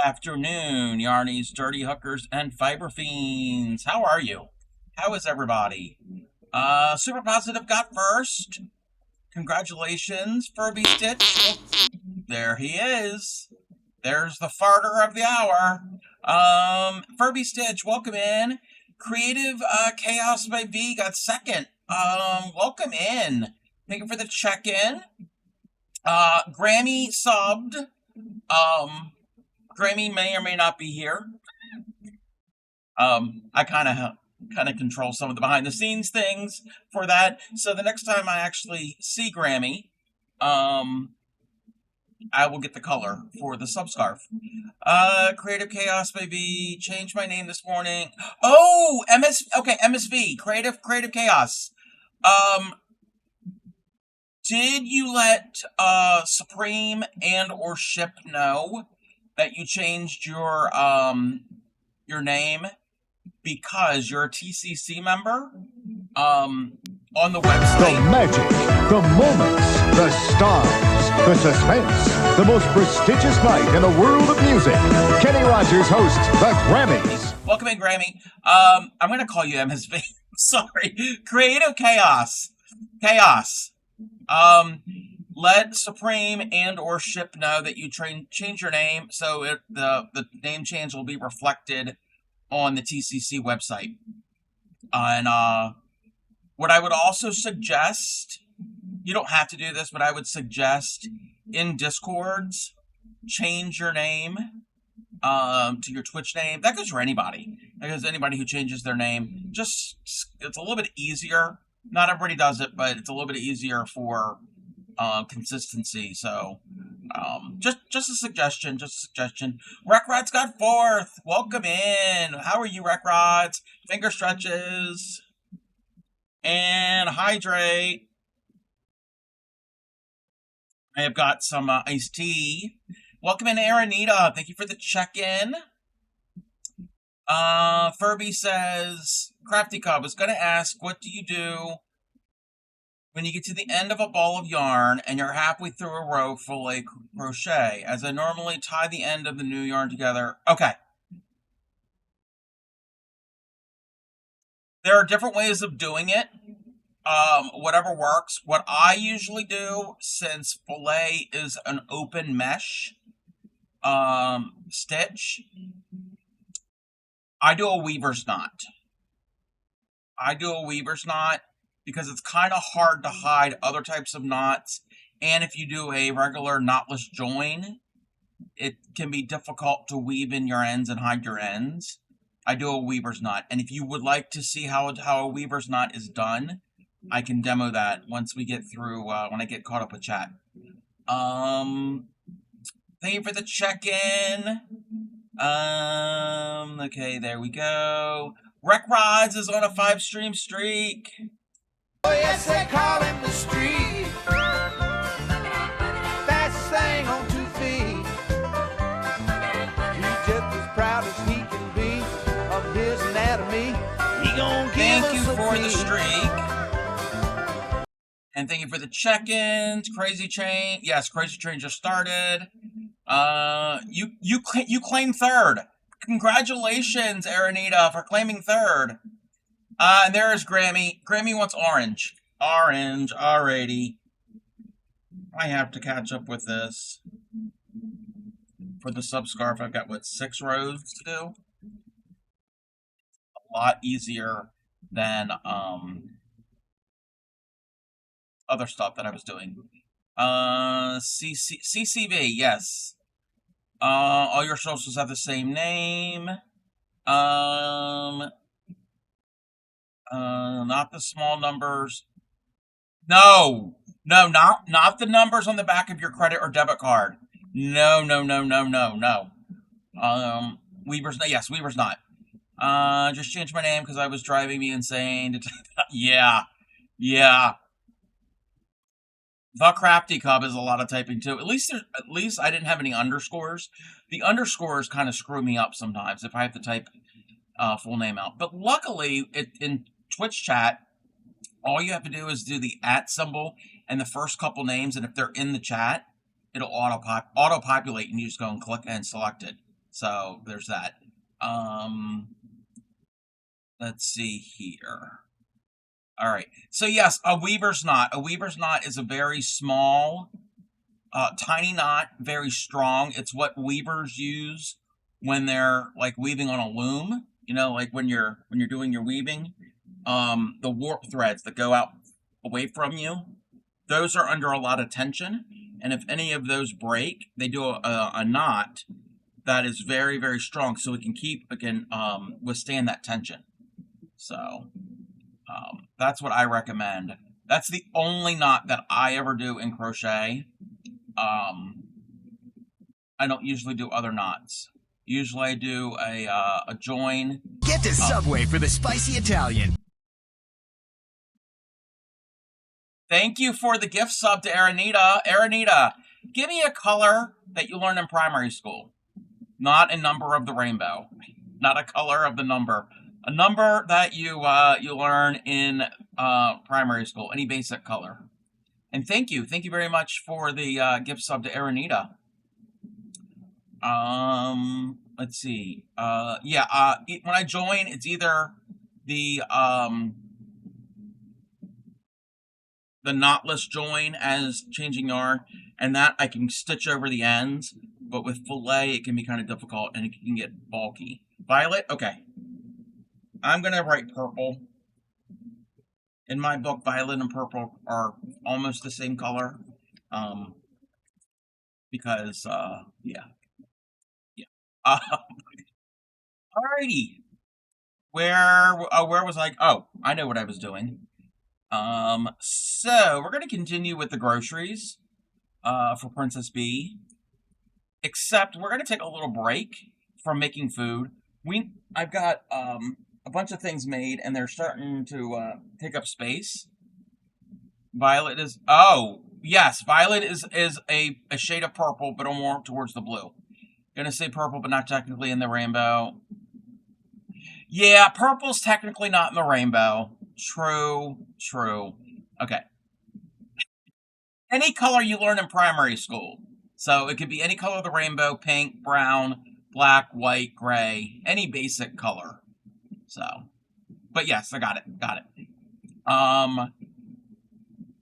Afternoon, Yarnies, Dirty Hookers, and Fiber Fiends. How are you? How is everybody? Super Positive got first. Congratulations, Furby Stitch. There he is. There's the farter of the hour. Furby Stitch, welcome in. Creative Chaos by V got second. Welcome in. Thank you for the check-in. Grammy subbed. Grammy may or may not be here. I kind of control some of the behind the scenes things for that. So the next time I actually see Grammy, I will get the color for the sub scarf. Creative Chaos maybe changed my name this morning. Oh, MSV, Creative Chaos. Did you let Supreme and or Ship know that you changed your name because you're a TCC member on the website? The magic, the moments, the stars, the suspense, the most prestigious night in the world of music. Kenny Rogers hosts the Grammys. Welcome in, Grammy. I'm going to call you MSV. Sorry. Creative Chaos. Let Supreme and or Ship know that you change your name so the name change will be reflected on the TCC website. And what I would also suggest, you don't have to do this, but I would suggest in Discords, change your name to your Twitch name. That goes for anybody. That goes for anybody who changes their name. Just, it's a little bit easier. Not everybody does it, but it's a little bit easier for consistency. So just a suggestion. Rec Rods got fourth. Welcome in. How are you, Rec Rods? Finger stretches and hydrate. I have got some iced tea. Welcome in, Aranita. Thank you for the check-in. Furby says, Crafty Cub was going to ask, what do you do when you get to the end of a ball of yarn and you're halfway through a row full of crochet? As I normally tie the end of the new yarn together. Okay. There are different ways of doing it. Whatever works. What I usually do, since fillet is an open mesh stitch, I do a weaver's knot. Because it's kind of hard to hide other types of knots. And if you do a regular knotless join, it can be difficult to weave in your ends and hide your ends. I do a weaver's knot. And if you would like to see how a weaver's knot is done, I can demo that once we get through, when I get caught up with chat. Thank you for the check-in. Okay, there we go. Rec Rods is on a 5-stream streak. Oh, yes, they call him the street. Fastest thing on 2 feet. He's just as proud as he can be of his anatomy. He gon' give Thank you us a for the beat. streak. And thank you for the check-ins. Crazy Train. Yes, Crazy Train just started. You claim third. Congratulations, Aranita, for claiming third. And there is Grammy. Grammy wants orange. Orange, alrighty. I have to catch up with this. For the sub-scarf, I've got, 6 rows to do? A lot easier than, other stuff that I was doing. CCV, yes. All your socials have the same name. Not the small numbers. No, not the numbers on the back of your credit or debit card. No. Weaver's not. Just changed my name because I was driving me insane. Yeah. The Crafty Cub is a lot of typing too. At least I didn't have any underscores. The underscores kind of screw me up sometimes if I have to type full name out. But luckily, in Twitch chat, all you have to do is do the @ symbol and the first couple names, and if they're in the chat, it'll auto populate, and you just go and click and select it. So there's that. Let's see here. All right. So yes, a weaver's knot. A weaver's knot is a very small, tiny knot, very strong. It's what weavers use when they're like weaving on a loom. You know, like when you're doing your weaving. The warp threads that go out away from you, those are under a lot of tension, and if any of those break, they do a knot that is very, very strong, so it can withstand that tension. So that's what I recommend. That's the only knot that I ever do in crochet. I don't usually do other knots. Usually I do a join. Get to Subway for the spicy Italian. Thank you for the gift sub to Aranita. Aranita, give me a color that you learned in primary school. Not a number of the rainbow. Not a color of the number. A number that you learn in primary school. Any basic color. And thank you. Thank you very much for the gift sub to Aranita. Let's see. When I join, it's either the knotless join as changing yarn, and that I can stitch over the ends, but with fillet it can be kind of difficult and it can get bulky. Violet? Okay. I'm going to write purple. In my book, violet and purple are almost the same color. Because, yeah. Alrighty. Where was I? Oh, I know what I was doing. So we're going to continue with the groceries for Princess Bee. Except we're going to take a little break from making food. I've got a bunch of things made, and they're starting to take up space. Violet is... Oh, yes, violet is a shade of purple, but more towards the blue. Gonna say purple, but not technically in the rainbow. Yeah, purple's technically not in the rainbow. True. Okay. Any color you learn in primary school. So it could be any color of the rainbow: pink, brown, black, white, gray, any basic color. So, but yes, I got it.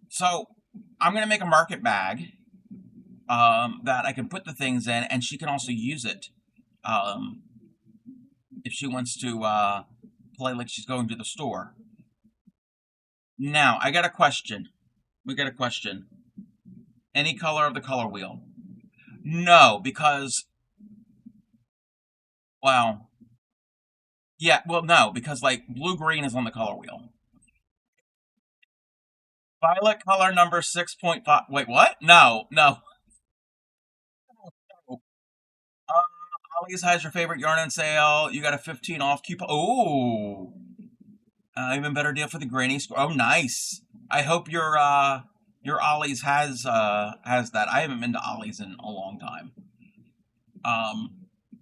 So I'm going to make a market bag that I can put the things in, and she can also use it if she wants to play like she's going to the store. Now, I got a question. We got a question. Any color of the color wheel? No, because... Well... Yeah, well, no, because, like, blue-green is on the color wheel. Violet color number 6.5... Wait, what? No. Ollie's has your favorite yarn on sale. You got a 15 off coupon. Oh! Even better deal for the granny store. Oh, nice. I hope your Ollie's has that. I haven't been to Ollie's in a long time.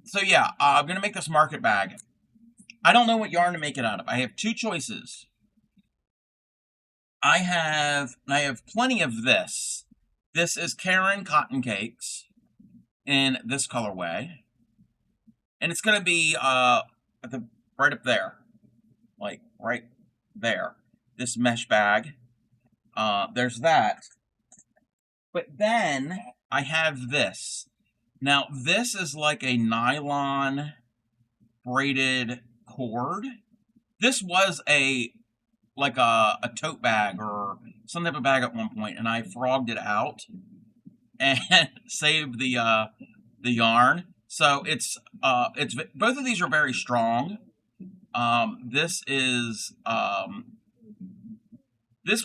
So yeah, I'm gonna make this market bag. I don't know what yarn to make it out of. I have two choices. I have plenty of this. This is Karen Cotton Cakes in this colorway. And it's gonna be right up there. Like right there. This mesh bag. There's that. But then I have this. Now this is like a nylon braided cord. This was like a tote bag or some type of bag at one point, and I frogged it out and saved the yarn. So it's both of these are very strong. This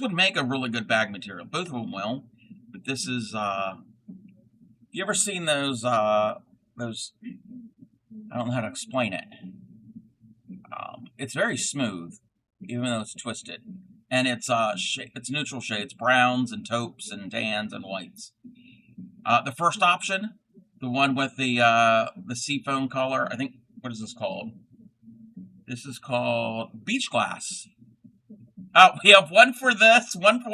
would make a really good bag material. Both of them will, but this is you ever seen those I don't know how to explain it. It's very smooth, even though it's twisted, and it's neutral shades, browns and taupes and tans and whites. The first option, the one with the seafoam color, I think. What is this called? This is called beach glass. Oh, we have one for this, one for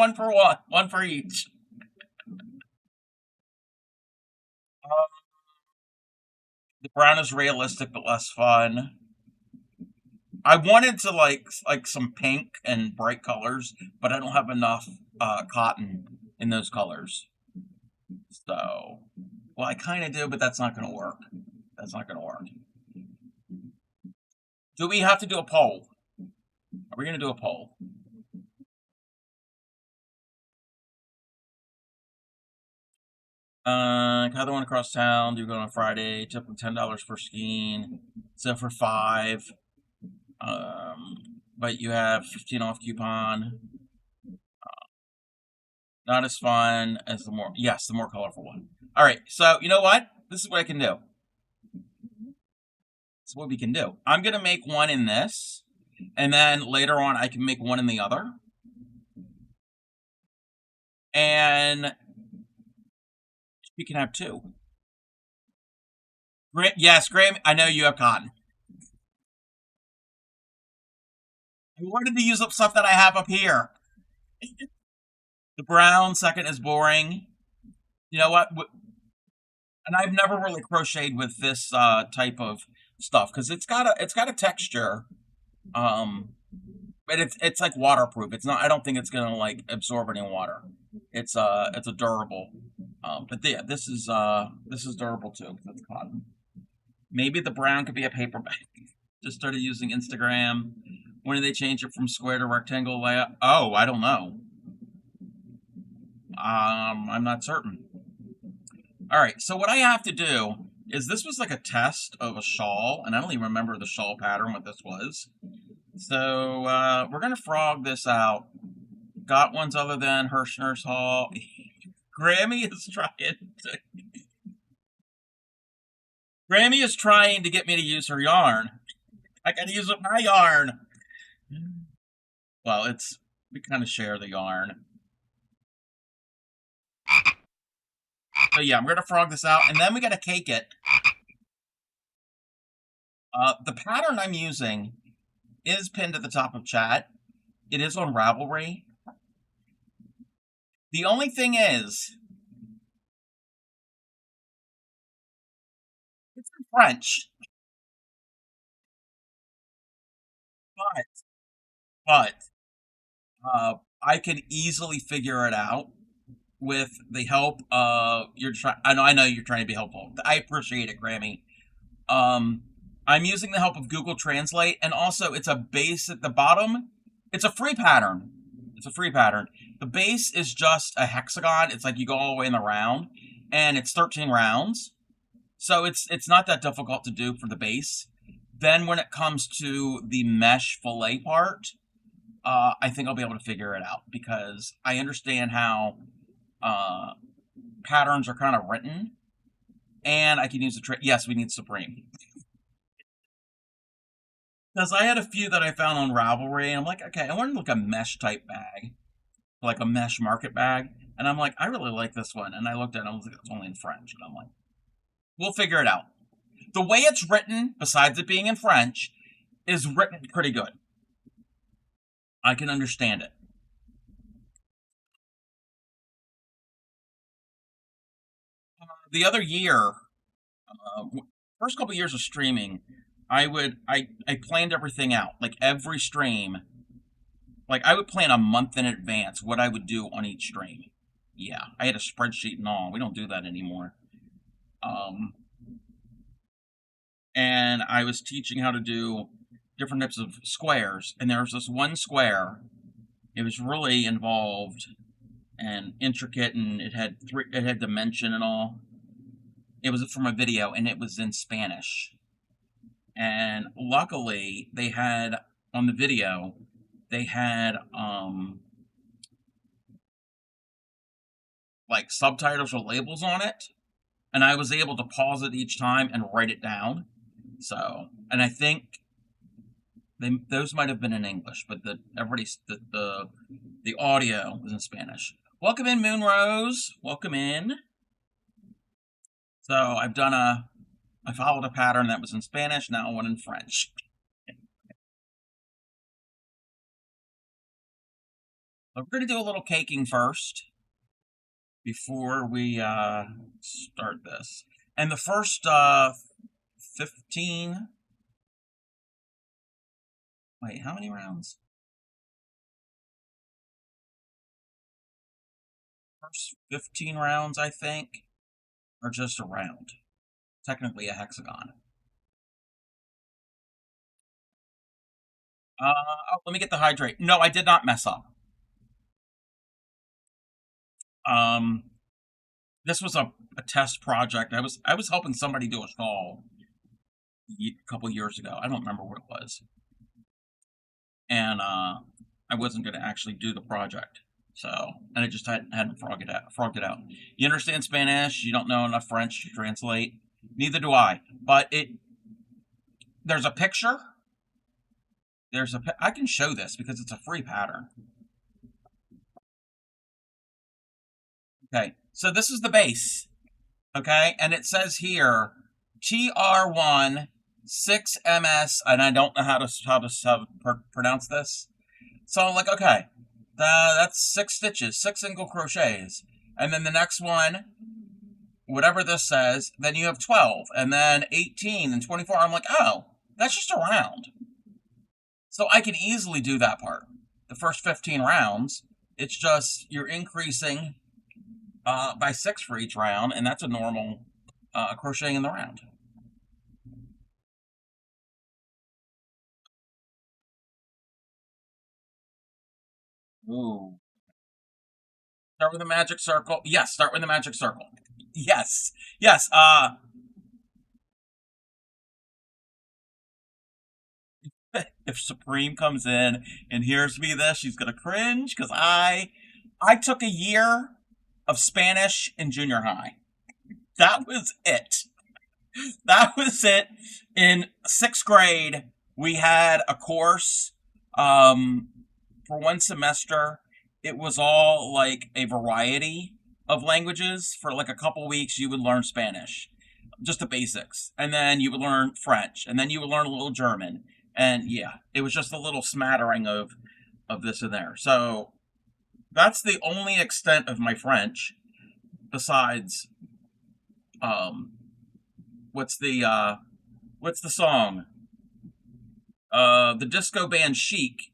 one for each. The brown is realistic but less fun. I wanted to like some pink and bright colors, but I don't have enough cotton in those colors. So, well, I kind of do, but that's not going to work. That's not going to work. Do we have to do a poll? Are we going to do a poll? Another one across town. Do go on Friday. Typically $10 per skiing. So for 5. But you have 15 off coupon. Not as fun as the more colorful one. All right, so you know what? This is what I can do. This is what we can do. I'm gonna make one in this, and then later on I can make one in the other. And we can have 2. Yes, Graham, I know you have cotton. I wanted to use up stuff that I have up here. The brown second is boring. You know what? And I've never really crocheted with this type of stuff because it's got a texture, um, but it's like waterproof. It's not. I don't think it's gonna like absorb any water. It's a durable. But yeah, this is durable too because it's cotton. Maybe the brown could be a paper bag. Just started using Instagram. When did they change it from square to rectangle layout? Oh, I don't know. I'm not certain. All right, so what I have to do is this was like a test of a shawl, and I don't even remember the shawl pattern, what this was. So we're going to frog this out. Got ones other than Hirschner's Hall. Grammy is trying to... Grammy is trying to get me to use her yarn. I got to use up my yarn. Well, we kind of share the yarn. So yeah, I'm gonna frog this out, and then we gotta cake it. The pattern I'm using is pinned at the top of chat. It is on Ravelry. The only thing is, it's in French. But I can easily figure it out with the help of I know you're trying to be helpful. I appreciate it, Grammy. I'm using the help of Google Translate, and also it's a base at the bottom. It's a free pattern. It's a free pattern. The base is just a hexagon. It's like you go all the way in the round, and it's 13 rounds. So it's not that difficult to do for the base. Then when it comes to the mesh fillet part, I think I'll be able to figure it out because I understand how patterns are kind of written, and I can use the trick. Yes, we need Supreme. Because I had a few that I found on Ravelry, and I'm like, okay, I want like a mesh type bag, like a mesh market bag, and I'm like, I really like this one, and I looked at it, and I was like, it's only in French, and I'm like, we'll figure it out. The way it's written, besides it being in French, is written pretty good. I can understand it. The other year, first couple years of streaming, I planned everything out, like every stream. Like I would plan a month in advance what I would do on each stream. Yeah, I had a spreadsheet and all. We don't do that anymore. Um, and I was teaching how to do different types of squares, and there was this one square. It was really involved and intricate, and it had dimension and all. It was from a video, and it was in Spanish. And luckily, they had on the video, they had like subtitles or labels on it, and I was able to pause it each time and write it down. So, and I think those might have been in English, but the audio was in Spanish. Welcome in, Moonrose. Welcome in. So I followed a pattern that was in Spanish, now one in French. But we're going to do a little caking first before we start this. And the first 15. Wait, how many rounds? First 15 rounds, I think, are just a round. Technically a hexagon. Oh, let me get the hydrate. No, I did not mess up. Um, this was a test project. I was helping somebody do a stall a couple years ago. I don't remember what it was, and I wasn't going to actually do the project. So, and I just hadn't frogged it out. You understand Spanish? You don't know enough French to translate. Neither do I. But there's a picture. I can show this because it's a free pattern. Okay, so this is the base. Okay, and it says here TR1 6MS, and I don't know how to pronounce this. So I'm like, okay, that's 6 stitches, 6 single crochets, and then the next one, whatever this says, then you have 12, and then 18 and 24. I'm like, oh, that's just a round. So I can easily do that part. The first 15 rounds, it's just you're increasing by 6 for each round, and that's a normal crocheting in the round. Ooh. Start with a magic circle. Yes, start with the magic circle. Yes, yes. If Supreme comes in and hears me this, she's gonna cringe because I took a year of Spanish in junior high. That was it. That was it. In 6th grade, we had a course for one semester. It was all like a variety of languages. For like a couple weeks, you would learn Spanish, just the basics, and then you would learn French, and then you would learn a little German, and yeah, it was just a little smattering of this and there. So that's the only extent of my French. Besides, um, what's the song? The disco band Chic.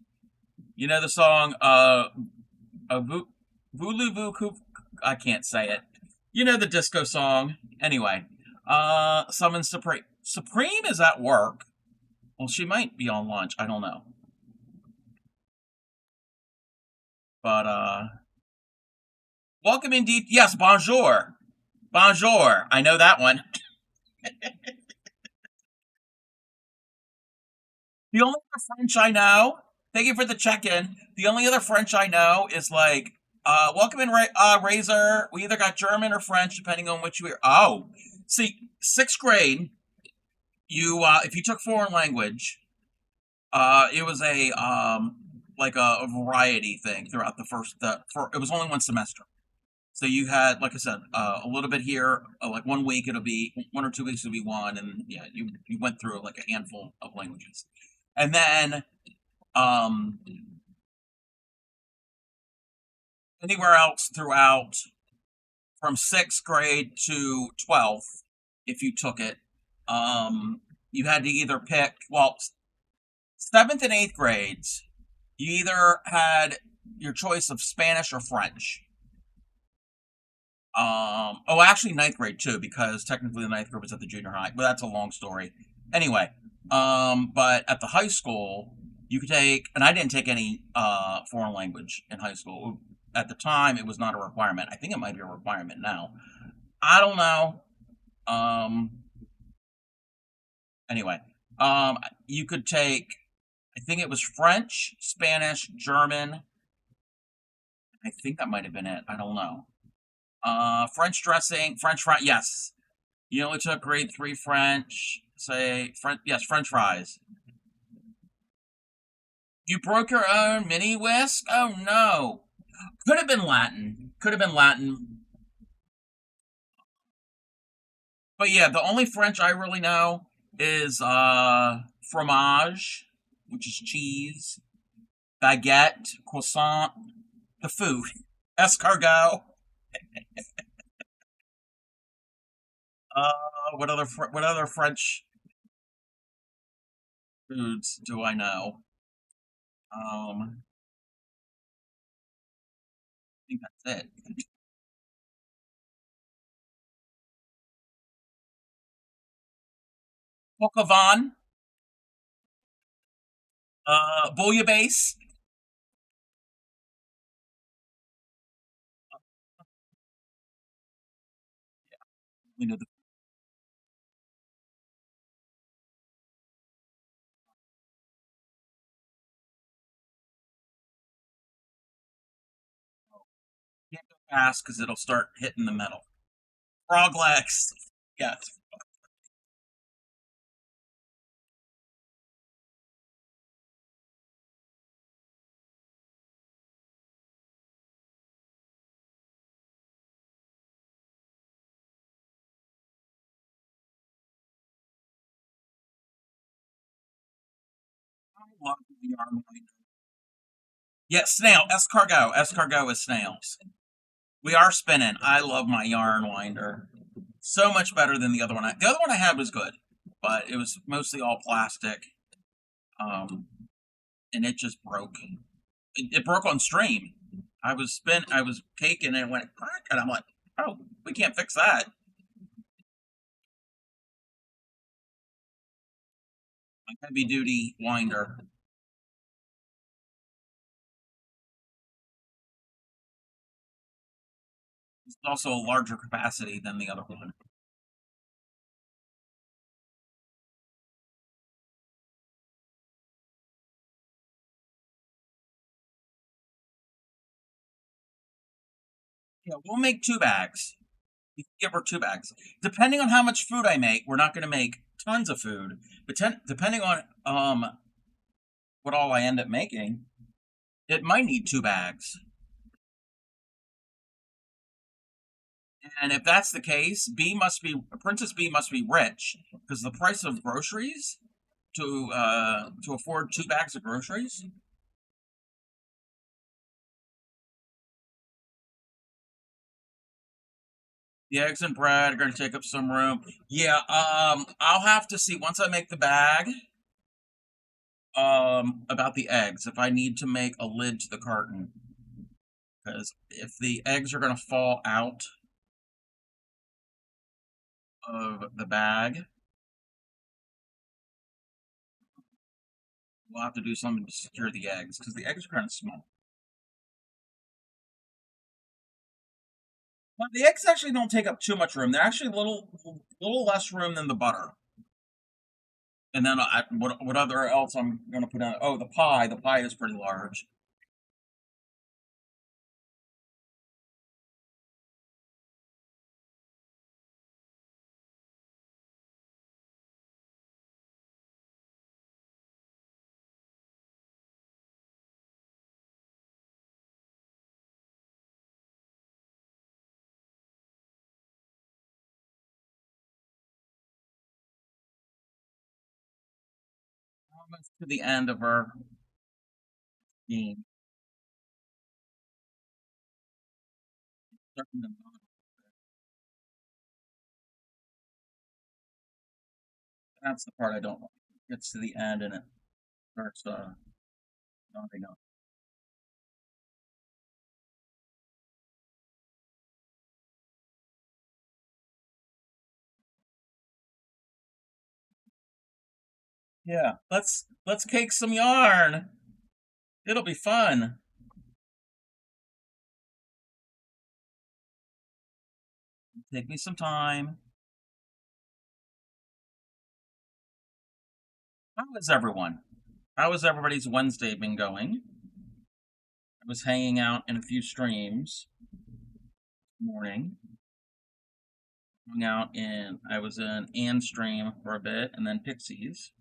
You know the song Voulez vous I can't say it. You know the disco song. Anyway, summon Supreme. Supreme is at work. Well, she might be on lunch. I don't know. But welcome indeed. Yes, bonjour. Bonjour. I know that one. The only other French I know, thank you for the check-in. The only other French I know is like, welcome in, Razor. We either got German or French, depending on which we are. Oh, see, 6th grade, if you took foreign language, it was a like a variety thing throughout it was only one semester. So you had, like I said, a little bit here, like 1 week it'll be 1 or 2 weeks it'll be one, and yeah, you went through like a handful of languages, and then um, anywhere else throughout from 6th grade to 12th, if you took it, you had to either pick. Well, 7th and 8th grades, you either had your choice of Spanish or French. Oh, actually, 9th grade too, because technically the 9th grade was at the junior high, but that's a long story. Anyway, but at the high school, you could take, and I didn't take any foreign language in high school. At the time, it was not a requirement. I think it might be a requirement now. I don't know. Um, anyway, you could take, I think it was French, Spanish, German. I think that might have been it. I don't know. French dressing, French fry. Yes, you only took grade 3 French. Say French. Yes, French fries. You broke your own mini whisk. Oh no. Could have been Latin. Could have been Latin. But yeah, the only French I really know is fromage, which is cheese, baguette, croissant, the food, escargot. What other French foods do I know? I think that's it. Coq au vin, bouillabaisse. We know the can't go fast because it'll start hitting the metal. Frog legs. Yes. I love the yarn winder. Yeah, snail. Escargot. Escargot is snails. We are spinning. I love my yarn winder. So much better than the other one. The other one I had was good, but it was mostly all plastic. Um, and it just broke. It broke on stream. I was taking and it went crack, and I'm like, oh, we can't fix that. A heavy duty winder. It's also a larger capacity than the other one. Yeah, we'll make 2 bags. You can give her 2 bags. Depending on how much food I make, we're not going to make tons of food. But depending on what all I end up making, it might need 2 bags. And if that's the case, Princess B must be rich because the price of groceries to afford 2 bags of groceries. The eggs and bread are going to take up some room. Yeah, I'll have to see once I make the bag. About the eggs, if I need to make a lid to the carton, because if the eggs are going to fall out of the bag, we'll have to do something to secure the eggs because the eggs are kind of small. But the eggs actually don't take up too much room. They're actually a little less room than the butter. And then what other else I'm going to put on? Oh, the pie. The pie is pretty large. Almost to the end of our game. That's the part I don't like. It gets to the end and it starts nodding up. Yeah, let's cake some yarn. It'll be fun. Take me some time. How is everyone? How has everybody's Wednesday been going? I was hanging out in a few streams this morning. I was in Ann stream for a bit and then Pixies.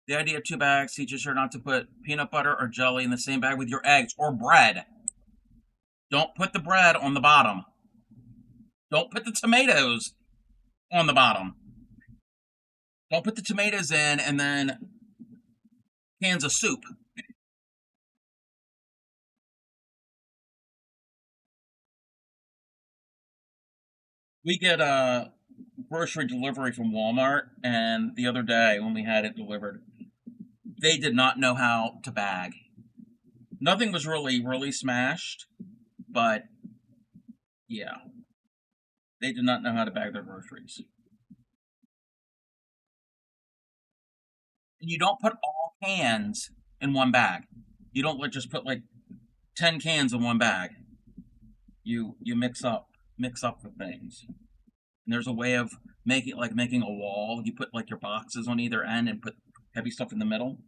The idea of 2 bags teaches her not to put peanut butter or jelly in the same bag with your eggs or bread. Don't put the bread on the bottom. Don't put the tomatoes on the bottom. Don't put the tomatoes in and then cans of soup. We get a grocery delivery from Walmart, and the other day when we had it delivered, they did not know how to bag. Nothing was really smashed, but yeah, they did not know how to bag their groceries. And you don't put all cans in one bag. You don't just put like 10 cans in one bag. You mix up the things. And there's a way of making a wall. You put like your boxes on either end and put heavy stuff in the middle.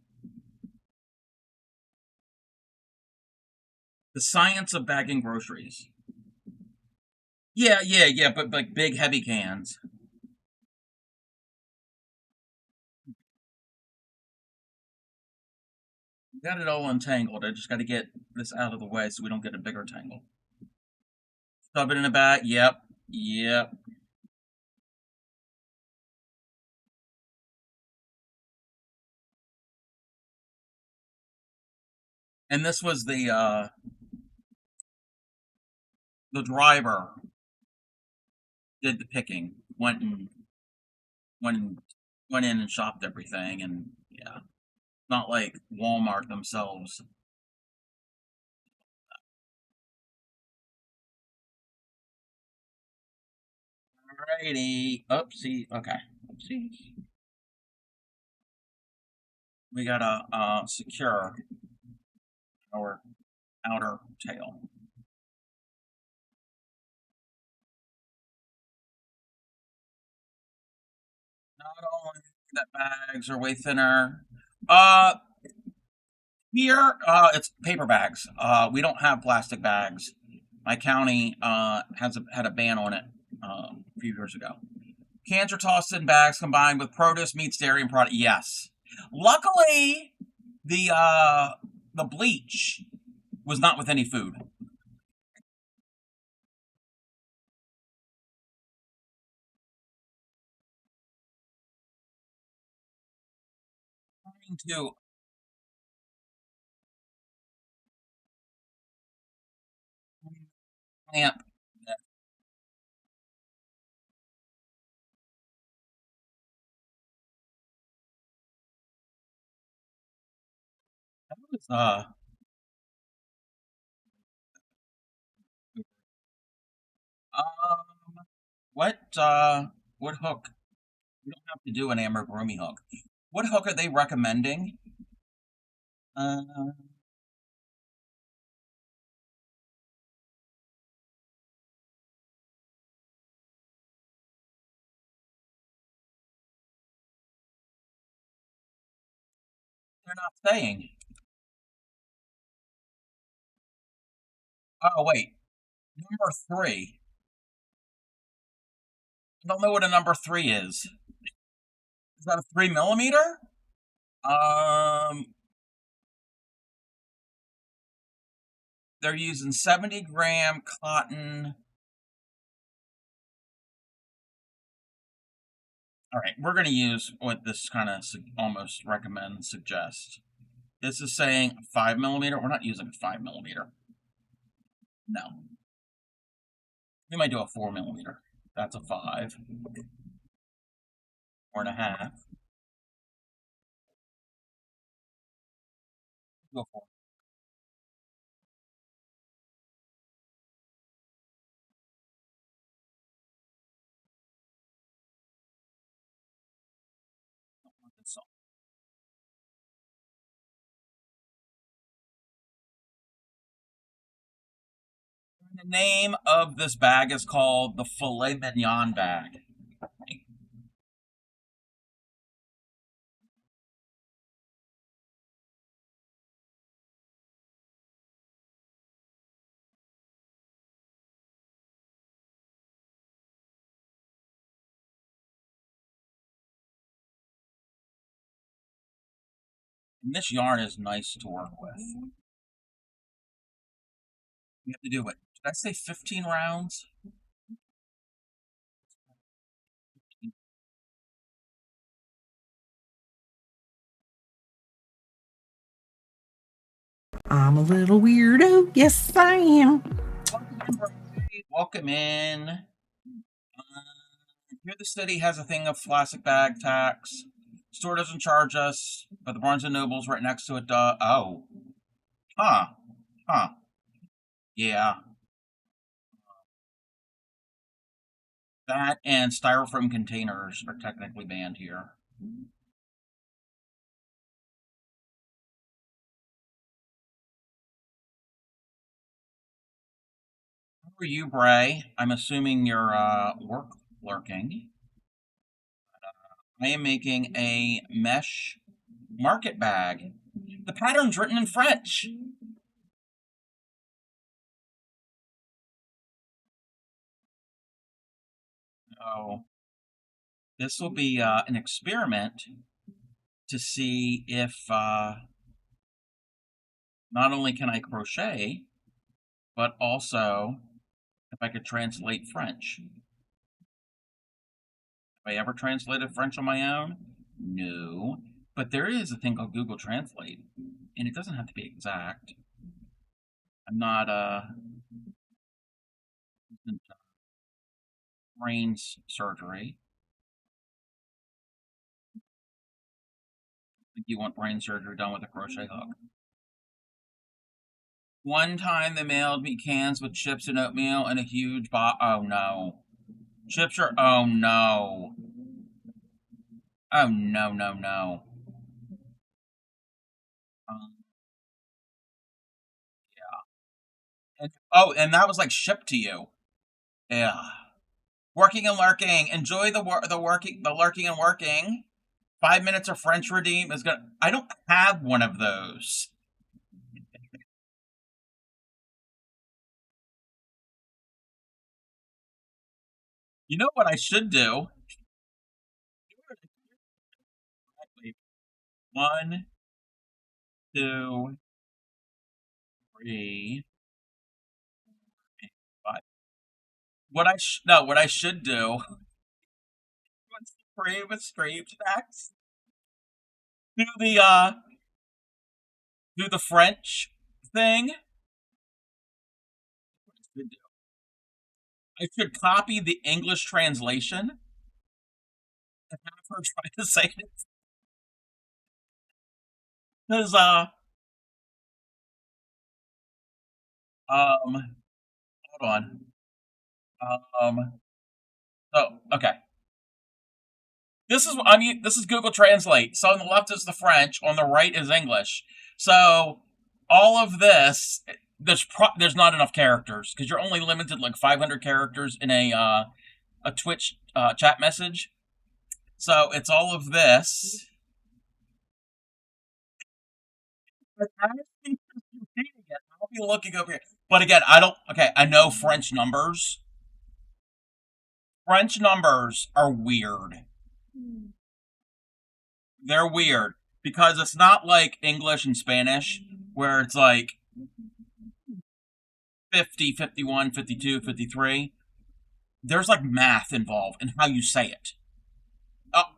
The science of bagging groceries. Yeah, but like big heavy cans. Got it all untangled. I just got to get this out of the way so we don't get a bigger tangle. Stuff it in a bag. Yep. And this was the driver did the picking. Went and went in and shopped everything, and yeah, not like Walmart themselves. Alrighty. Oopsie. Okay. Oopsie. We gotta secure our outer tail. Not only that bags are way thinner. Uh, Here, it's paper bags. We don't have plastic bags. My county had a ban on it a few years ago. Cans are tossed in bags combined with produce, meats, dairy, and product. Yes. Luckily, the bleach was not with any food. Trying to plant. That was, um, what hook? We don't have to do an amigurumi hook. What hook are they recommending? Uh, they're not saying. Oh wait, number three. I don't know what a number three is. Is that a 3 millimeter? Um, they're using 70-gram cotton. All right, we're going to use what this kind of almost suggests. This is saying 5 millimeter. We're not using a 5 millimeter. No. We might do a 4 millimeter. That's a 5. 4.5. Go 4. So, the name of this bag is called the filet mignon bag. And this yarn is nice to work with. We have to do what? Did I say 15 rounds? I'm a little weirdo. Yes, I am. Welcome in. Here the city has a thing of plastic bag tax. Store doesn't charge us, but the Barnes and Noble's right next to it does. Oh, huh, huh, yeah. That and styrofoam containers are technically banned here. How are you, Bray? I'm assuming you're work lurking. I am making a mesh market bag. The pattern's written in French. So this will be an experiment to see if not only can I crochet, but also if I could translate French. Have I ever translated French on my own? No. But there is a thing called Google Translate, and it doesn't have to be exact. I'm not brain surgery. I think you want brain surgery done with a crochet hook. One time they mailed me cans with chips and oatmeal and a huge box. Oh no. Chips are. Oh no. Oh no, no, no. Um, and that was like shipped to you. Yeah. Working and lurking. Enjoy the lurking and working. 5 minutes of French redeem is gonna. I don't have one of those. You know what I should do? One, two, three, five. What I should do? Spray with scraped backs. Do the do the French thing. I should copy the English translation and have her try to say it. Because hold on. Oh, okay. This is Google Translate. So on the left is the French, on the right is English. So all of this, there's not enough characters because you're only limited like 500 characters in a Twitch chat message. So it's all of this. But honestly, I'll be looking over here. But again, I don't. Okay, I know French numbers. French numbers are weird. They're weird because it's not like English and Spanish where it's like 50, 51, 52, 53. There's like math involved in how you say it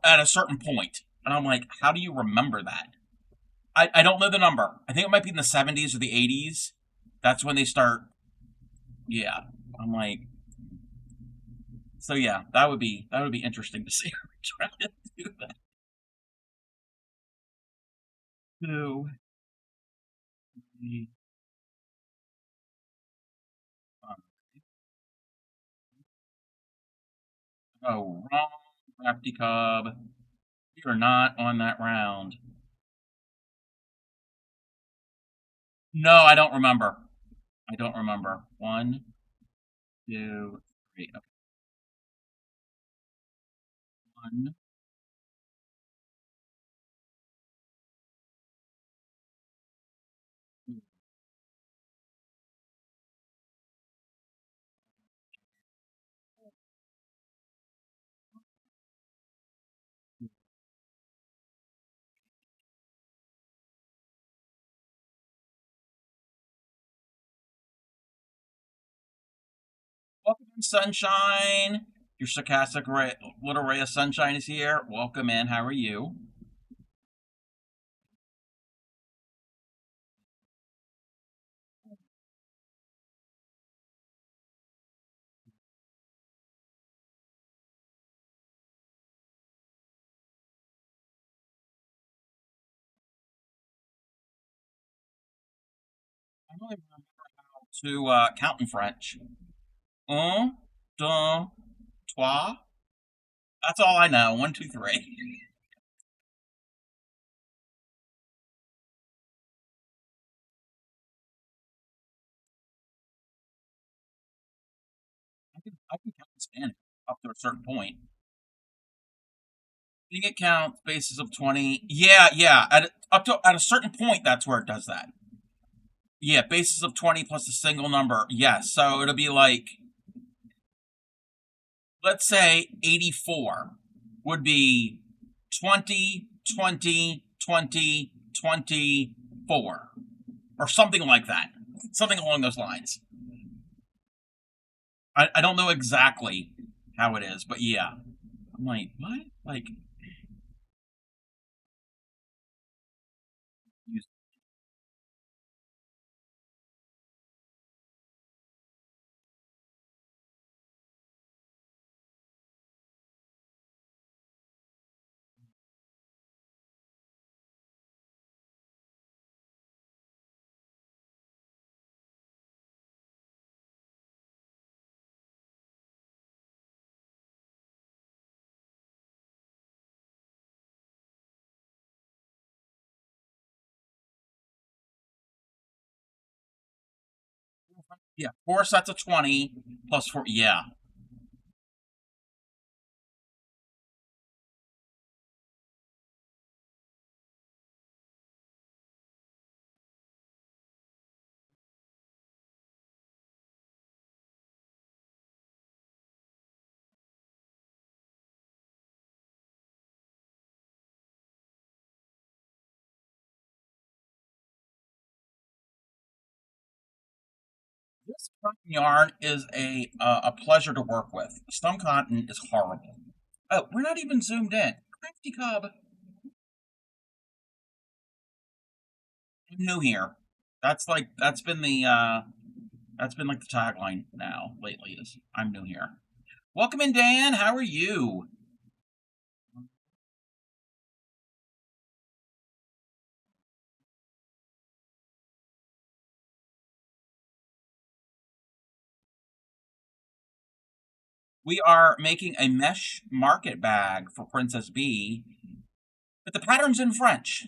at a certain point. And I'm like, how do you remember that? I don't know the number. I think it might be in the 70s or the 80s. That's when they start. Yeah. I'm like, so yeah, that would be interesting to see her try to do that. Two, three, five. Oh, wrong, crafty cub. You're not on that round. No, I don't remember. I don't remember. One, two, three. Okay, one. Welcome in, sunshine. Your sarcastic little ray of sunshine is here. Welcome in. How are you? only remember how to count in French. Un, deux, trois. That's all I know. One, two, three. I can count in Spanish up to a certain point. I think it counts bases of 20. Yeah, yeah. At a certain point, that's where it does that. Yeah, bases of 20 plus a single number. Yes, so it'll be like, let's say 84 would be 20, 20, 20, 24, or something like that. Something along those lines. I don't know exactly how it is, but yeah. I'm like, what? Like, yeah, four sets of 20 plus four. Yeah. This cotton yarn is a pleasure to work with. Stum cotton is horrible. Oh, we're not even zoomed in. Crafty Cub. I'm new here. That's been like the tagline now lately is I'm new here. Welcome in, Dan. How are you? We are making a mesh market bag for Princess Bee, but the pattern's in French.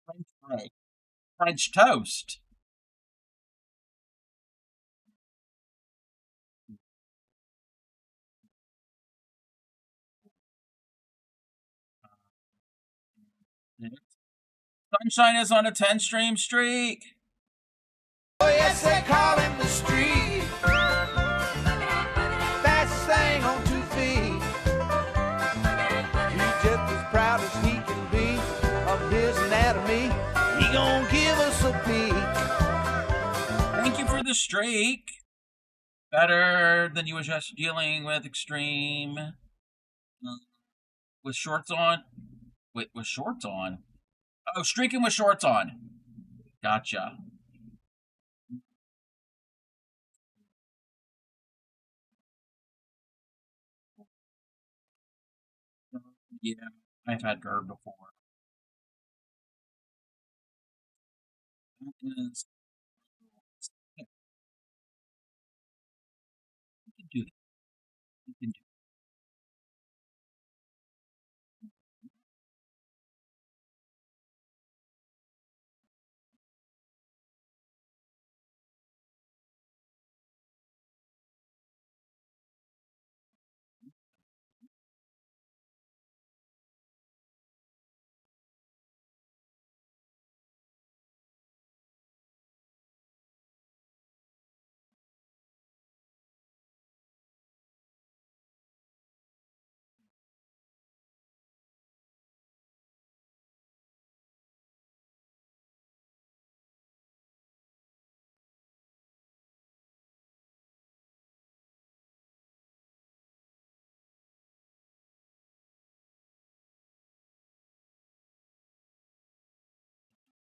French bread. French toast. Sunshine is on a 10 stream streak. Oh, yes, they call him the street. Fastest thing on 2 feet. He's just as proud as he can be of his anatomy. He gonna give us a peek. Thank you for the streak. Better than you were just dealing with extreme. With shorts on? With shorts on? Oh, streaking with shorts on. Gotcha. Yeah, I've had GERD before. That is, yeah, you can do that. You can do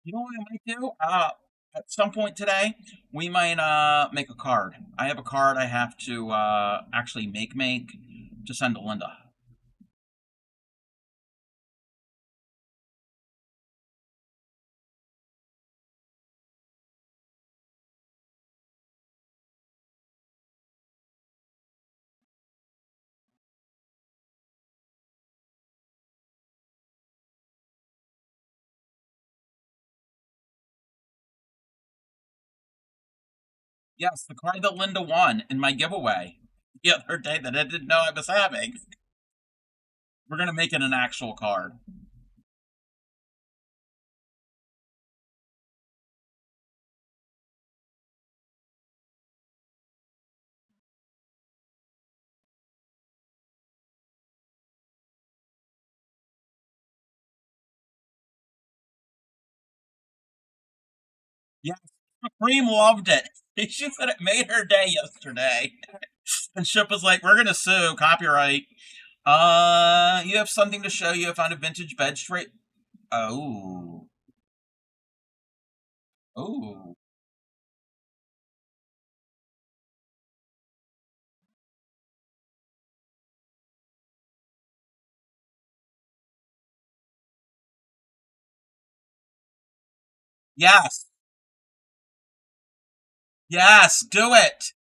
You know what I might do? At some point today, we might make a card. I have a card I have to actually make to send to Linda. Yes, the card that Linda won in my giveaway the other day that I didn't know I was having. We're gonna make it an actual card. Yes, Supreme loved it. She said it made her day yesterday. And Ship was like, "We're gonna sue copyright." You have something to show you. I found a vintage bed straight. Oh, oh, yes, yes, do it.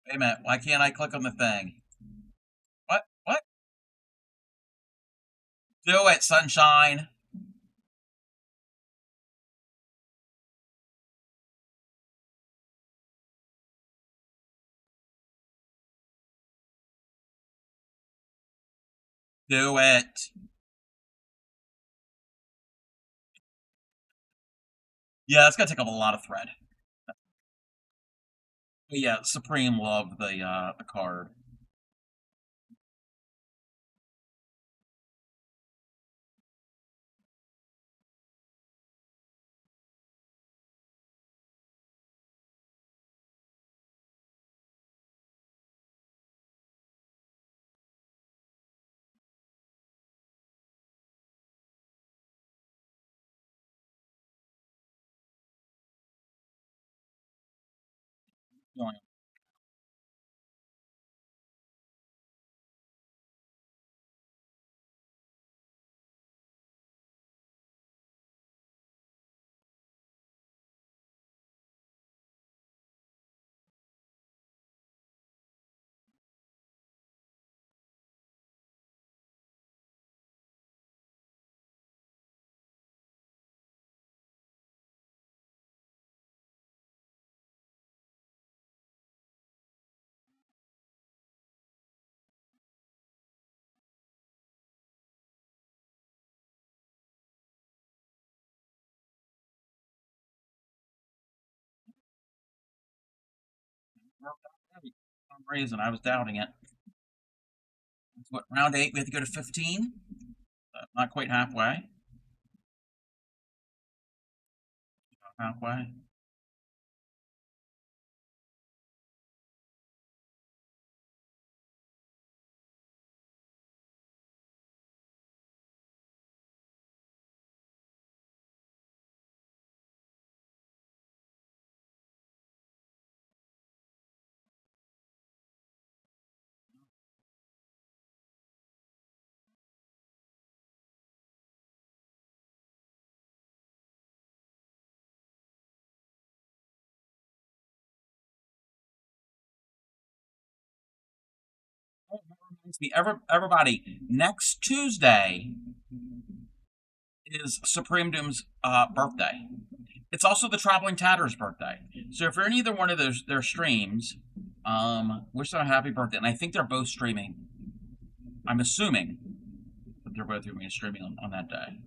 Wait a minute. Why can't I click on the thing? What? What? Do it, sunshine. Do it. Yeah, it's gonna take up a lot of thread. But yeah, Supreme loved the card. For some reason, I was doubting it. What, round eight? We have to go to 15. Not quite halfway. Halfway. Oh, that reminds me, everybody, next Tuesday is Supreme Doom's birthday. It's also the Traveling Tatter's birthday. So if you're in either one of those their streams, wish them a happy birthday. And I think they're both streaming. I'm assuming that they're both going to be streaming on that day.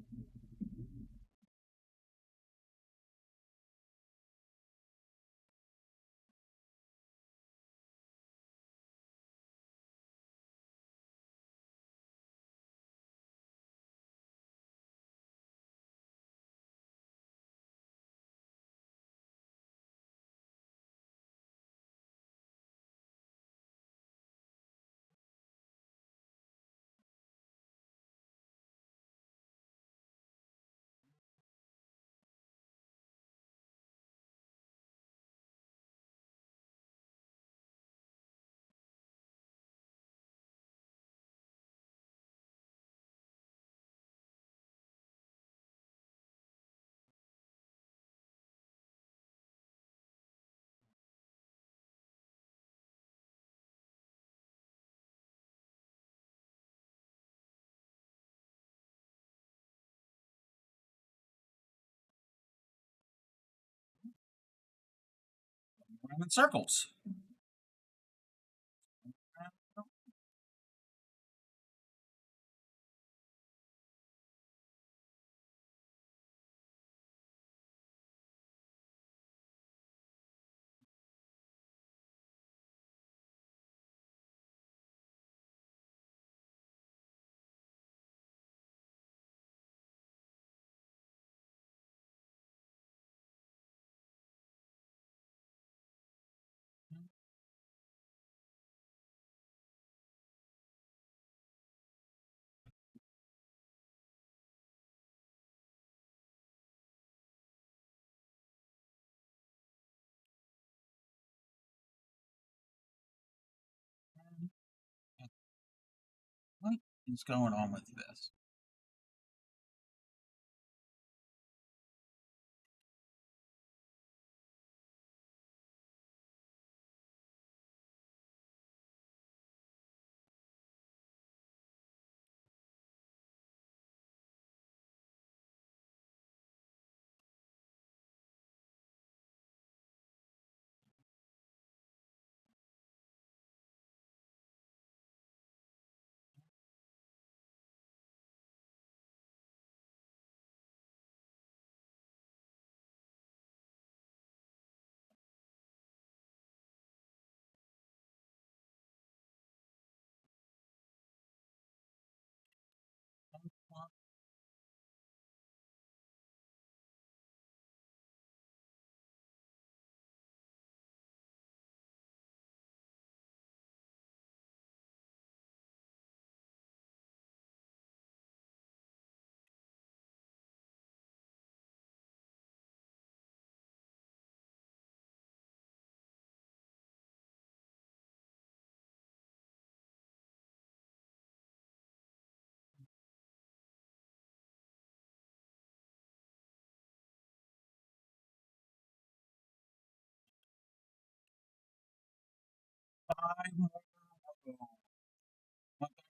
with circles. What is going on with this?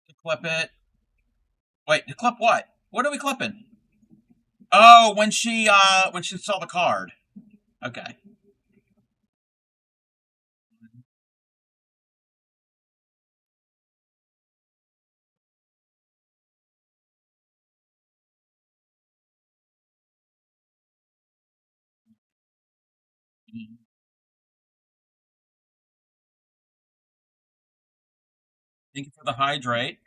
To clip it. Wait, to clip what? What are we clipping? Oh, when she saw the card. Okay. Thank you for the hydrate.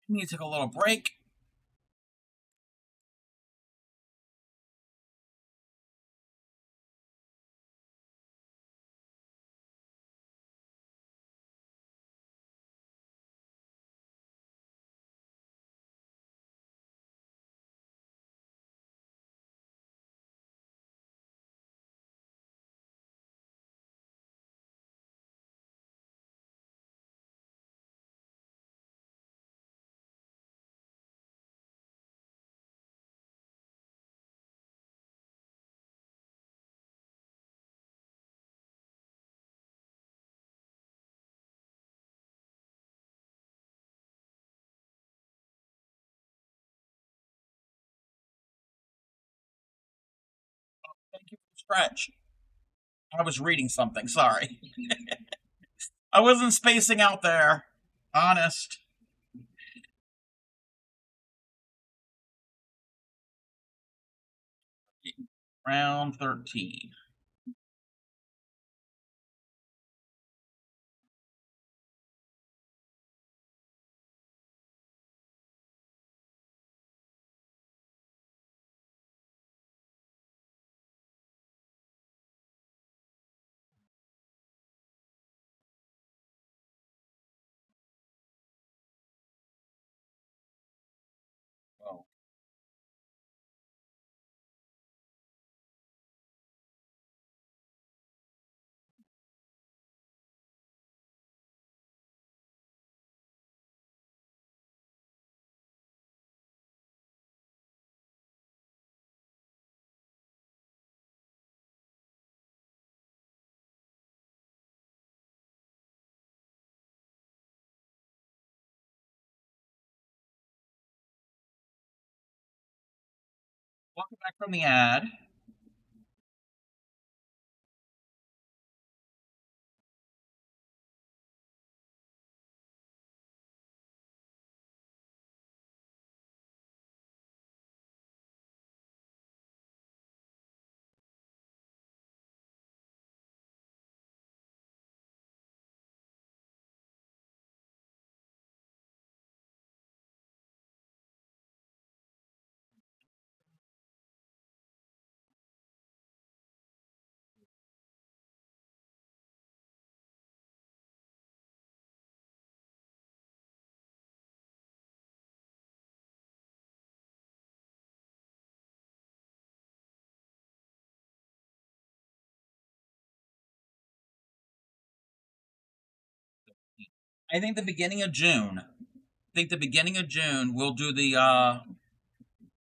I need to take a little break. Thank you for the stretch. I was reading something. Sorry. I wasn't spacing out there. Honest. Round 13. Oh. Welcome back from the ad. I think the beginning of June. I think the beginning of June we'll do the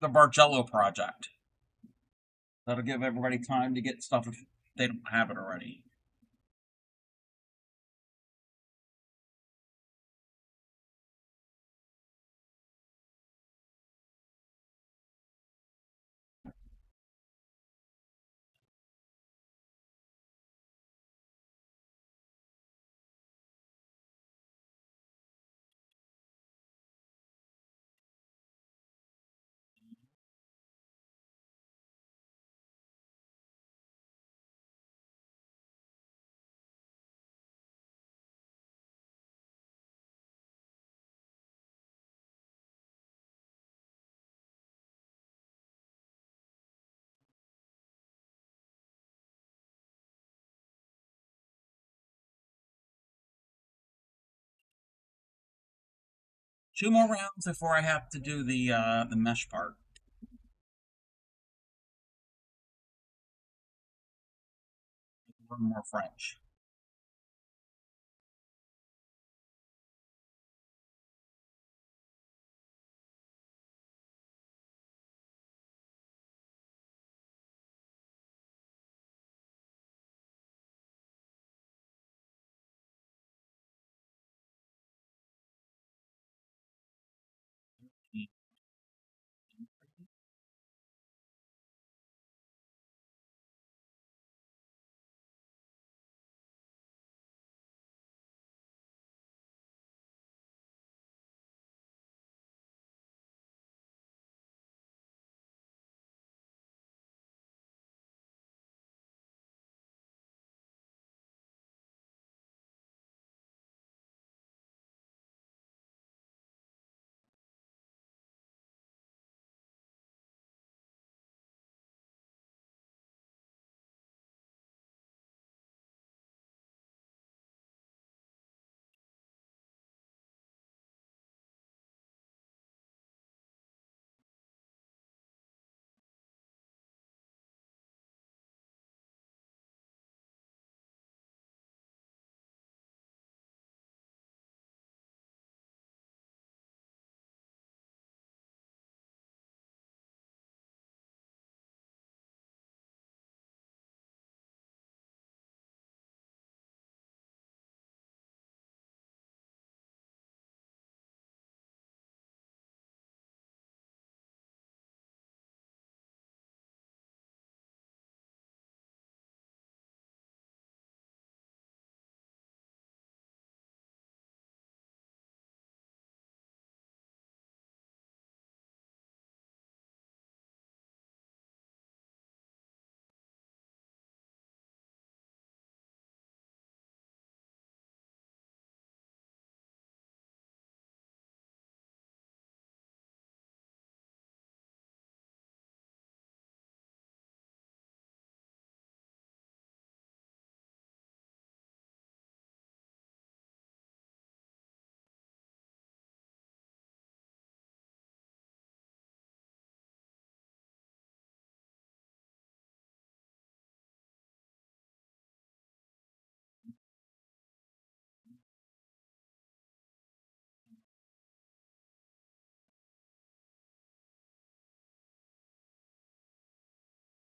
Bargello project. That'll give everybody time to get stuff if they don't have it already. 2 more rounds before I have to do the mesh part. Learn more French.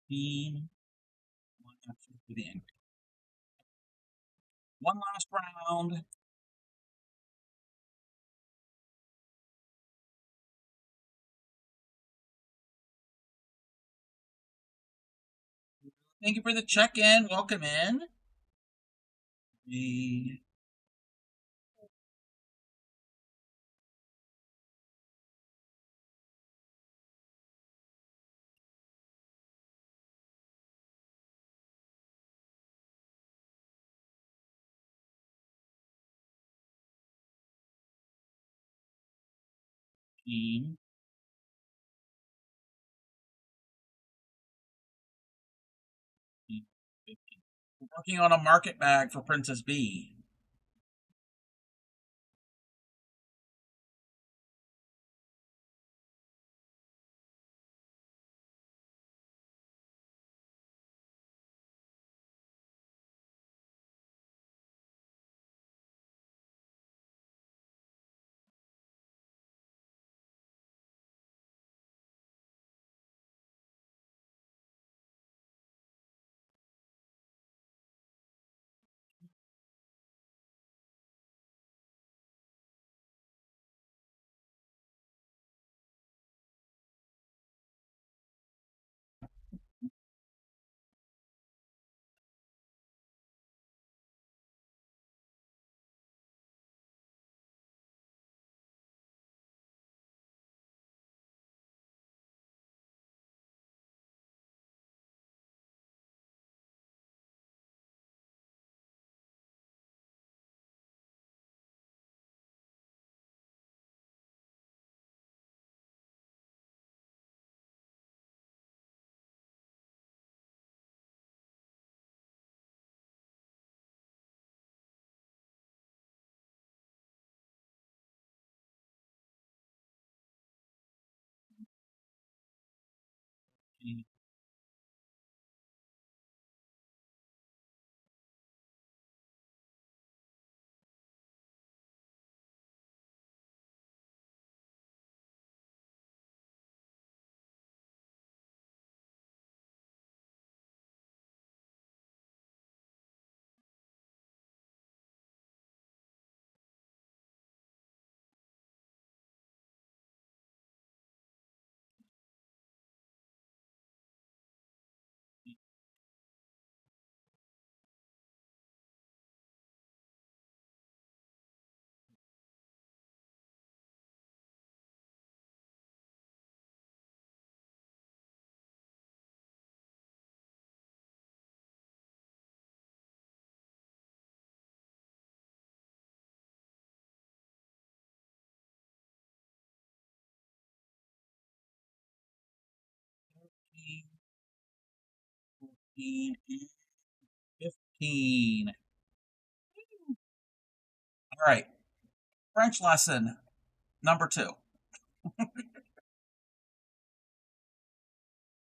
15. One last round. Thank you for the check-in. Welcome in. 3, 15, 15. We're working on a market bag for Princess B. Fifteen, 14, and 15. All right. French lesson number 2.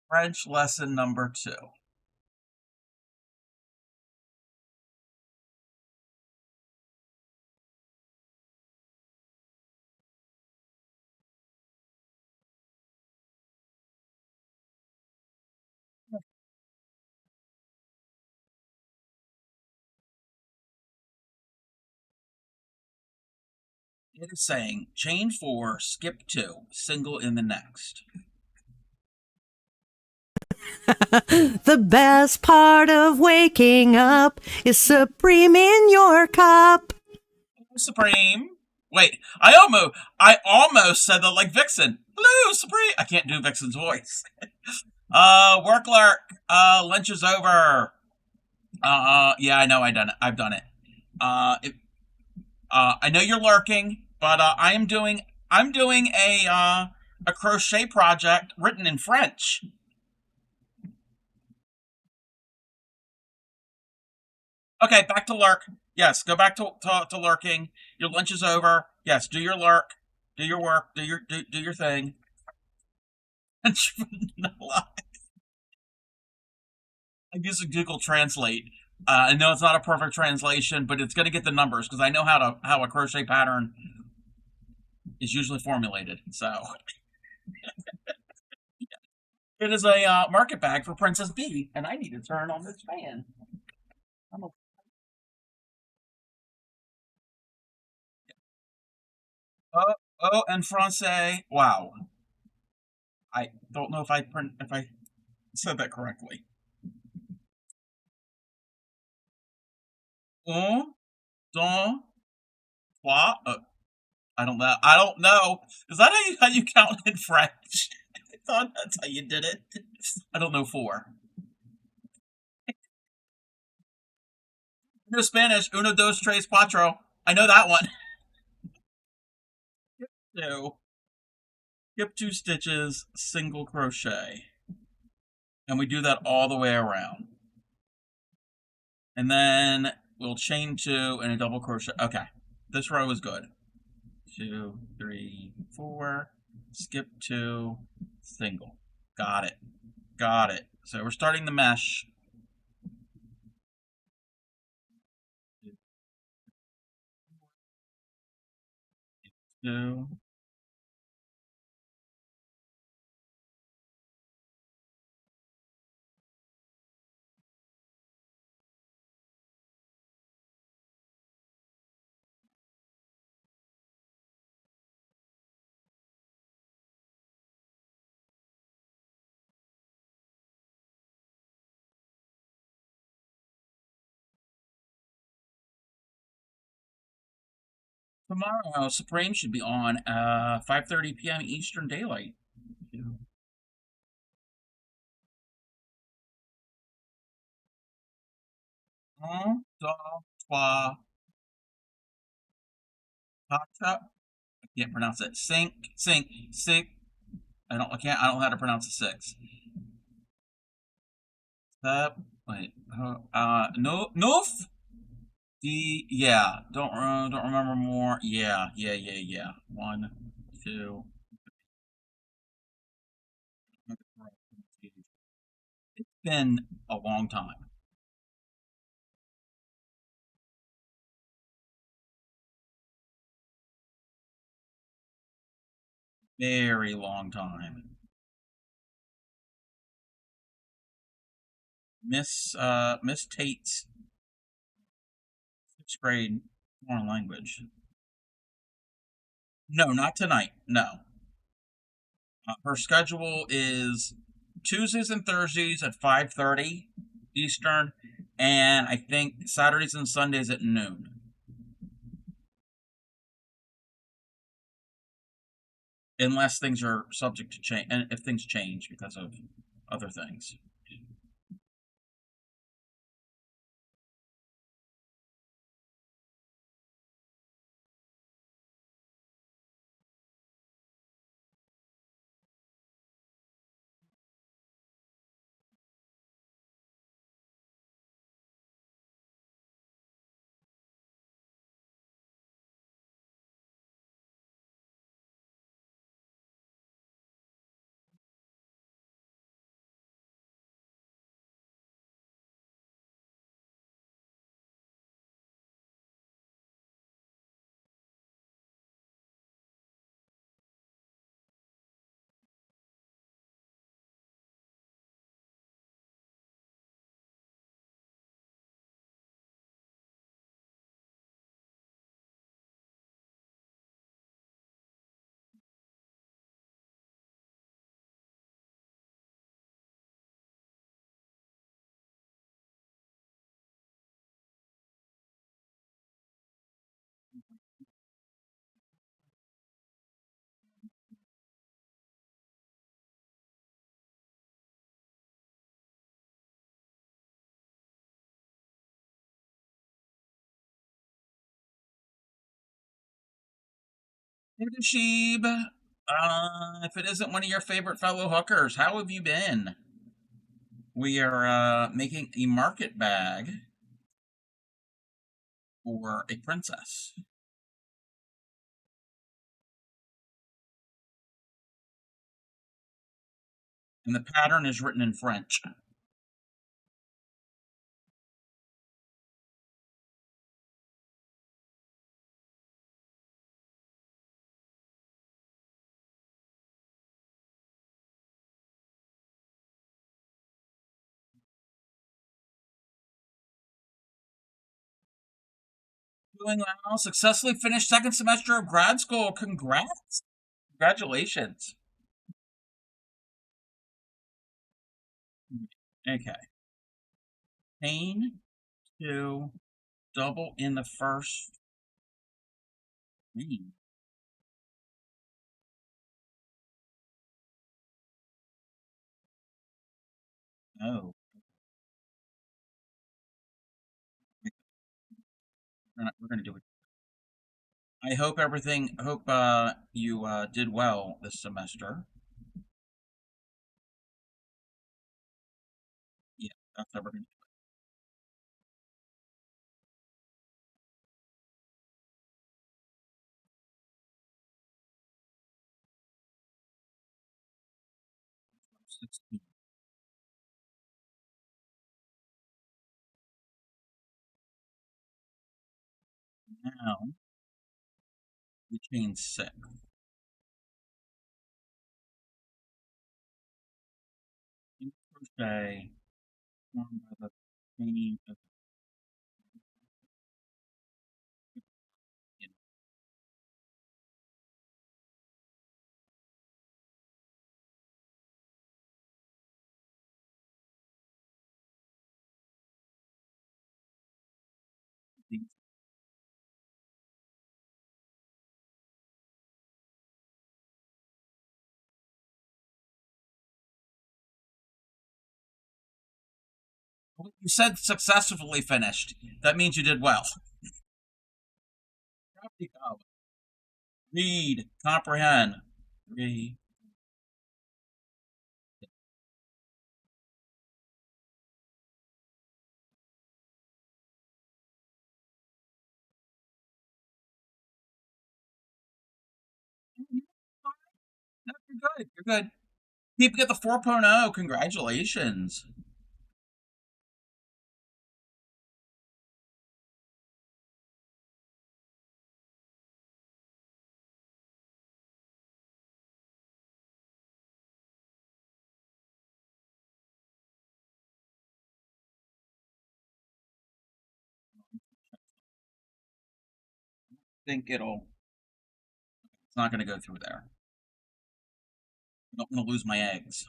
French lesson number 2. It is saying chain 4, skip 2, single in the next. The best part of waking up is Supreme in your cup. Supreme. Wait, I almost said that like Vixen. Blue Supreme. I can't do Vixen's voice. Work clerk. Lunch is over. Yeah, I know I've done it. I know you're lurking, but I'm doing a crochet project written in French. Okay, back to lurk. Yes, go back to lurking. Your lunch is over. Yes, do your lurk, do your work, do your thing. I'm using Google Translate. I know it's not a perfect translation, but it's going to get the numbers because I know how a crochet pattern is usually formulated. So It is a market bag for Princess B, and I need to turn on this fan. I'm a, en français. Wow, I don't know if I said that correctly. Un, deux, trois. I don't know. I don't know. Is that how you count in French? I thought that's how you did it. I don't know four. No Spanish. Uno, dos, tres, cuatro. I know that one. Two. Skip 2 stitches, single crochet. And we do that all the way around. And then we'll chain 2 and a double crochet. Okay. This row is good. 2, 3, 4. Skip 2, single. Got it. Got it. So we're starting the mesh. 2. Tomorrow, Supreme should be on 5:30 p.m. Eastern Daylight. 1, 2, 3, 4. I can't pronounce it. Sink. I can't. I don't know how to pronounce the 6. Step. Wait. No. Noof. Yeah. Don't remember more. Yeah. 1, 2. It's been a long time. Very long time. Miss Tate's 6th grade foreign language. No, not tonight. No. Her schedule is Tuesdays and Thursdays at 5:30 Eastern, and I think Saturdays and Sundays at noon. Unless things are subject to change, and if things change because of other things. Hey, Sheeb. If it isn't one of your favorite fellow hookers, how have you been? We are making a market bag for a princess. And the pattern is written in French. Doing well. Successfully finished second semester of grad school. Congrats. Congratulations. Okay. Pain to double in the first inning. Oh, we're gonna do it. I hope everything. I hope you did well this semester. Yeah, that's how we're gonna do it. 16. Now we change six. Crochet formed by the chain of these. You said successfully finished. That means you did well. Read, comprehend. Three. No, you're good. You're good. People get the 4.0. Congratulations. Think it's not going to go through there. I don't want to lose my eggs.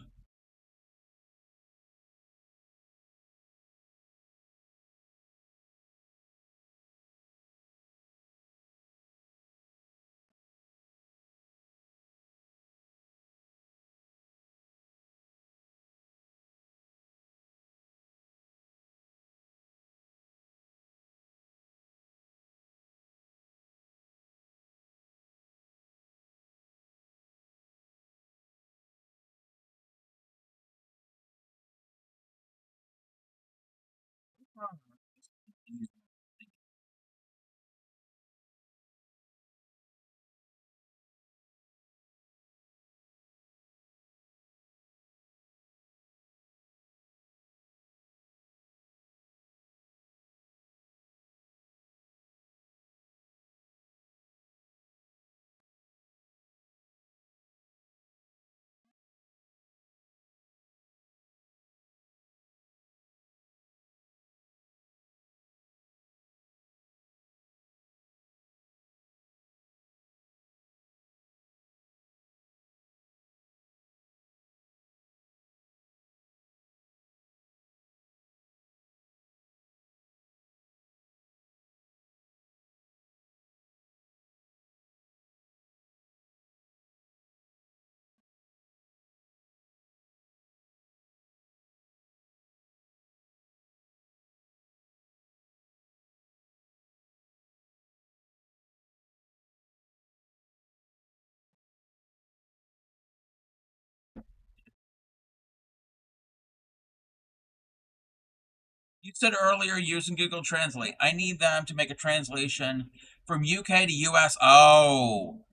You said earlier using Google Translate. I need them to make a translation from UK to US. Oh,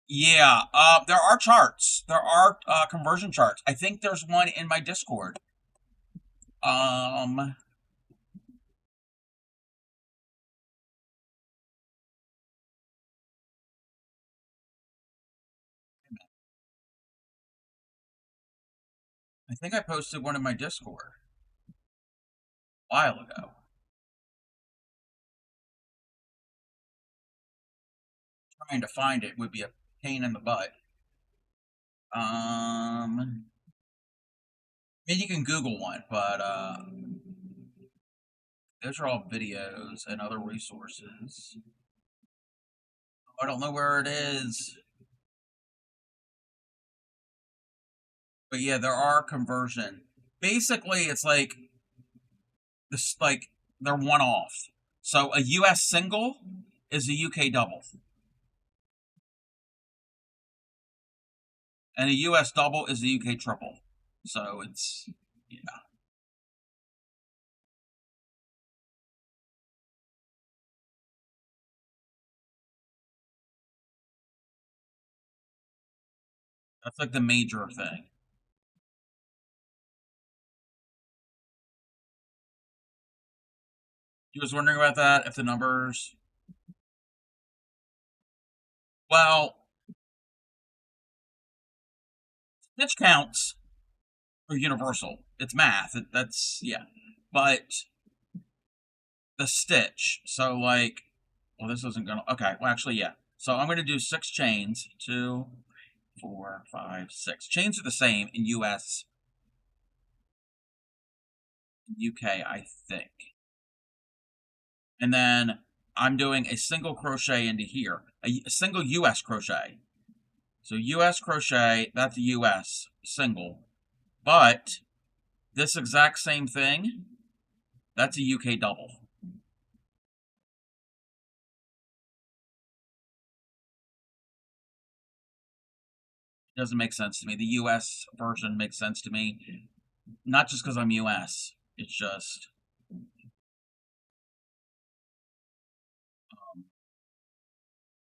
yeah. There are charts. There are conversion charts. I think there's one in my Discord. Um, I think I posted one in my Discord a while ago. trying to find it would be a pain in the butt. I mean, you can Google one, but those are all videos and other resources. I don't know where it is, but yeah, there are conversion. Basically, it's like this, like they're one off. So a U.S. single is a UK double, and a US double is a UK triple. So it's, yeah, that's like the major thing. You was wondering about that, if the numbers, well, stitch counts are universal. It's math. That's, yeah, but the stitch. So like, well, this isn't gonna. Okay, well, actually, yeah. So I'm gonna do 6 chains. 2, 4, 5, 6. Chains are the same in US, UK, I think. And then I'm doing a single crochet into here, a single US crochet. So US crochet, that's a US single. But this exact same thing, that's a UK double. It doesn't make sense to me. The US version makes sense to me, not just because I'm US. It's just,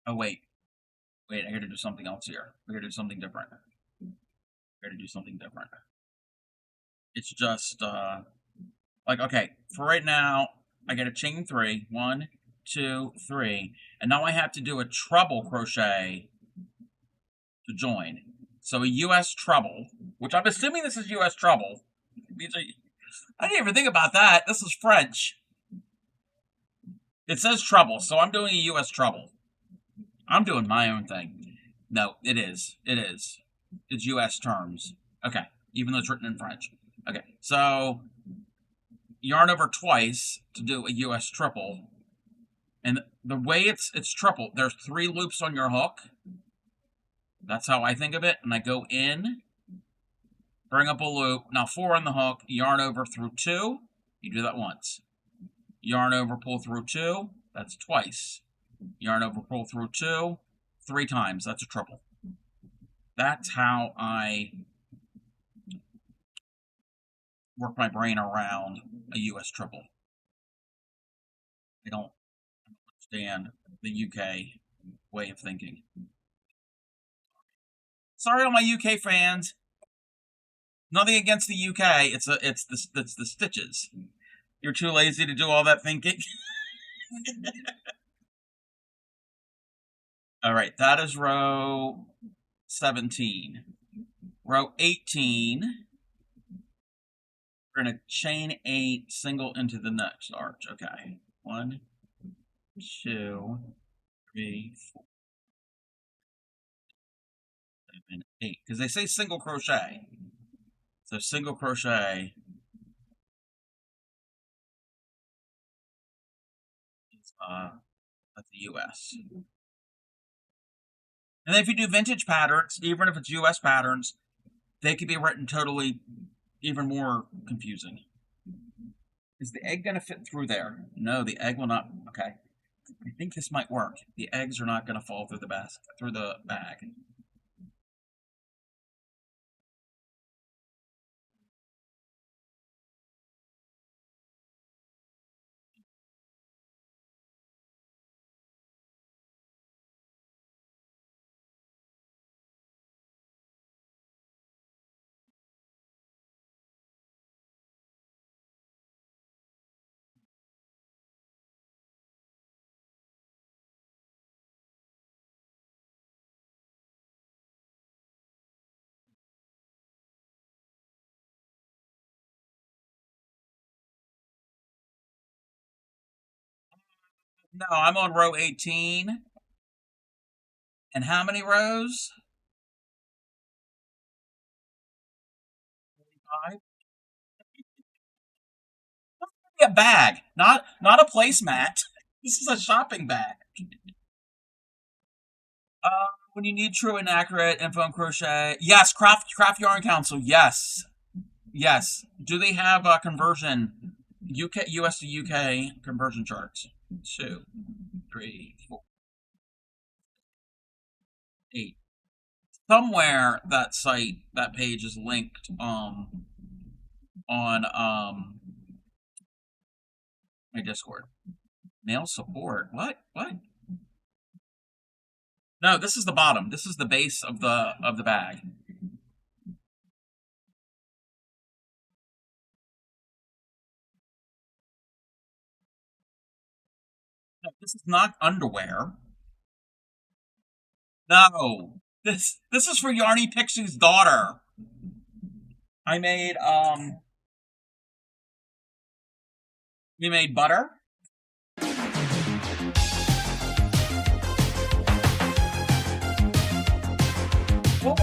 oh wait, I gotta do something else here. I gotta do something different. I gotta do something different. It's just, like, okay, for right now, I get a chain 3. 1, 2, 3. And now I have to do a treble crochet to join. So a US treble, which I'm assuming this is US treble. I didn't even think about that. This is French. It says treble, so I'm doing a US treble. I'm doing my own thing. No, it is. It is. It's US terms. Okay, even though it's written in French. Okay, so yarn over twice to do a US triple. And the way it's triple, there's 3 loops on your hook. That's how I think of it. And I go in, bring up a loop. Now 4 on the hook, yarn over through 2. You do that once. Yarn over, pull through 2. That's twice. Yarn over, pull through 2. 3 times. That's a triple. That's how I work my brain around a US triple. I don't understand the UK way of thinking. Sorry, all my UK fans. Nothing against the UK. It's the stitches. You're too lazy to do all that thinking. All right, that is row 17. Row 18. We're gonna chain 8, single into the next arch. Okay, 1, 2, 3, 4, 7, 8. Because they say single crochet. So single crochet is that's the US. And then if you do vintage patterns, even if it's US patterns, they could be written totally even more confusing. Is the egg going to fit through there? No, the egg will not. Okay. I think this might work. The eggs are not going to fall through the basket, through the bag. No, I'm on row 18. And how many rows? 5. A bag, not a placemat. This is a shopping bag. When you need true and accurate info on crochet, yes. Craft Yarn Council, yes, yes. Do they have a conversion? UK US to UK conversion charts. 2, 3, 4, 8. Somewhere that page is linked on my Discord. Mail support. What? No, this is the bottom. This is the base of the bag. No, this is not underwear. No. This is for Yarny Pixie's daughter. I made we made butter. What's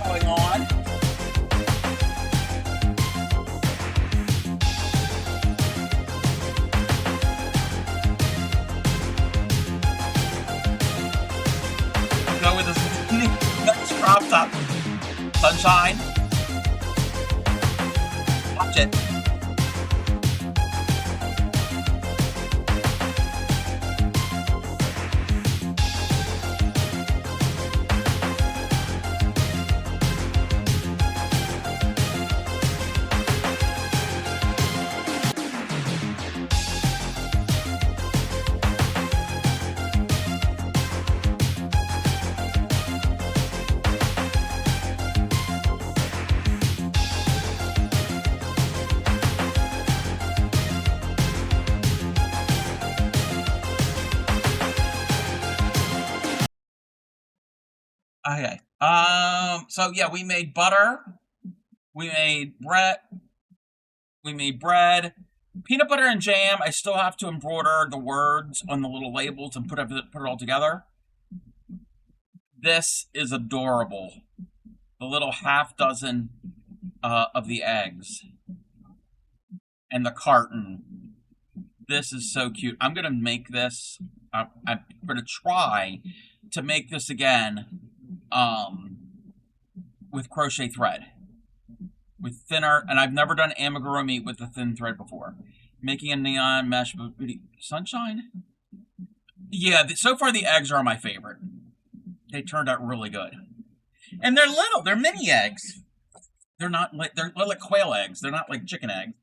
going on? Go with this crop top. Sunshine. Watch it. Okay. So yeah, we made butter. We made bread. We made bread. Peanut butter and jam. I still have to embroider the words on the little labels and put it all together. This is adorable. The little half dozen of the eggs and the carton. This is so cute. I'm gonna make this. I'm gonna try to make this again with crochet thread, with thinner, and I've never done amigurumi with the thin thread before. Making a neon mesh booty sunshine. Yeah, so far the eggs are my favorite. They turned out really good, and they're little. They're mini eggs. They're like quail eggs. They're not like chicken eggs.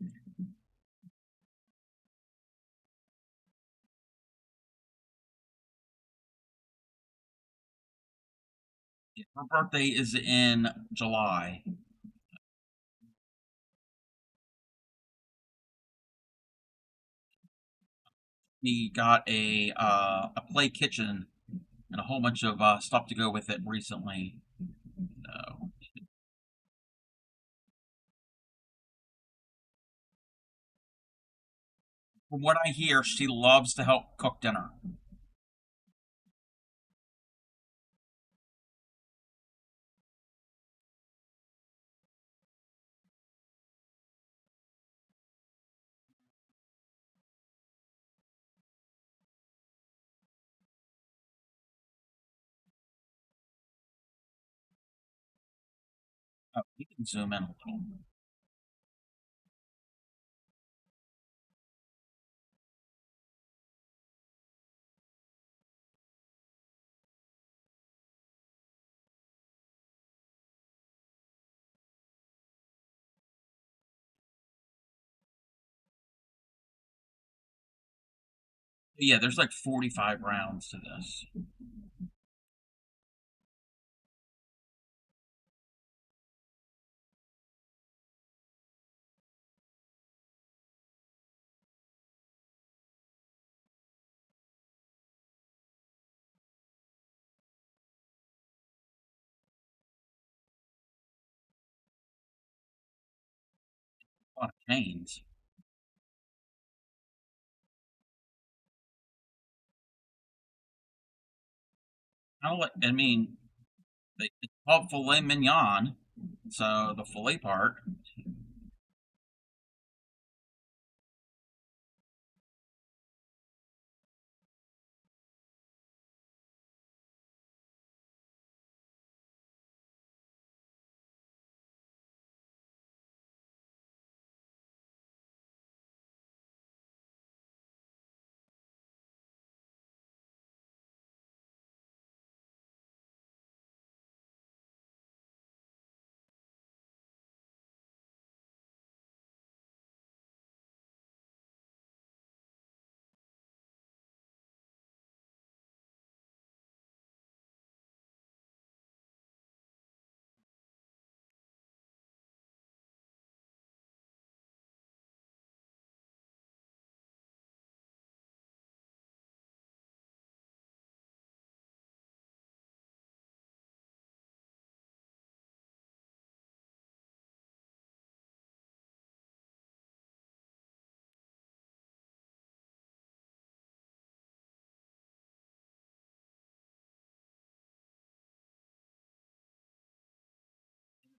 Her birthday is in July. We got a play kitchen and a whole bunch of stuff to go with it recently. So, from what I hear, she loves to help cook dinner. Oh, we can zoom in a little. Yeah, there's like 45 rounds to this. A lot of chains. I mean, it's called filet mignon, so the filet part.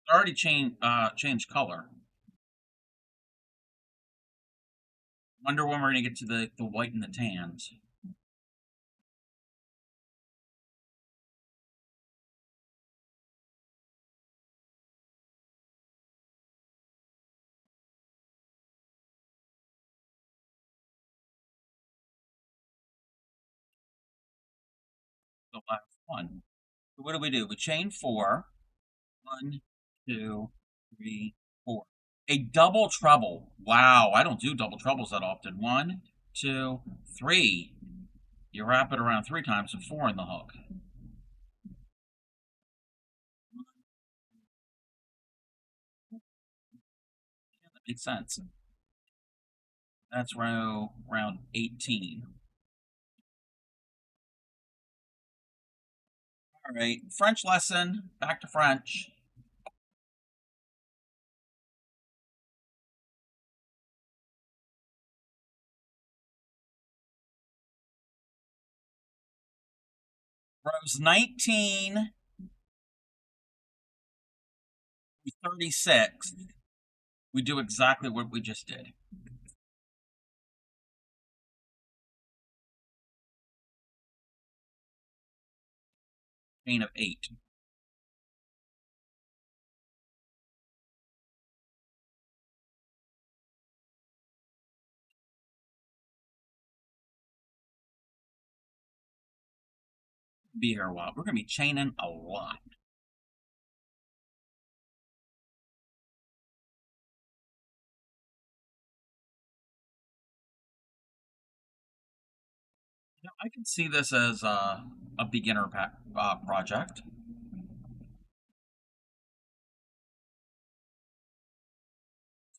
It's already changed color. Wonder when we're gonna get to the white and the tans. The last one. So what do? We chain four. One, two, three, four. A double treble. Wow, I don't do double trebles that often. One, two, three. You wrap it around three times and four in the hook. Yeah, that makes sense. That's round 18. All right, French lesson. Back to French. Rows 19 to 36. We do exactly what we just did. Chain of 8. Be here a while. We're going to be chaining a lot. I can see this as a beginner project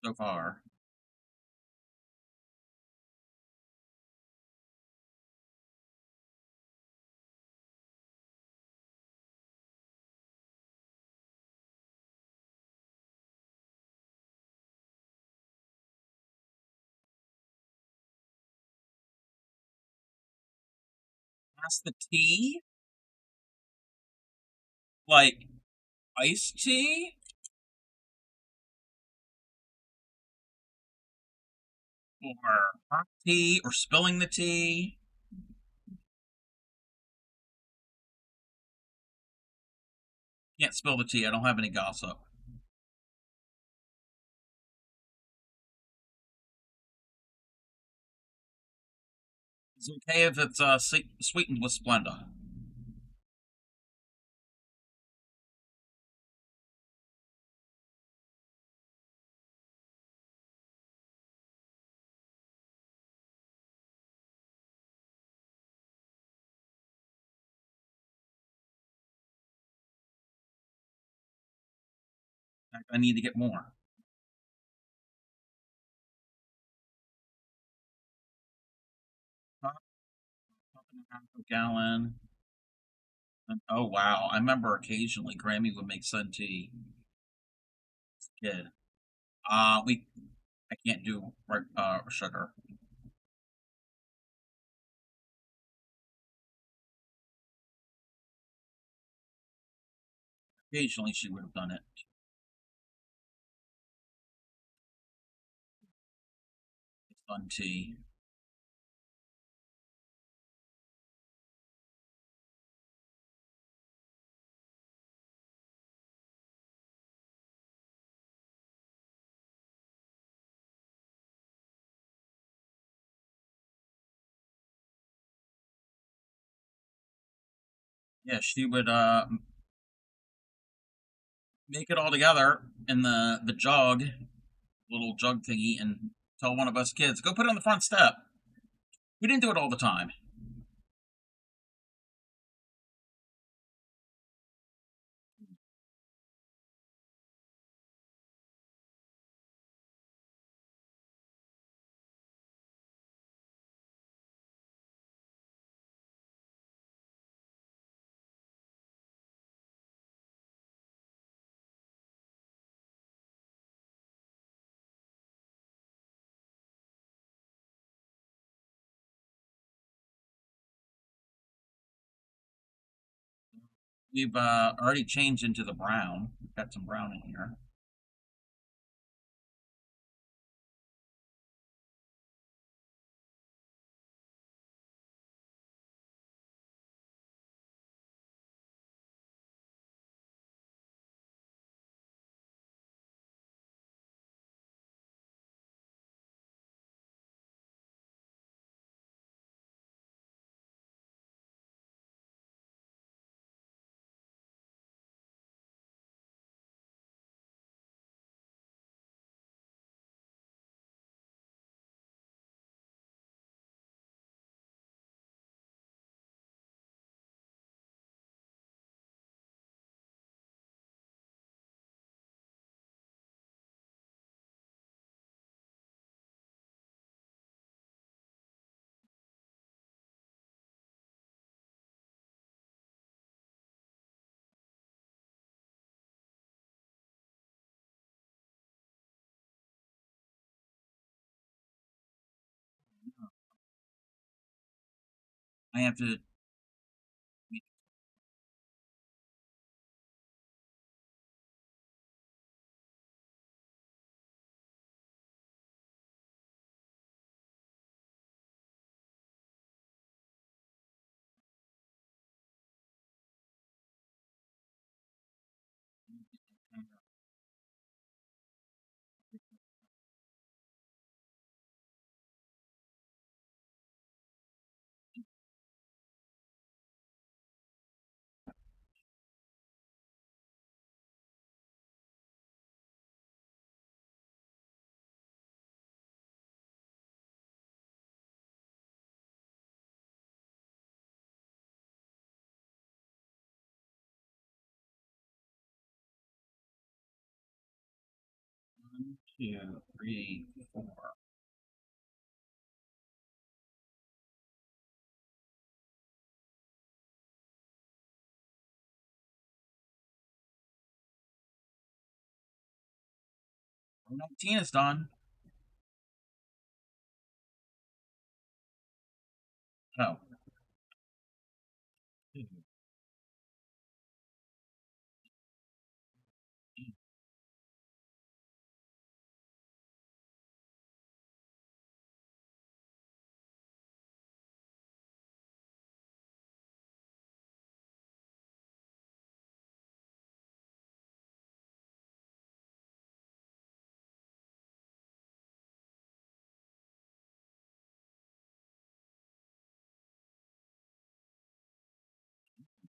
so far. Pass the tea, like iced tea, or hot tea, or spilling the tea. Can't spill the tea. I don't have any gossip. It's okay if it's sweetened with Splenda. I need to get more. Cup and a half a gallon. And, oh wow! I remember occasionally Grammy would make sun tea. As a kid. We I can't do sugar. Occasionally, she would have done it. It's done tea. Yeah, she would make it all together in the jug, little jug thingy, and tell one of us kids, go put it on the front step. We didn't do it all the time. We've already changed into the brown. We've got some brown in here. I have to. 1, 2, 3, 4. 19 is done. Oh.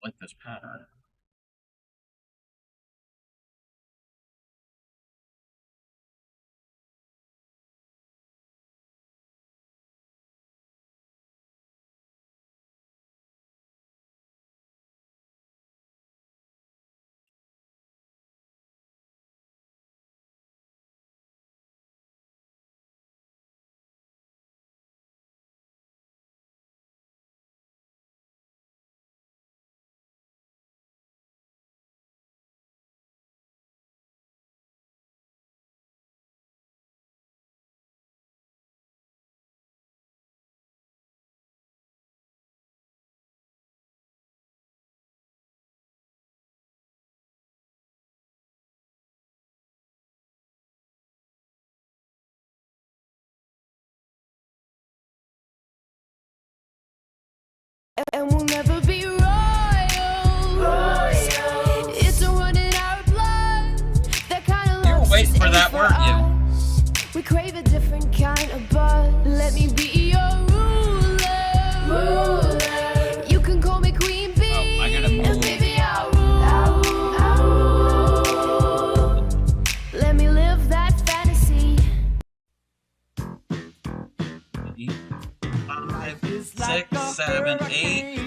Like this pattern. hurt you. We crave a different kind of buzz. Let me be your ruler. You can call me Queen Bee. Oh, I gotta move. And baby, I'll rule. Let me live that fantasy. 5, 6, 7, 8.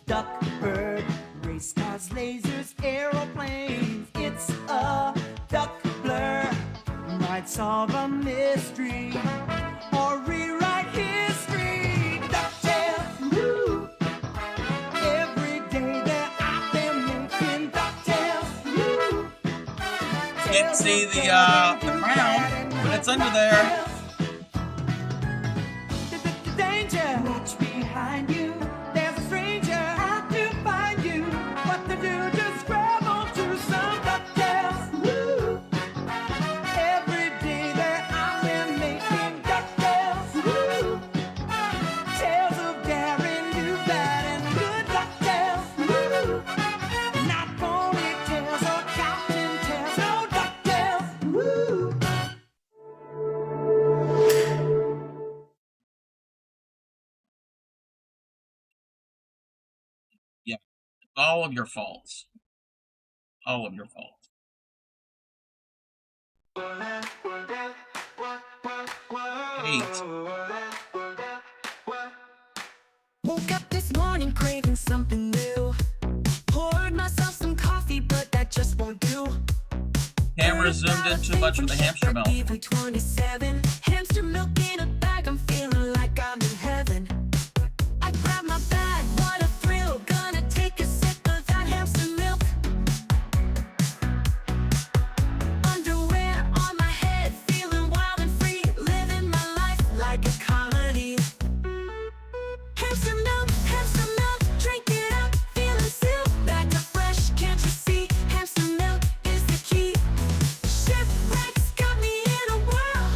Duckbird, race cars, lasers, aeroplanes. It's a duck blur. Might solve a mystery or rewrite history. DuckTales, woo! Every day they're out there making DuckTales, woo! Can't see the crown, but it's under there. Danger! Watch behind you. There's a stranger out to find you. What to do? Just grab onto some DuckTales. Woo! Every day they're out there making DuckTales. Woo! Tales of daring, new, bad, and good DuckTales. Woo! Not ponytails or counting tails. No DuckTales. Woo! Yeah, all of your faults. All of your faults. Eight. Woke up this morning craving something new. Poured myself some coffee, but that just won't do. Camera zoomed in too much with the hamster milk. Even 27. Hamster milk in a bag, I'm feeling like I'm in heaven. I grab my bag, what a thrill. Gonna take a sip of that hamster milk. Underwear on my head, feeling wild and free. Living my life like a comedy. Hamster milk, drink it up, feeling silk. Back to fresh, can't you see? Hamster milk is the key. Shipwrecks got me in a whirl.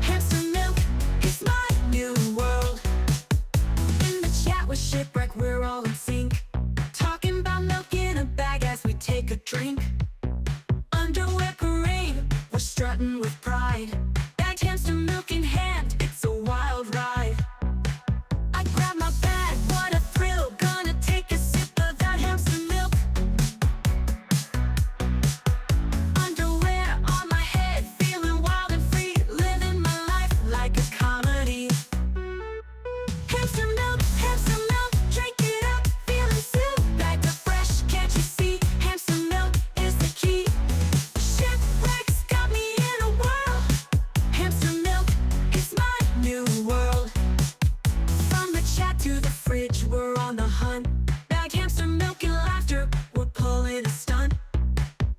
Hamster milk is my new world. In the chat with Shipwreck, we're all in sync. Talking about milk in a bag as we take a drink. Underwear parade, we're strutting with pride. Bagged hamster milk in hand, it's a wild ride. I grab my bag, what a thrill. Gonna take a sip of that hamster milk. Underwear on my head, feeling wild and free. Living my life like a comedy. Hamster milk, drink it up, feeling silk. Back to fresh, can't you see? Hamster milk is the key. Shipwrecks got me in a whirl. Hamster milk is my new world. From the chat to the fridge, we're on the hunt. Bagged hamster milk and laughter, we're pulling a stunt.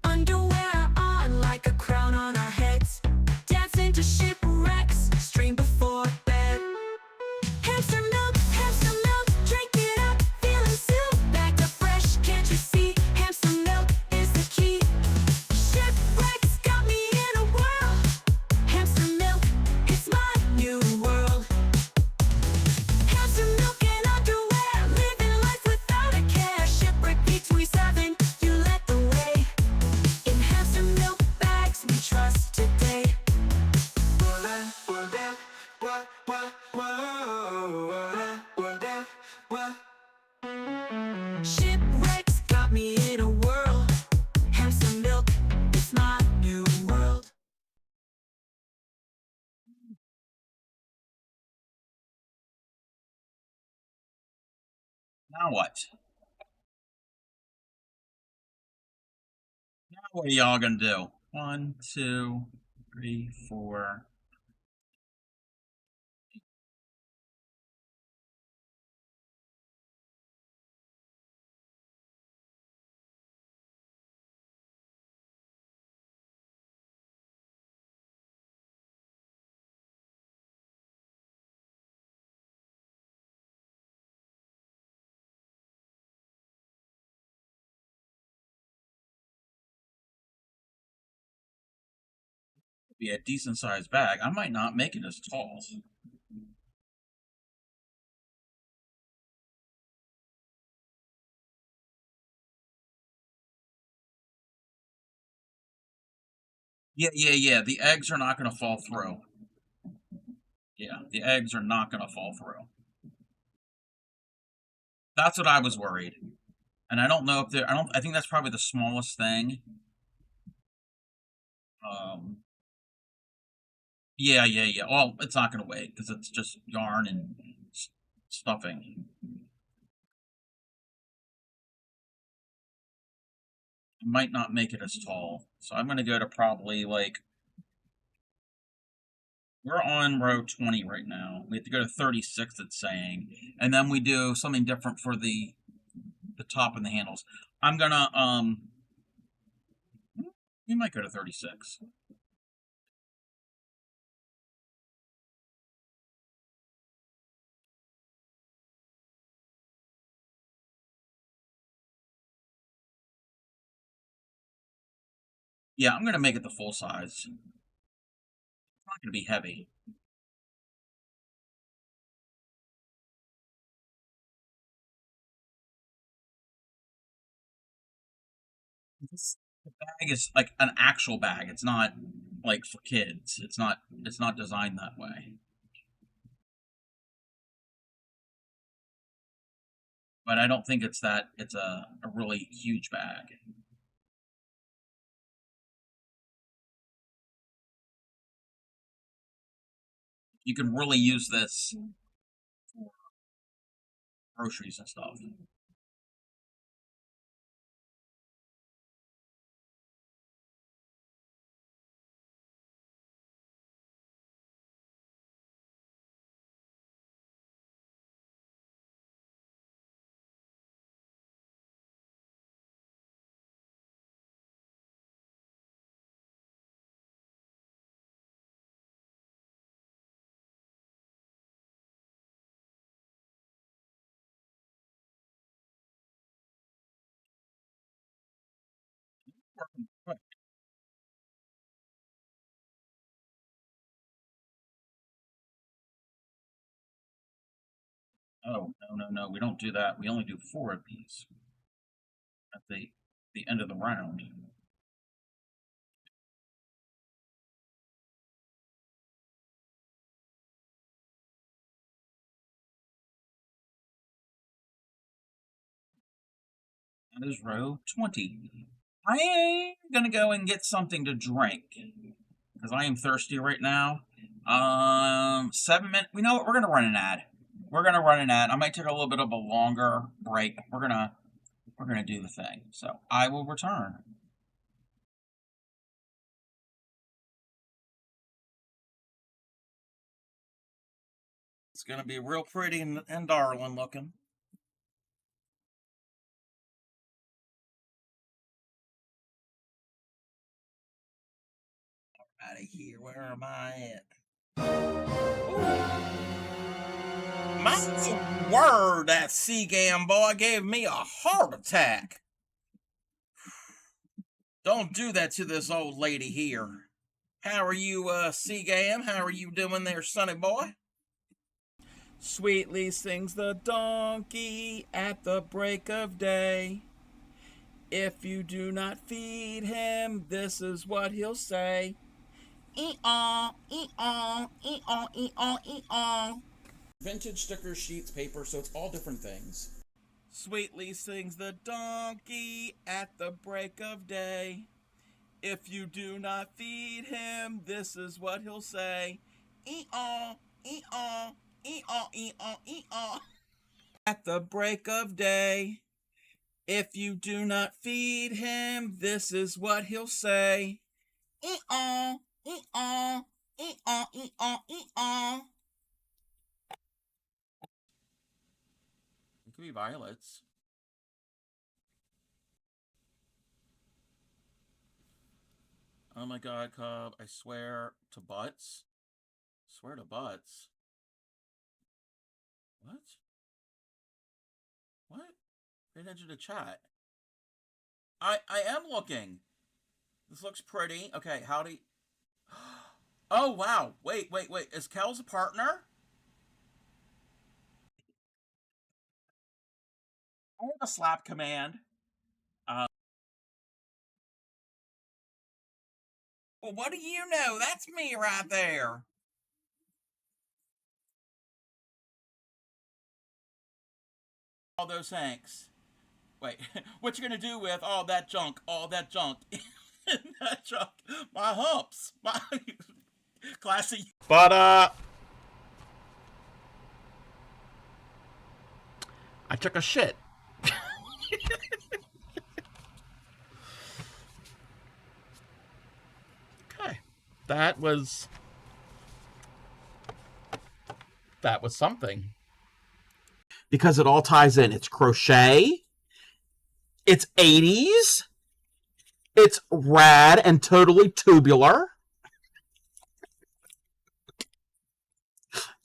Underwear on like a crown on our heads. Dancing to Shipwrecks, stream before bed. Hamster milk, drink it up, feeling silk. Back to fresh, can't you see? Hamster milk is the key. Shipwrecks got me in a whirl. Hamster milk is my new world. Hamster milk and underwear, living life without a care. Shipwreck B27, you led the way. In hamster milk bags, we trust today. Shipwrecks got me in a whirl. Hamster milk is my new world. Now what? Now what are y'all gonna do? 1, 2, 3, 4. Be a decent sized bag. I might not make it as tall. Yeah. The eggs are not going to fall through. Yeah, the eggs are not going to fall through. That's what I was worried. And I don't know if they're, I think that's probably the smallest thing. Um, yeah. Well, it's not going to weigh because it's just yarn and stuffing. Might not make it as tall. So I'm going to go to probably like, we're on row 20 right now. We have to go to 36, it's saying. And then we do something different for the top and the handles. I'm gonna we might go to 36. Yeah, I'm gonna make it the full size. It's not gonna be heavy. The bag is like an actual bag. It's not like for kids. It's not designed that way. But I don't think it's a really huge bag. You can really use this for groceries and stuff. Working quick. Oh, no. We don't do that. We only do four of these at the end of the round. That is row 20. I am gonna go and get something to drink because I am thirsty right now. 7 minutes. You know what? We're gonna run an ad. We're gonna run an ad. I might take a little bit of a longer break. We're gonna do the thing. So I will return. It's gonna be real pretty and darling looking. Out of here. Where am I at? My word, that Seagam boy gave me a heart attack. Don't do that to this old lady here. How are you, Seagam? How are you doing there, sonny boy? Sweetly sings the donkey at the break of day. If you do not feed him, this is what he'll say. Ee-aw, ee-aw, ee-aw, ee-aw, ee-aw. Vintage stickers, sheets, paper, so it's all different things. Sweetly sings the donkey at the break of day. If you do not feed him, this is what he'll say. Ee-aw, ee-aw, ee-aw, ee-aw, ee-aw. At the break of day, if you do not feed him, this is what he'll say. Ee-aw, ee-aw, ee-aw, ee-aw, ee-aw. It could be violets. Oh my god, Cub, I swear to butts. Swear to butts. What? What? Pay attention to chat. I am looking. This looks pretty. Okay, howdy. Oh wow. Wait. Is Kel's a partner? I have a slap command. Uh Well, what do you know? That's me right there. All those Hanks. Wait, what you gonna do with all that junk? All that junk. That junk. My humps. My classy. But I took a shit. Okay. That was something. Because it all ties in. It's crochet. It's 80s. It's rad and totally tubular.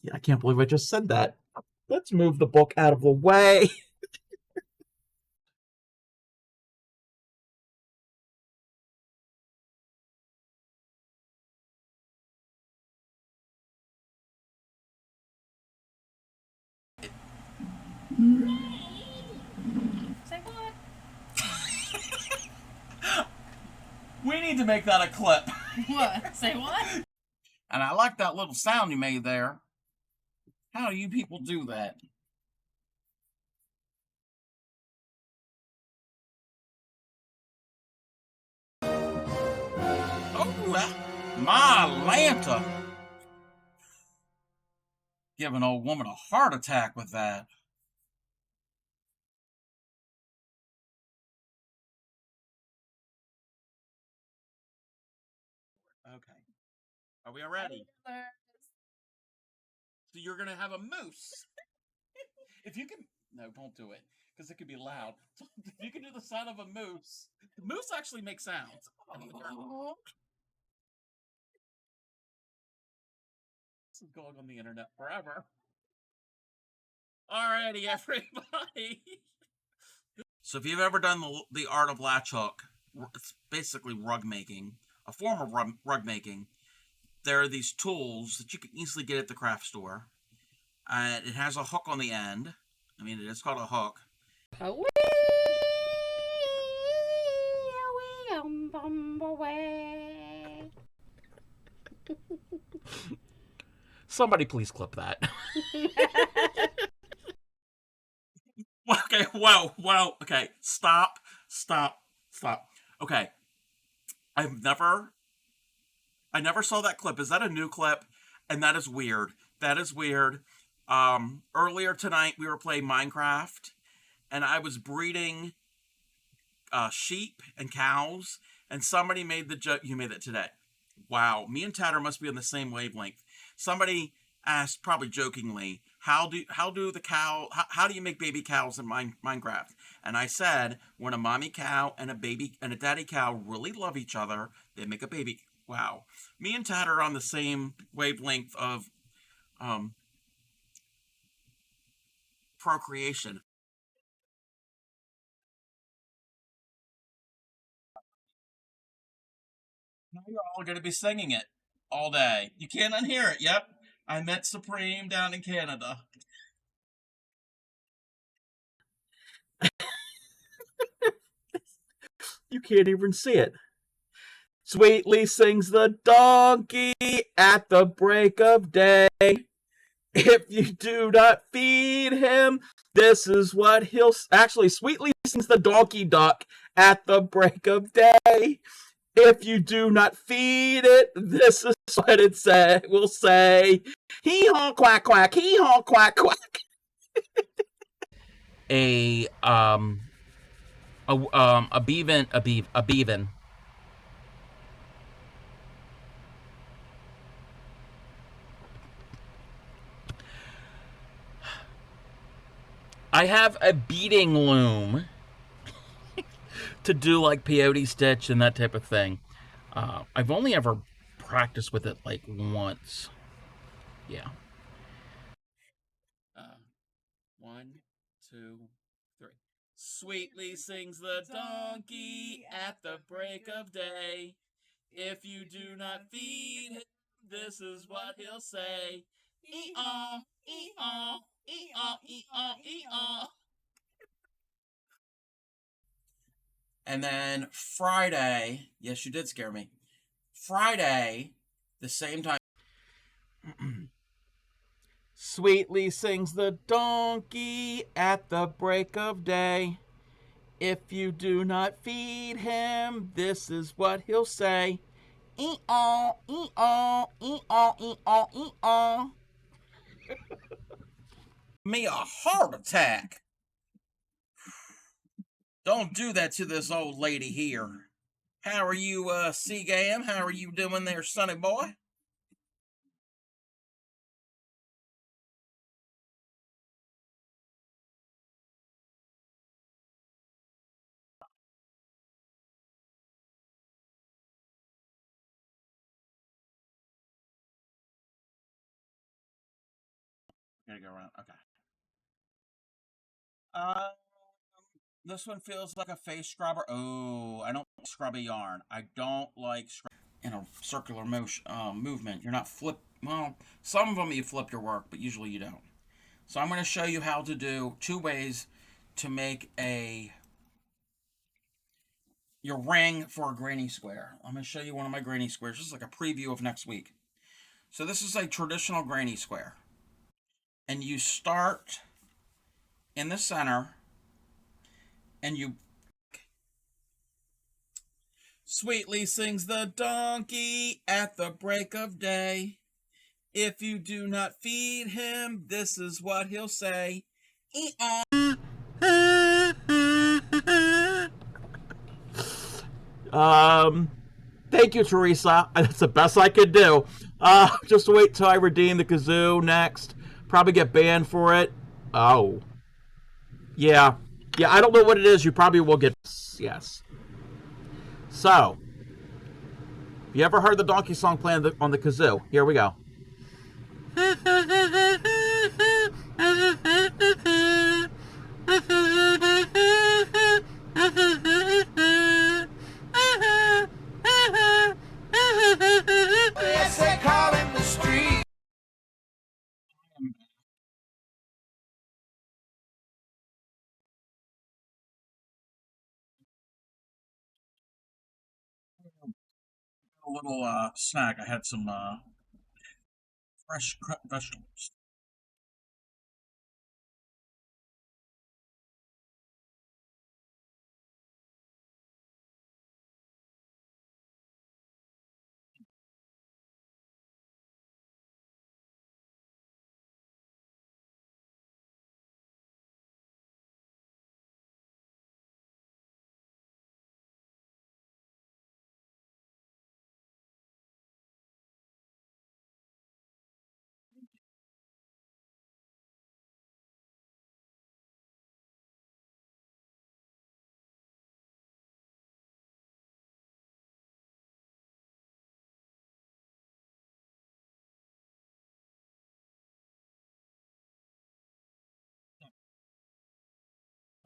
Yeah, I can't believe I just said that. Let's move the book out of the way. Say what? We need to make that a clip. What? Say what? And I like that little sound you made there. How do you people do that? Oh, my Lanta. Give an old woman a heart attack with that. Okay. Are we ready? So you're gonna have a moose. If you can, no, don't do it, because it could be loud. If you can do the sound of a moose, moose actually makes sounds. This is going on the internet forever. Alrighty, everybody. So if you've ever done the art of latch hook, it's basically rug making, a form of rug making. There are these tools that you can easily get at the craft store. It has a hook on the end. I mean, it is called a hook. Somebody please clip that. Okay, whoa. Okay, stop. Okay, I never saw that clip. Is that a new clip? And that is weird. Earlier tonight we were playing Minecraft, and I was breeding sheep and cows, and somebody made the joke. You made it today. Wow, me and Tatter must be on the same wavelength. Somebody asked, probably jokingly, how do you make baby cows in Minecraft? And I said, when a mommy cow and a daddy cow really love each other, they make a baby. Wow, me and Tatter are on the same wavelength of procreation. Now you're all going to be singing it all day. You can't unhear it. Yep, I met Supreme down in Canada. You can't even see it. Sweetly sings the donkey at the break of day. If you do not feed him, this is what he'll... Actually, sweetly sings the donkey duck at the break of day. If you do not feed it, this is what it will say. Hee-haw, quack, quack, hee-haw, quack, quack. A beaven. I have a beading loom to do like peyote stitch and that type of thing. I've only ever practiced with it like once. Yeah. 1, 2, 3. Sweetly sings the donkey at the break of day. If you do not feed him, this is what he'll say. E-aw, e-aw, e-aw, e-aw, e-aw. And then Friday, yes, you did scare me. Friday, the same time. Sweetly sings the donkey at the break of day. If you do not feed him, this is what he'll say. Ee-aw, ee-aw, ee-aw, ee-aw, ee-aw. Me a heart attack. Don't do that to this old lady here. How are you, Seagam? How are you doing there, sonny boy? Gotta go around. Okay. Uh, this one feels like a face scrubber. Oh, I don't scrub a yarn. I don't like in a circular motion movement. You're not flip. Well, some of them you flip your work, but usually you don't. So I'm going to show you how to do 2 ways to make a your ring for a granny square. I'm going to show you one of my granny squares. This is like a preview of next week. So this is a traditional granny square. And you start in the center and you sweetly sings the donkey at the break of day. If you do not feed him, this is what he'll say. Thank you, Teresa. That's the best I could do. Just wait till I redeem the kazoo next. Probably get banned for it. Oh. Yeah. Yeah, I don't know what it is. You probably will get. Yes. So, you ever heard the donkey song playing on the kazoo? Here we go. Yes, they call him the street. A little snack. I had some fresh cut vegetables.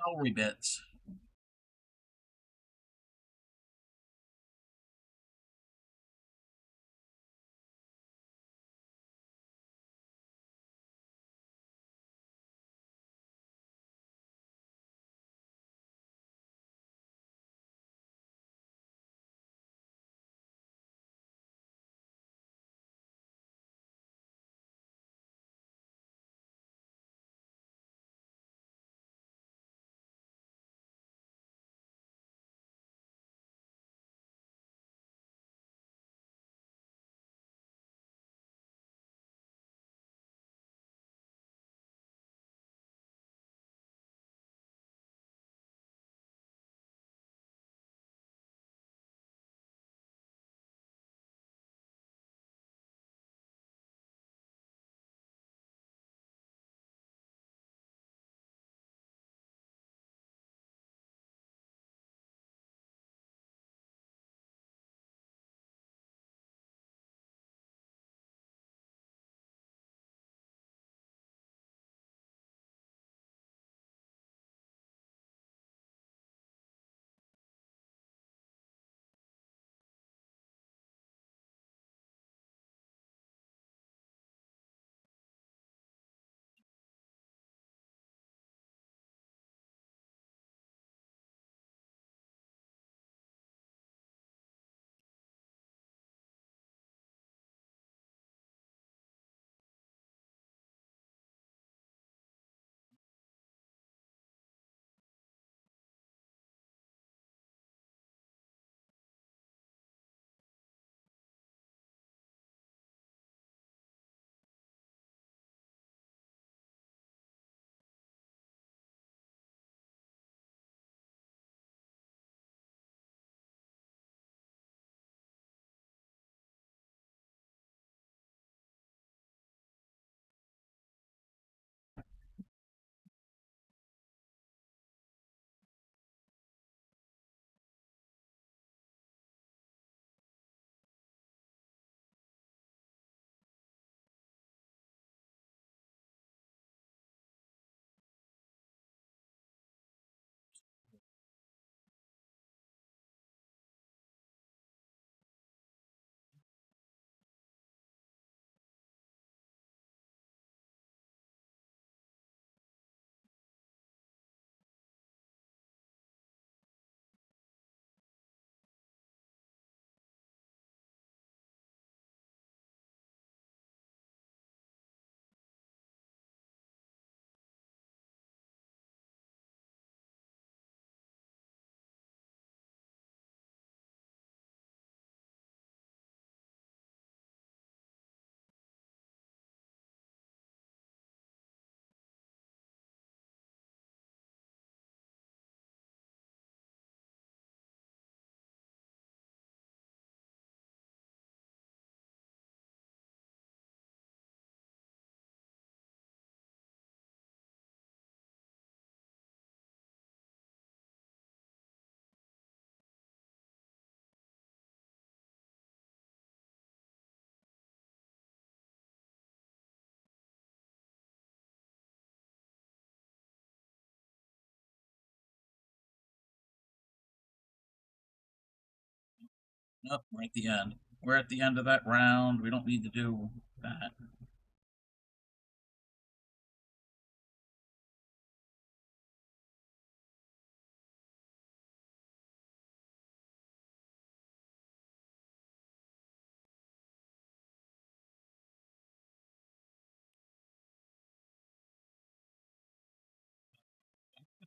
Celery bits. Nope, we're at the end. We're at the end of that round. We don't need to do that.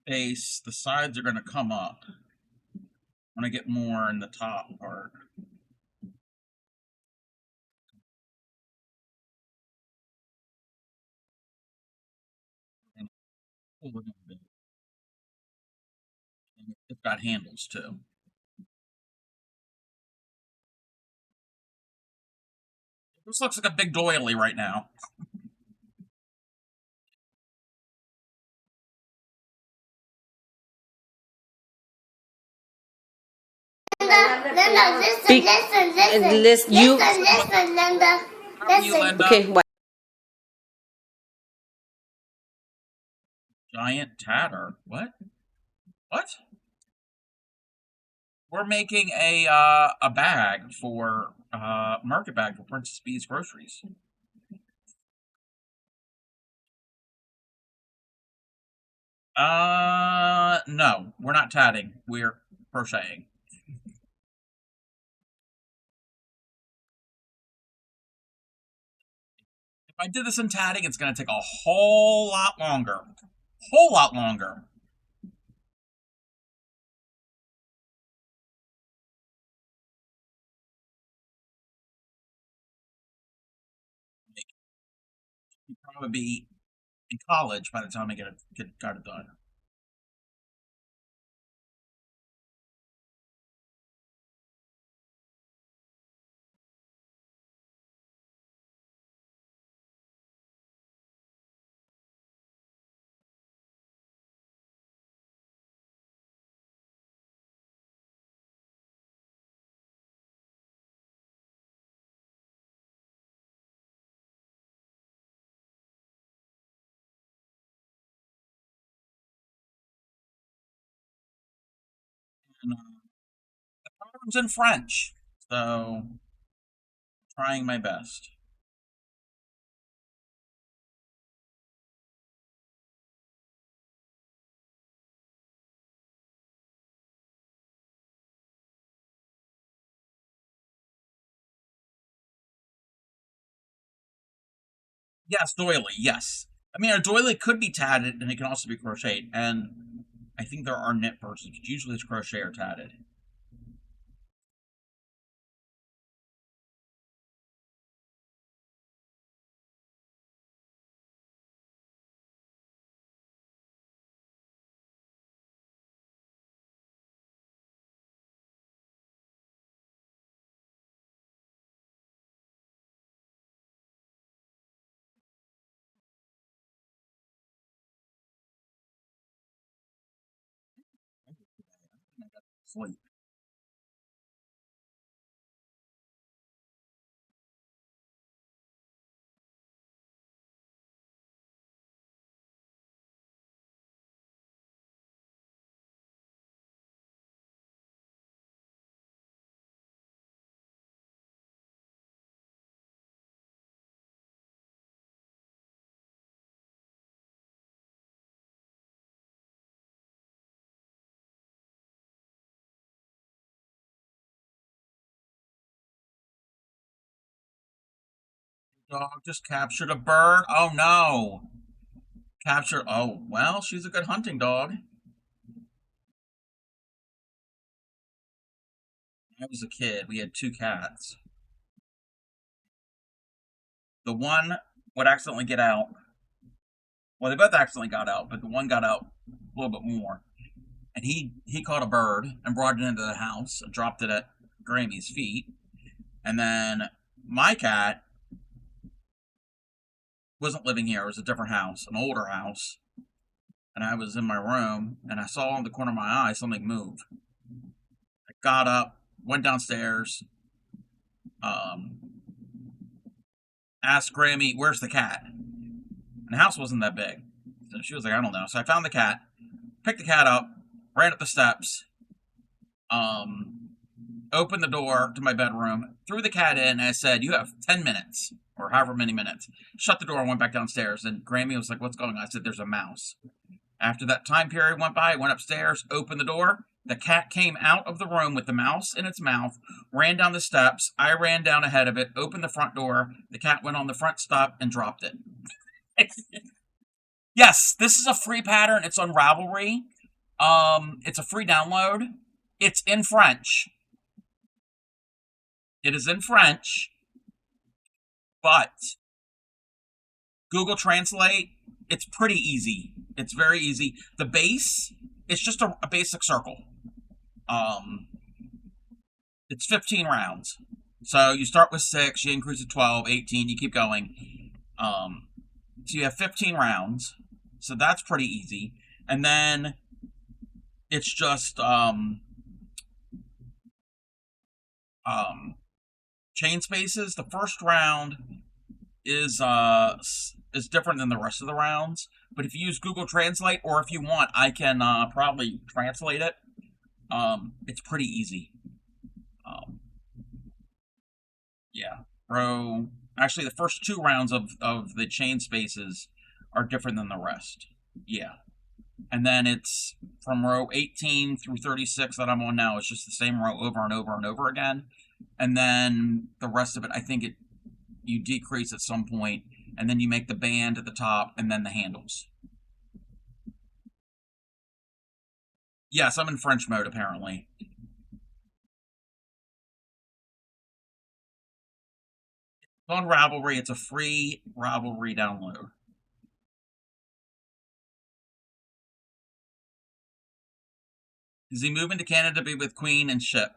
Base, the sides are going to come up. I'm going to get more in the top part. And pull it in a bit. And it's got handles too. This looks like a big doily right now. Linda, listen, Linda. How are you, Linda? Okay, what? Giant tatter. What? What? We're making a bag for market bag for Princess Bee's groceries. No, we're not tatting. We're crocheting. If I did this in tatting, it's gonna take a whole lot longer. Whole lot longer. You'd probably be in college by the time I got it done. And, the pattern's in French, so trying my best. Yes, doily. Yes, I mean a doily could be tatted, and it can also be crocheted. And I think there are knit versions. Usually it's crochet or tatted. Sleep. Dog just captured a bird. Oh no. Captured. Oh, well, she's a good hunting dog. When I was a kid, we had two cats. The one would accidentally get out. Well, they both accidentally got out, but the one got out a little bit more. And he caught a bird and brought it into the house and dropped it at Grammy's feet. And then my cat wasn't living here. It was a different house, an older house. And I was in my room and I saw in the corner of my eye something move. I got up, went downstairs, um, asked Grammy, "Where's the cat?" And the house wasn't that big. So she was like, "I don't know." So I found the cat, picked the cat up, ran up the steps, um, opened the door to my bedroom, threw the cat in, and I said, "You have 10 minutes, or however many minutes." Shut the door and went back downstairs. And Grammy was like, "What's going on?" I said, "There's a mouse." After that time period went by, I went upstairs, opened the door. The cat came out of the room with the mouse in its mouth, ran down the steps. I ran down ahead of it, opened the front door. The cat went on the front step and dropped it. Yes, this is a free pattern. It's on Ravelry. It's a free download. It's in French. It is in French, but Google Translate, it's pretty easy. It's very easy. The base, it's just a basic circle. It's 15 rounds. So you start with 6, you increase to 12, 18, you keep going. So you have 15 rounds. So that's pretty easy. And then it's just chain spaces. The first round is different than the rest of the rounds. But if you use Google Translate, or if you want, I can probably translate it. It's pretty easy. Yeah. Actually, the first 2 rounds of the chain spaces are different than the rest. Yeah. And then it's from row 18 through 36 that I'm on now. It's just the same row over and over and over again. And then the rest of it, I think you decrease at some point, and then you make the band at the top, and then the handles. Yes, I'm in French mode, apparently. It's on Ravelry. It's a free Ravelry download. Is he moving to Canada to be with Queen and ship?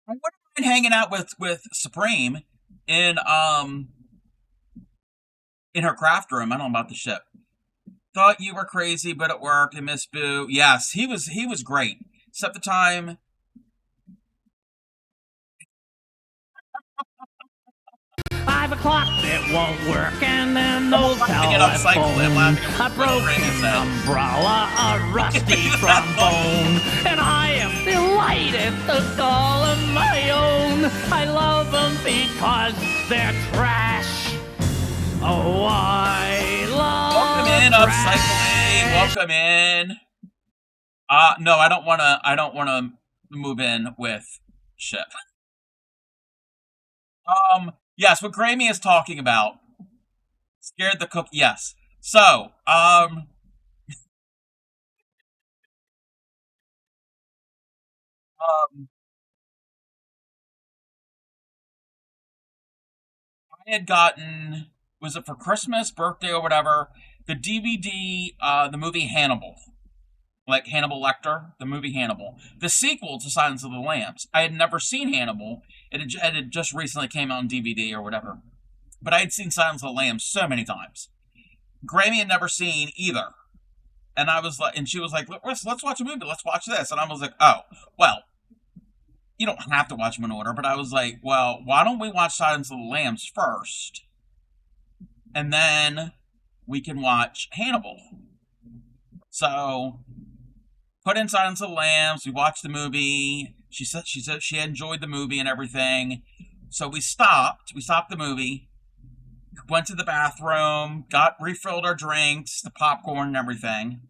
I wouldn't mind hanging out with Supreme in her craft room. I don't know about the ship. Thought you were crazy, but it worked. And Miss Boo, yes, he was great. Except the time. 5 o'clock, it won't work, and then those Get upcycled and laugh. a broken umbrella, a rusty trombone, and I am delighted to call them my own. I love them because they're trash. Oh, I love Welcome in, trash. upcycling. Welcome in. No, I don't wanna move in with ship. Yes, what Grammy is talking about. Scared the cook. Yes. So, I had gotten, was it for Christmas, birthday, or whatever, the DVD, the movie Hannibal. Like Hannibal Lecter, the movie Hannibal. The sequel to Silence of the Lambs. I had never seen Hannibal. It had just recently came out on DVD or whatever. But I had seen Silence of the Lambs so many times. Grammy had never seen either. And I was like, and she was like, let's watch a movie. Let's watch this. And I was like, oh, well, you don't have to watch them in order. But I was like, well, why don't we watch Silence of the Lambs first? And then we can watch Hannibal. So, put in Silence of the Lambs. We watched the movie. She said she enjoyed the movie and everything. So we stopped. We stopped the movie. Went to the bathroom. Refilled our drinks, the popcorn and everything.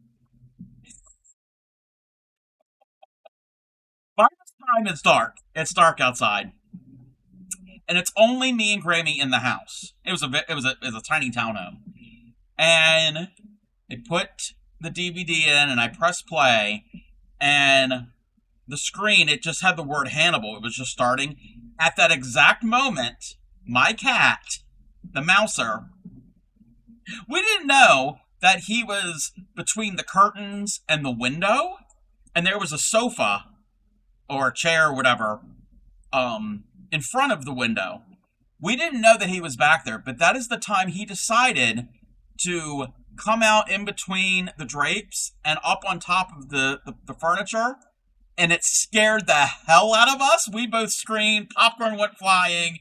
By this time, it's dark. It's dark outside, and it's only me and Grammy in the house. It was a tiny townhome, and I put the DVD in, and I pressed play, and the screen, it just had the word Hannibal. It was just starting. At that exact moment, my cat, the mouser, we didn't know that he was between the curtains and the window, and there was a sofa or a chair or whatever in front of the window. We didn't know that he was back there, but that is the time he decided to come out in between the drapes and up on top of the furniture, and it scared the hell out of us. We both screamed, popcorn went flying.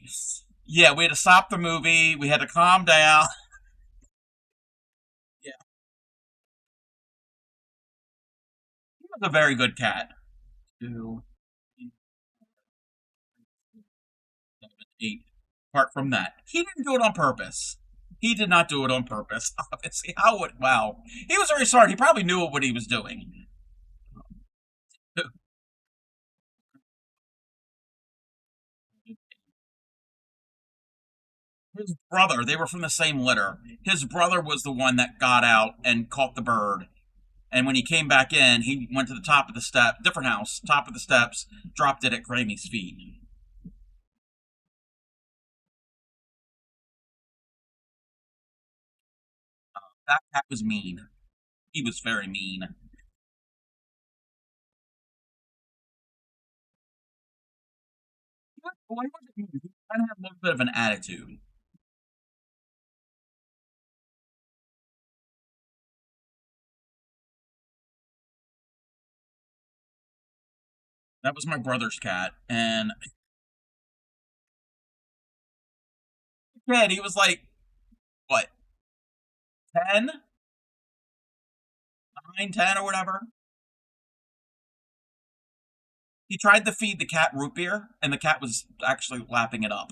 Yeah, we had to stop the movie. We had to calm down. Yeah. was a very good cat. 2, 7, 8. Apart from that, he didn't do it on purpose. He did not do it on purpose. Obviously, how would wow? He was very smart. He probably knew what he was doing. His brother, they were from the same litter. His brother was the one that got out and caught the bird. And when he came back in, he went to the top of the step, different house, top of the steps, dropped it at Grammy's feet. That cat was mean. He was very mean. Well, he wasn't mean. He kind of had a little bit of an attitude. That was my brother's cat, and kid, he was like what, 10, 9, 10, or whatever. He tried to feed the cat root beer, and the cat was actually lapping it up.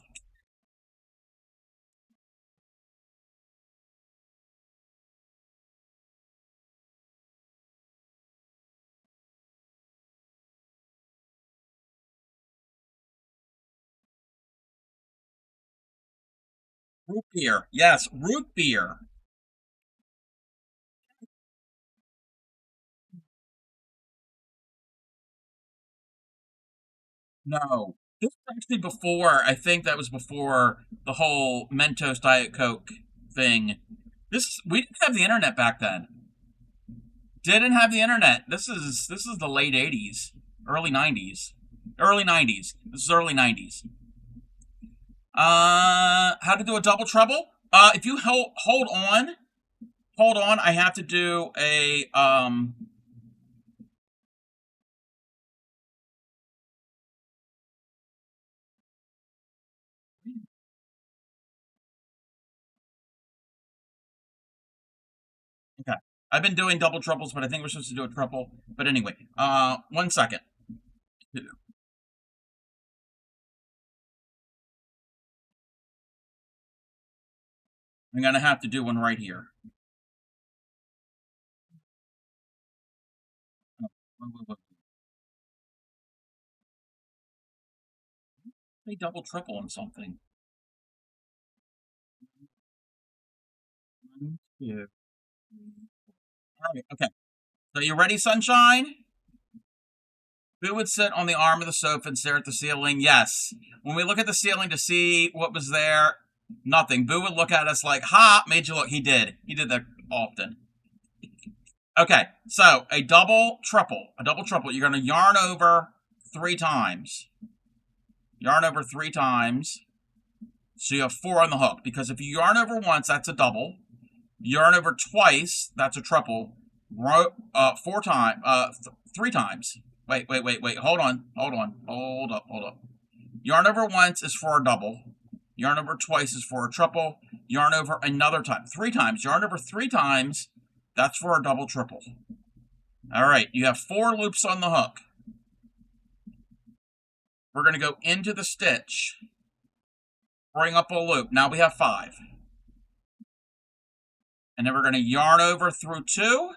Root beer, yes, root beer. No, this was actually before. I think that was before the whole Mentos Diet Coke thing. This we didn't have the internet back then. Didn't have the internet. This is the late '80s, early '90s, early '90s. This is early '90s. How to do a double trouble? If you hold on. I have to do a Okay. I've been doing double troubles, but I think we're supposed to do a triple. But anyway, 1 second. I'm gonna have to do one right here. Oh, They double triple on something. 1, 2, 3. All right. Okay. So you ready, sunshine? Who would sit on the arm of the sofa and stare at the ceiling? Yes. When we look at the ceiling to see what was there, nothing. Boo would look at us like, ha, made you look. He did. He did that often. Okay, so a double triple. A double triple. You're going to yarn over 3 times. Yarn over 3 times. So you have 4 on the hook. Because if you yarn over once, that's a double. Yarn over twice, that's a triple. 4 times, 3 times. Wait. Hold on. Hold up. Yarn over once is for a double. Yarn over twice is for a triple. Yarn over another time. 3 times. Yarn over 3 times, that's for a double triple. All right, you have 4 loops on the hook. We're going to go into the stitch. Bring up a loop. Now we have 5. And then we're going to yarn over through 2.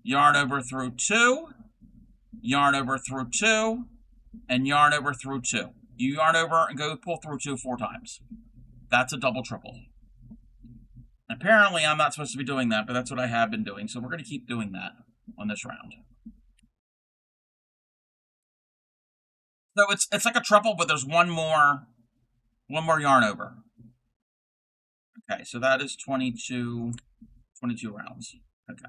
Yarn over through 2. Yarn over through 2. And yarn over through 2. You yarn over and go pull through 2 4 times. That's a double triple. Apparently, I'm not supposed to be doing that, but that's what I have been doing. So we're going to keep doing that on this round. So it's like a triple, but there's one more yarn over. Okay, so that is 22 rounds. Okay.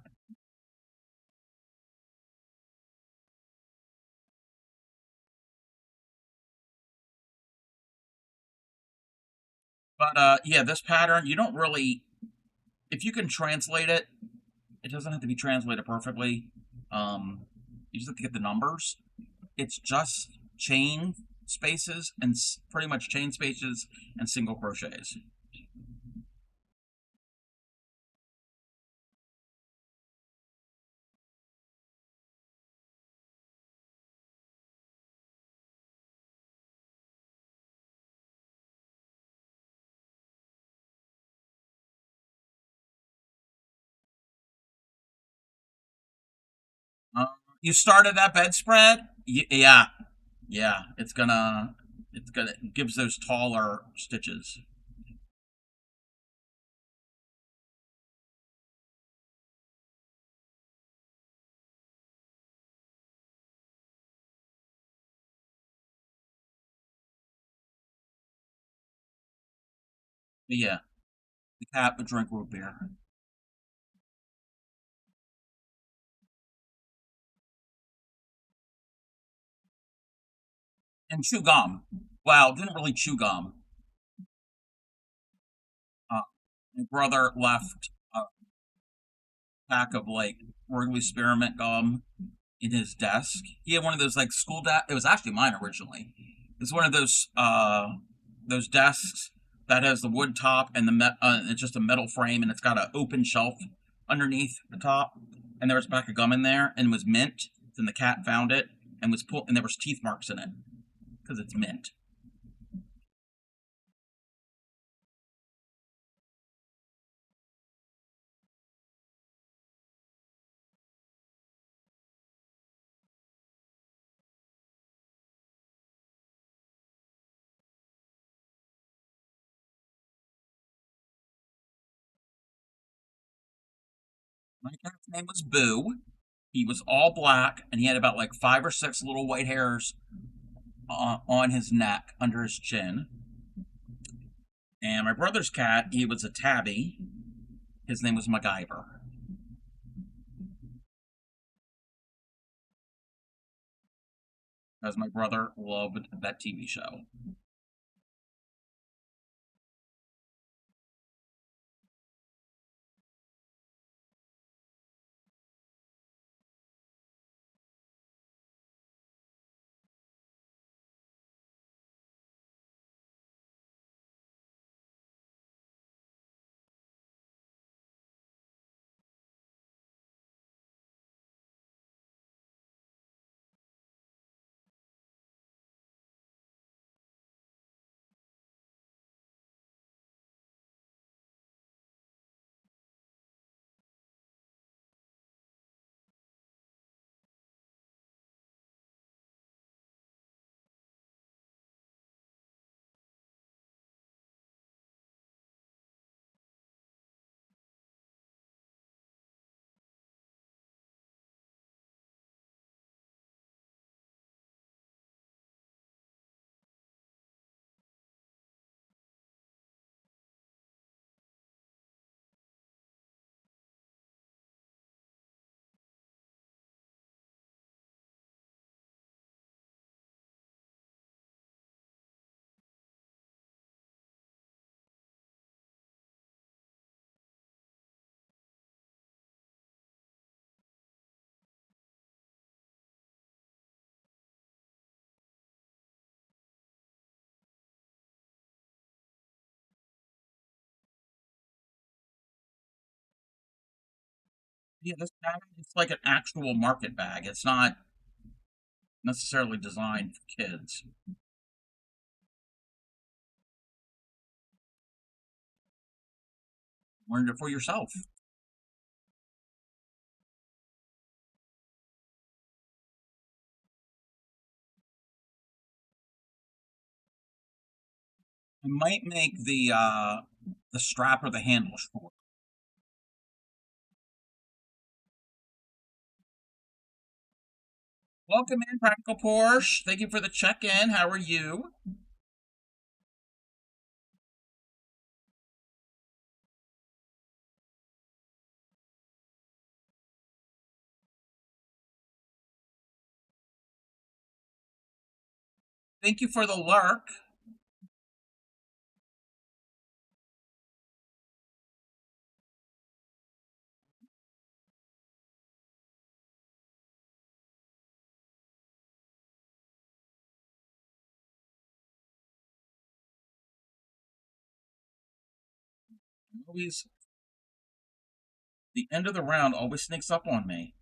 But yeah, this pattern, you don't really, if you can translate it, it doesn't have to be translated perfectly. You just have to get the numbers. It's just chain spaces and pretty much chain spaces and single crochets. You started that bedspread? Yeah, yeah. It gives those taller stitches. But yeah, the cat would drink root beer and chew gum. Well, didn't really chew gum. Uh, my brother left a pack of like Wrigley spearmint gum in his desk. He had one of those like school desk. It was actually mine originally. It's one of those desks that has the wood top and it's just a metal frame and it's got an open shelf underneath the top. And there was a pack of gum in there and it was mint. Then the cat found it and and there was teeth marks in it because it's mint. My cat's name was Boo. He was all black and he had about like 5 or 6 little white hairs on his neck under his chin. And my brother's cat, he was a tabby. His name was MacGyver, because my brother loved that TV show. Yeah, this bag, it's like an actual market bag. It's not necessarily designed for kids. Learn it for yourself. I might make the strap or the handle short. Welcome in, Practical Porsche. Thank you for the check-in. How are you? Thank you for the lurk. Always the end of the round always sneaks up on me.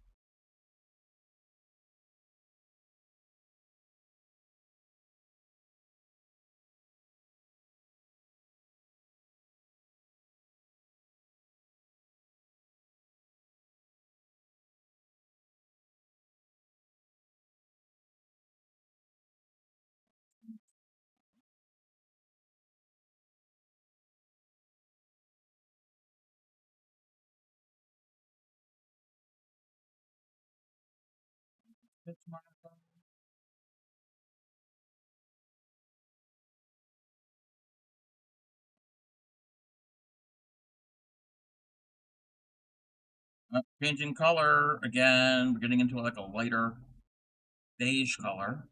Changing color again. We're getting into like a lighter beige color.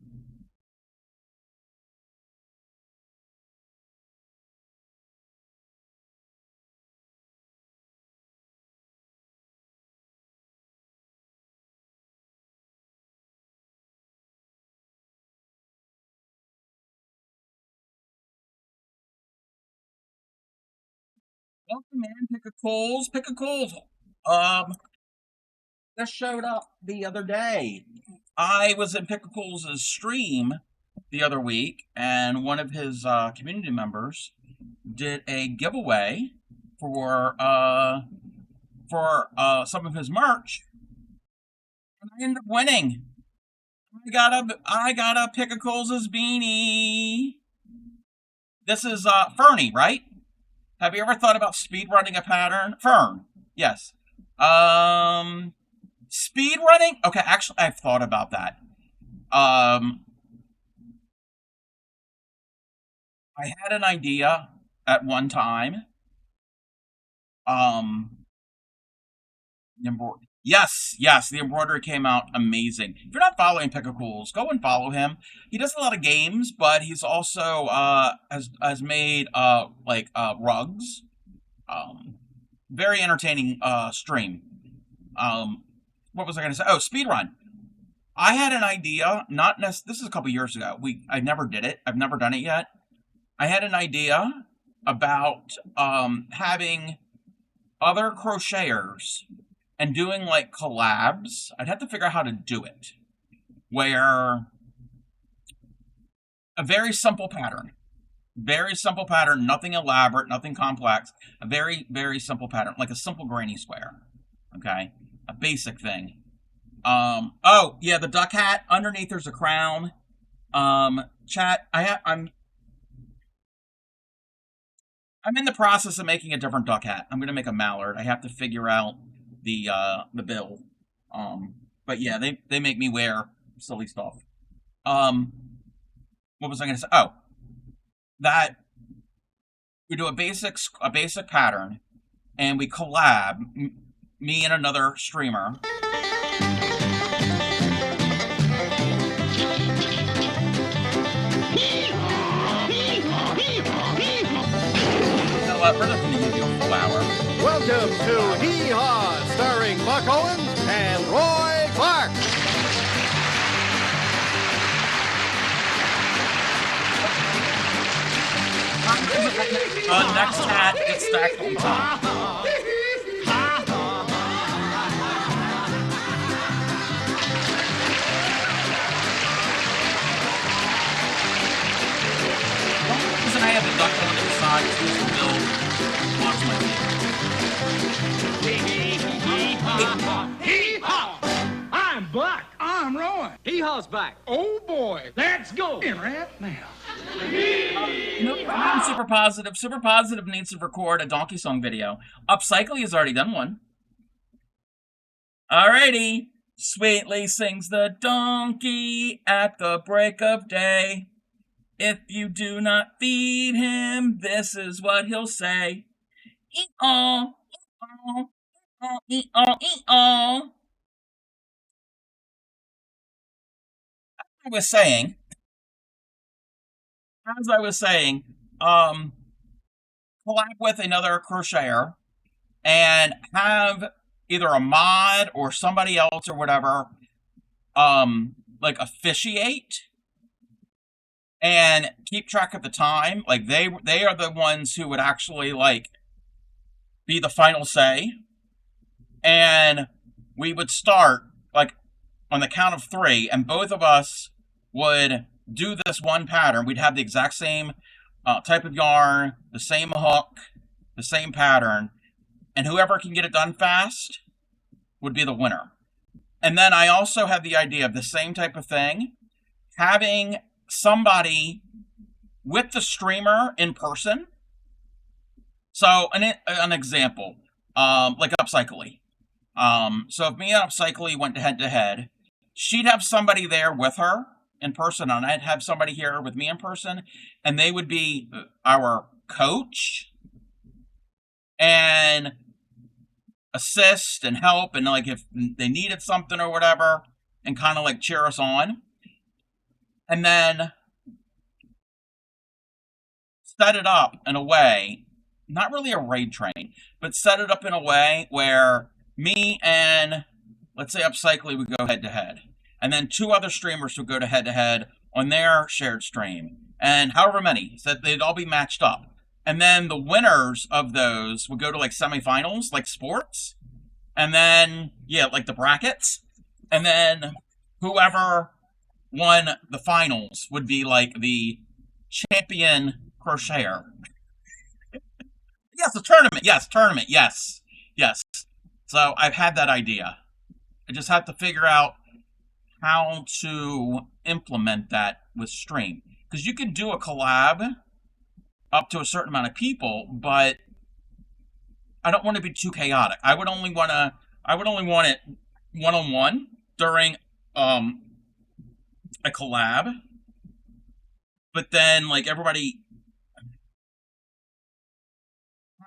Welcome in, Pick a Coals. Pick a Coals. Just showed up the other day. I was in Pick a Coals' stream the other week, and one of his community members did a giveaway for some of his merch, and I ended up winning. I got a Pick a Coals' beanie. This is Fernie, right? Have you ever thought about speed running a pattern? Fern, yes. Speed running? Okay, actually, I've thought about that. I had an idea at one time. Yes, the embroidery came out amazing. If you're not following Pickles, go and follow him. He does a lot of games, but he's also has made rugs. Very entertaining stream. What was I going to say? Oh, speedrun. I had an idea. This is a couple years ago. I never did it. I've never done it yet. I had an idea about having other crocheters and doing like collabs. I'd have to figure out how to do it. Where a very simple pattern, nothing elaborate, nothing complex, a very, very simple pattern, like a simple granny square. Okay, a basic thing. Oh yeah, the duck hat. Underneath there's a crown. Chat. I'm in the process of making a different duck hat. I'm gonna make a mallard. I have to figure out the bill. But yeah, they make me wear silly stuff. What was I gonna say? Oh, that we do a basic pattern, and we collab. Me and another streamer. Welcome to Hee Haw, starring Buck Owens and Roy Clark. Next hat gets stacked on top. I have the duck on the side to build watch my Hee-haw! I'm Buck. I'm Roy. Hee-haw's back. Oh, boy. Let's go. In right now. I'm super positive. Super positive needs to record a donkey song video. Upcycling has already done one. Alrighty. Sweetly sings the donkey at the break of day. If you do not feed him, this is what he'll say. Eat-aw, eat-aw, eat-aw, eat-aw. As I was saying, collab with another crocheter and have either a mod or somebody else or whatever, like officiate and keep track of the time. Like they are the ones who would actually like be the final say. And we would start like on the count of 3, and both of us would do this one pattern. We'd have the exact same type of yarn, the same hook, the same pattern, and whoever can get it done fast would be the winner. And then I also have the idea of the same type of thing, having somebody with the streamer in person. So an example, like Upcycly. So if me and Upcycly went head to head, she'd have somebody there with her in person, and I'd have somebody here with me in person, and they would be our coach and assist and help, and like if they needed something or whatever, and kind of like cheer us on, and then set it up in a way, not really a raid train, but set it up in a way where me and, let's say, Upcycly would go head to head. And then two other streamers would go to head on their shared stream. And however many, so they'd all be matched up. And then the winners of those would go to like semifinals, like sports. And then, yeah, like the brackets. And then whoever won the finals would be like the champion crocheter. Yes, a tournament. Yes, tournament. Yes. Yes. So I've had that idea. I just have to figure out how to implement that with stream. Because you can do a collab up to a certain amount of people, but I don't want to be too chaotic. I would only want it one-on-one during a collab. But then like everybody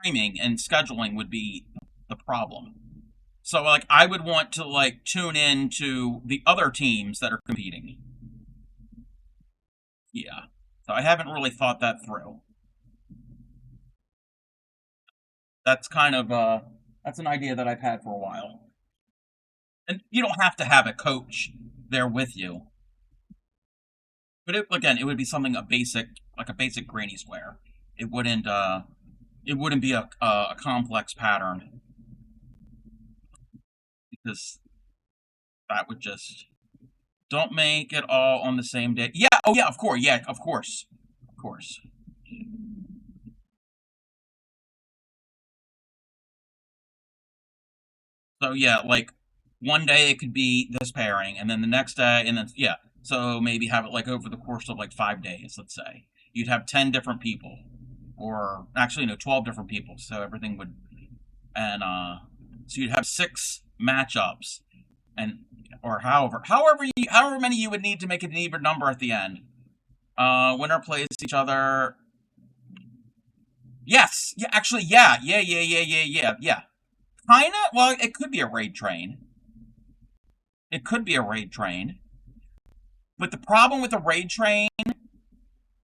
timing and scheduling would be the problem. So like I would want to like tune in to the other teams that are competing. Yeah. So I haven't really thought that through. That's kind of that's an idea that I've had for a while. And you don't have to have a coach there with you. But it would be something like a basic granny square. It wouldn't be a complex pattern, because that would just, don't make it all on the same day. Yeah, oh yeah, of course, of course. So yeah, like one day it could be this pairing, and then the next day, and then yeah. So maybe have it like over the course of like 5 days, let's say. You'd have 10 different people, or actually no, 12 different people. So everything would, and so you'd have 6 matchups, and or however many you would need to make it an even number at the end. Winner plays each other. Yes, yeah, actually, yeah. Kinda. Well, it could be a raid train. It could be a raid train. But the problem with a raid train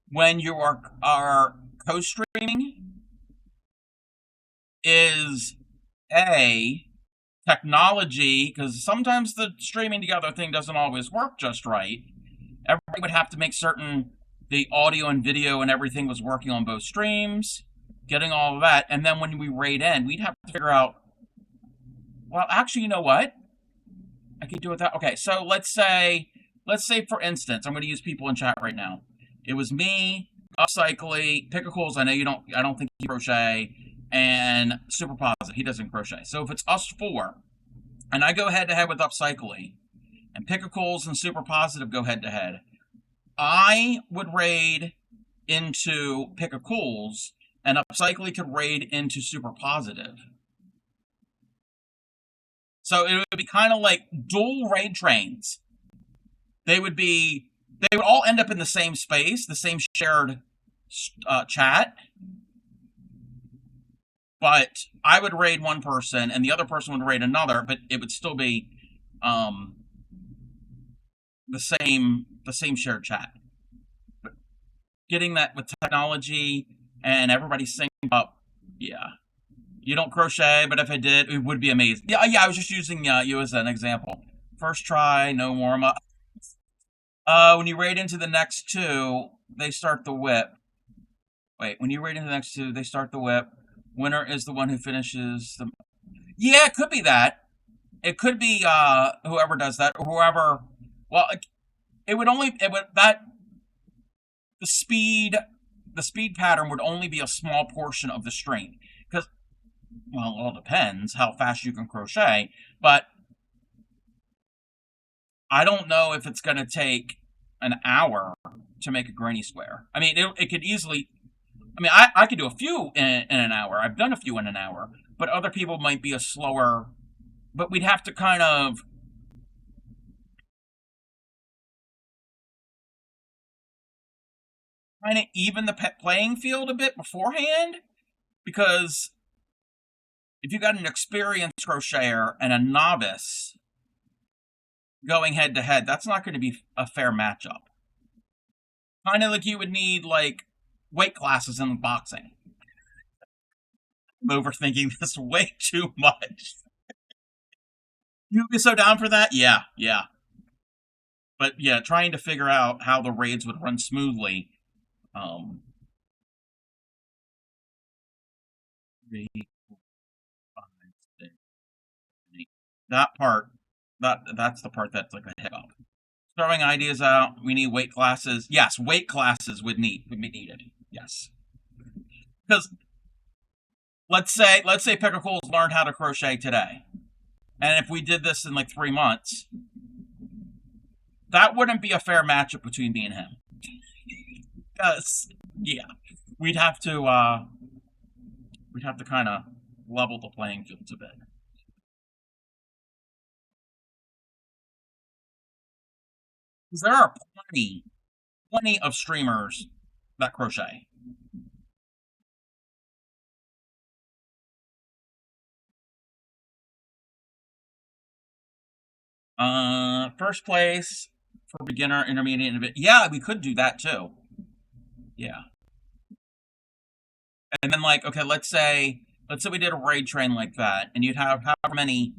when you are co-streaming is technology, because sometimes the streaming together thing doesn't always work just right. Everybody would have to make certain the audio and video and everything was working on both streams, getting all of that, and then when we raid in, we'd have to figure out, well, actually, you know what? I could do it that. Okay, so let's say for instance, I'm going to use people in chat right now. It was me, Upcycly, Pickles. I don't think he crochet, and Super Positive. He doesn't crochet. So if it's us 4, and I go head to head with Upcycly, and Pickles and Super Positive go head to head, I would raid into Pickles, and Upcycly could raid into Super Positive. So it would be kind of like dual raid trains. They would all end up in the same space, the same shared chat. But I would raid one person, and the other person would raid another, but it would still be the same shared chat. But getting that with technology and everybody synced up, yeah. You don't crochet, but if I did, it would be amazing. Yeah, I was just using you as an example. First try, no warm up. When you raid into the next 2, they start the whip. Wait, when you raid into the next 2, they start the whip. Winner is the one who finishes the. Yeah, it could be that. It could be whoever does that, or whoever. Well, the speed pattern would only be a small portion of the stream, because, well, it all depends how fast you can crochet, but I don't know if it's going to take an hour to make a granny square. I mean, it could easily. I mean, I could do a few in an hour. I've done a few in an hour, but other people might be a slower. But we'd have to kind of kind of even the playing field a bit beforehand, because if you got an experienced crocheter and a novice going head to head, that's not going to be a fair matchup. Kind of like you would need like weight classes in boxing. I'm overthinking this way too much. You'd be so down for that? Yeah, yeah. But yeah, trying to figure out how the raids would run smoothly. Three, 4, 5, 6, 8. That part, that's the part that's like a hiccup. Throwing ideas out. We need weight classes. Yes, weight classes would be needed. Yes, because let's say Pickle's learned how to crochet today, and if we did this in like 3 months, that wouldn't be a fair matchup between me and him. Because yeah, we'd have to kind of level the playing fields a bit. Because there are plenty of streamers that crochet. First place for beginner, intermediate, and yeah, we could do that too. Yeah. And then like, okay, let's say we did a raid train like that, and you'd have however many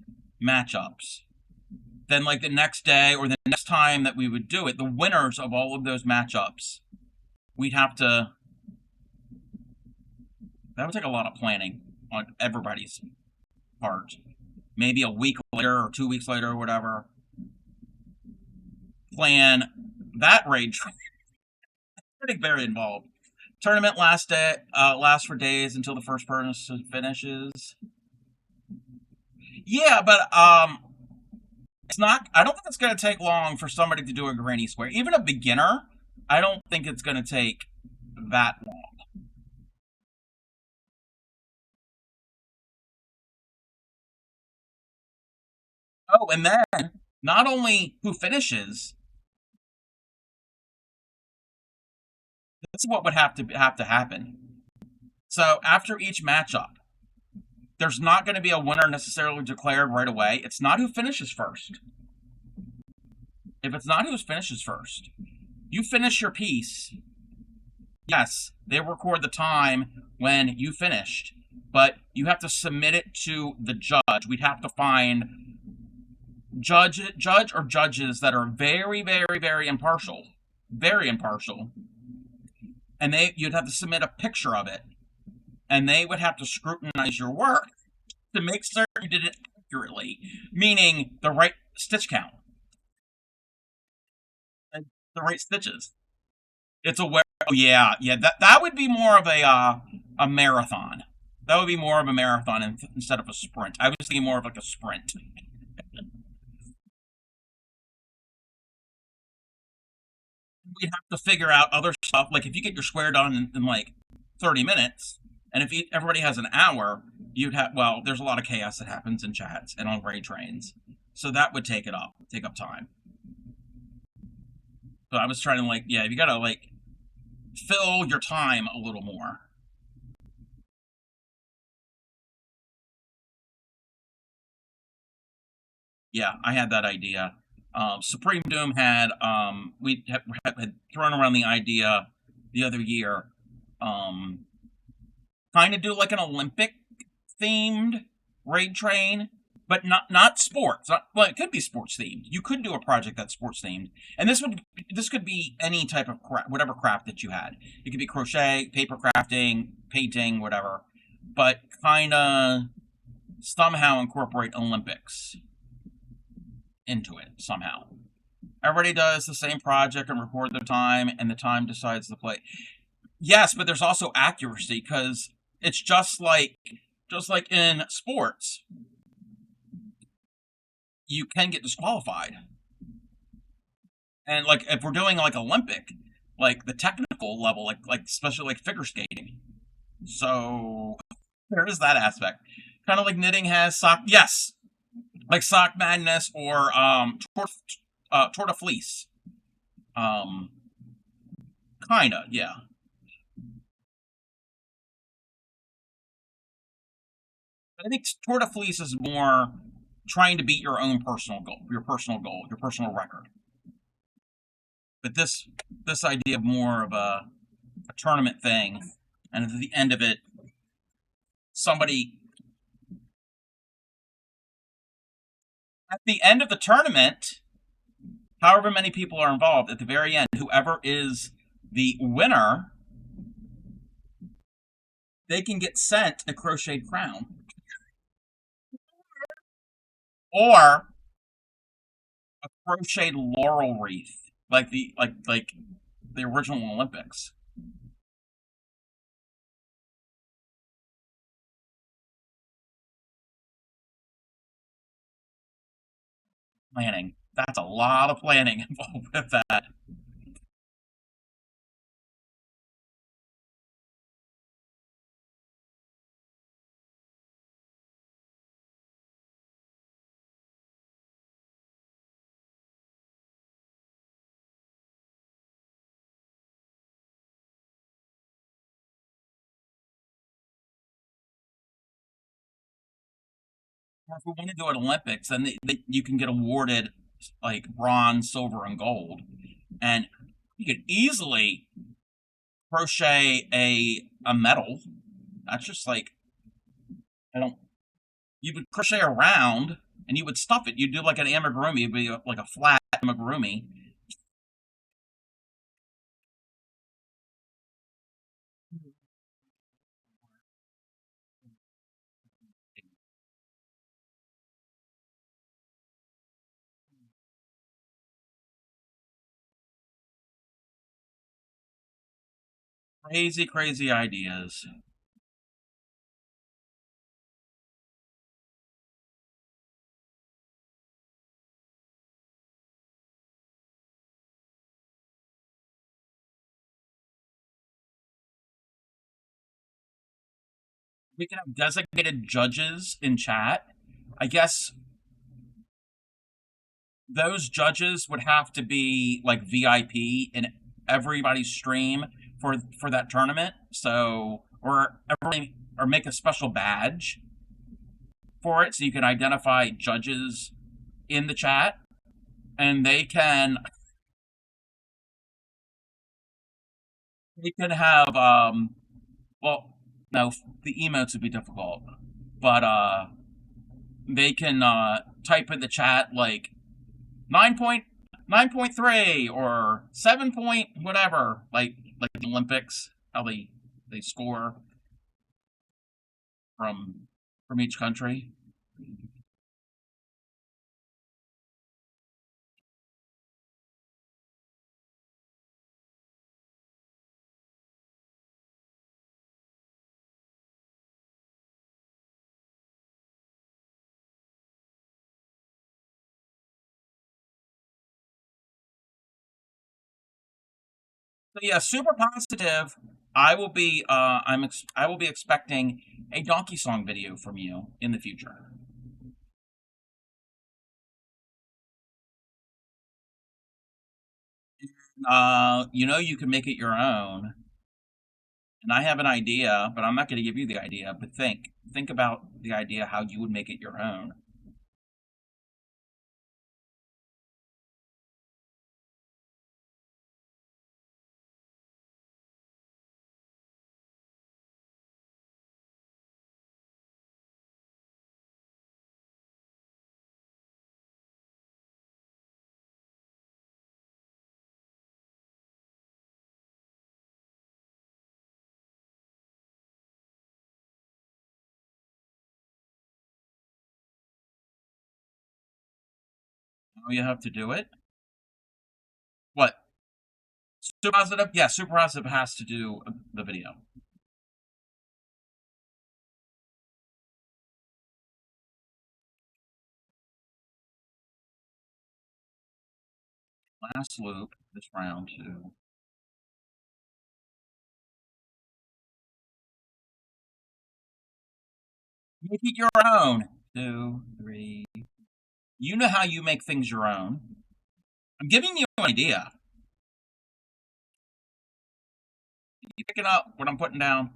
matchups. Then like the next day or the next time that we would do it, the winners of all of those matchups, we'd have to. That would take a lot of planning on everybody's part. Maybe a week later or 2 weeks later or whatever. Plan that raid train. Getting very involved. Tournament lasts for days until the first person finishes. Yeah, but it's not. I don't think it's going to take long for somebody to do a granny square. Even a beginner, I don't think it's going to take that long. Oh, and then not only who finishes. This is what would have to happen. So after each matchup, there's not going to be a winner necessarily declared right away. It's not who finishes first. If it's not who finishes first, you finish your piece. Yes, they record the time when you finished, but you have to submit it to the judge. We'd have to find judge or judges that are very, very, very impartial. Very impartial. And you'd have to submit a picture of it. And they would have to scrutinize your work to make certain you did it accurately, meaning the right stitch count. And the right stitches. It's a oh yeah, that would be more of a marathon. That would be more of a marathon instead of a sprint. I was thinking more of like a sprint. We'd have to figure out other stuff. Like if you get your square done in like 30 minutes, and if everybody has an hour, you'd have, well, there's a lot of chaos that happens in chats and on raid trains. So that would take up time. So I was trying to like, yeah, you gotta like fill your time a little more. Yeah, I had that idea. Supreme Doom had we had thrown around the idea the other year, kind of do like an Olympic themed raid train, but not sports. Well, it could be sports themed. You could do a project that's sports themed, and this could be any type of whatever craft that you had. It could be crochet, paper crafting, painting, whatever, but kind of somehow incorporate Olympics into it somehow. Everybody does the same project and record their time, and the time decides the play. Yes, but there's also accuracy because it's just like in sports, you can get disqualified. And like if we're doing like Olympic, like the technical level, like especially like figure skating. So there is that aspect. Kind of like knitting has sock. Yes, like Sock Madness or Tour de Fleece. Kinda, yeah. I think Tour de Fleece is more trying to beat your own personal goal, your personal record. But this idea of more of a tournament thing, and at the end of it, somebody at the end of the tournament, however many people are involved, at the very end, whoever is the winner, they can get sent a crocheted crown. Or a crocheted laurel wreath, like the original Olympics. Planning. That's a lot of planning involved with that. Or if we want to do an Olympics, then you can get awarded like bronze, silver, and gold, and you could easily crochet a medal. That's just like I don't. You would crochet around, and you would stuff it. You'd do like an amigurumi, it'd be like a flat amigurumi. Crazy, crazy ideas. We can have designated judges in chat. I guess those judges would have to be like VIP in everybody's stream for that tournament. So or make a special badge for it so you can identify judges in the chat and they can have well no the emotes would be difficult but they can type in the chat like 9.9.3 or 7 point whatever, like the Olympics, how they score from each country. So yeah, super positive. I will be expecting a donkey song video from you in the future. You can make it your own. And I have an idea, but I'm not going to give you the idea. But think about the idea how you would make it your own. How you have to do it? What? Super positive? Yeah, super positive has to do the video. Last loop this round too. Make it your own. 2, 3. You know how you make things your own. I'm giving you an idea. You picking up what I'm putting down?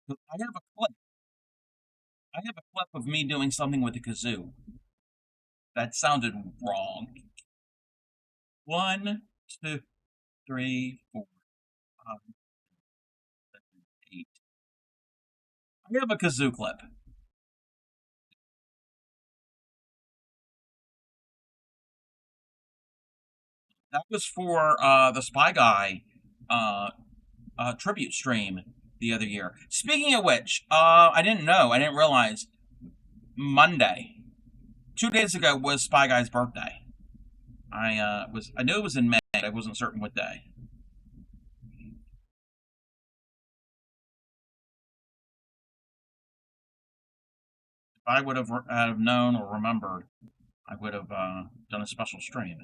I have a clip. I have a clip of me doing something with the kazoo. That sounded wrong. One, two, three, four, five, seven, eight. I have a kazoo clip. That was for the Spy Guy uh, tribute stream the other year. Speaking of which, I didn't know, I didn't realize Monday, 2 days ago, was Spy Guy's birthday. I knew it was in May, but I wasn't certain what day. If I would have known or remembered, I would have done a special stream.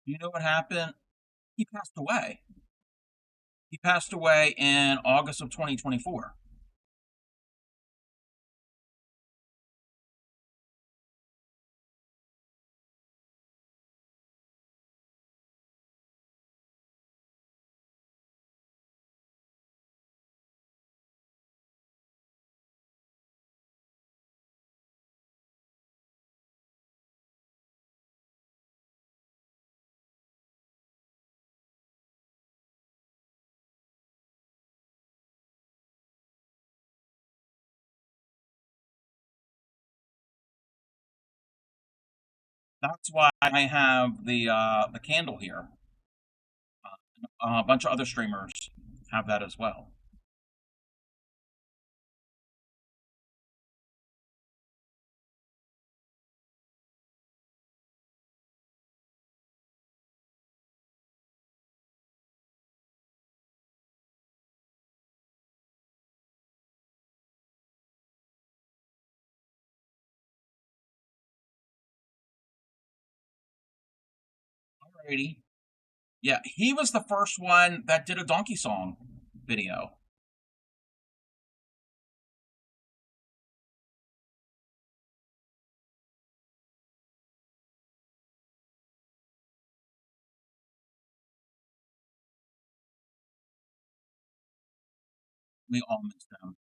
You know what happened? He passed away. He passed away in August of 2024. That's why I have the candle here. A bunch of other streamers have that as well. Alrighty. Yeah, he was the first one that did a donkey song video. We all missed him.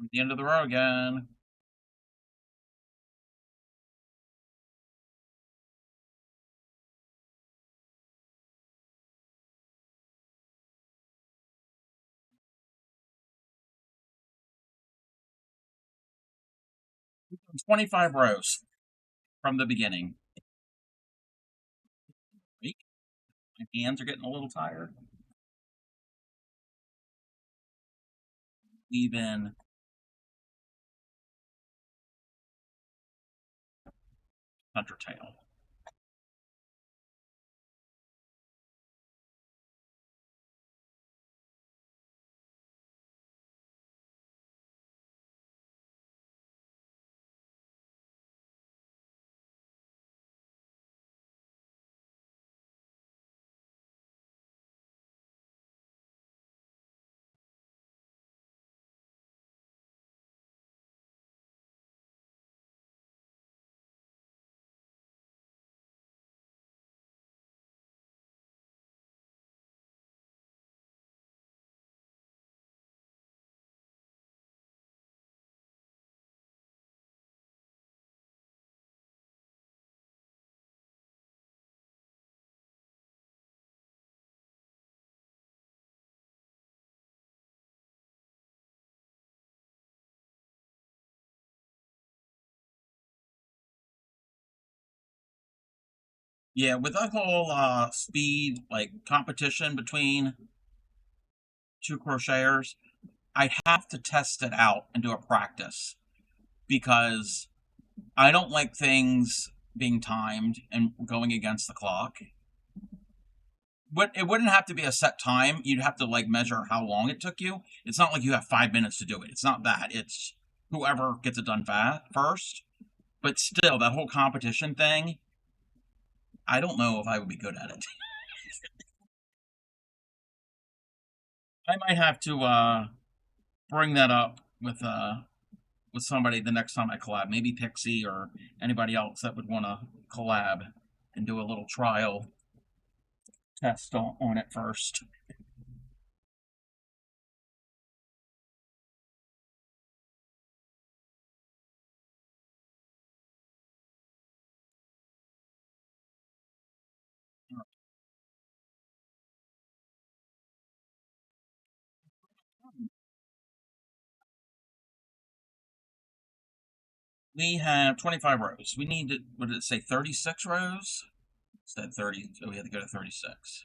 At the end of the road again. 25 rows from the beginning. Wait, my hands are getting a little tired. Even hunter tail. Yeah, with that whole speed like competition between two crocheters, I have to test it out and do a practice because I don't like things being timed and going against the clock. But it wouldn't have to be a set time. You'd have to like measure how long it took you. It's not like you have 5 minutes to do it. It's not that. It's whoever gets it done first. But still, that whole competition thing, I don't know if I would be good at it. I might have to bring that up with somebody the next time I collab. Maybe Pixie or anybody else that would want to collab and do a little trial test on it first. We have 25 rows. We need to, what did it say, 36 rows? It said 30, so we had to go to 36.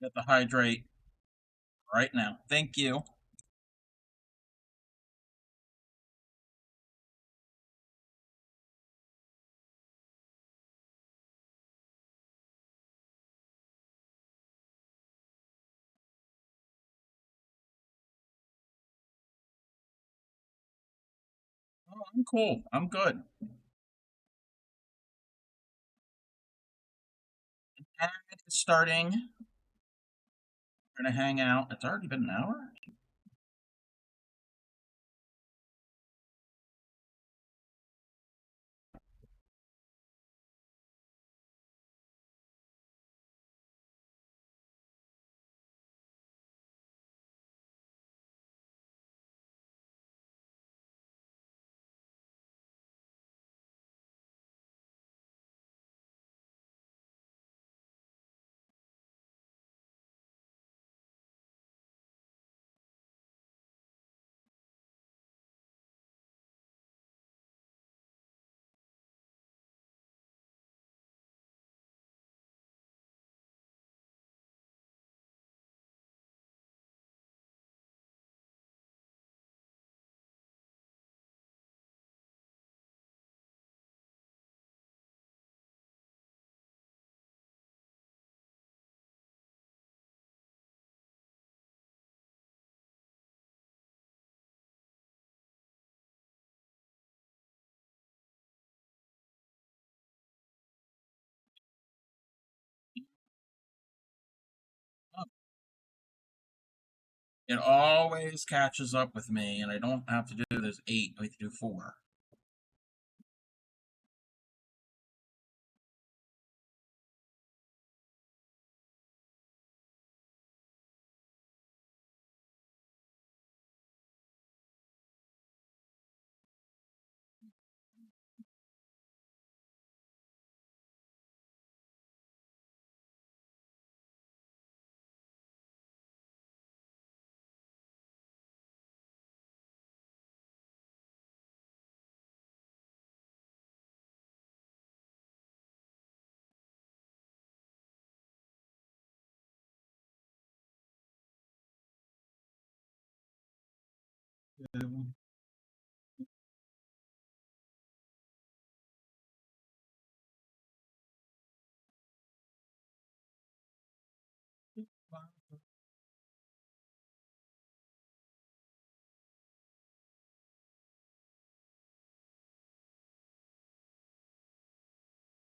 Get the hydrate right now. Thank you. Oh, I'm cool. I'm good. And it's starting. We're gonna hang out. It's already been an hour. It always catches up with me, and I don't have to do this 8. I have to do 4.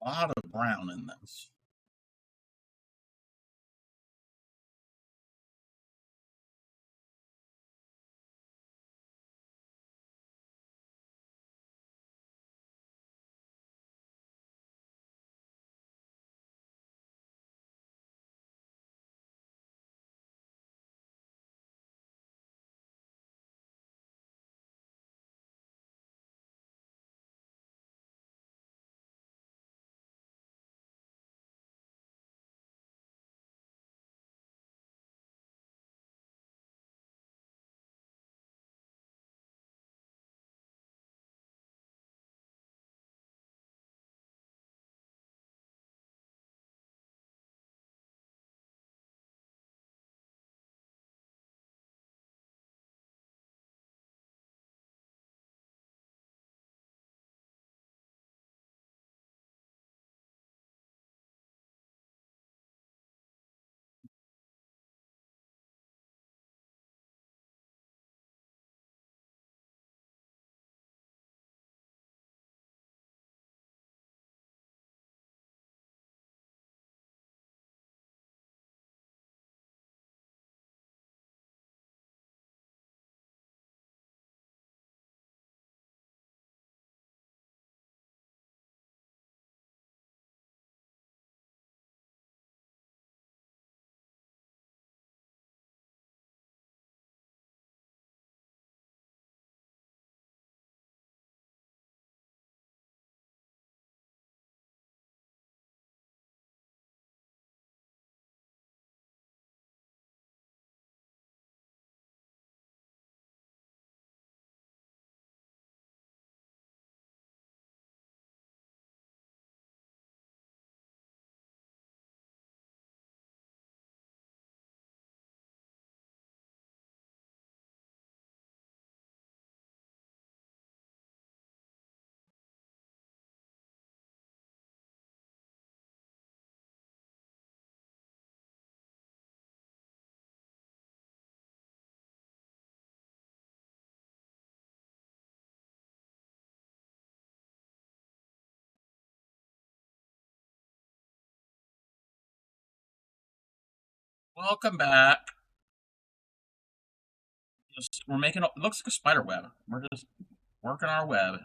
A lot of brown in this. Welcome back. We're making it looks like a spider web. We're just working our web.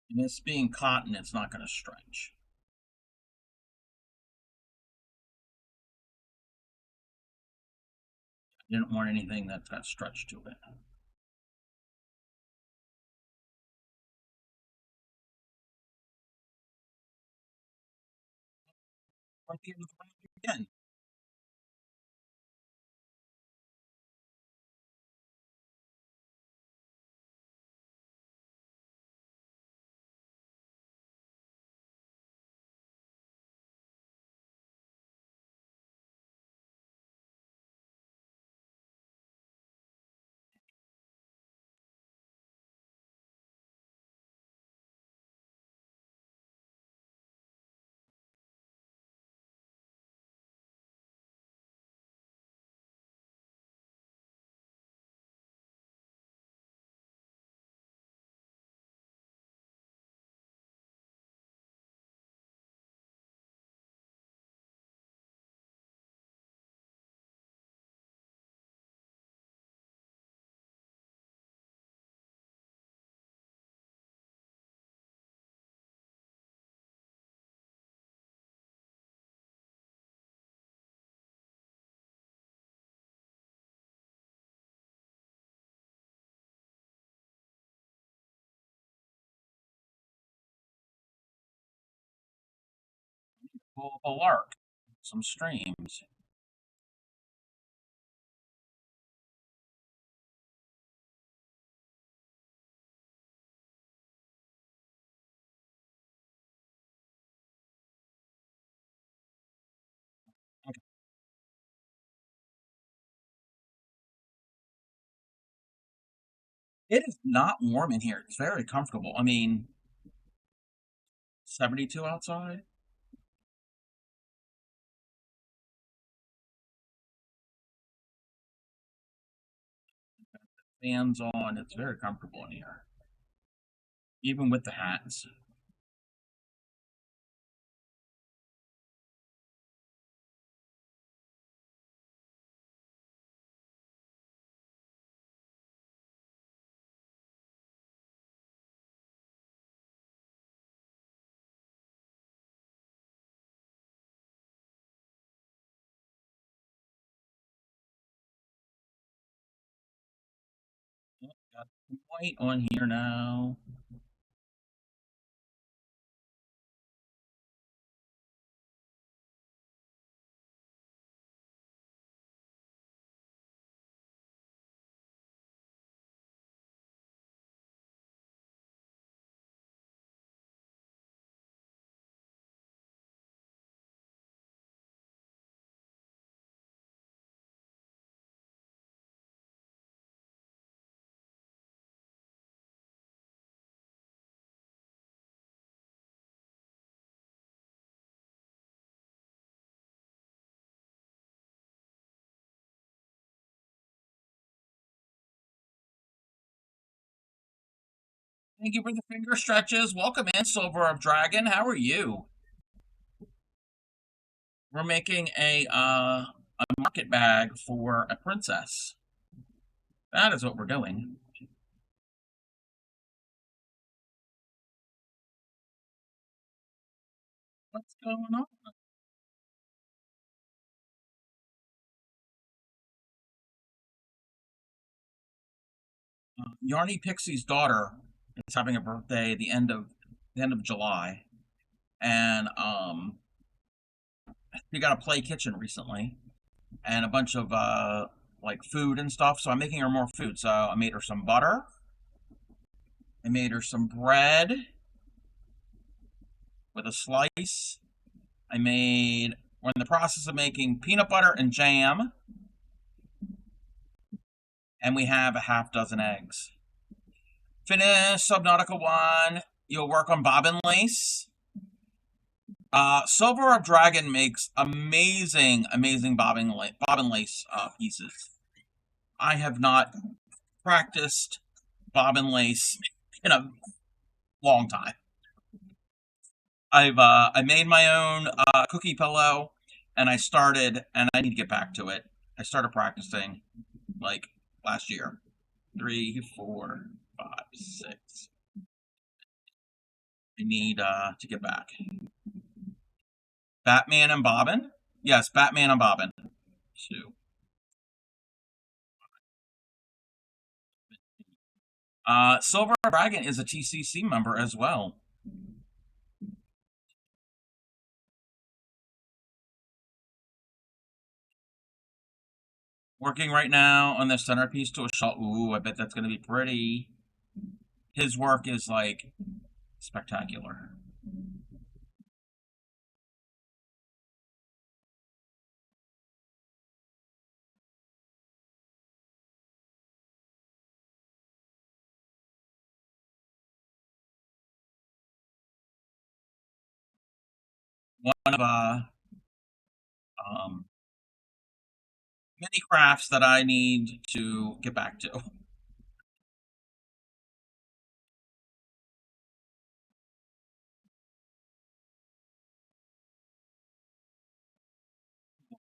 And this being cotton, it's not going to stretch. I didn't want anything that's got stretch to it. Right the end of the round again. Pull up a lark. Some streams. Okay. It is not warm in here. It's very comfortable. I mean, 72 outside. Fans on. It's very comfortable in here, even with the hats. Yep, got some white on here now. Thank you for the finger stretches. Welcome in, Silver of Dragon. How are you? We're making a market bag for a princess. That is what we're doing. What's going on? Yarny Pixie's daughter is having a birthday the end of July, and she got a play kitchen recently, and a bunch of like food and stuff. So I'm making her more food. So I made her some butter. I made her some bread with a slice. We're in the process of making peanut butter and jam, and we have a half dozen eggs. Finish Subnautica 1. You'll work on bobbin lace. Silver of Dragon makes amazing bobbin lace pieces. I have not practiced bobbin lace in a long time. I made my own cookie pillow, and I need to get back to it. I started practicing like last year. 3, 4, 5, 6. I need to get back. Batman and Bobbin? Yes, Batman and Bobbin. 2. Silver Dragon is a TCC member as well. Working right now on the centerpiece to a shot. Ooh, I bet that's going to be pretty. His work is like spectacular. One of um, many crafts that I need to get back to.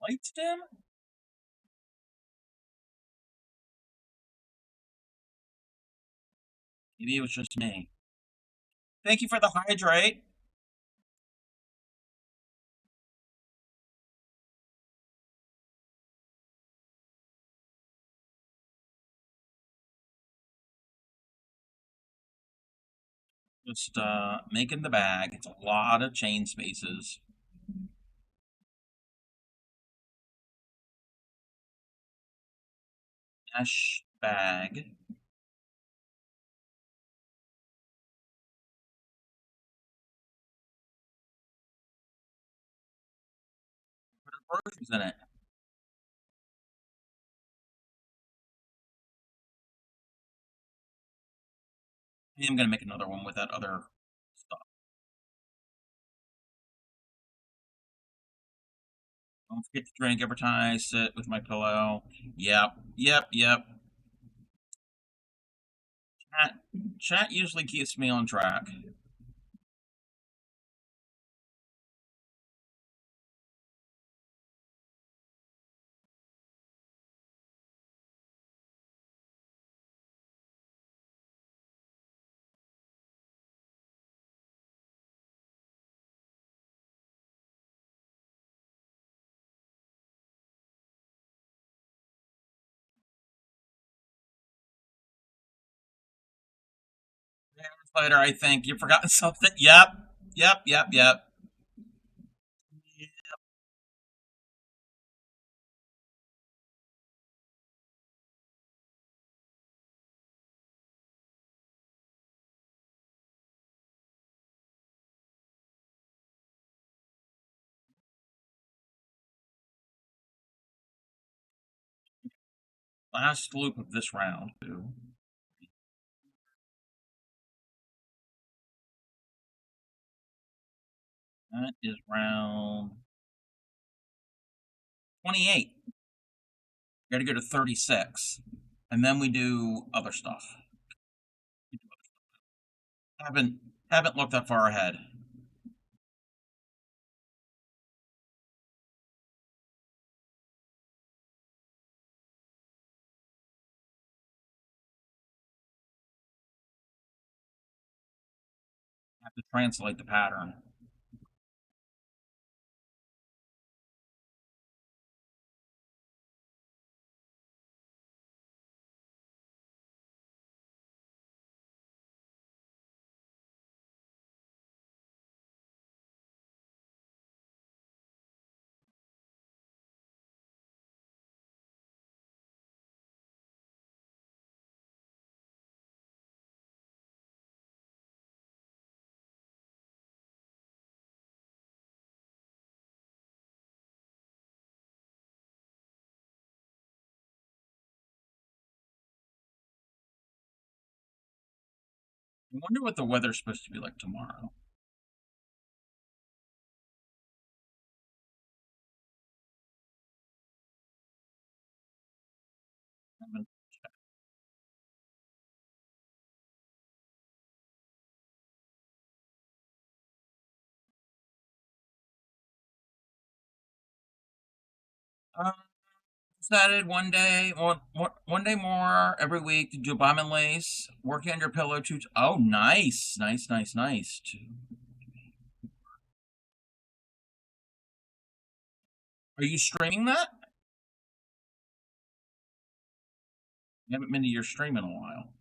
Lights dim? Maybe it was just me. Thank you for the hydrate. Just making the bag. It's a lot of chain spaces. Mesh bag. Put groceries in it. I'm gonna make another one with that other stuff. Don't forget to drink every time I sit with my pillow. Yep. Chat, chat usually keeps me on track. Later, I think you've forgotten something. Yep. Last loop of this round. Too. That is round 28. Got to go to 36, and then we do other stuff. Haven't looked that far ahead. Have to translate the pattern. I wonder what the weather's supposed to be like tomorrow. Um, Decided one day more every week to do bomb and lace, working on your pillow too. Oh, nice, nice, nice, nice. Are you streaming that? I haven't been to your stream in a while.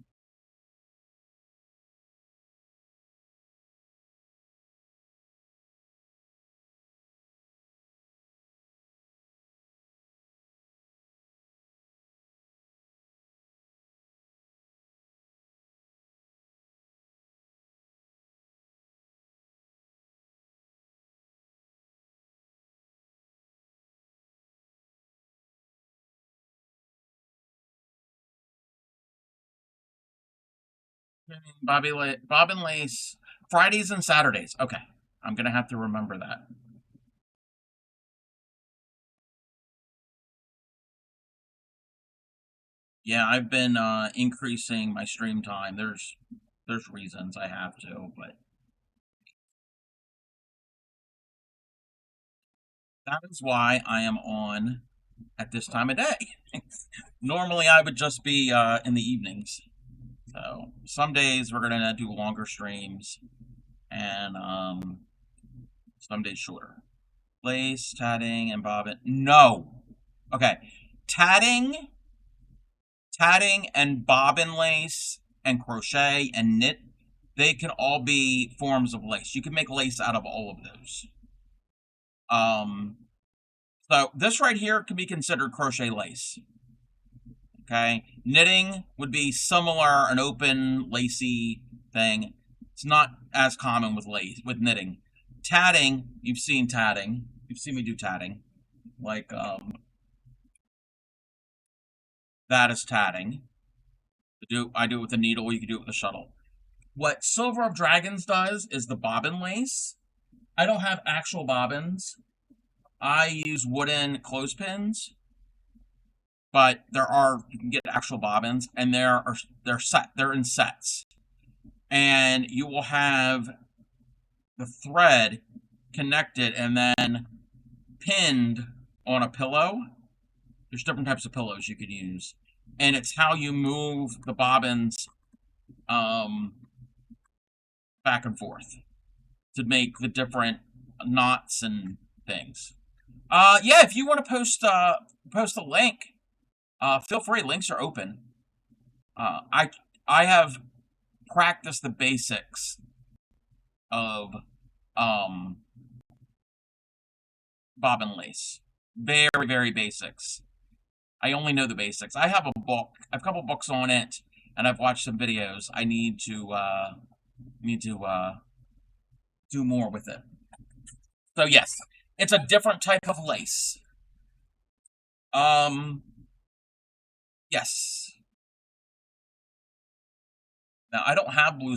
Bob and Lace, Fridays and Saturdays. Okay, I'm gonna have to remember that. Yeah, I've been increasing my stream time. There's reasons I have to, but that is why I am on at this time of day. Normally, I would just be in the evenings. So some days we're gonna do longer streams, and some days shorter. Lace, tatting, and bobbin. No. Okay, tatting, and bobbin lace, and crochet and knit. They can all be forms of lace. You can make lace out of all of those. Um, so this right here can be considered crochet lace. Okay, knitting would be similar, an open, lacy thing. It's not as common with knitting. Tatting, you've seen tatting. You've seen me do tatting. Like, that is tatting. I do it with a needle, you can do it with a shuttle. What Silver of Dragons does is the bobbin lace. I don't have actual bobbins. I use wooden clothespins, but you can get actual bobbins, and they're in sets, and you will have the thread connected and then pinned on a pillow. There's different types of pillows you could use, and it's how you move the bobbins back and forth to make the different knots and things. Yeah, if you want to post a link, feel free. Links are open. I have practiced the basics of bobbin lace. Very, very basics. I only know the basics. I have a book. I have a couple books on it, and I've watched some videos. I need to do more with it. So yes, it's a different type of lace. Yes. Now I don't have blue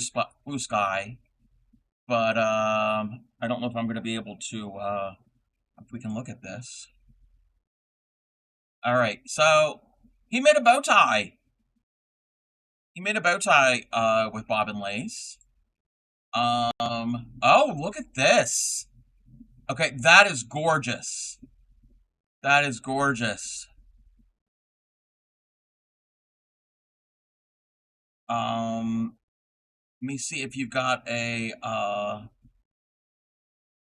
sky, but I don't know if I'm going to be able to. If we can look at this. All right, so he made a bow tie. He made a bow tie with bobbin lace. Oh, look at this. Okay, that is gorgeous. That is gorgeous. Let me see if you've got a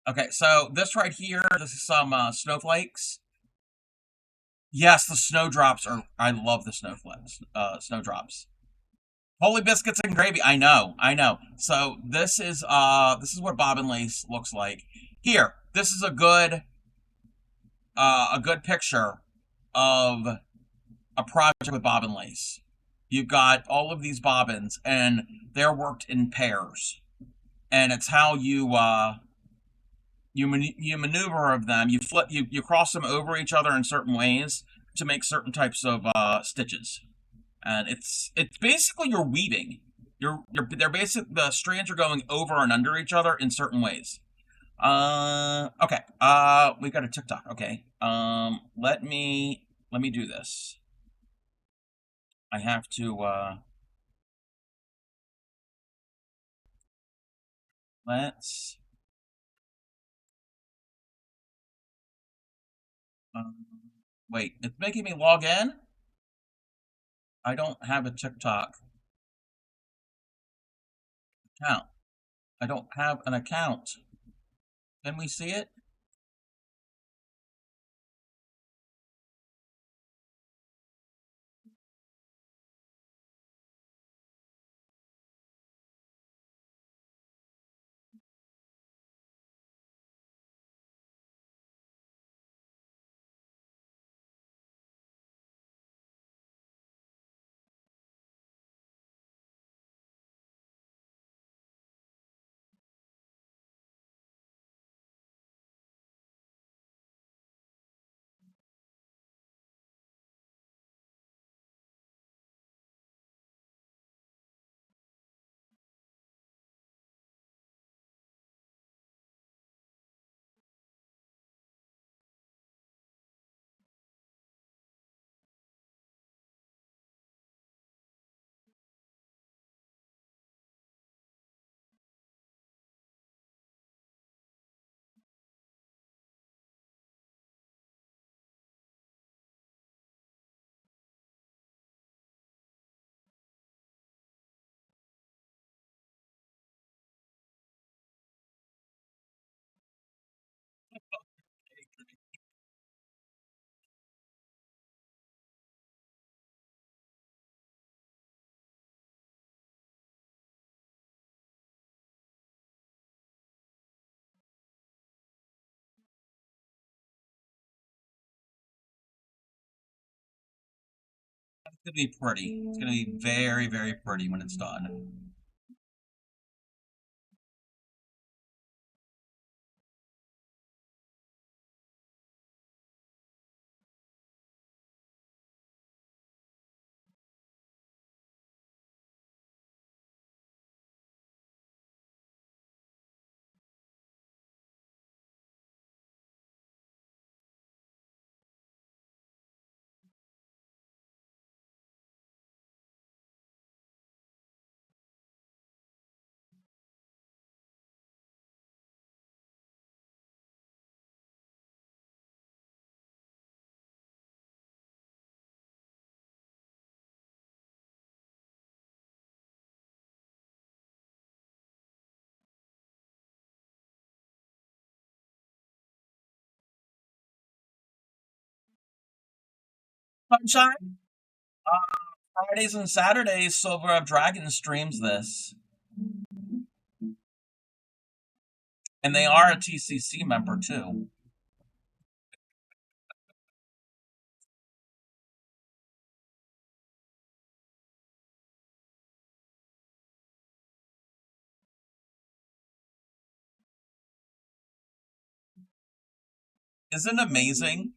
okay, so this right here, this is some snowflakes. Yes, the snowdrops are. I love the snowflakes. Snowdrops. Holy biscuits and gravy. I know. I know. So this is what bobbin lace looks like. Here, this is a good picture of a project with bobbin lace. You've got all of these bobbins, and they're worked in pairs, and it's how you maneuver of them. You cross them over each other in certain ways to make certain types of stitches, and it's basically you're weaving. they're basic. The strands are going over and under each other in certain ways. Okay. We got a TikTok. Okay. Let me do this. I have to. Let's. Um, Wait. It's making me log in. I don't have a TikTok account. I don't have an account. Can we see it? It's gonna be pretty. It's gonna be very, very pretty when it's done. Sunshine. Fridays and Saturdays, Silver of Dragon streams this, and they are a TCC member too. Isn't it amazing?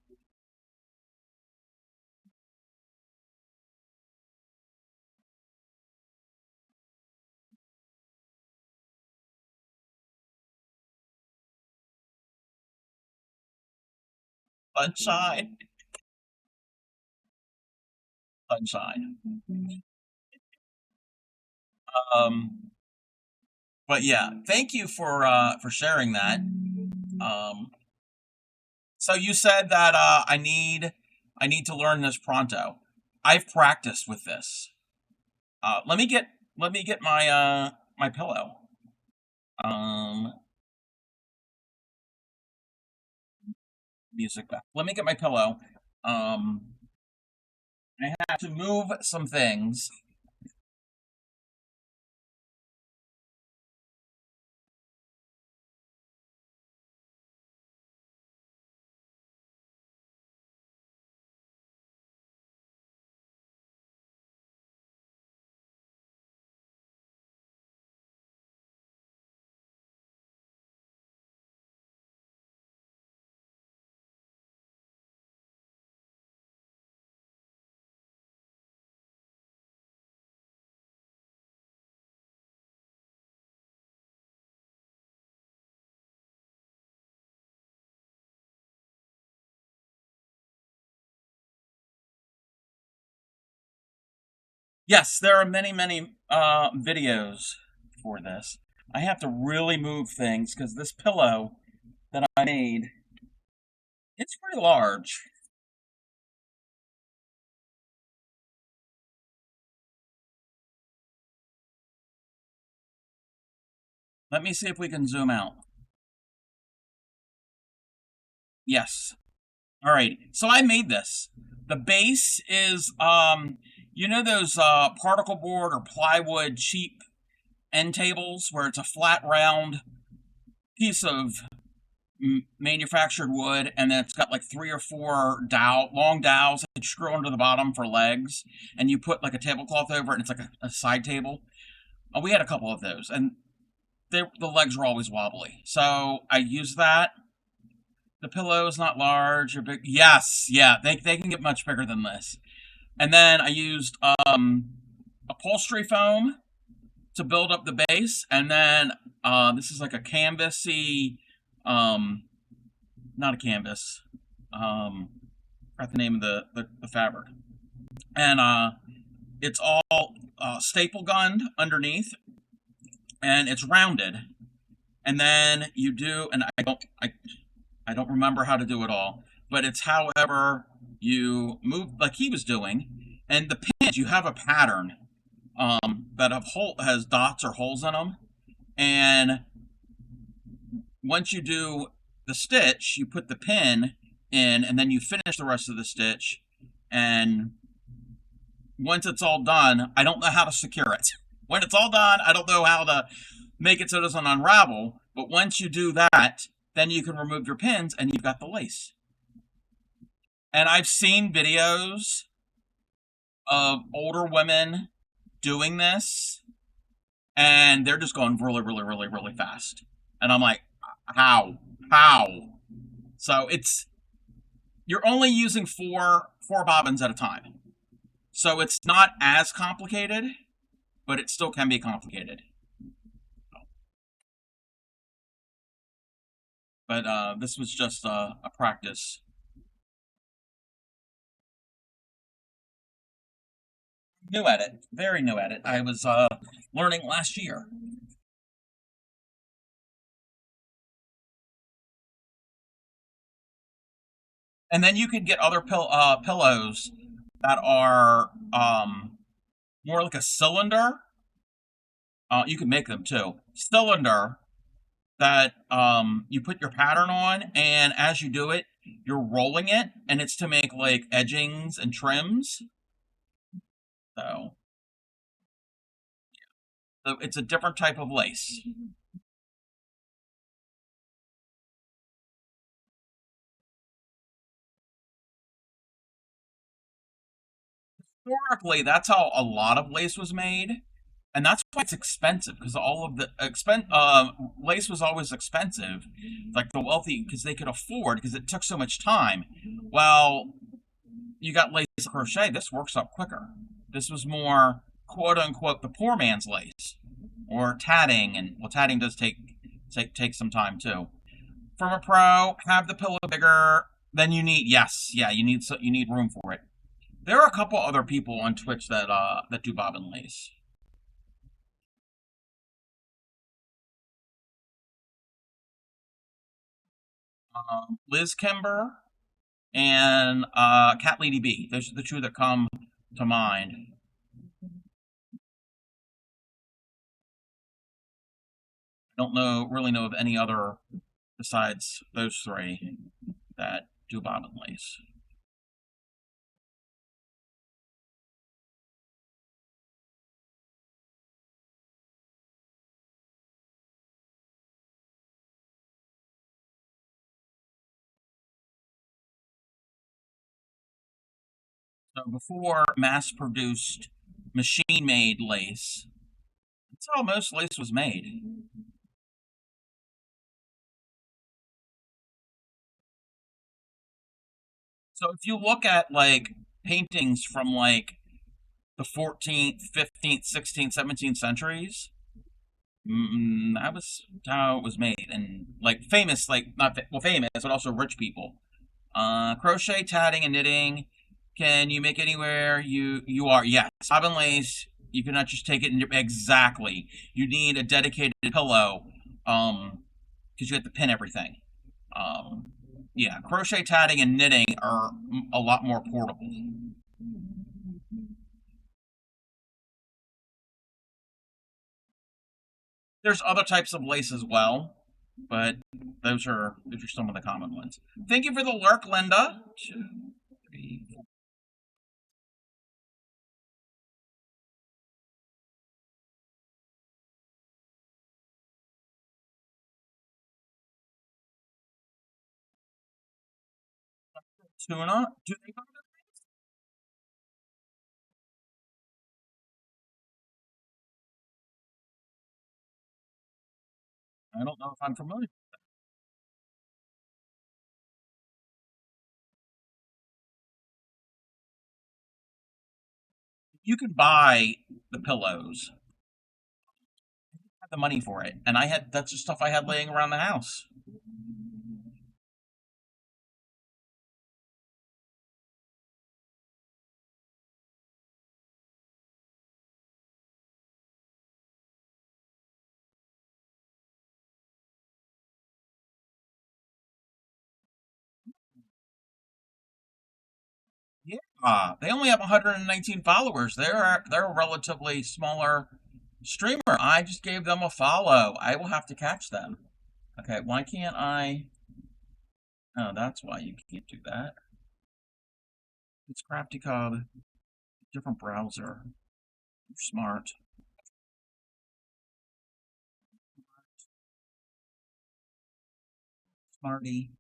Sunshine, sunshine. Um, but yeah, thank you for sharing that. Um, so you said that I need to learn this pronto. I've practiced with this. Let me get my my pillow. Um, Music back. Let me get my pillow. Um, I have to move some things. Yes, there are many, many videos for this. I have to really move things because this pillow that I made, it's pretty large. Let me see if we can zoom out. Yes. All right. So I made this. The base is you know those particle board or plywood cheap end tables where it's a flat round piece of manufactured wood, and then it's got like three or four long dowels that you screw onto the bottom for legs, and you put like a tablecloth over it, and it's like a side table. We had a couple of those, and the legs were always wobbly, so I used that. The pillow is not large or big. Yes, yeah, they can get much bigger than this. And then I used upholstery foam to build up the base, and then this is like a canvasy, not a canvas. Forgot the name of the fabric, and it's all staple gunned underneath, and it's rounded. And then you do, and I don't remember how to do it all, but it's however you move, like he was doing, and the pins you have a pattern that has dots or holes in them, and once you do the stitch, you put the pin in, and then you finish the rest of the stitch. And once it's all done, I don't know how to secure it. When it's all done, I don't know how to make it so it doesn't unravel. But once you do that, then you can remove your pins and you've got the lace. And I've seen videos of older women doing this, and they're just going really, really, really, really fast. And I'm like, how? How? So you're only using four bobbins at a time. So it's not as complicated, but it still can be complicated. But this was just a practice. New at it, very new at it. I was learning last year. And then you could get other pillows that are more like a cylinder. You can make them too. Cylinder that you put your pattern on, and as you do it, you're rolling it, and it's to make like edgings and trims. So, so it's a different type of lace. Historically, that's how a lot of lace was made, and that's why it's expensive because all of the lace was always expensive. Like the wealthy, because they could afford, because it took so much time. Well, you got lace crochet. This works up quicker. This was more quote unquote the poor man's lace, or tatting, and well, tatting does take some time too. From a pro, have the pillow bigger than you need. Yes, yeah, you need room for it. There are a couple other people on Twitch that do bobbin lace. Liz Kimber and Cat Lady B. Those are the two that come to mind. I don't really know of any other besides those three that do bobbin lace. So before mass-produced, machine-made lace, that's how most lace was made. So if you look at like paintings from like the 14th, 15th, 16th, 17th centuries, that was how it was made. And like famous, like not well famous, but also rich people. Crochet, tatting, and knitting Can you make anywhere you are? Yes. Bobbin lace. You cannot just take it in exactly. You need a dedicated pillow, because you have to pin everything. Um, yeah, crochet, tatting, and knitting are a lot more portable. There's other types of lace as well, but those are some of the common ones. Thank you for the lurk, Linda. Two, three, four. Tuna. Do they go to the I don't know if I'm familiar. You can buy the pillows. Have the money for it, and I had that's the stuff I had laying around the house. Yeah, they only have 119 followers. They're a relatively smaller streamer. I just gave them a follow. I will have to catch them. Okay, why can't I? Oh, that's why you can't do that. It's Crafty Cub, different browser. You're smart, smarty.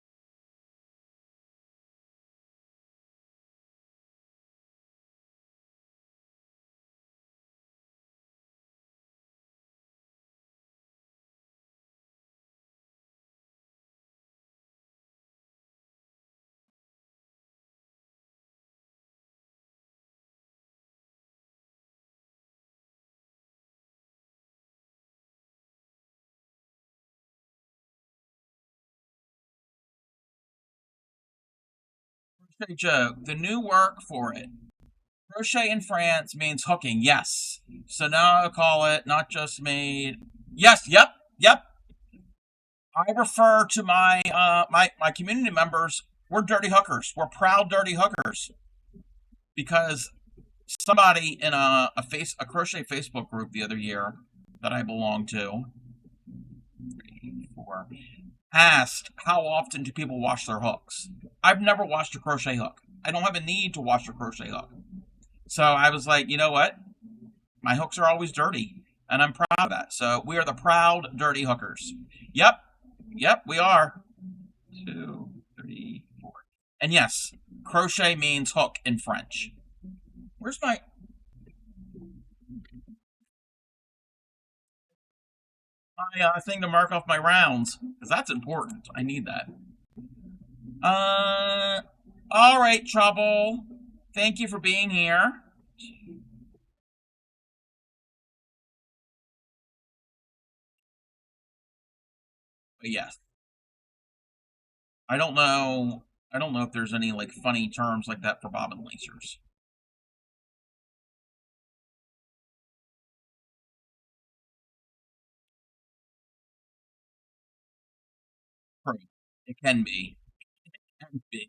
Crochet Joe, the new work for it. Crochet in France means hooking. Yes. So now I'll call it not just made. Yes. Yep. Yep. I refer to my community members. We're dirty hookers. We're proud dirty hookers because somebody in a crochet Facebook group the other year that I belong to, three, four, asked how often do people wash their hooks. I've never washed a crochet hook. I don't have a need to wash a crochet hook. So I was like, you know what? My hooks are always dirty, and I'm proud of that. So we are the proud dirty hookers. Yep, yep, we are. Two, three, four. And yes, crochet means hook in French. Where's my thing to mark off my rounds? Because that's important. I need that. Uh, all right, Trouble. Thank you for being here. But yes, I don't know. I don't know if there's any like funny terms like that for bobbin lacers. True. It can be. It can be.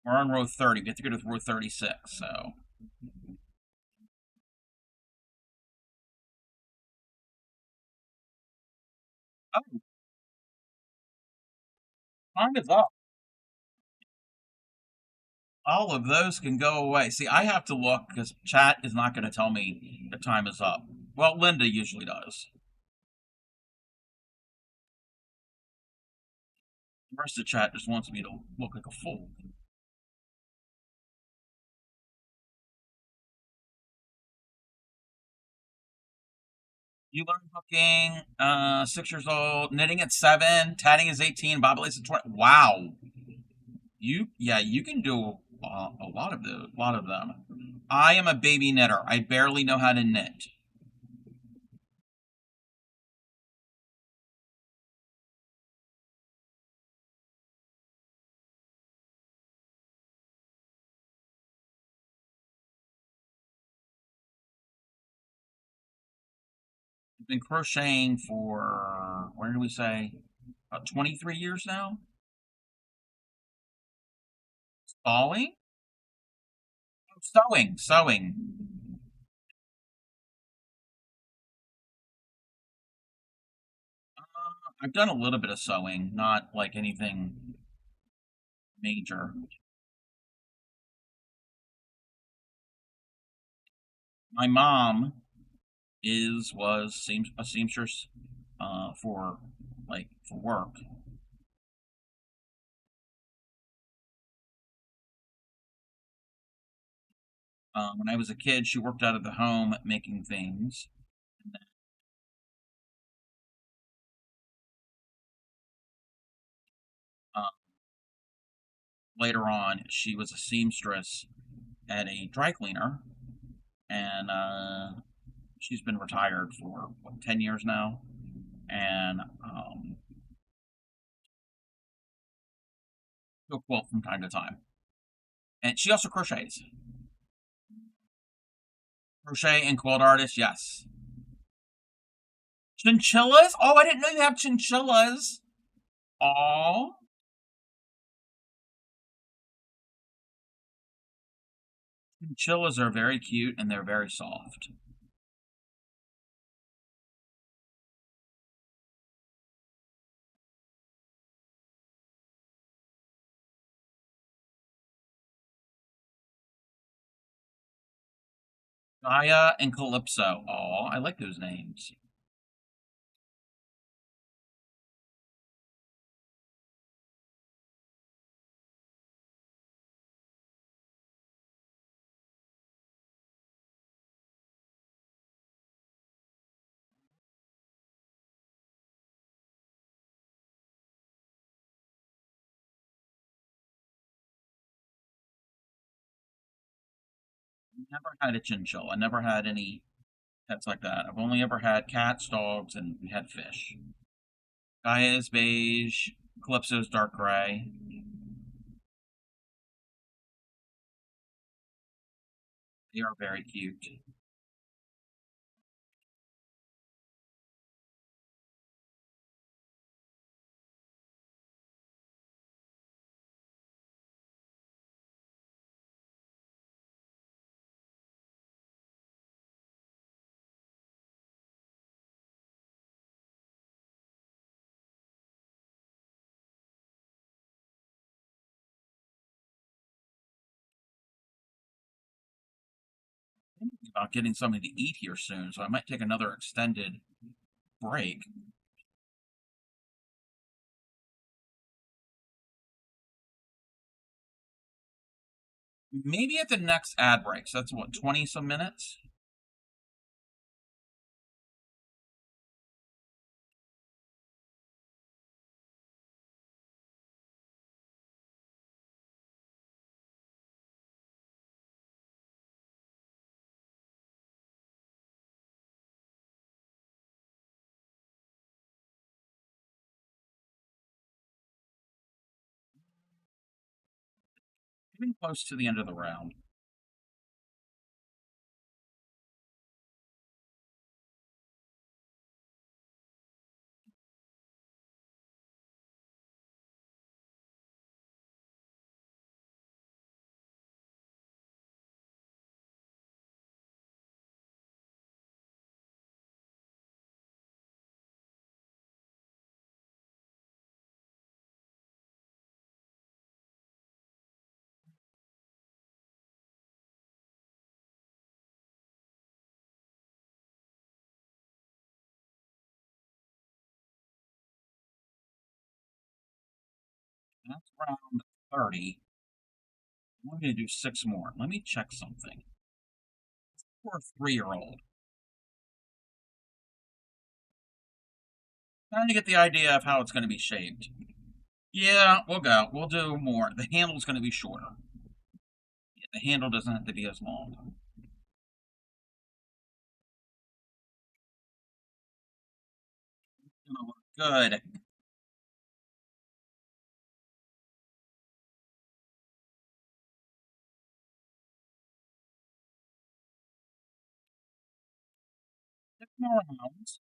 We're on row 30. We have to go to row 36. So, oh, time is up. All of those can go away. See, I have to look because chat is not going to tell me the time is up. Well, Linda usually does. The rest of the chat just wants me to look like a fool. You learned hooking, 6 years old, knitting at 7, tatting is 18, bob lace at 20. Wow, yeah, you can do a lot of them. I am a baby knitter. I barely know how to knit. Been crocheting for, where did we say? About 23 years now? Sewing? Oh, sewing. I've done a little bit of sewing, not like anything major. My mom was a seamstress for for work. When I was a kid, she worked out of the home making things. And then, uh, later on, she was a seamstress at a dry cleaner, and she's been retired for what, 10 years now, and she'll quilt from time to time. And she also crochets. Crochet and quilt artist, yes. Chinchillas? Oh, I didn't know you have chinchillas. Oh, chinchillas are very cute and they're very soft. Gaia and Calypso. Oh, I like those names. Never had a chinchilla. I never had any pets like that. I've only ever had cats, dogs, and we had fish. Gaia is beige. Calypso's dark gray. They are very cute. I'm thinking about getting something to eat here soon, so I might take another extended break. Maybe at the next ad break. So that's what, 20 some minutes? Getting close to the end of the round. That's round 30. I'm going to do 6 more. Let me check something. For a 3-year-old. Trying to get the idea of how it's going to be shaped. Yeah, we'll go. We'll do more. The handle's going to be shorter. Yeah, the handle doesn't have to be as long. It's going to look good. Six more rounds.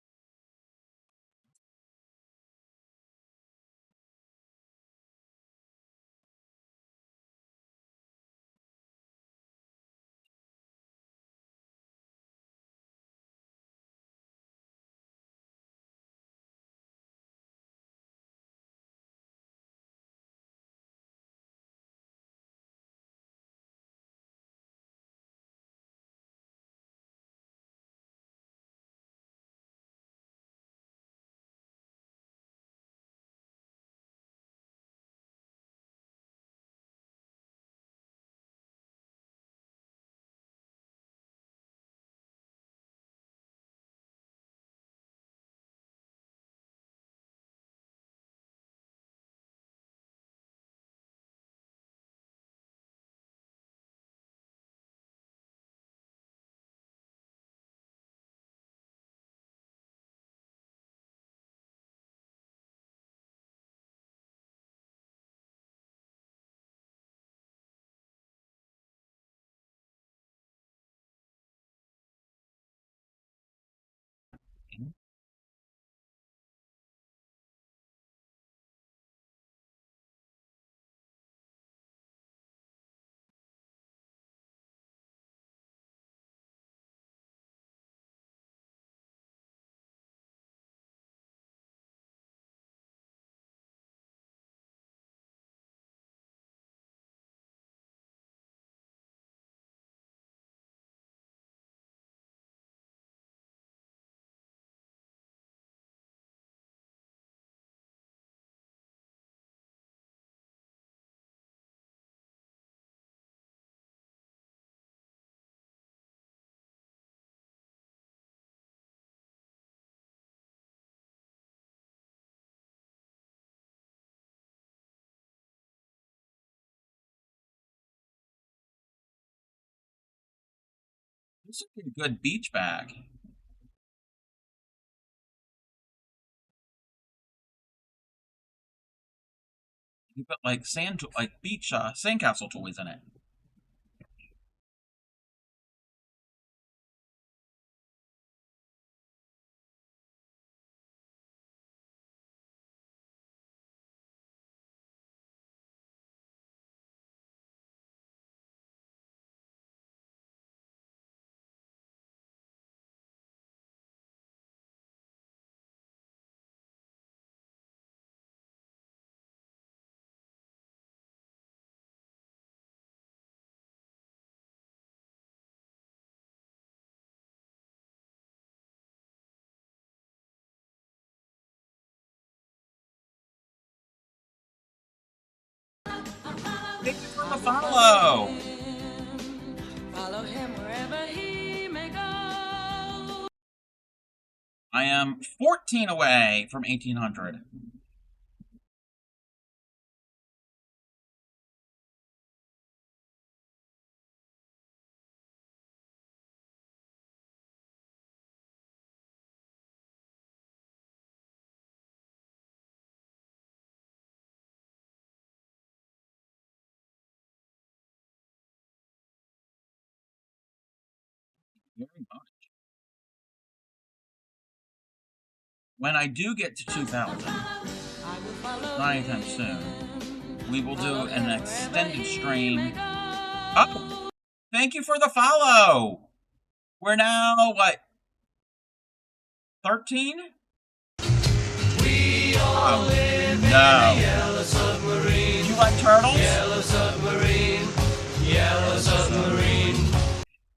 This would be a good beach bag. You put like beach sandcastle toys in it. Thank you for the follow. Follow him wherever he may go. I am 14 away from 1800. Very much. When I do get to 2,000, not anytime soon, we will do an extended stream. Oh, thank you for the follow. We're now, what, 13? Oh, no. Do you like turtles? Yellow submarine. Yellow submarine.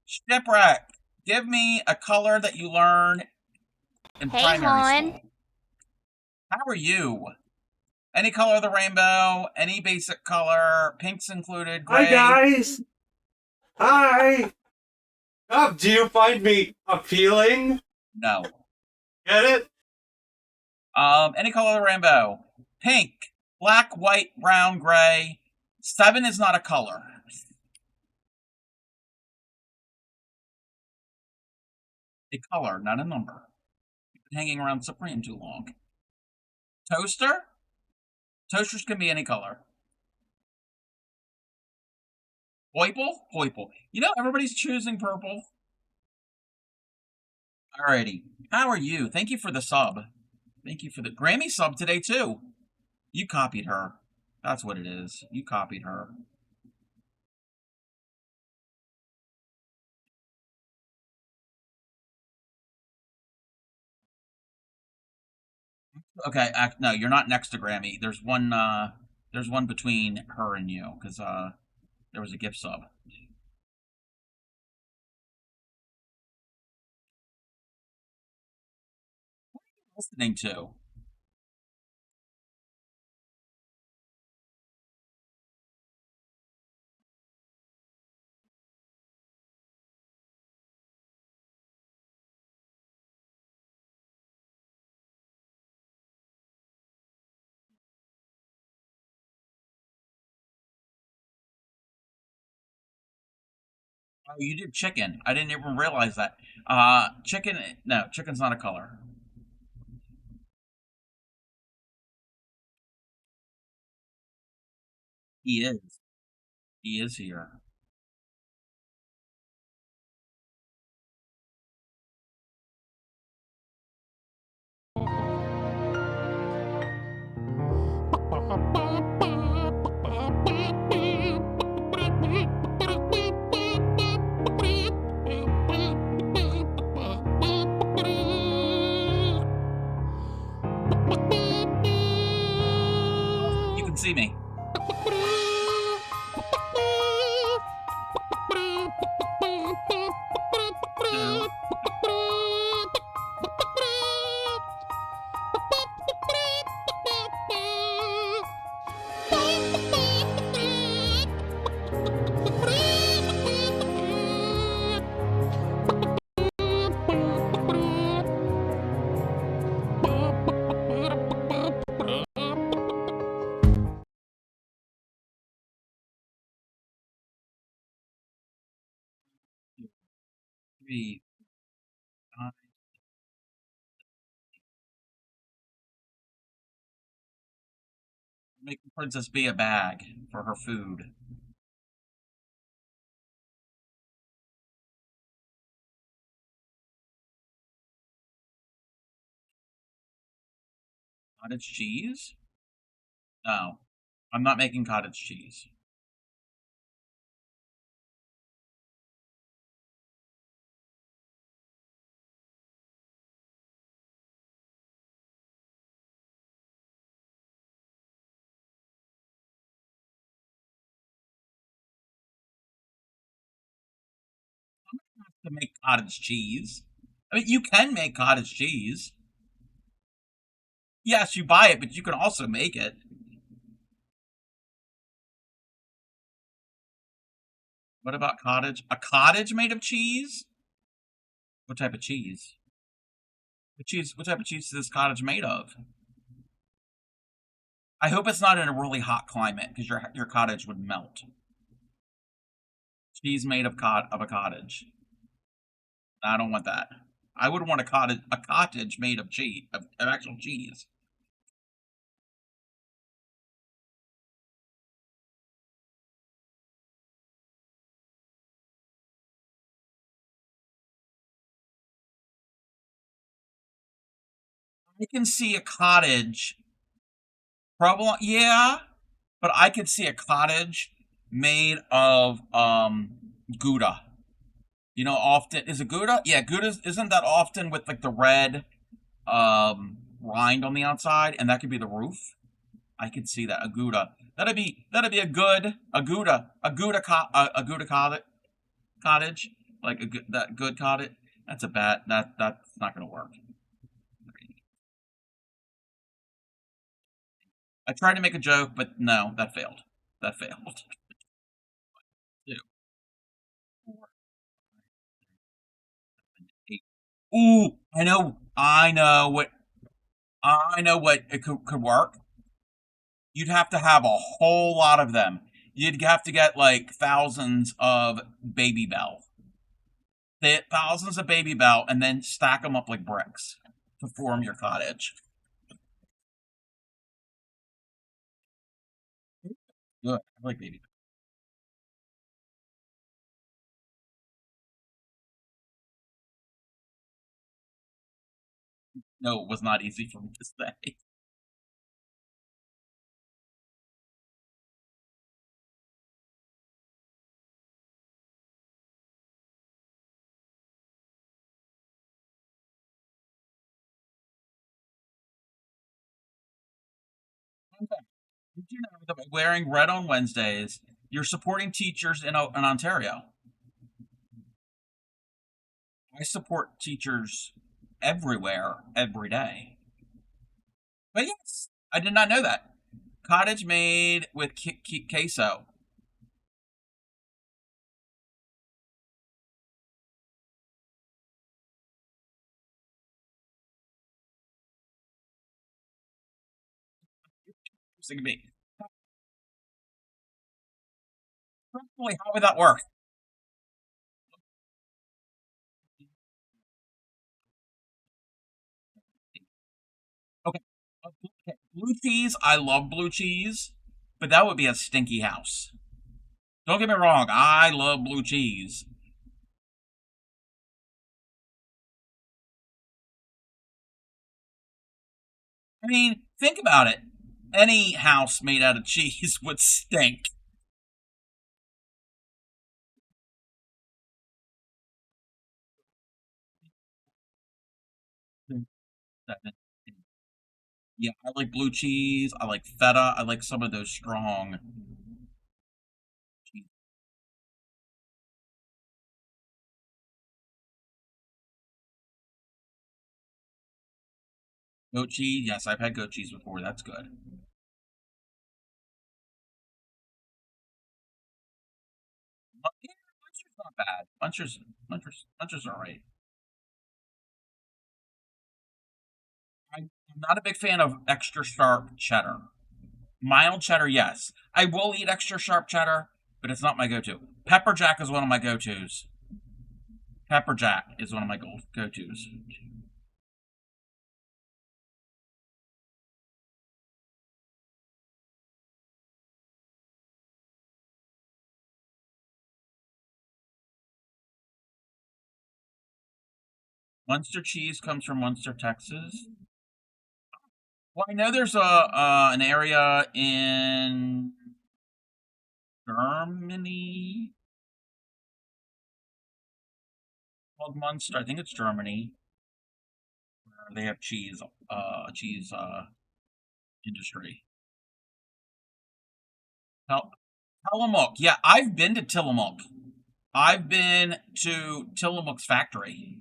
Shipwreck, give me a color that you learn in primary school. How are you? Any color of the rainbow, any basic color, pinks included, gray. Hi, guys. Hi. Oh, do you find me appealing? No. Get it? Any color of the rainbow. Pink, black, white, brown, gray. 7 is not a color. A color, not a number. You've been hanging around Supreme too long. Toaster? Toasters can be any color. Poiple? Poiple. You know, everybody's choosing purple. Alrighty. How are you? Thank you for the sub. Thank you for the Grammy sub today, too. You copied her. That's what it is. You copied her. Okay, no, you're not next to Grammy. There's one between her and you, because there was a gift sub. What are you listening to? Oh, you did chicken. I didn't even realize that. Chicken, no, chicken's not a color. He is. He is here. You can see me. Breathe. Make Princess Bee a bag for her food. Cottage cheese? No, I'm not making cottage cheese. To make cottage cheese. I mean, you can make cottage cheese. Yes, you buy it, but you can also make it. What about cottage? A cottage made of cheese? What type of cheese? What cheese? What type of cheese is this cottage made of? I hope it's not in a really hot climate because your cottage would melt. Cheese made of a cottage. I don't want that. I would want a cottage made of cheese of actual cheese. I can see a cottage. Probably, yeah, but I could see a cottage made of Gouda. You know, often is it Gouda? Yeah, Gouda isn't that often with like the red rind on the outside, and that could be the roof. I could see that a Gouda. That'd be a Gouda cottage, like that good cottage. That's a bad that's not gonna work. I tried to make a joke, but no, that failed. That failed. Two, four, eight. Ooh, I know what it could work. You'd have to have a whole lot of them. You'd have to get like thousands of baby bell. Thousands of baby bell, and then stack them up like bricks to form your cottage. Good. I like baby. No, it was not easy for me to say. Okay. Did you know that by wearing red on Wednesdays, you're supporting teachers in Ontario? I support teachers everywhere, every day. But yes, I did not know that. Cottage made with queso. Interesting to me. Probably, how would that work? Okay. Blue cheese, I love blue cheese, but that would be a stinky house. Don't get me wrong, I love blue cheese. I mean, think about it. Any house made out of cheese would stink. Yeah, I like blue cheese. I like feta. I like some of those strong cheese. Goat cheese. Yes, I've had goat cheese before. That's good. Yeah, Muncher's not bad. Muncher's all right. I'm not a big fan of extra sharp cheddar. Mild cheddar, yes. I will eat extra sharp cheddar, but it's not my go-to. Pepper jack is one of my go-tos. Pepper Jack is one of my go-tos. Munster cheese comes from Munster, Texas. Well, I know there's an area in Germany called Munster. I think it's Germany. Where they have cheese industry. Tillamook. Yeah, I've been to Tillamook. I've been to Tillamook's factory.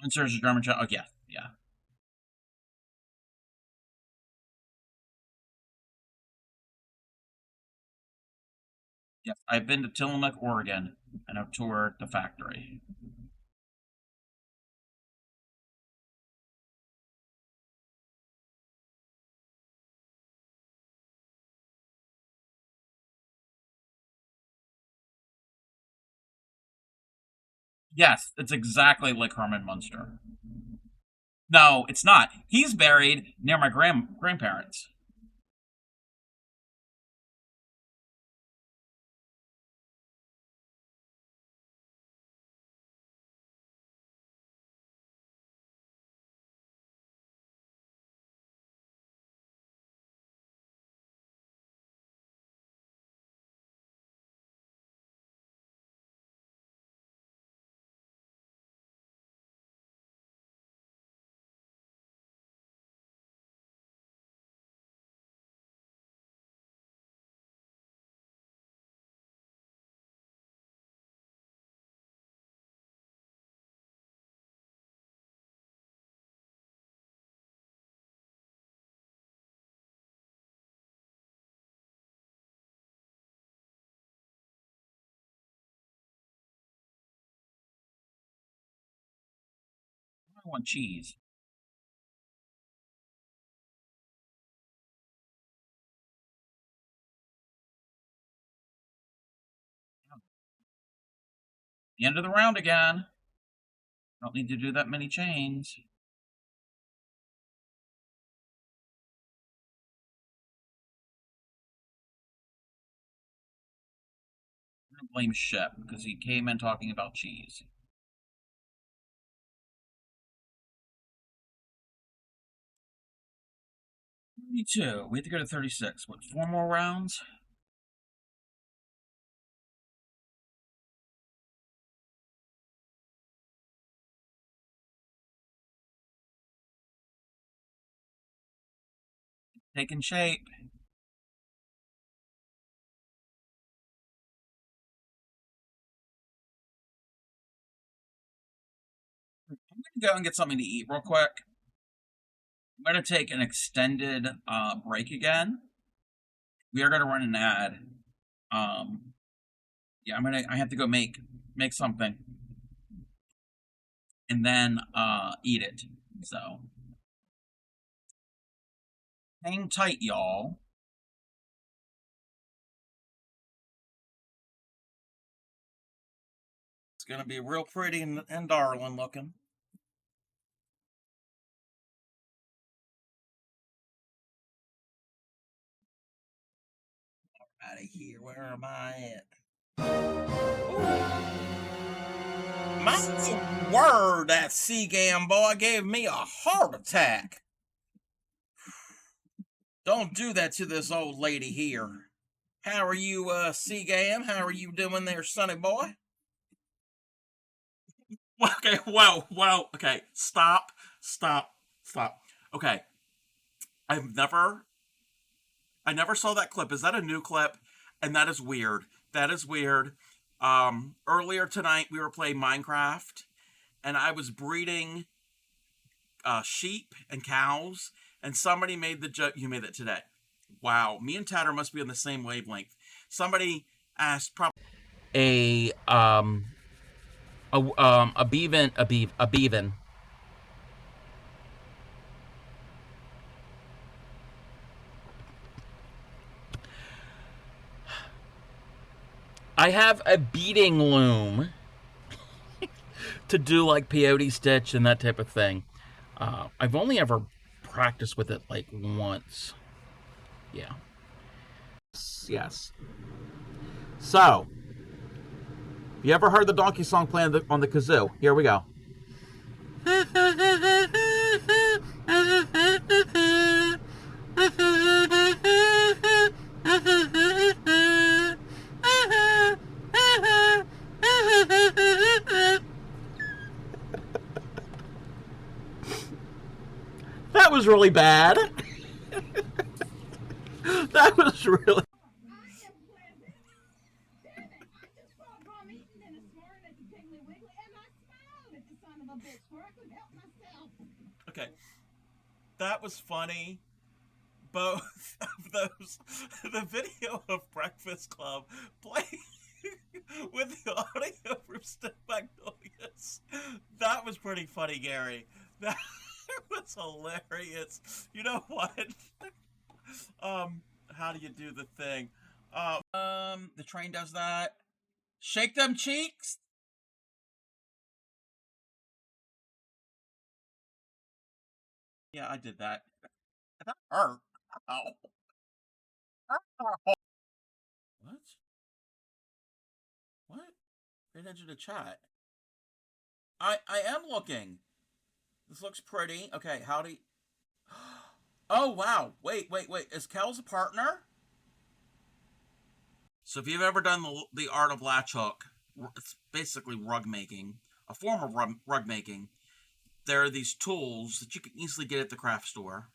Munster is a German. Oh yeah, yeah. Yes, I've been to Tillamook, Oregon, and I've toured the factory. Yes, it's exactly like Herman Munster. No, it's not. He's buried near my grandparents. I want cheese. The end of the round again. Don't need to do that many chains. I'm gonna blame Shep because he came in talking about cheese. 32. We have to go to 36. What, 4 more rounds? Taking shape. I'm gonna go and get something to eat real quick. I'm gonna take an extended break again. We are gonna run an ad. Yeah, I have to go make something and then eat it. So hang tight, y'all. It's gonna be real pretty and darling looking. Out of here. Where am I at? My word, that Seagam boy gave me a heart attack. Don't do that to this old lady here. How are you, Seagam? How are you doing there, sonny boy? Okay, whoa, okay, stop. Okay, I've never I never saw that clip. Is that a new clip? And that is weird. That is weird. Earlier tonight we were playing Minecraft, and I was breeding sheep and cows, and somebody made the joke. You made it today. Wow, me and Tatter must be on the same wavelength. Somebody asked probably a beaven. I have a beading loom to do like peyote stitch and that type of thing. I've only ever practiced with it like once. Yeah. Yes. So, you ever heard the donkey song playing on the kazoo? Here we go. That was really bad. That was really. Okay. That was funny. Both of those, the video of Breakfast Club playing with the audio from Stick Magnolias. That was pretty funny, Gary. That was hilarious. You know what? How do you do the thing? The train does that. Shake them cheeks. Yeah, I did that. That hurt. Ow. What? What? Pay attention to chat. I am looking. This looks pretty. Okay, howdy. Oh wow! Wait. Is Kel's a partner? So if you've ever done the art of latch hook, it's basically rug making, a form of rug making. There are these tools that you can easily get at the craft store.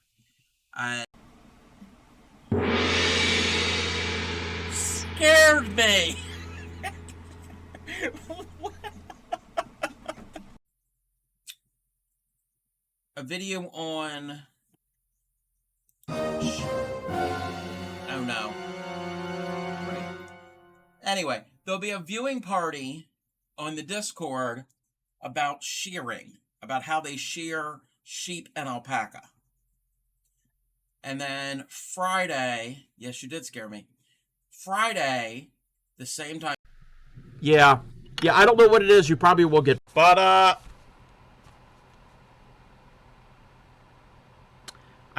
Scared me. A video on. Oh no. Anyway, there'll be a viewing party on the Discord about shearing, about how they shear sheep and alpaca. And then Friday, yes, you did scare me. Friday, the same time. Yeah, I don't know what it is. You probably will get. But I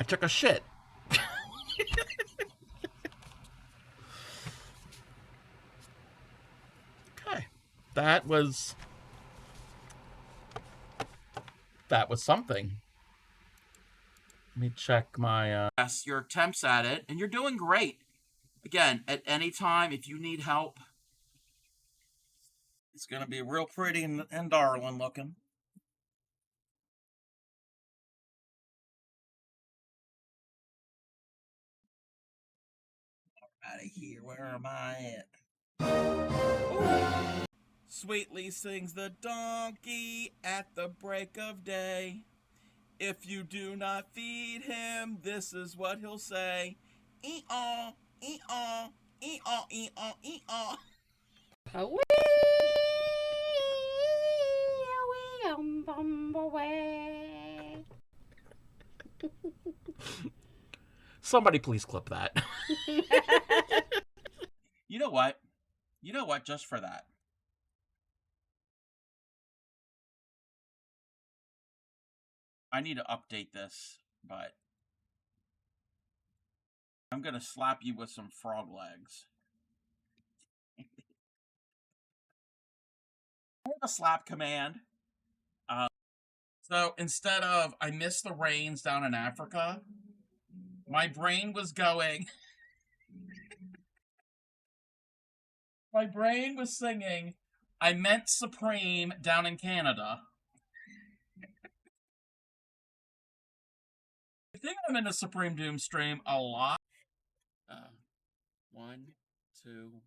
took a shit. Okay, that was something. Let me check my. Yes, your attempts at it, and you're doing great. Again, at any time, if you need help, it's going to be real pretty and darling looking. Out of here, where am I at? Ooh. Sweetly sings the donkey at the break of day. If you do not feed him, this is what he'll say. Ee-aw, ee-aw, ee-aw, ee-aw, ee-aw. Somebody please clip that. You know what? Just for that. I need to update this, but I'm going to slap you with some frog legs. I have a slap command. So instead of I miss the rains down in Africa, my brain was going. My brain was singing I meant Supreme down in Canada. I think I'm in a Supreme Doom stream a lot. 1, 2,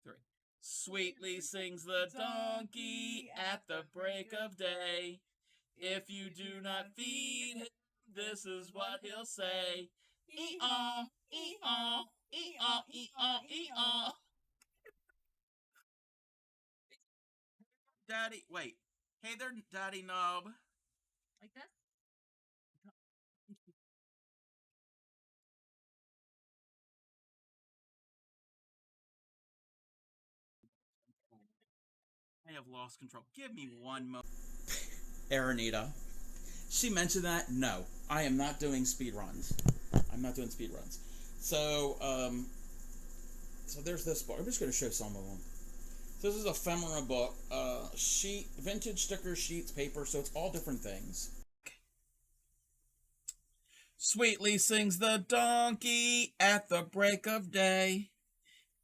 3. Sweetly sings the donkey at the break of day. If you do not feed him, this is what he'll say. Ee-aw, ee-aw, ee-aw, ee-aw, ee-aw. Daddy, wait. Hey there, Daddy Knob. Like this? have lost control. Give me one moment. Aranita. She mentioned that. No, I am not doing speed runs. I'm not doing speed runs. So, so there's this book. I'm just going to show some of them. So this is a ephemera book. Vintage stickers, sheets, paper. So it's all different things. Sweetly sings the donkey at the break of day.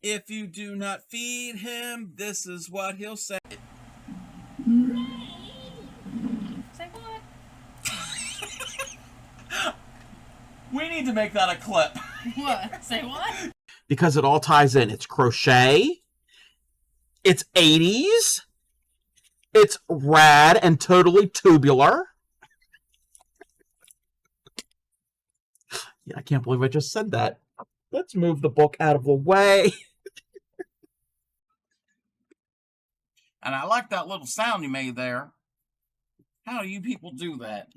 If you do not feed him, this is what he'll say. Say what? We need to make that a clip. What? Say what? Because it all ties in. It's crochet. It's 80s. It's rad and totally tubular. Yeah, I can't believe I just said that. Let's move the book out of the way. And I like that little sound you made there. How do you people do that?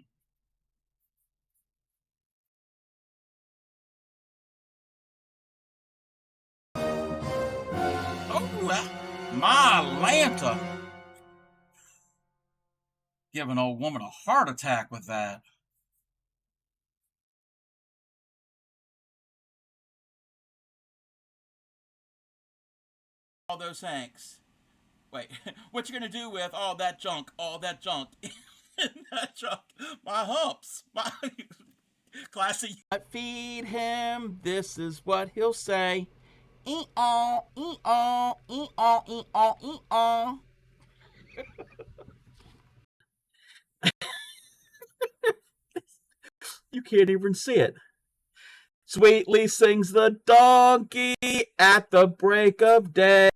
Oh, my Lanta. Give an old woman a heart attack with that. All those Hanks. Wait, what you gonna do with all that junk? All that junk. That junk. My humps. My classy. Feed him. This is what he'll say. Ee-aw, ee-aw, ee-aw, ee-aw, ee-aw. You can't even see it. Sweetly sings the donkey at the break of day.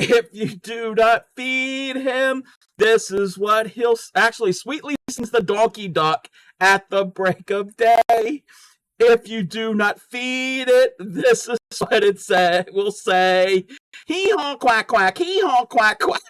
If you do not feed him, this is what he'll... Actually, sweetly sings the donkey duck at the break of day. If you do not feed it, this is what it will say. Hee-haw, quack, quack, hee-haw, quack, quack.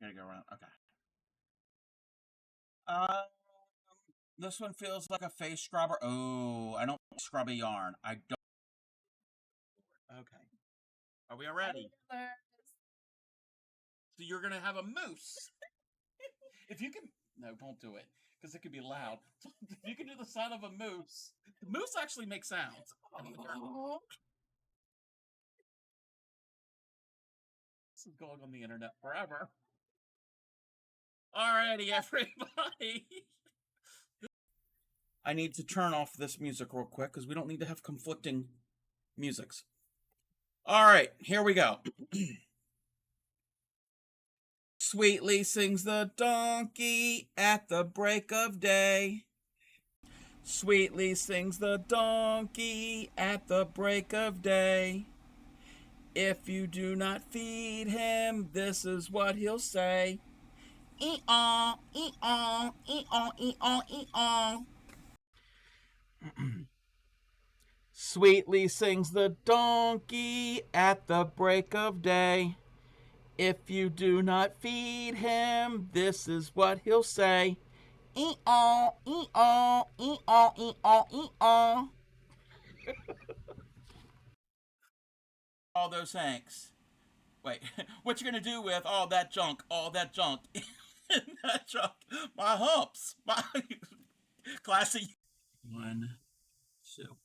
Gotta go around. Okay. This one feels like a face scrubber. Oh, I don't scrub a yarn. I don't. Okay. Are we ready? So you're gonna have a moose. If you can, no, don't do it because it could be loud. If you can do the sound of a moose, the moose actually makes sounds. This is going on the internet forever. Alrighty, everybody. I need to turn off this music real quick because we don't need to have conflicting musics. Alright, here we go. Sweetly sings the donkey at the break of day. Sweetly sings the donkey at the break of day. If you do not feed him, this is what he'll say. Ee-aw, ee-aw, ee-aw, ee-aw, ee-aw. Sweetly sings the donkey at the break of day. If you do not feed him, this is what he'll say. Ee-aw, ee-aw, ee-aw, ee-aw, ee-aw. All those Hanks. Wait, what you gonna do with all that junk? All that junk. That junk. My humps. My classy. 1, 2.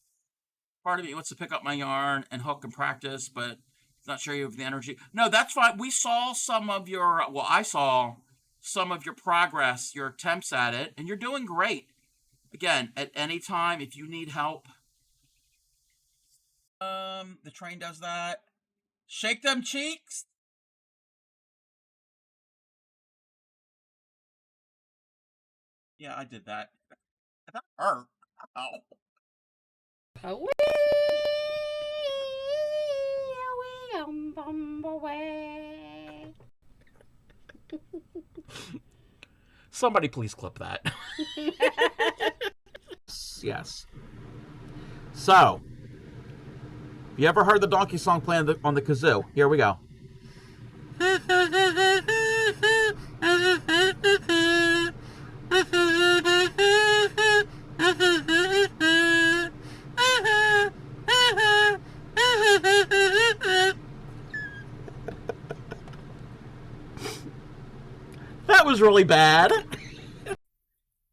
Part of me wants to pick up my yarn and hook and practice, but it's not sure you have the energy. No, that's fine. We saw some of your, well, I saw some of your progress, your attempts at it, and you're doing great. Again, at any time, if you need help, The train does that. Shake them cheeks. Yeah, I did that. That hurt. Ow. Somebody please clip that. Yes. So, you ever heard the donkey song playing on the kazoo? Here we go. That was really bad.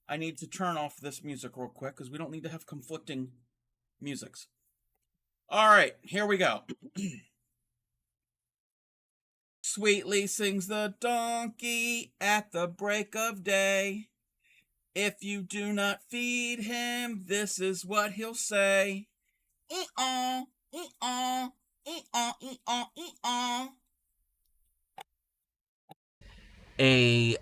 I need to turn off this music real quick because we don't need to have conflicting musics. All right, here we go. Sweetly sings the donkey at the break of day. If you do not feed him, this is what he'll say. E-aw, e-aw, e-aw, e-aw, e-aw. A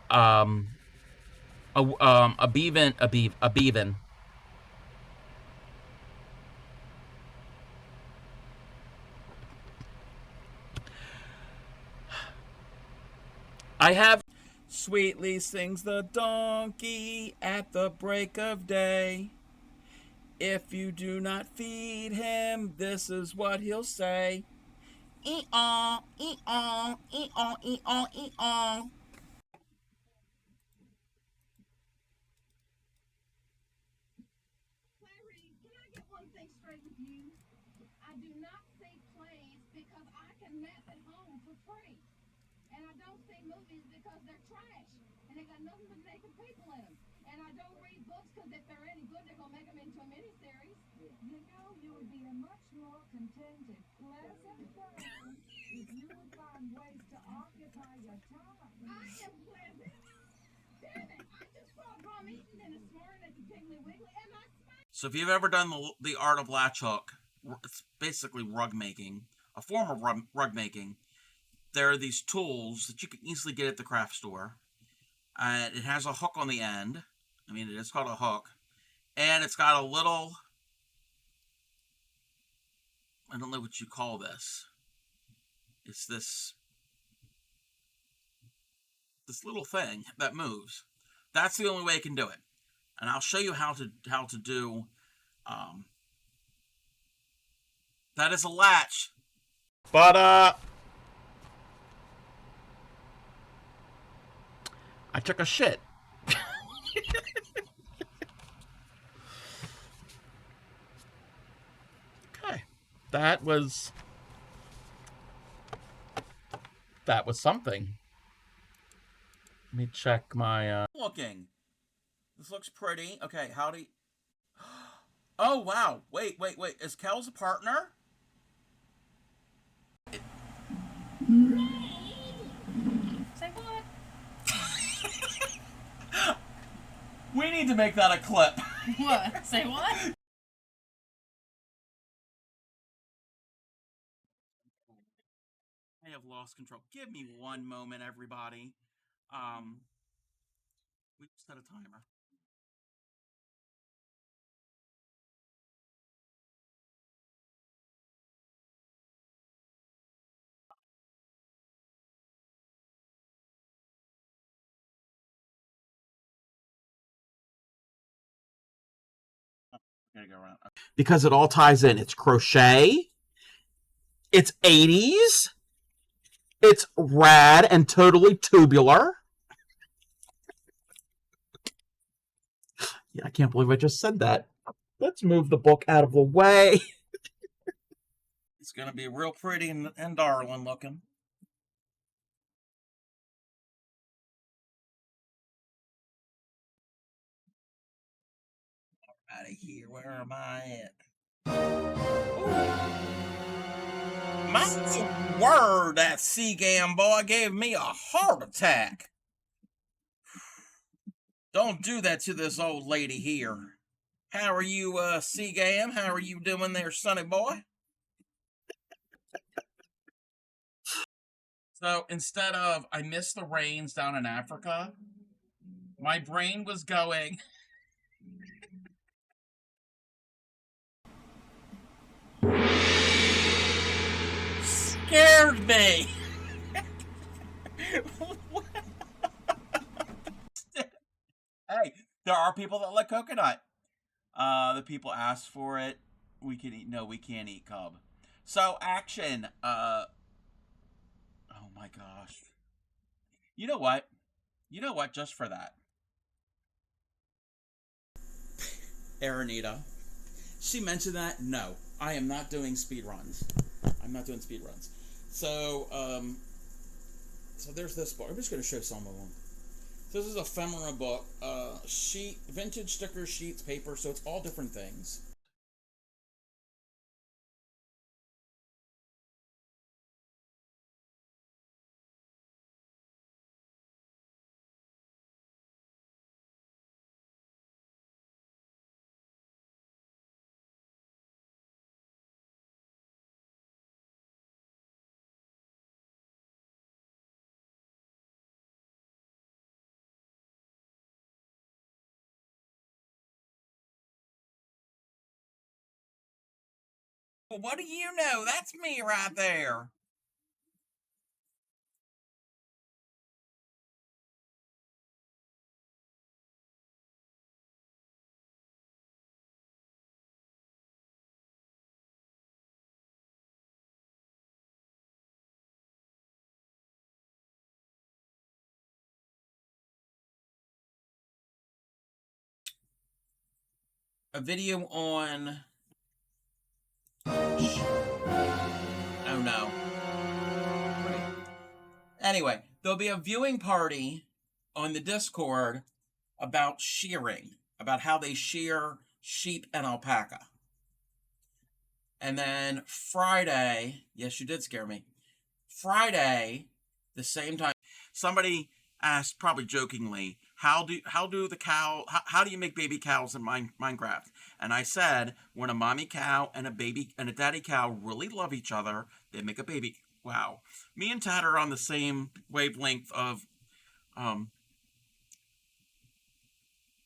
beavin. I have. Sweetly sings the donkey at the break of day. If you do not feed him, this is what he'll say. E-aw, e-aw, e-aw, e-aw, e-aw. Clary, can I get one thing straight with you? I do not see plays because I can nap at home for free. And I don't see movies because they're trash. And they got nothing but naked people in them. And I don't read books because if they're any good, they're going to make them into a miniseries. You know, you would be a much more contented, pleasant person if you would find ways to occupy your time. I am pleasant. Damn it, I just saw Rum eating in this morning at the Piggly Wiggly, and I So if you've ever done the art of latch hook, it's basically rug making, a form of rug making. There are these tools that you can easily get at the craft store. It has a hook on the end. I mean, it is called a hook. And it's got a little, I don't know what you call this. It's this little thing that moves. That's the only way it can do it. And I'll show you how to do. That is a latch. But I took a shit. Okay. That was something. Let me check my Looking. This looks pretty. Okay, how do you... Oh, wow. Wait. Is Kel's a partner? Say what? We need to make that a clip. What? Say what? I have lost control. Give me one moment, everybody. We set a timer. Gotta go around. because it all ties in. It's crochet. It's 80s. It's rad and totally tubular. Yeah, I can't believe I just said that. Let's move the book out of the way. It's gonna be real pretty and darling looking. Out of here. Where am I at? My word, that Seagam boy gave me a heart attack. Don't do that to this old lady here. How are you, Seagam? How are you doing there, sonny boy? So instead of I miss the rains down in Africa, my brain was going. Scared me. Hey, there are people that like coconut. The people asked for it. We can eat. No, we can't eat cub. So action. Oh my gosh. You know what? You know what? Just for that, Aranita. She mentioned that. No, I am not doing speed runs. I'm not doing speed runs. So, so there's this book. I'm just going to show some of them. So this is a ephemera book. Sheet, vintage stickers, sheets, paper. So it's all different things. Well, what do you know? That's me right there. A video on. Oh no. Right. Anyway, there'll be a viewing party on the Discord about shearing, about how they shear sheep and alpaca. And then Friday, yes, you did scare me. Friday, the same time, somebody asked, probably jokingly, how do the cow how do you make baby cows in Minecraft? And I said, when a mommy cow and a daddy cow really love each other, they make a baby. Wow, me and Tad are on the same wavelength of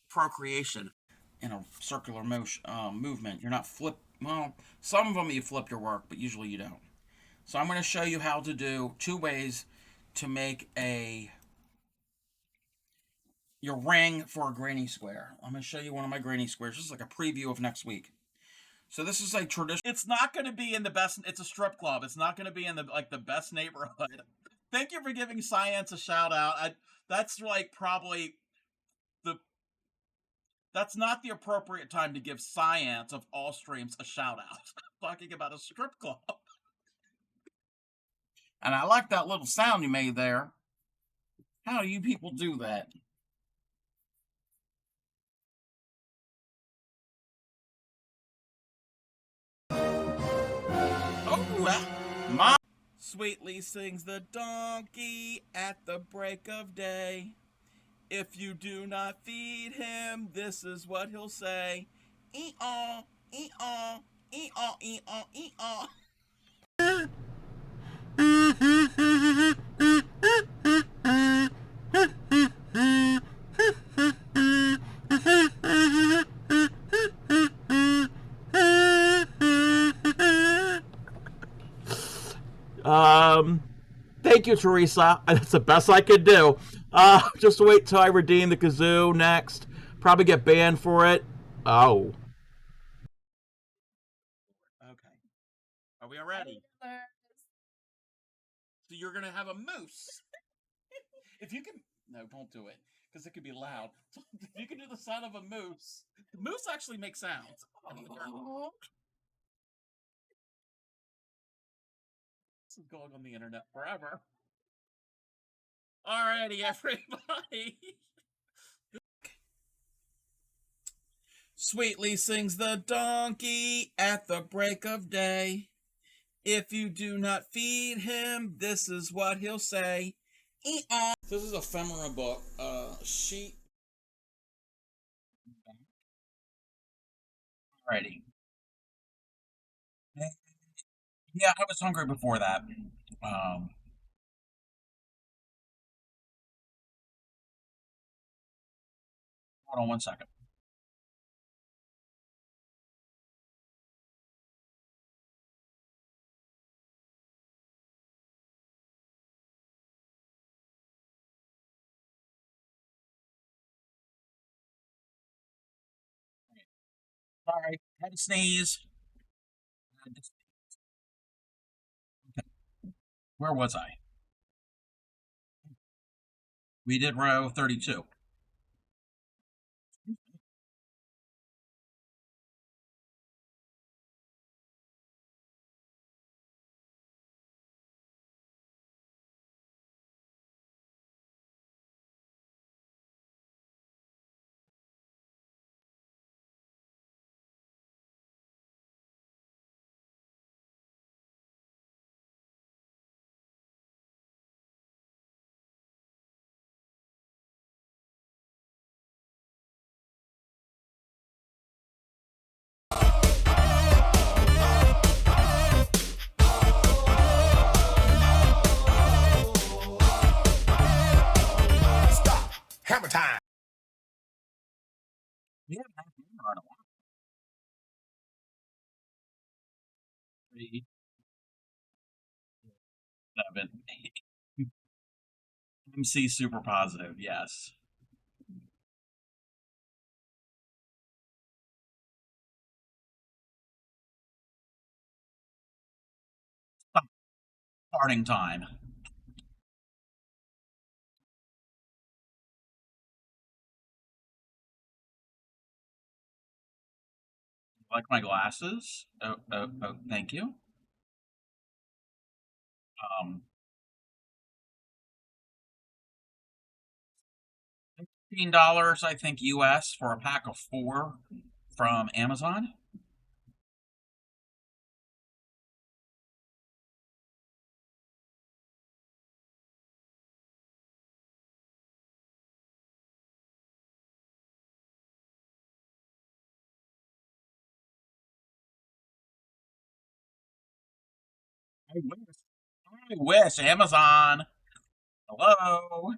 procreation in a circular motion movement. You're not flip. Well, some of them you flip your work, but usually you don't. So I'm going to show you how to do two ways to make your ring for a granny square. I'm going to show you one of my granny squares. This is like a preview of next week. So this is a tradition. It's not going to be in the best. It's a strip club. It's not going to be in the best neighborhood. Thank you for giving Science a shout out. That's like probably the that's not the appropriate time to give Science of all streams a shout out. Talking about a strip club. And I like that little sound you made there. How do you people do that? Oh, my sweetly sings the donkey at the break of day. If you do not feed him, this is what he'll say. Ee-aw, ee-aw, ee-aw, ee-aw, ee-aw. Thank you, Teresa. That's the best I could do. Just wait till I redeem the kazoo next. Probably get banned for it. Oh. Okay. Are we ready? So you're gonna have a moose. If you can, no, don't do it because it could be loud. If you can do the sound of a moose, moose actually makes sounds. This is going on the internet forever. Alrighty, everybody. Sweetly sings the donkey at the break of day. If you do not feed him, this is what he'll say. Ee-aw. This is a ephemera book. Sheet. Alrighty. Yeah, I was hungry before that. Um, Hold on 1 second. Sorry, had to sneeze. Okay, where was I? We did row 32. Hammer time. We haven't had hammer in a while. 3, 7. MC super positive, yes. Starting time. Like my glasses? Oh, thank you. Um, $15, I think, US for a pack of 4 from Amazon. I wish. I wish. Amazon. Hello.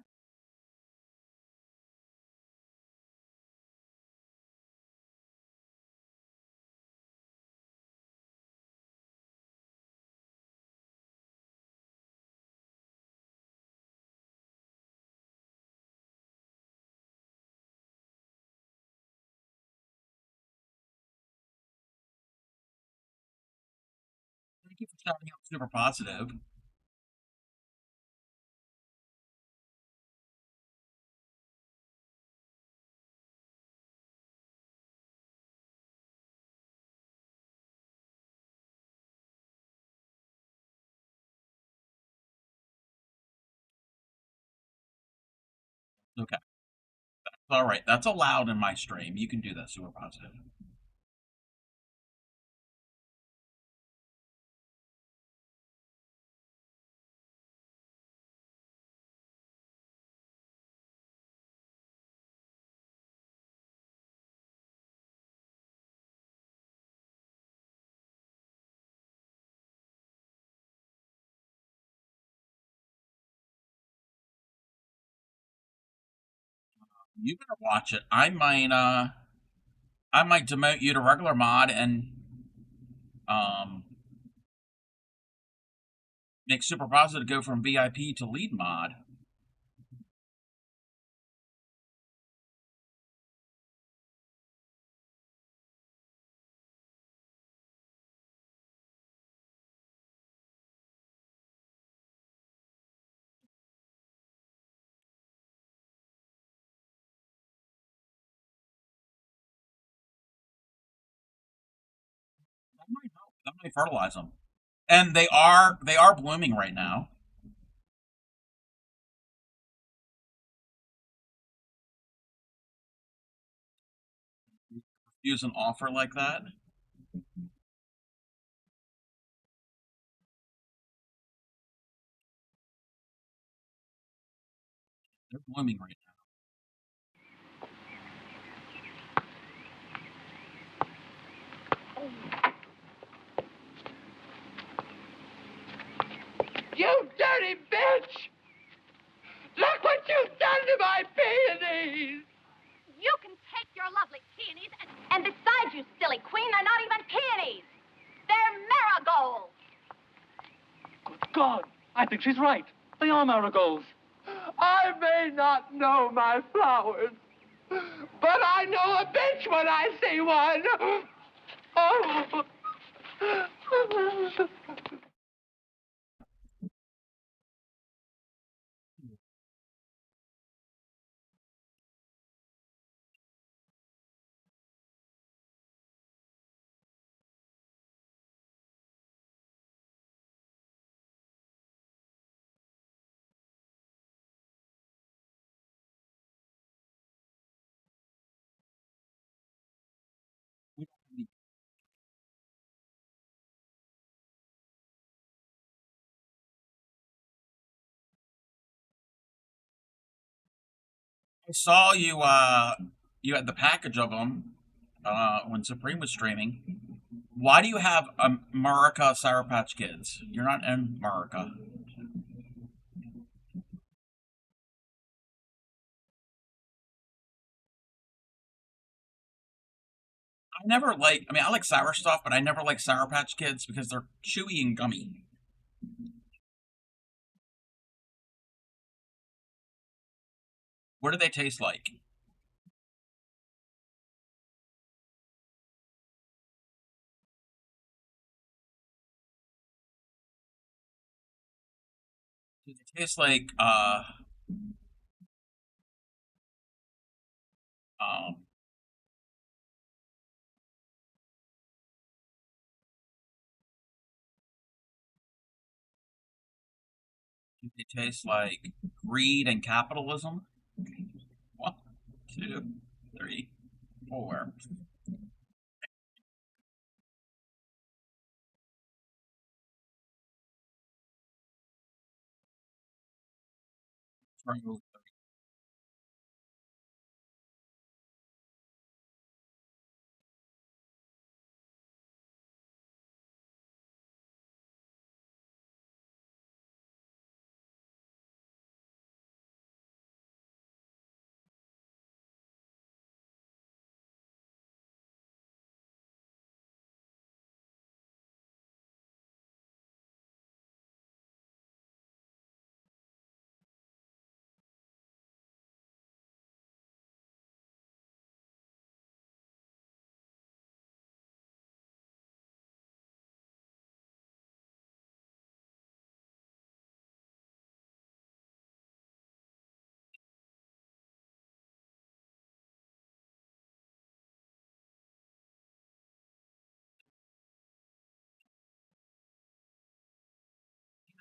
Thank you for shouting out super positive. Okay. All right. That's allowed in my stream. You can do that, super positive. You better watch it. I might demote you to regular mod and um make super positive go from VIP to lead mod. That might help. That might fertilize them. And they are blooming right now. Use an offer like that. They're blooming right now. You dirty bitch! Look what you've done to my peonies! You can you silly queen. They're not even peonies. They're marigolds. Good God, I think she's right. They are marigolds. I may not know my flowers, but I know a bitch when I see one. Oh. I saw you. You had the package of them when Supreme was streaming. Why do you have America Sour Patch Kids? You're not in America. I never like. I mean, I like sour stuff, but I never like Sour Patch Kids because they're chewy and gummy. What do they taste like? Do they taste like um do they taste like greed and capitalism? One, two, three, four. True.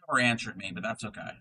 'Never answered me, but that's okay.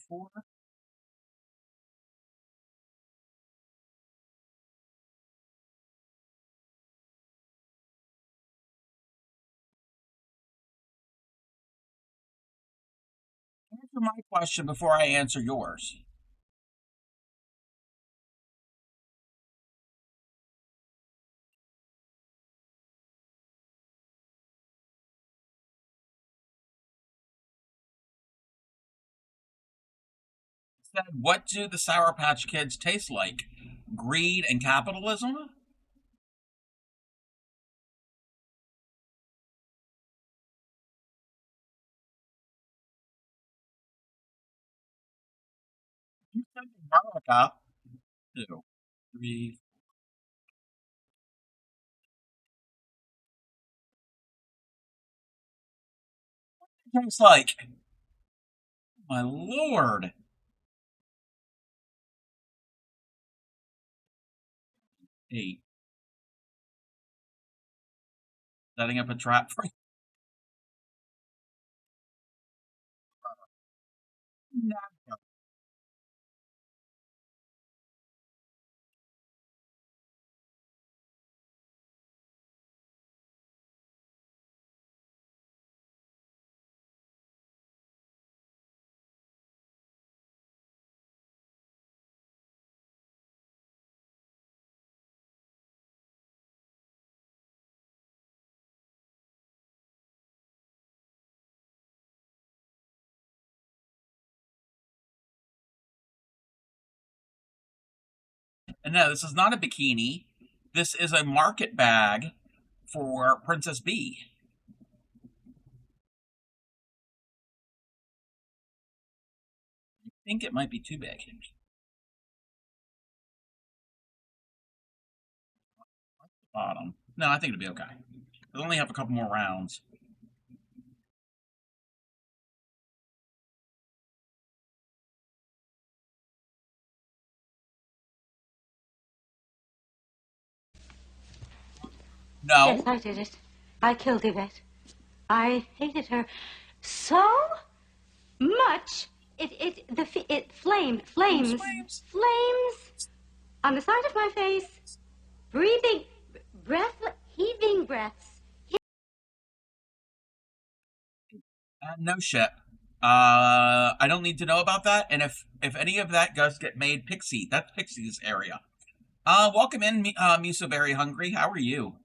Four. Answer my question before I answer yours. Said, what do the Sour Patch Kids taste like? Greed and capitalism? You said America. Two, three. tastes like? My lord. Eight. Setting up a trap for no. And no, this is not a bikini. This is a market bag for Princess Bee. I think it might be too big. Bottom. No, I think it'll be okay. We'll only have a couple more rounds. No. Yes, I did it. I killed Yvette. I hated her so much. It flamed, flames on the side of my face, breathing, heaving breaths. No shit. I don't need to know about that. And if any of that does get made, Pixie, that's Pixie's area. Welcome in, Miso Very Hungry. How are you?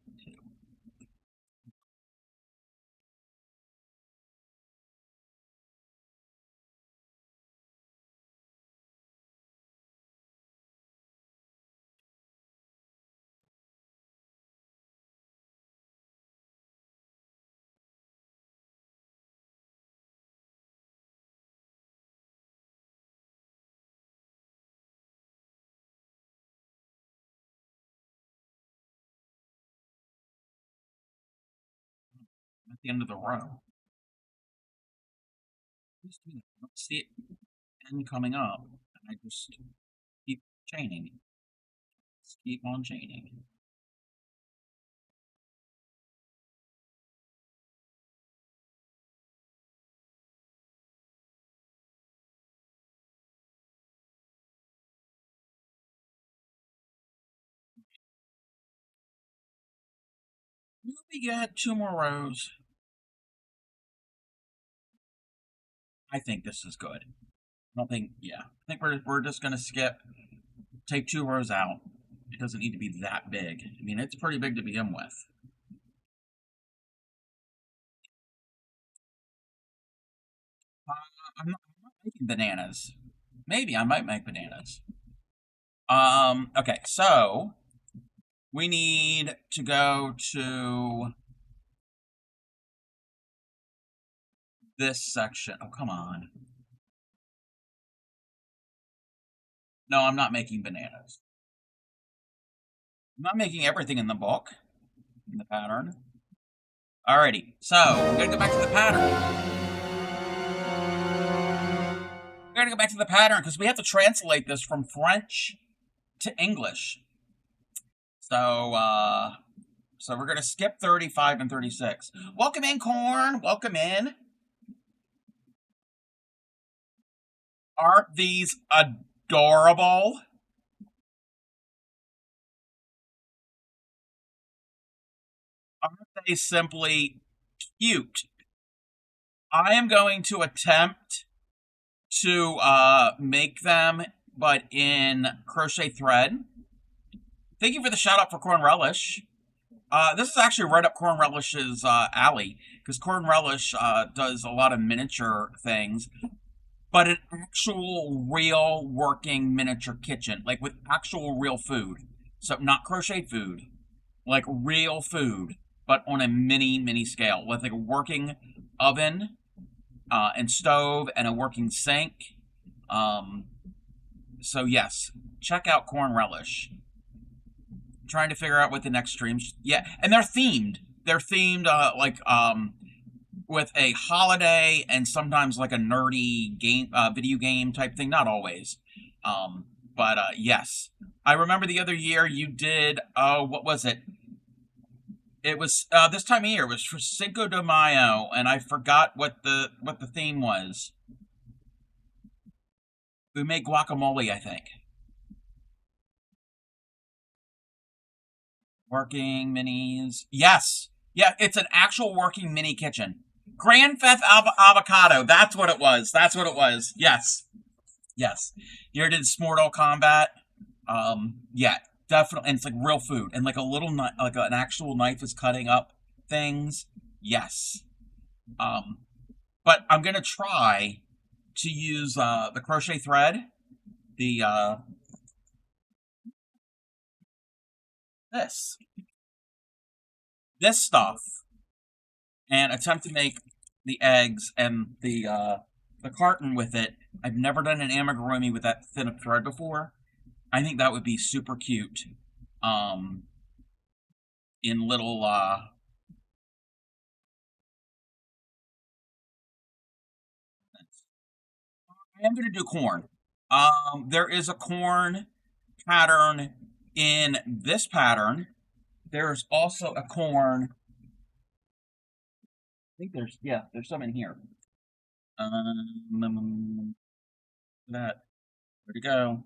At the end of the row. Just do that. I don't see it end coming up. I just keep chaining. Just keep on chaining. We get two more rows. I think this is good. I don't think, yeah. I think we're just gonna skip, take two rows out. It doesn't need to be that big. I mean, it's pretty big to begin with. I'm not making bananas. Maybe I might make bananas. Okay, so we need to go to this section. Oh, come on. No, I'm not making bananas. I'm not making everything in the book, in the pattern. Alrighty, so we're gonna go back to the pattern. We're gonna go back to the pattern because we have to translate this from French to English. So we're gonna skip 35 and 36. Welcome in, Corn. Welcome in. Aren't these adorable? Aren't they simply cute? I am going to attempt to make them, but in crochet thread. Thank you for the shout out for Corn Relish. This is actually right up Corn Relish's alley, because Corn Relish does a lot of miniature things, but an actual real working miniature kitchen, like with actual real food. So not crocheted food, like real food, but on a mini scale, with like a working oven and stove and a working sink. So yes, check out Corn Relish. Trying to figure out what the next streams. Yeah, and they're themed. They're themed with a holiday and sometimes like a nerdy game, video game type thing. Not always, but yes, I remember the other year you did. What was it? It was this time of year. It was for Cinco de Mayo, and I forgot what the theme was. We made guacamole, I think. Working minis. Yes. Yeah, it's an actual working mini kitchen. Grand Theft Avocado. That's what it was. That's what it was. Yes. Yes. You ever did Mortal Kombat? Yeah, definitely. And it's like real food. And like a little knife, like an actual knife is cutting up things. Yes. Um, but I'm going to try to use the crochet thread, the this this stuff, and attempt to make the eggs and the carton with it. I've never done an amigurumi with that thin of thread before. I think that would be super cute. Um, in little I am going to do corn. There is a corn pattern in this pattern. There's also a corn. I think there's some in here. That where'd it go?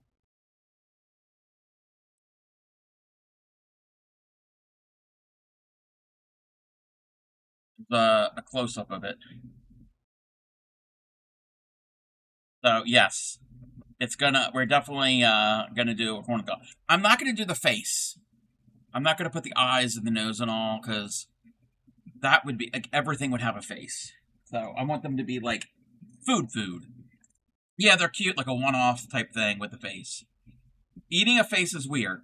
A close up of it. So yes, we're definitely gonna do a corn dog. I'm not gonna do the face. I'm not gonna put the eyes and the nose and all because that would be like everything would have a face. So I want them to be like food. Yeah, they're cute, like a one-off type thing with the face. Eating a face is weird.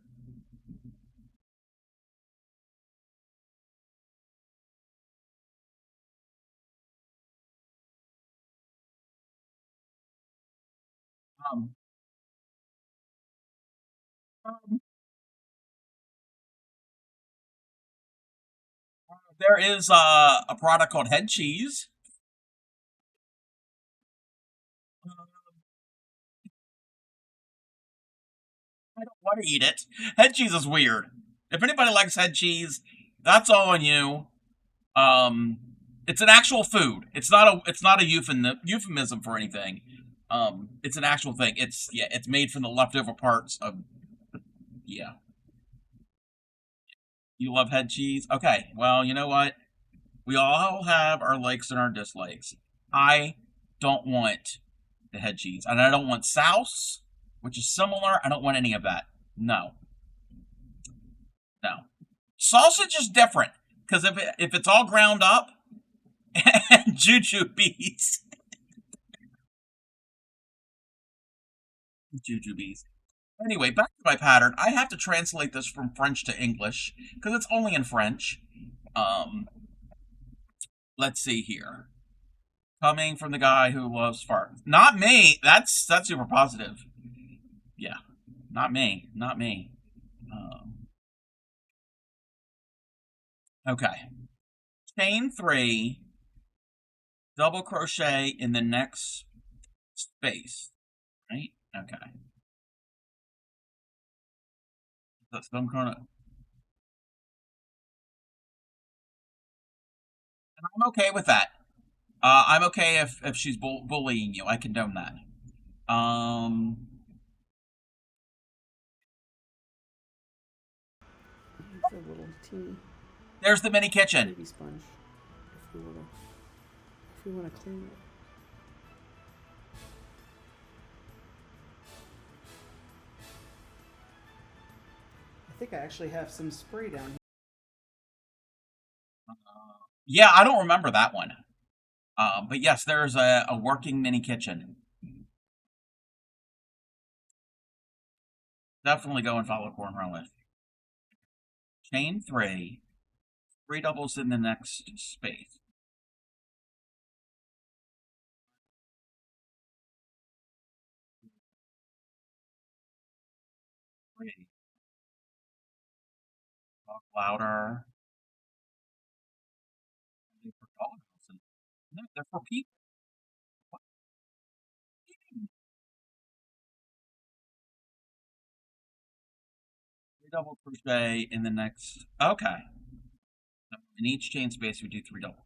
Um, um, there is a product called head cheese. I don't want to eat it. Head cheese is weird. If anybody likes head cheese, that's all on you. Um, it's an actual food. It's not a euphemism for anything. It's an actual thing. It's made from the leftover parts of yeah. You love head cheese? Okay. Well, you know what? We all have our likes and our dislikes. I don't want the head cheese, and I don't want sauce, which is similar. I don't want any of that. No, no. Sausage is different because if it's all ground up and jujubes, jujubes. Anyway, back to my pattern. I have to translate this from French to English because it's only in French. Um, let's see here. Coming from the guy who loves farts. Not me. That's super positive. Yeah, not me. Not me. Um, okay. Chain three, double crochet in the next space. Right? Okay. That's some kind of. And I'm okay with that. I'm okay if she's bullying you. I condone that. Um, It's a little teeny there's the mini kitchen. baby sponge. If we wanna clean it. I think I actually have some spray down here. Yeah, I don't remember that one. But yes, there's a working mini kitchen. Definitely go and follow Cornrow with. Chain three doubles in the next space. Three. Talk louder. No, they're for people. Three double crochet in the next. Okay. In each chain space, we do three doubles.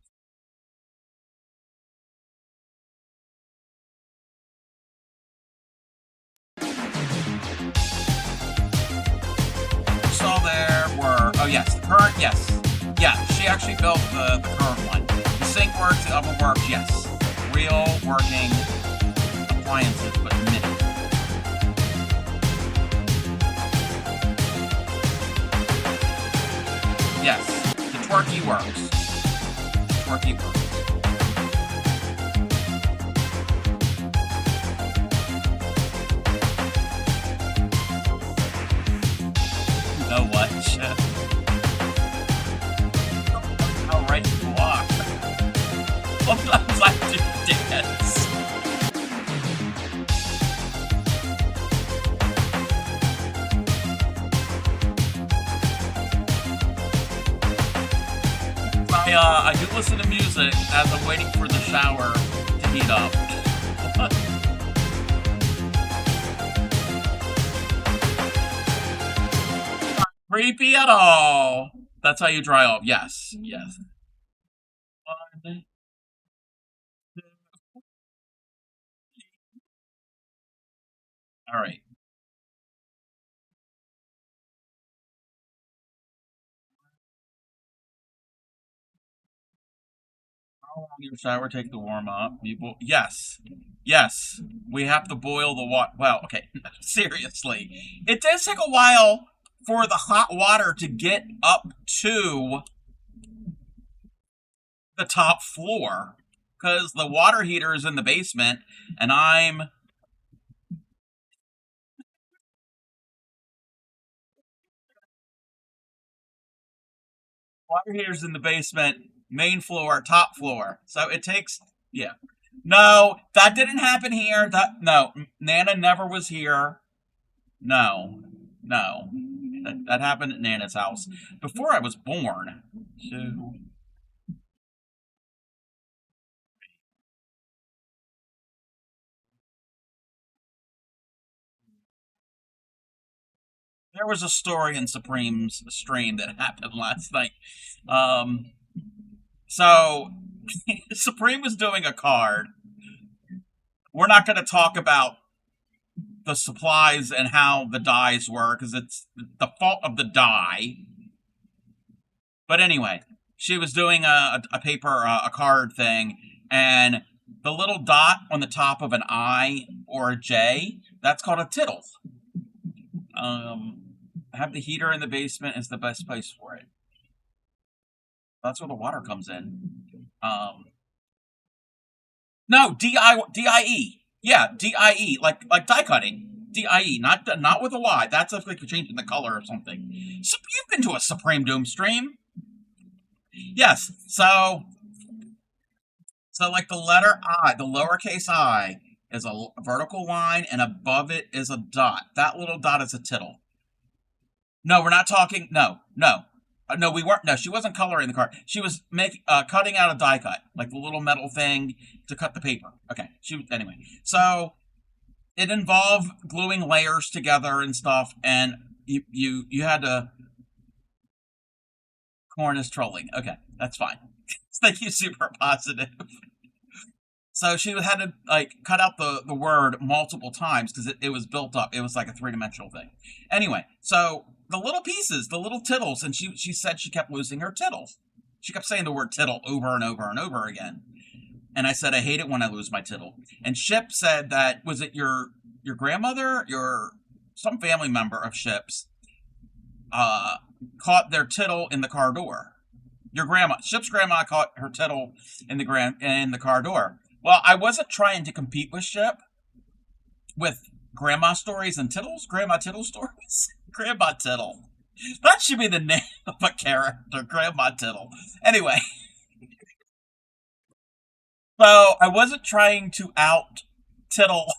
Saw there were. Oh yes, the current. Yes, yeah. She actually built the current one. The sink works. The oven works. Yes. Real working appliances, but mini. Yes, the twerky works. Twerky works. You know what, Chef? How right you are. Sometimes I do dance. I do listen to music as I'm waiting for the shower to heat up. Not creepy at all. That's how you dry off. Yes, yes. One, two. All right. How long your shower take to warm up? Yes, yes. We have to boil the water. Well, okay. Seriously, it does take a while for the hot water to get up to the top floor because the water heater is in the basement, and I'm water heater's in the basement, main floor, top floor. So it takes, yeah. No, that didn't happen here. No, Nana never was here. No, no, that happened at Nana's house before I was born. So there was a story in Supreme's stream that happened last night. Um, so Supreme was doing a card. We're not going to talk about the supplies and how the dies were because it's the fault of the die. But anyway, she was doing a paper, a card thing, and the little dot on the top of an I or a J, that's called a tittle. Have the heater in the basement is the best place for it. That's where the water comes in. No, DIE. Yeah, DIE, like die cutting. DIE, not with a Y. That's if like you're changing the color or something. So you've been to a Supreme Doom stream. Yes. So like the letter I, the lowercase I is a vertical line and above it is a dot. That little dot is a tittle. No, we're not talking. No, we weren't. No, she wasn't coloring the card. She was cutting out a die cut, like the little metal thing to cut the paper. Okay. Anyway. So it involved gluing layers together and stuff, and you had to. Corn is trolling. Okay, that's fine. Thank you, super positive. So she had to like cut out the word multiple times because it was built up. It was like a three-dimensional thing. Anyway, so the little pieces, the little tittles, and she said she kept losing her tittles. She kept saying the word tittle over and over and over again. And I said, I hate it when I lose my tittle. And Ship said that was it your grandmother, some family member of Ship's caught their tittle in the car door. Ship's grandma caught her tittle in the car door. Well, I wasn't trying to compete with Ship with grandma stories and tittles. Grandma tittle stories. Grandma Tittle. That should be the name of a character. Grandma Tittle. Anyway, so I wasn't trying to out Tittle.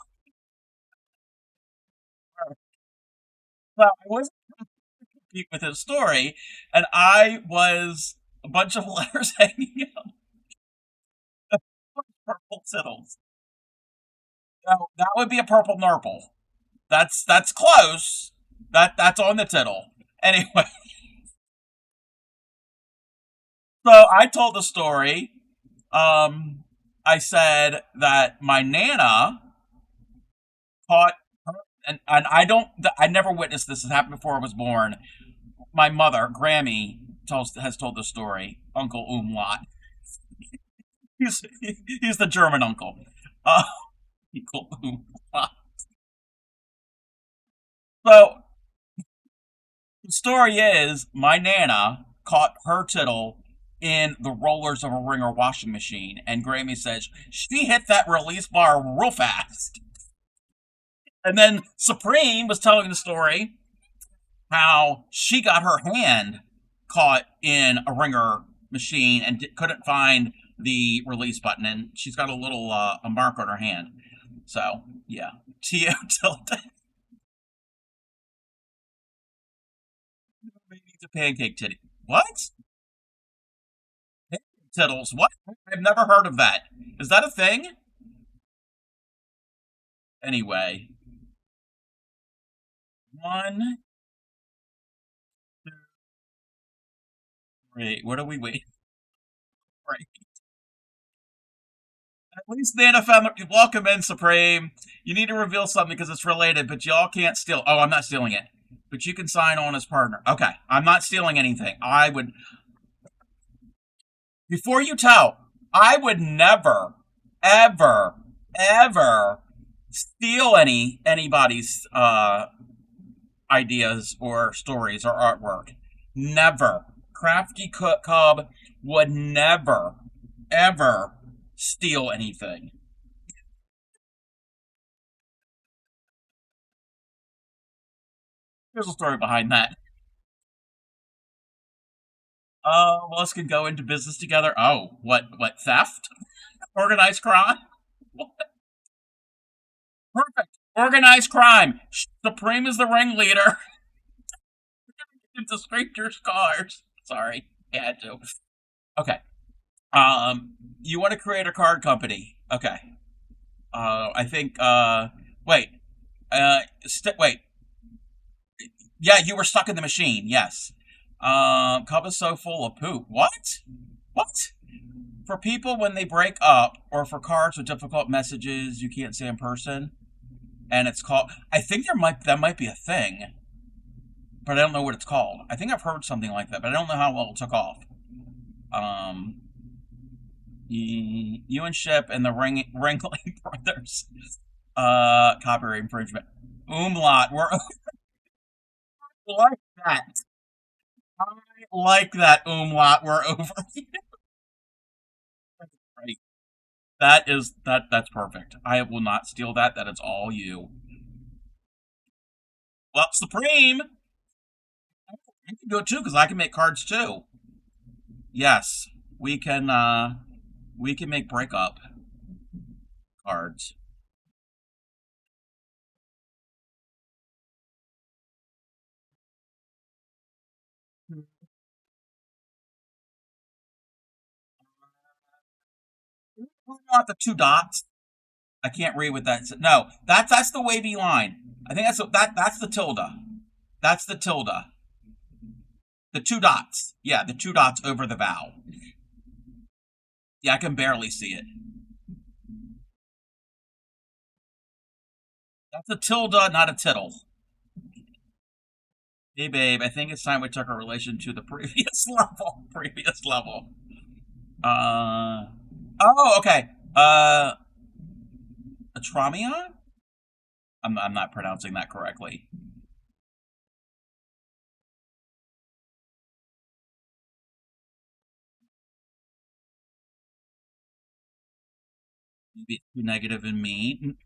Well, I wasn't trying to compete with his story, and I was a bunch of letters hanging out. Tittles. No, that would be a purple nurple. That's close. That's on the tittle. Anyway, so I told the story. I said that my nana caught her, and I never witnessed this. It happened before I was born. My mother, Grammy, has told the story. Uncle Umlaut. He's the German uncle. Uh, Uncle Umlaut. So the story is my nana caught her tittle in the rollers of a Ringer washing machine, and Grammy says she hit that release bar real fast. And then Supreme was telling the story how she got her hand caught in a Ringer machine and couldn't find the release button, and she's got a little a mark on her hand. So yeah, T.O. tilde. Baby's a pancake titty. What? Pancake tittles? What? I've never heard of that. Is that a thing? Anyway, 1, 2, 3. What are we waiting for? At least Nana found the welcome in, Supreme. You need to reveal something because it's related, but y'all can't steal. Oh, I'm not stealing it. But you can sign on as partner. Okay, I'm not stealing anything. I would. Before you tell, I would never, ever, ever steal anybody's ideas or stories or artwork. Never. Crafty Cub would never, ever steal anything. There's a story behind that. Us can go into business together. Oh, what theft? Organized crime? Perfect. Organized crime. Supreme is the ringleader. Into strangers' cars. Sorry, I had to. Okay. You want to create a card company? Okay. I think. Wait. Wait. Yeah, you were stuck in the machine. Yes. Cup is so full of poop. What? What? For people when they break up, or for cards with difficult messages you can't say in person, and it's called. I think that might be a thing, but I don't know what it's called. I think I've heard something like that, but I don't know how well it took off. You and Ship and the Ringling Brothers. Copyright infringement. Umlaut. We're like that. I like that, Umlaut. We're over. Right. That's perfect. I will not steal that. That is all you. Well, Supreme. I can do it too because I can make cards too. Yes, we can. We can make breakup cards. Not the 2 dots. I can't read what that says. No, that's the wavy line. I think that's the tilde. That's the tilde. The 2 dots. Yeah, the 2 dots over the vowel. Yeah, I can barely see it. That's a tilde, not a tittle. Hey, babe, I think it's time we took our relation to the previous level. Previous level. Oh, okay. Atramia? I'm not pronouncing that correctly. Maybe it's too negative in me.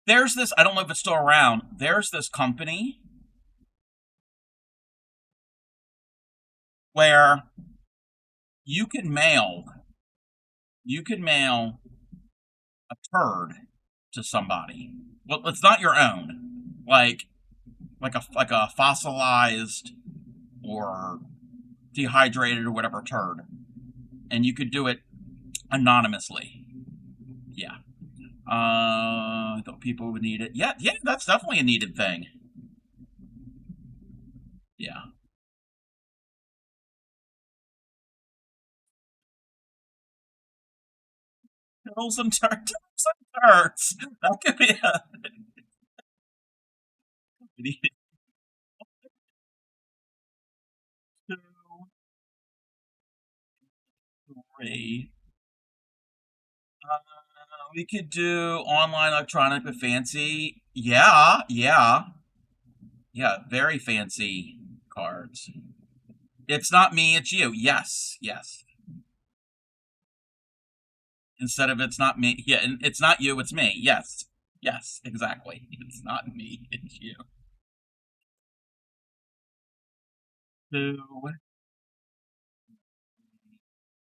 There's this, I don't know if it's still around. There's this company where you can mail a turd to somebody. Well, it's not your own. Like a fossilized or dehydrated or whatever turd. And you could do it anonymously. Yeah. I thought people would need it. Yeah, yeah, that's definitely a needed thing. Yeah. Turtles and turtles and turds. That could be a needed two, three. Uh, we could do online electronic but fancy. Yeah, yeah, yeah. Very fancy cards. It's not me, it's you. Yes, yes. Instead of it's not me. Yeah, and it's not you, it's me. Yes, yes, exactly. It's not me, it's you. Two.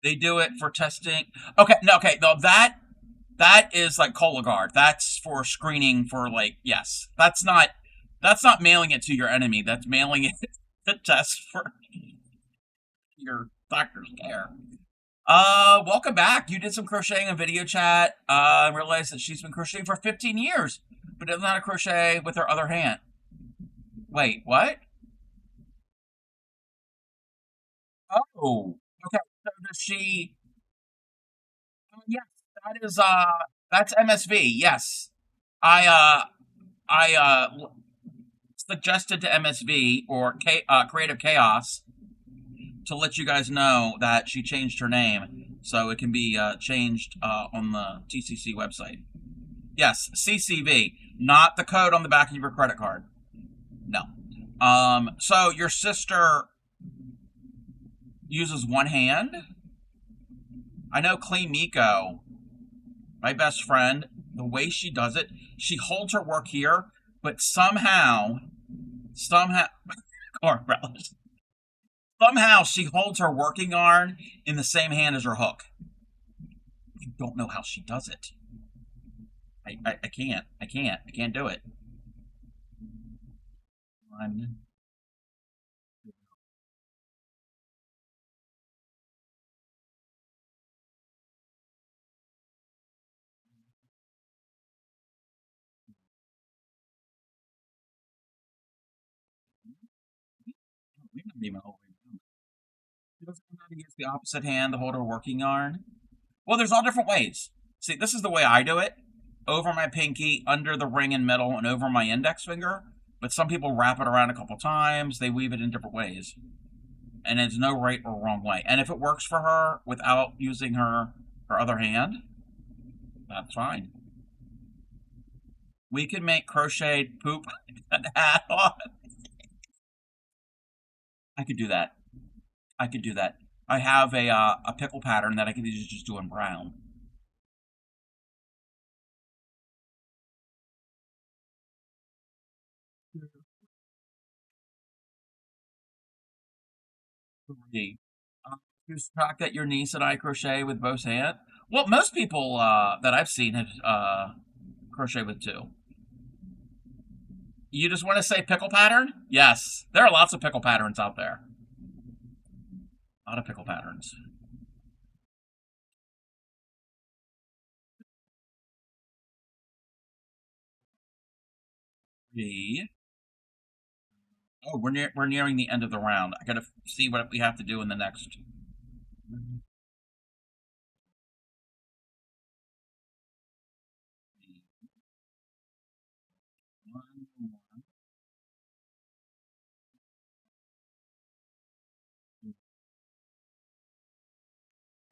They do it for testing. Okay, no, okay, no, that is like Cologuard. That's for screening for like yes. That's not mailing it to your enemy. That's mailing it to test for your doctor's care. Welcome back. You did some crocheting in video chat. I realized that she's been crocheting for 15 years, but doesn't know how to crochet with her other hand. Wait, what? Oh, okay. So does she? Yes, that is that's MSV. Yes, I suggested to MSV or Creative Chaos to let you guys know that she changed her name, so it can be changed on the TCC website. Yes, CCV, not the code on the back of your credit card. No. So your sister uses one hand. I know Clean Miko, my best friend, the way she does it, she holds her work here, but somehow, or somehow she holds her working yarn in the same hand as her hook. I don't know how she does it. I can't. I can't do it. One. We don't even know. She doesn't know how to use the opposite hand to hold her working yarn. Well, there's all different ways. See, this is the way I do it. Over my pinky, under the ring and middle, and over my index finger. But some people wrap it around a couple times. They weave it in different ways. And there's no right or wrong way. And if it works for her without using her other hand, that's fine. We can make crocheted poop an add-on. I could do that. I could do that. I have a pickle pattern that I could just do in brown. Three. Just fact that your niece and I crochet with both hands. Well, most people that I've seen have crochet with two. You just want to say pickle pattern? Yes, there are lots of pickle patterns out there. A lot of pickle patterns. Three. Oh, we're nearing the end of the round. I gotta see what we have to do in the next. One more.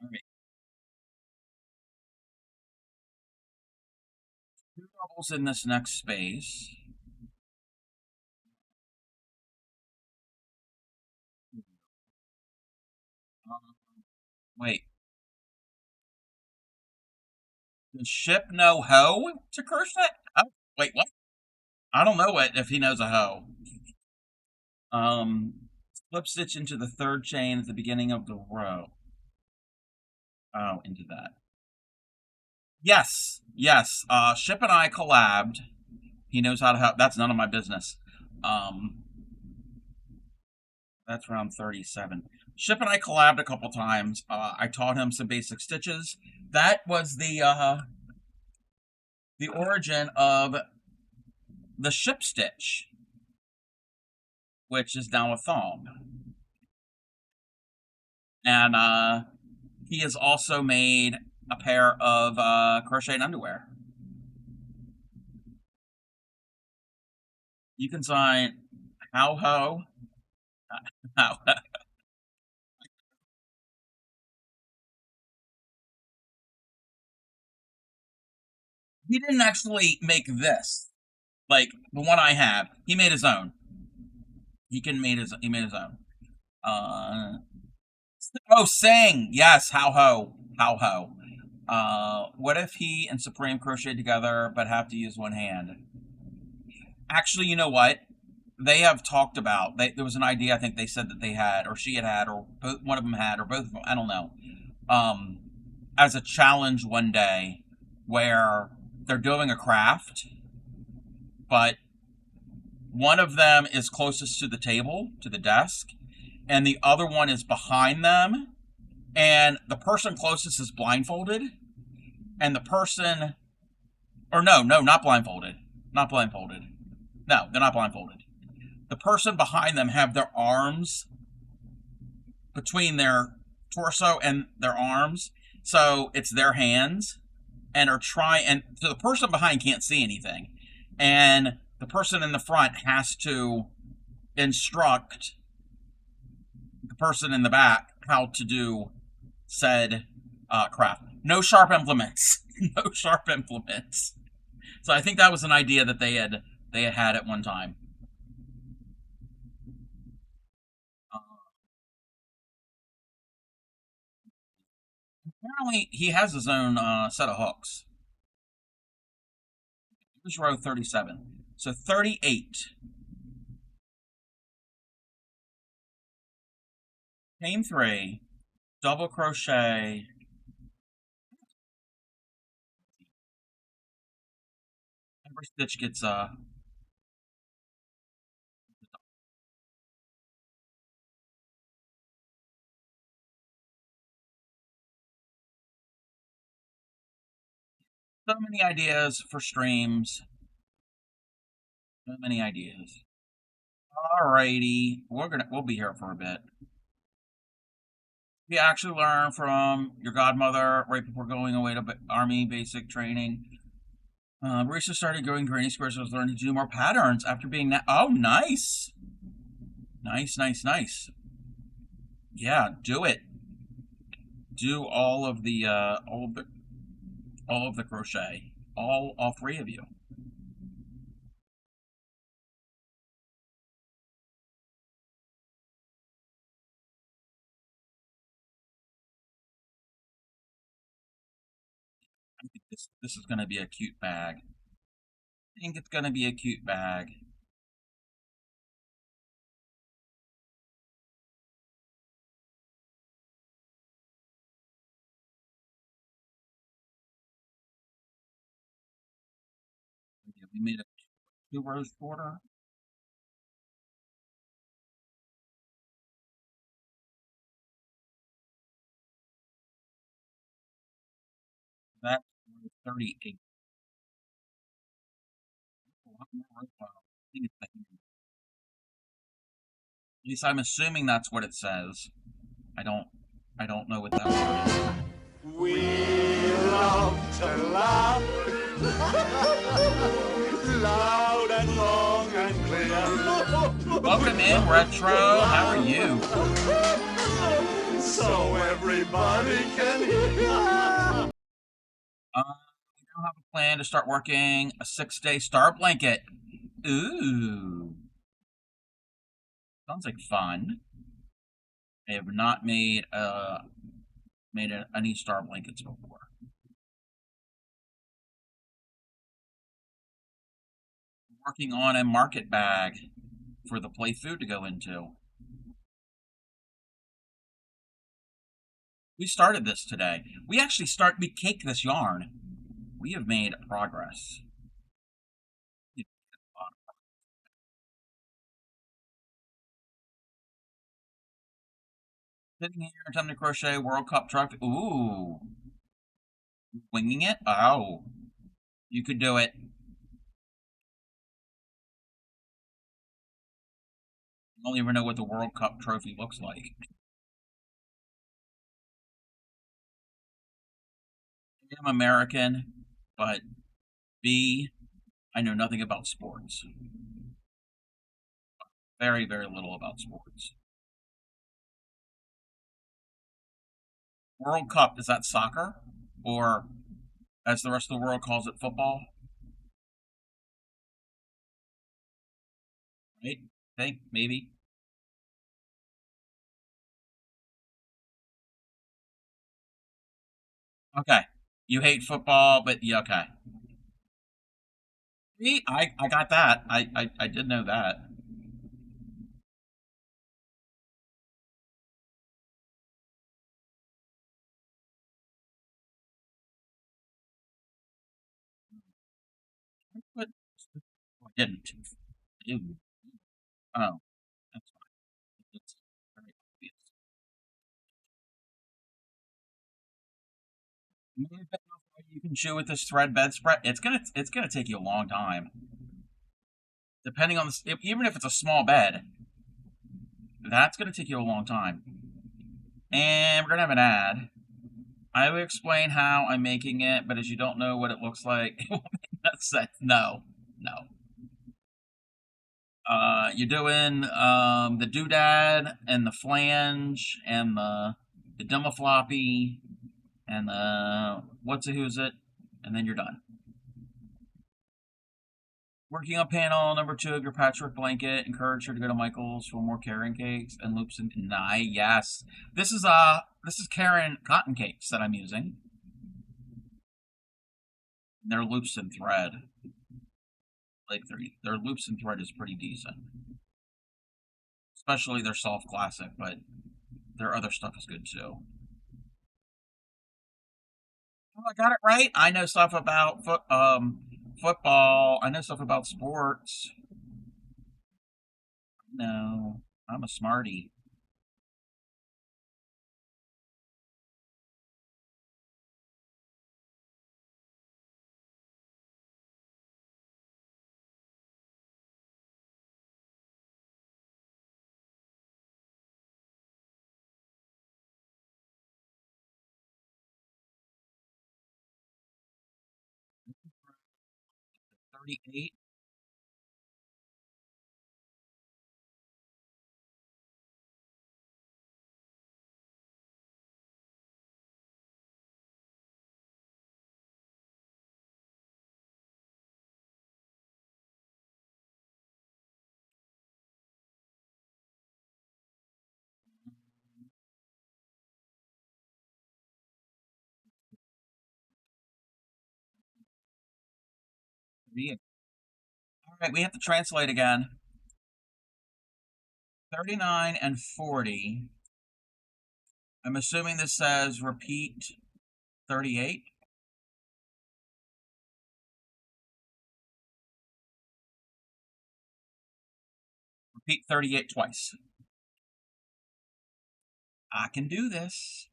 All right. Two doubles in this next space. Wait. Does Ship know hoe to crochet? Oh, wait, what? I don't know what if he knows a hoe. Slip stitch into the third chain at the beginning of the row. Oh, into that. Yes, yes. Ship and I collabed. He knows how to help. That's none of my business. Um, that's round 37. Ship and I collabed a couple times. I taught him some basic stitches. That was the the origin of the ship stitch, which is now a thong. And he has also made a pair of crocheted underwear. You can sign how ho. How. He didn't actually make this, like the one I have. He made his own. He made his own. Oh, sing. Yes, how ho. How ho. What if he and Supreme crochet together but have to use one hand? Actually, you know what? They have talked about. There was an idea I think they said that they had, or she had, or both, one of them had, or both of them. I don't know. As a challenge one day, where they're doing a craft, but one of them is closest to the table, to the desk, and the other one is behind them, and the person closest is blindfolded, and the person, or no, not blindfolded. Not blindfolded. No, they're not blindfolded. The person behind them have their arms between their torso and their arms, so it's their hands, and are trying, and so the person behind can't see anything, and the person in the front has to instruct the person in the back how to do said craft. No sharp implements. No sharp implements. So I think that was an idea that they had at one time. Apparently, he has his own set of hooks. Here's row 37. So 38. Chain 3, double crochet, every stitch gets so many ideas for streams. So many ideas. Alrighty, we'll be here for a bit. You actually learn from your godmother right before going away to Army basic training. Marisa started going granny squares. Was learning to do more patterns after being oh, nice, nice. Yeah, do it. Do all of the crochet. All three of you. I think this is going to be a cute bag. I think it's going to be a cute bag. We made a 2 rows border. That's 38. At least I'm assuming that's what it says. I don't know what that word is. We love to laugh loud and long and clear. Welcome in, Retro. How are you? So everybody can hear. We now have a plan to start working a 6-day star blanket. Ooh. Sounds like fun. I have not made any star blankets before. Working on a market bag for the play food to go into. We started this today. We caked this yarn. We have made progress. Sitting here, time to crochet World Cup truck. Ooh. Winging it? Oh. You could do it. I don't even know what the World Cup trophy looks like. I'm American, but B, I know nothing about sports. Very, very little about sports. World Cup, is that soccer? Or, as the rest of the world calls it, football? Right? Think, maybe. Okay. You hate football, but yeah, okay. See, I got that. I did know that. But I didn't. Ew. Oh, that's fine. It's very obvious. Maybe you can chew with this thread bedspread. It's gonna take you a long time. Depending on even if it's a small bed, that's gonna take you a long time. And we're gonna have an ad. I will explain how I'm making it, but as you don't know what it looks like, it won't make no sense. No, no. You're doing the doodad and the flange and the demo floppy and the what's a who's it, and then you're done. Working on panel number 2 of your patchwork blanket. Encourage her to go to Michael's for more Karen cakes and loops and nye. Yes, this is Karen cotton cakes that I'm using. They're loops and thread. Like their loops and thread is pretty decent. Especially their soft classic, but their other stuff is good too. Oh, I got it right. I know stuff about football. I know stuff about sports. No, I'm a smarty. $38. All right, we have to translate again. 39 and 40. I'm assuming this says repeat 38. Repeat 38 twice. I can do this.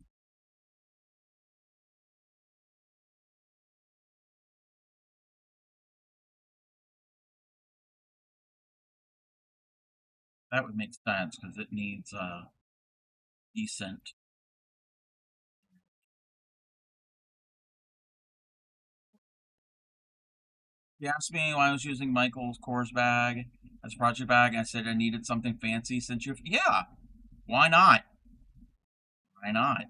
That would make sense because it needs decent. He asked me why I was using Michael's Kors bag as a project bag. I said I needed something fancy since you. Yeah, why not? Why not?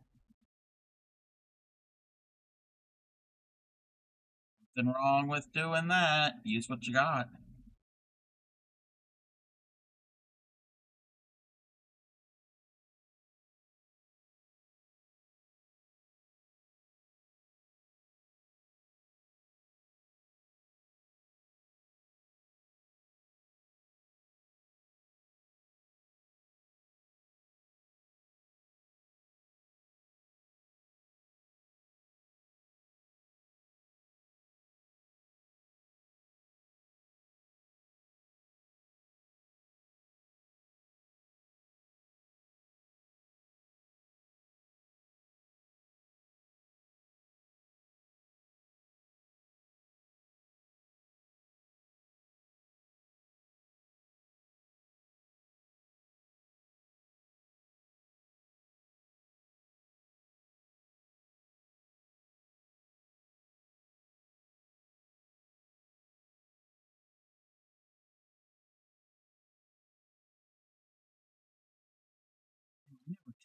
Nothing wrong with doing that. Use what you got.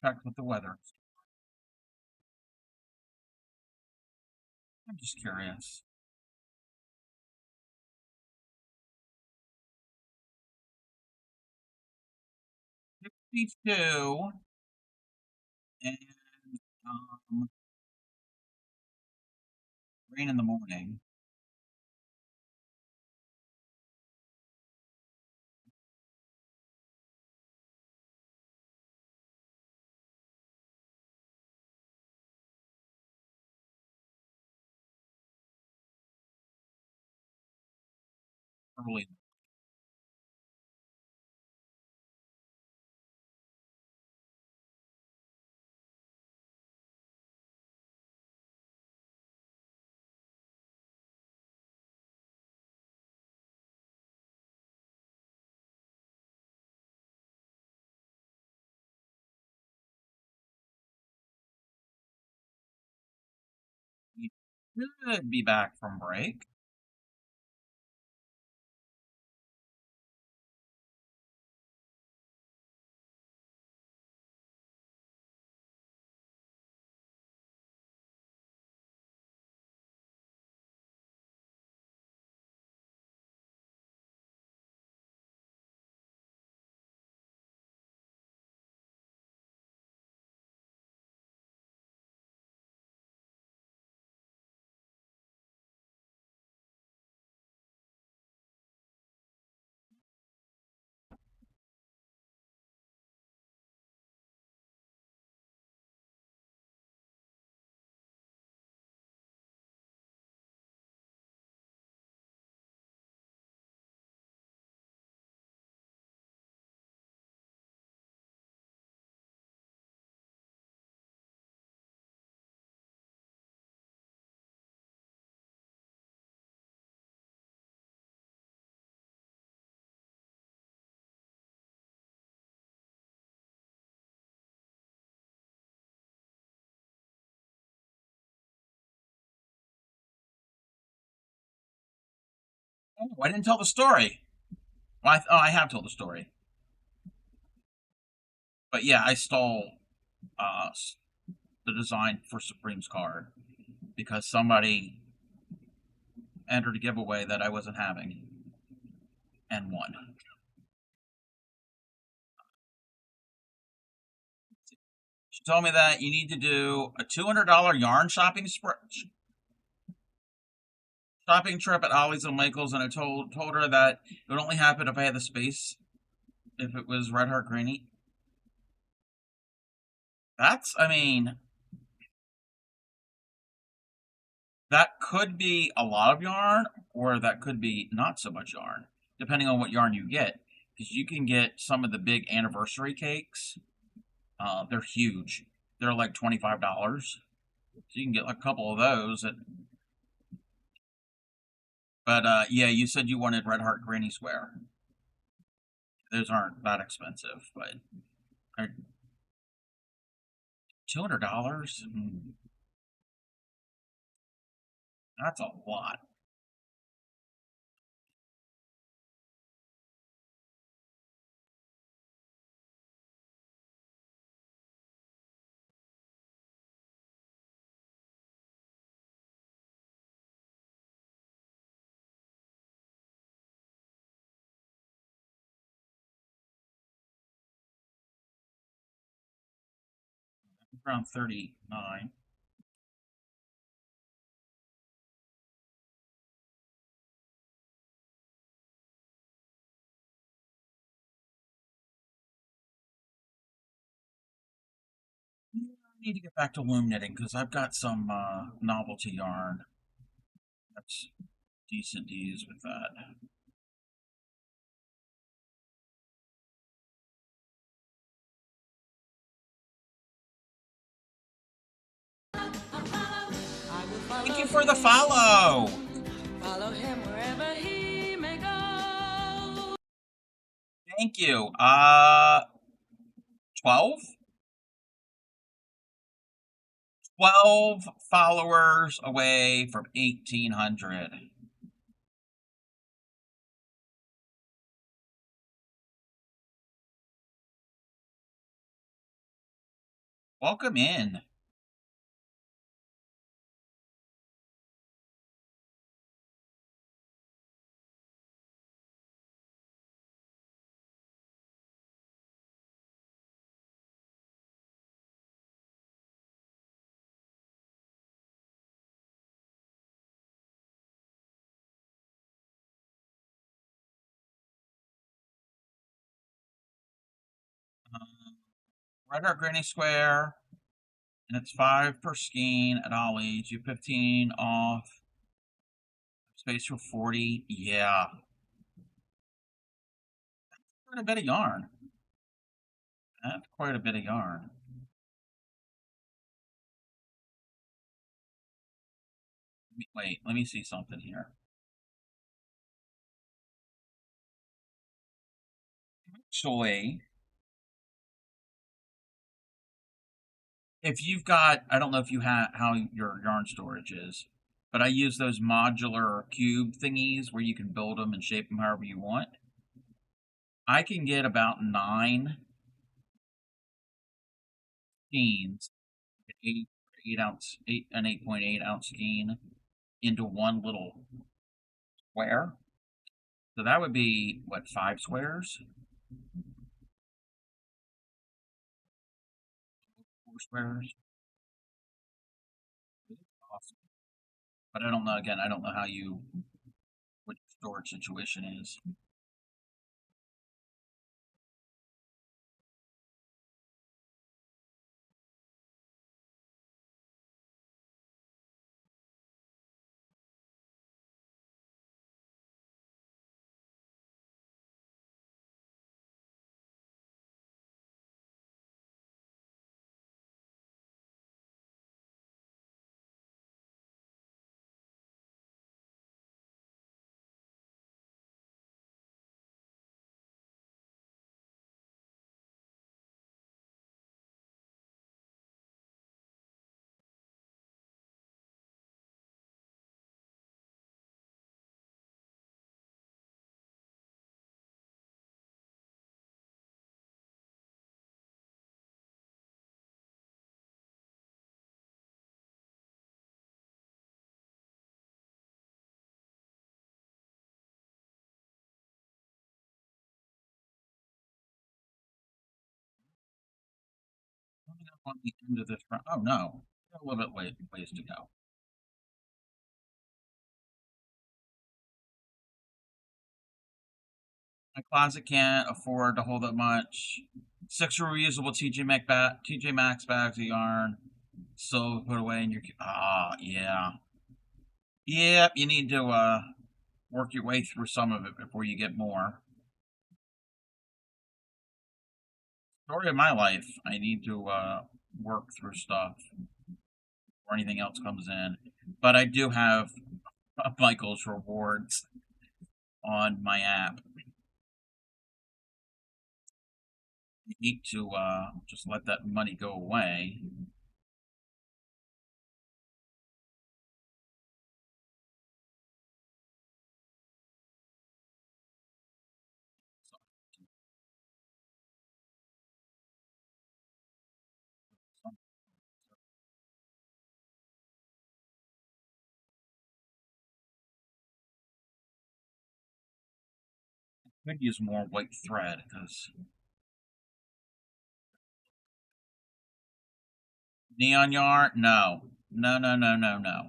check with the weather. I'm just curious. Two and um, rain in the morning. Early. We should be back from break. Oh, I didn't tell the story. Well, I have told the story. But yeah, I stole uh, the design for Supreme's card because somebody entered a giveaway that I wasn't having and won. She told me that you need to do a $200 yarn shopping trip at Ollie's and Michael's, and I told her that it would only happen if I had the space, if it was Red Heart Granny. I mean, that could be a lot of yarn, or that could be not so much yarn, depending on what yarn you get. Because you can get some of the big anniversary cakes. They're huge. They're like $25. So you can get like a couple of those. But yeah, you said you wanted Red Heart Granny Square. Those aren't that expensive, but $200. That's a lot. Around 39. I need to get back to loom knitting because I've got some novelty yarn. That's decent to use with that. Thank you for the follow. Follow him wherever he may go. Thank you. 12? 12 followers away from 1,800. Welcome in. Red Heart Granny Square, and it's 5 per skein at Ollie's. You 15 off. Space for 40. Yeah. Quite a bit of yarn. That's quite a bit of yarn. Wait, let me see something here. Actually, if you've got, I don't know if you have how your yarn storage is, but I use those modular cube thingies where you can build them and shape them however you want. I can get about 9 skeins, 8 ounce, 8.8 ounce skein into one little square. So that would be what, 5 squares? 4 squares. Awesome. But I don't know. Again, I don't know what your storage situation is. Coming up on the end of this round. Oh no, a little bit ways to go. My closet can't afford to hold that much. 6 reusable TJ Maxx bags of yarn. So put away in your. Yeah. Yep, you need to work your way through some of it before you get more. Story of my life. I need to work through stuff before anything else comes in. But I do have Michael's rewards on my app. I hate to just let that money go away. Could use more white thread because neon yarn. No, no, no, no, no, no.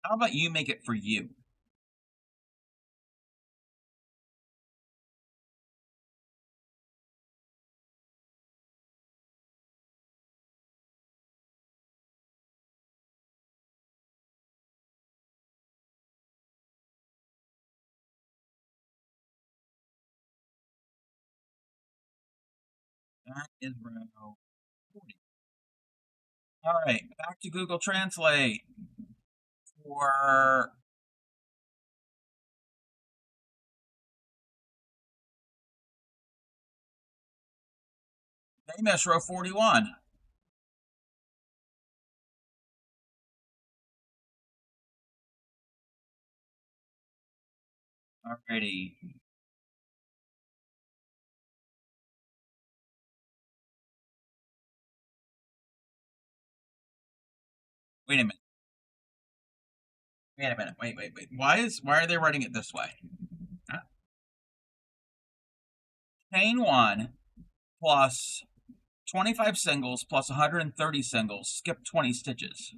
How about you make it for you? That is row 40. All right, back to Google Translate for famous row 41. Alrighty. Wait a minute. Wait a minute. Wait. Why are they writing it this way? Chain one plus 25 singles plus 130 singles. Skip 20 stitches.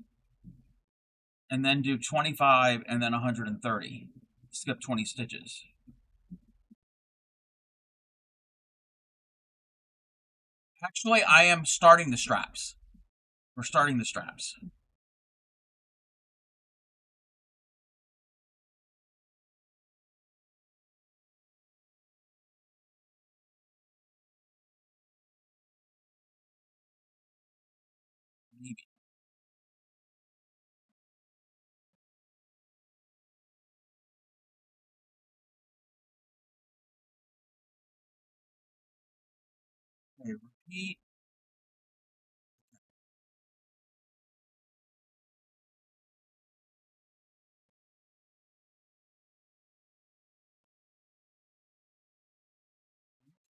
And then do 25 and then 130. Skip 20 stitches. Actually, I am starting the straps. We're starting the straps. Maybe. Okay, repeat.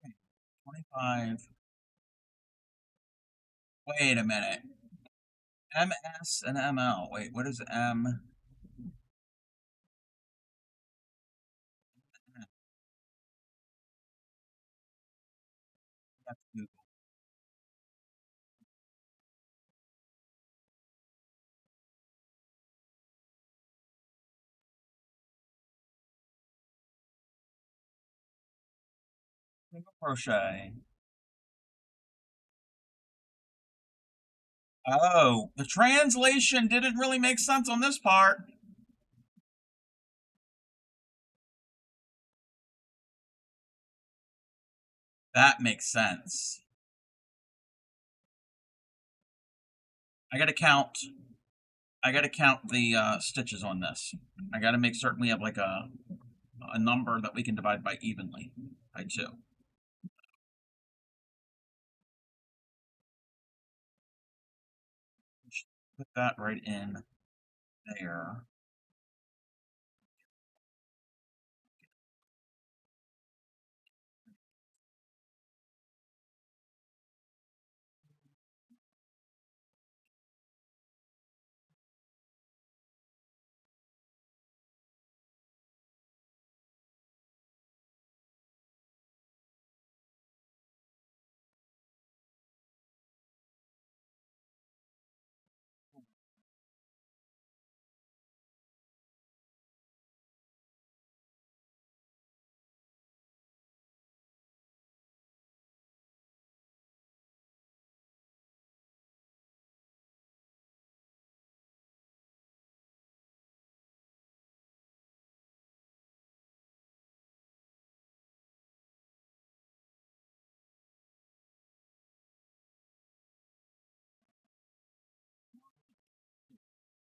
Okay, 25. Wait a minute. MS and ML. Wait, what is M? That's Google. Single crochet. Oh, the translation didn't really make sense on this part. That makes sense. I gotta count. I gotta count the stitches on this. I gotta make certain we have like a number that we can divide by evenly by 2. Put that right in there.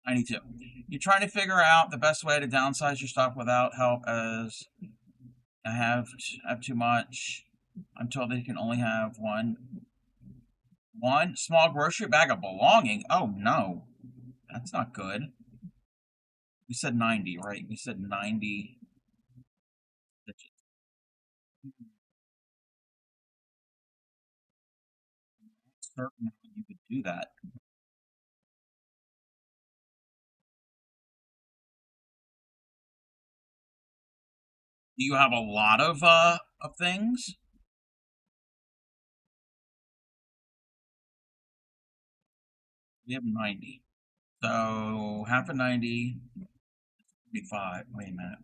I need to. You're trying to figure out the best way to downsize your stock without help as I have too much. I'm told they can only have one small grocery bag of belonging. Oh no. That's not good. We said 90, right? We said 90 stitches. Certain how you could do that. Do you have a lot of things? We have 90. So half of 90 be 5. Wait a minute.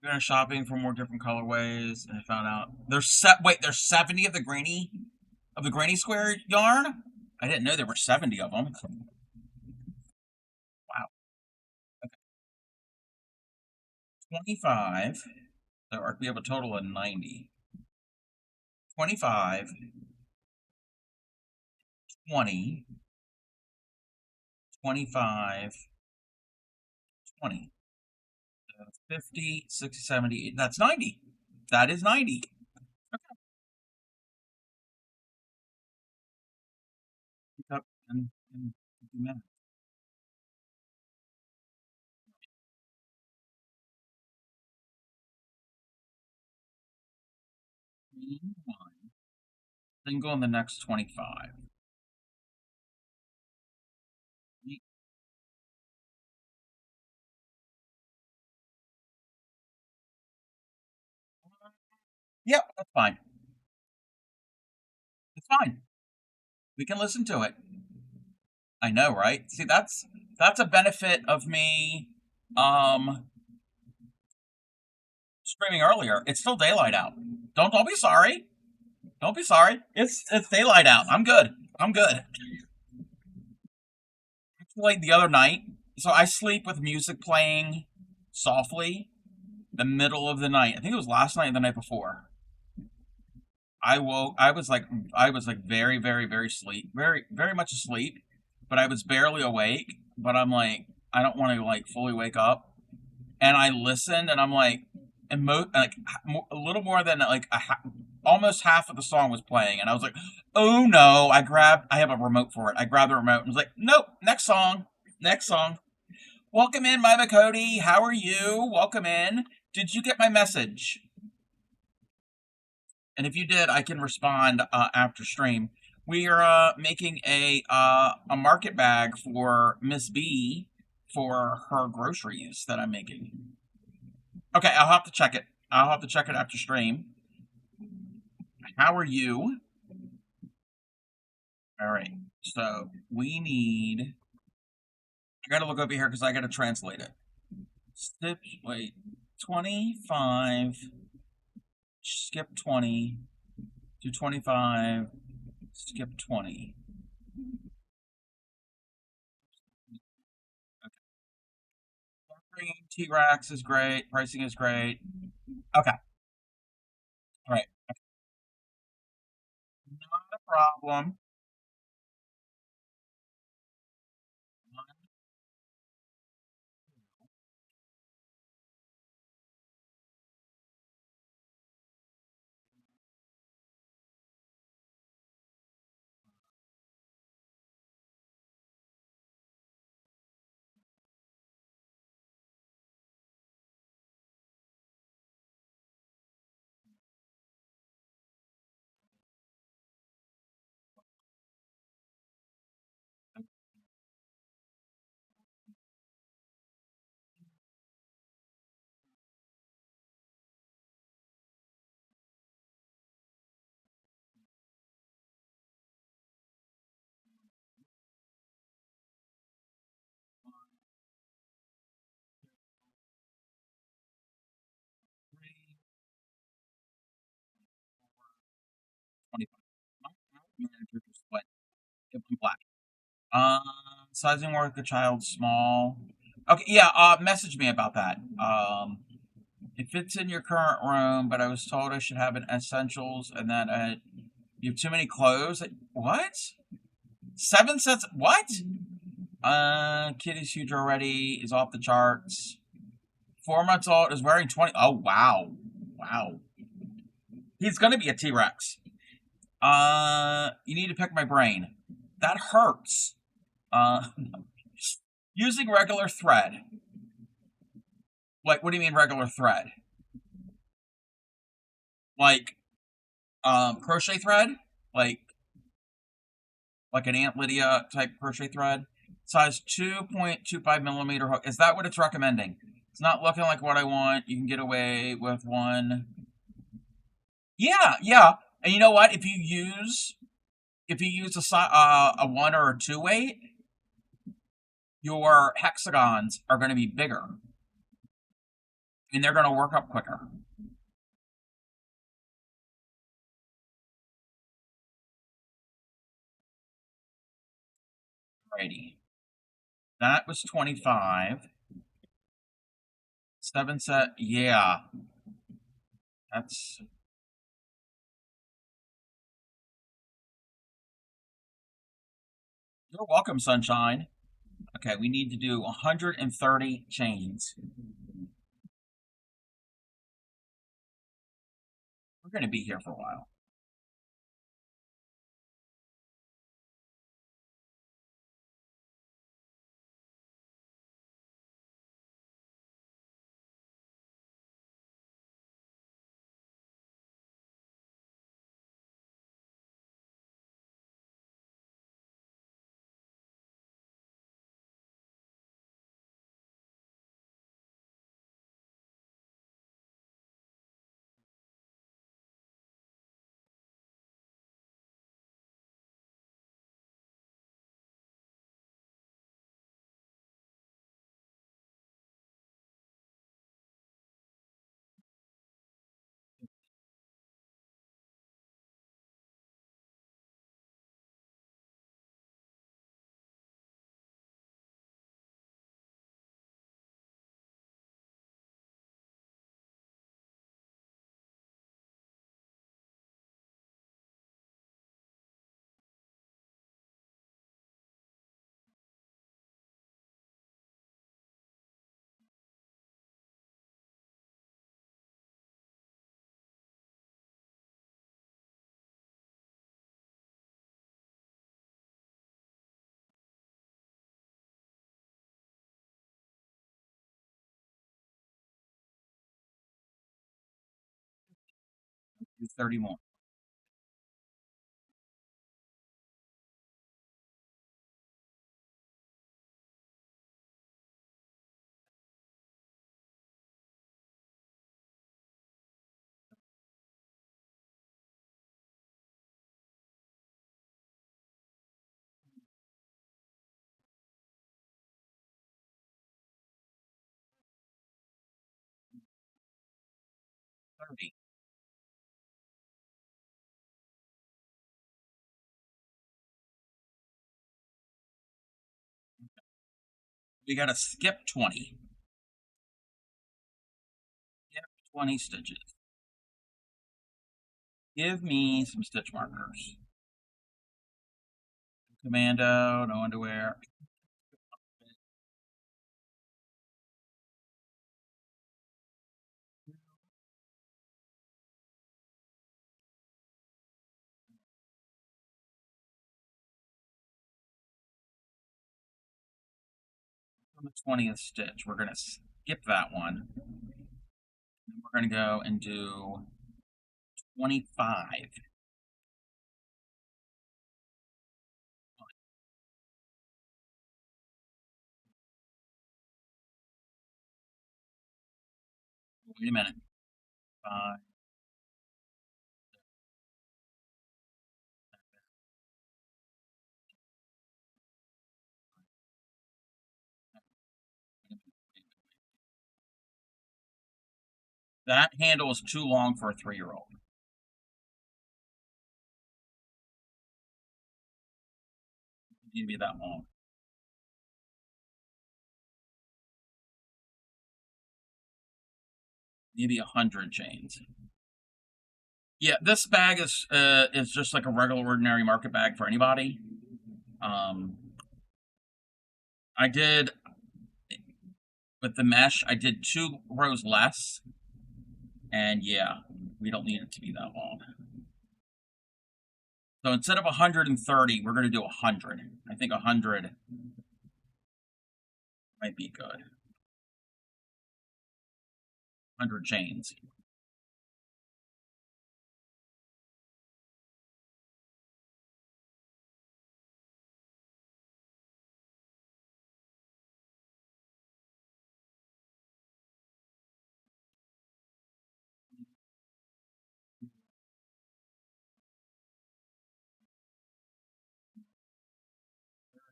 Going shopping for more different colorways, and I found out there's 70 of the granny square yarn. I didn't know there were 70 of them. Wow. Okay. 25. So we have a total of 90. 25, 20, 25, 20. 50, 60, 70. That's 90. That is 90. Pick up and do math. one, then go on the next 25. Yep, that's fine. It's fine. We can listen to it. I know, right? See, that's a benefit of me um streaming earlier. It's still daylight out. Don't be sorry. Don't be sorry. It's daylight out. I'm good. I'm good. Like the other night, so I sleep with music playing softly the middle of the night. I think it was last night and the night before. I woke. I was like very very very sleep very very much asleep, but I was barely awake. But I'm like I don't want to like fully wake up, and I listened, and I'm like a little more than like almost half of the song was playing, and I was like, oh no! I have a remote for it. I grabbed the remote and was like, nope, next song, next song. Welcome in, Mima Cody. How are you? Welcome in. Did you get my message? And if you did, I can respond after stream. We are making a market bag for Miss B for her groceries that I'm making. Okay, I'll have to check it. I'll have to check it after stream. How are you? All right. So we need. I gotta look over here because I gotta translate it. Wait. 25. Skip 20. Do 25. Skip 20. Okay. T-Rex is great. Pricing is great. Okay. All right. Not a problem. What? Black. Sizing work a child small. Okay, yeah. Message me about that. It fits in your current room, but I was told I should have an essentials, and that you have too many clothes. What? 7 sets? What? Kid is huge already. Is off the charts. 4 months old is wearing 20. Oh wow, wow. He's gonna be a T-Rex. You need to pick my brain. That hurts. Using regular thread. Like, what do you mean regular thread? Like, crochet thread? Like an Aunt Lydia type crochet thread? Size 2.25 millimeter hook. Is that what it's recommending? It's not looking like what I want. You can get away with one. Yeah, yeah. And you know what? If you use a 1 or a 2 weight, your hexagons are going to be bigger. And they're going to work up quicker. Alrighty. That was 25. 7 set, yeah. That's... You're welcome, sunshine. Okay, we need to do 130 chains. We're going to be here for a while. Do 30 more. Thirty. We got to skip 20. Skip 20 stitches. Give me some stitch markers. Commando, no underwear. On the 20th stitch, we're going to skip that one. And we're going to go and do 25. Wait a minute. 5. That handle is too long for a 3-year-old. It need to be that long. Maybe 100 chains. Yeah, this bag is just like a regular ordinary market bag for anybody. I did with the mesh. I did 2 rows less, and yeah, we don't need it to be that long. So instead of 130, we're going to do 100. I think 100 might be good. 100 chains.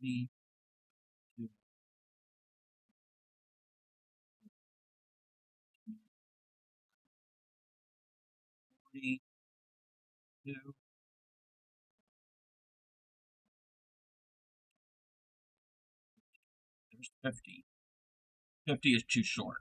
Two, 42. There's 50. 50 is too short.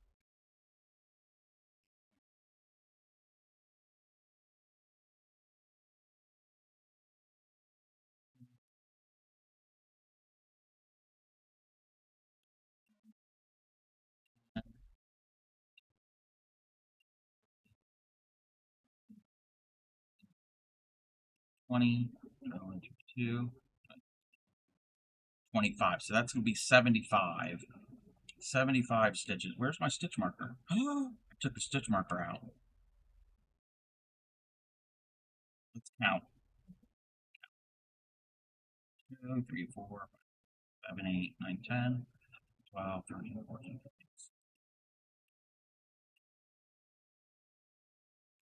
Twenty, 22, 25. So that's going to be 75. 75 stitches. Where's my stitch marker? I took the stitch marker out. Let's count. 2, 3, 4, 7, 8, 9, 10, 12, 13, 14, 15.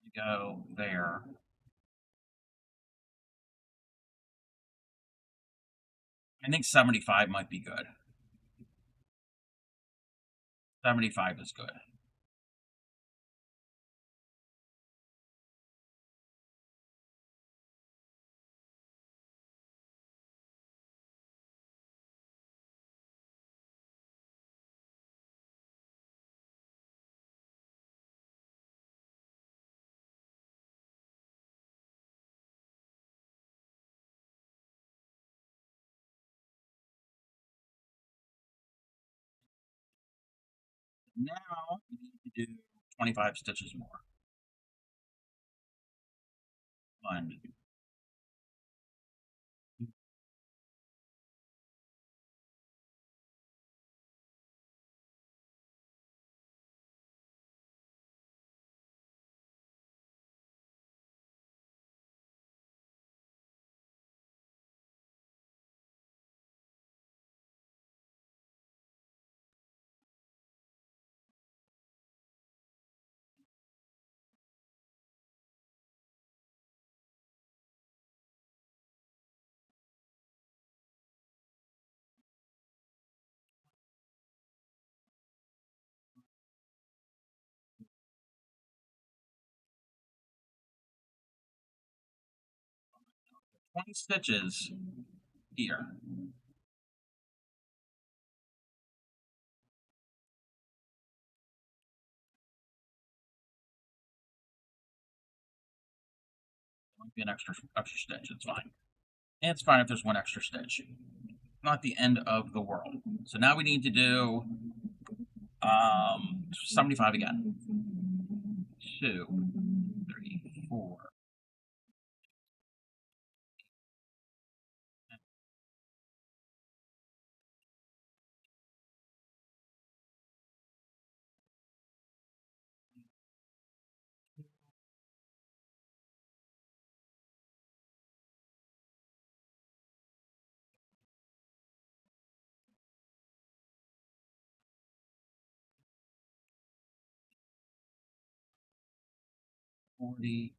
You go there. I think 75 might be good. 75 is good. Now we need to do 25 stitches more. 1, 20 stitches here. Might be an extra stitch. It's fine. And it's fine if there's one extra stitch. Not the end of the world. So now we need to do 75 again. 2, 3, 4. Forty.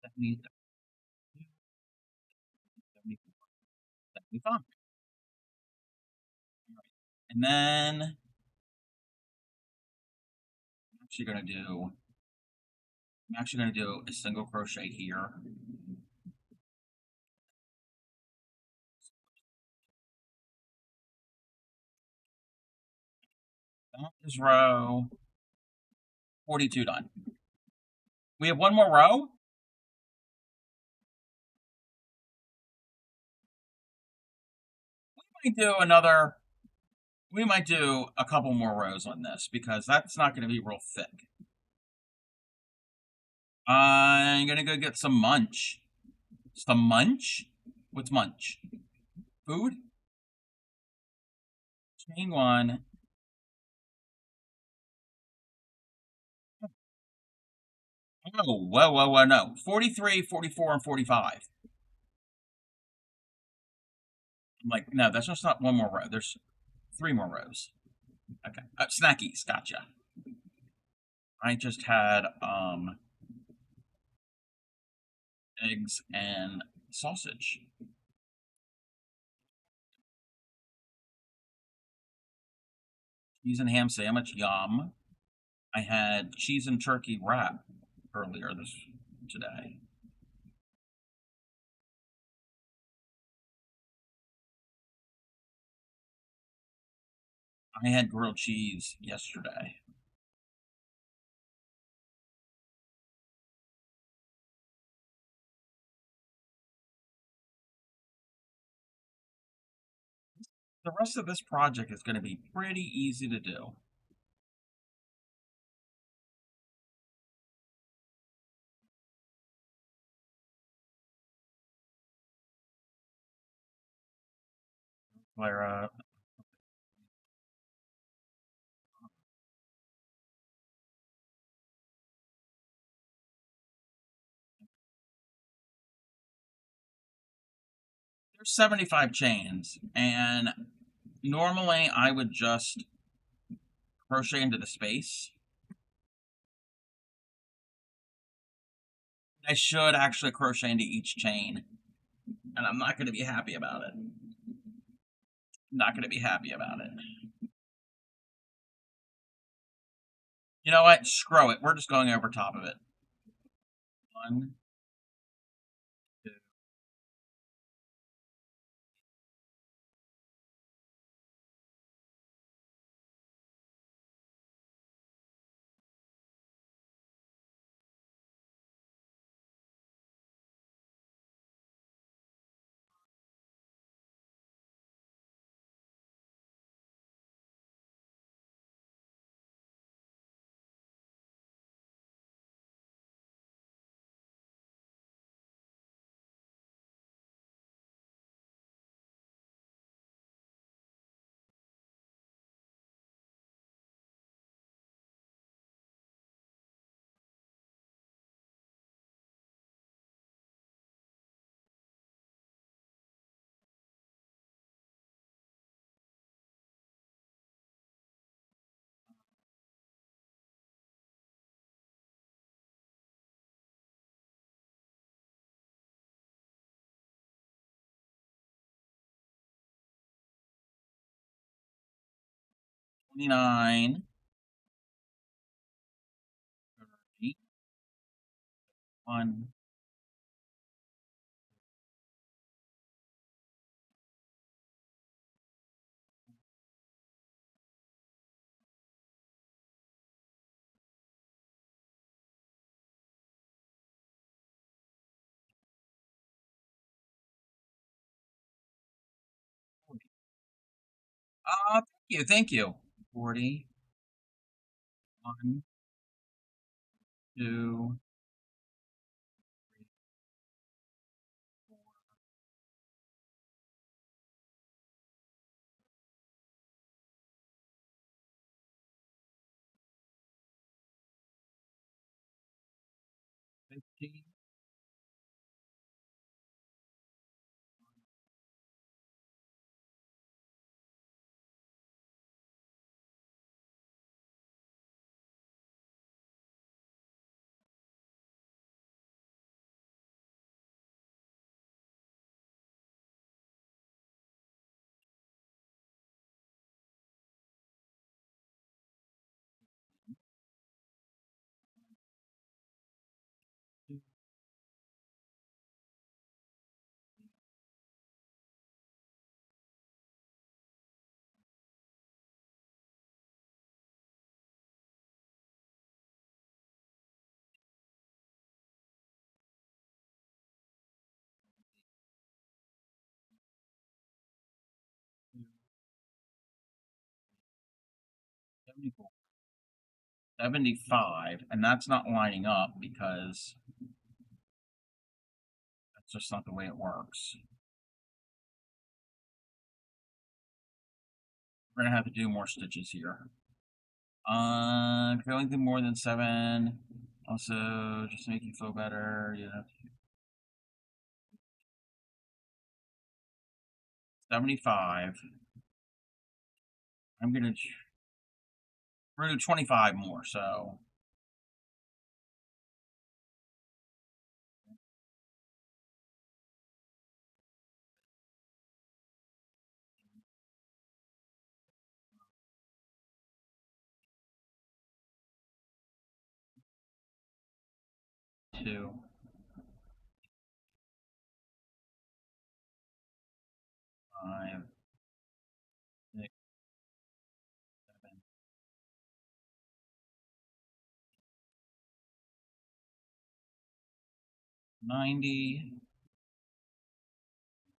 That means 74, 75. And then I'm actually gonna do a single crochet here. That is row 42 done. We have one more row. We might do a couple more rows on this because that's not going to be real thick. I'm going to go get some munch. Some munch? What's munch? Food? Chain 1. Oh, whoa, no. 43, 44, and 45. I'm like, no, that's just not one more row. There's 3 more rows. Okay. Snackies, gotcha. I just had eggs and sausage. Cheese and ham sandwich, yum. I had cheese and turkey wrap earlier today. I had grilled cheese yesterday. The rest of this project is going to be pretty easy to do. Clara. There's 75 chains, and normally I would just crochet into the space. I should actually crochet into each chain, and I'm not going to be happy about it. Not going to be happy about it. You know what? Screw it. We're just going over top of it. 1, 2. 29, 30, 1, 40. Thank you. 40, 1, 2, 50, 74, 75, and that's not lining up because that's just not the way it works. We're gonna have to do more stitches here. Going through more than 7. Also, just to make you feel better, you have 75. We're gonna do 25 more, so. Two, 5, 6, 7, 90,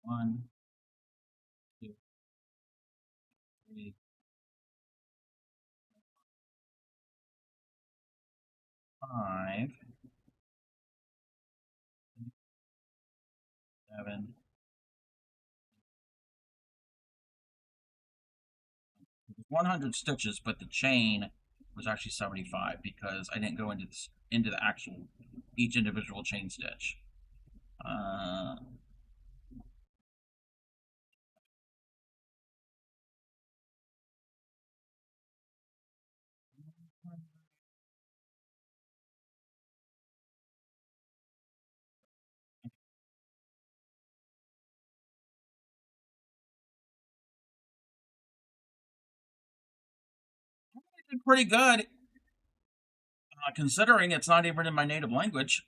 1, 2, 3, 5, 7. It was 100 stitches, but the chain was actually 75 because I didn't go into the actual each individual chain stitch. I did pretty good, considering it's not even in my native language.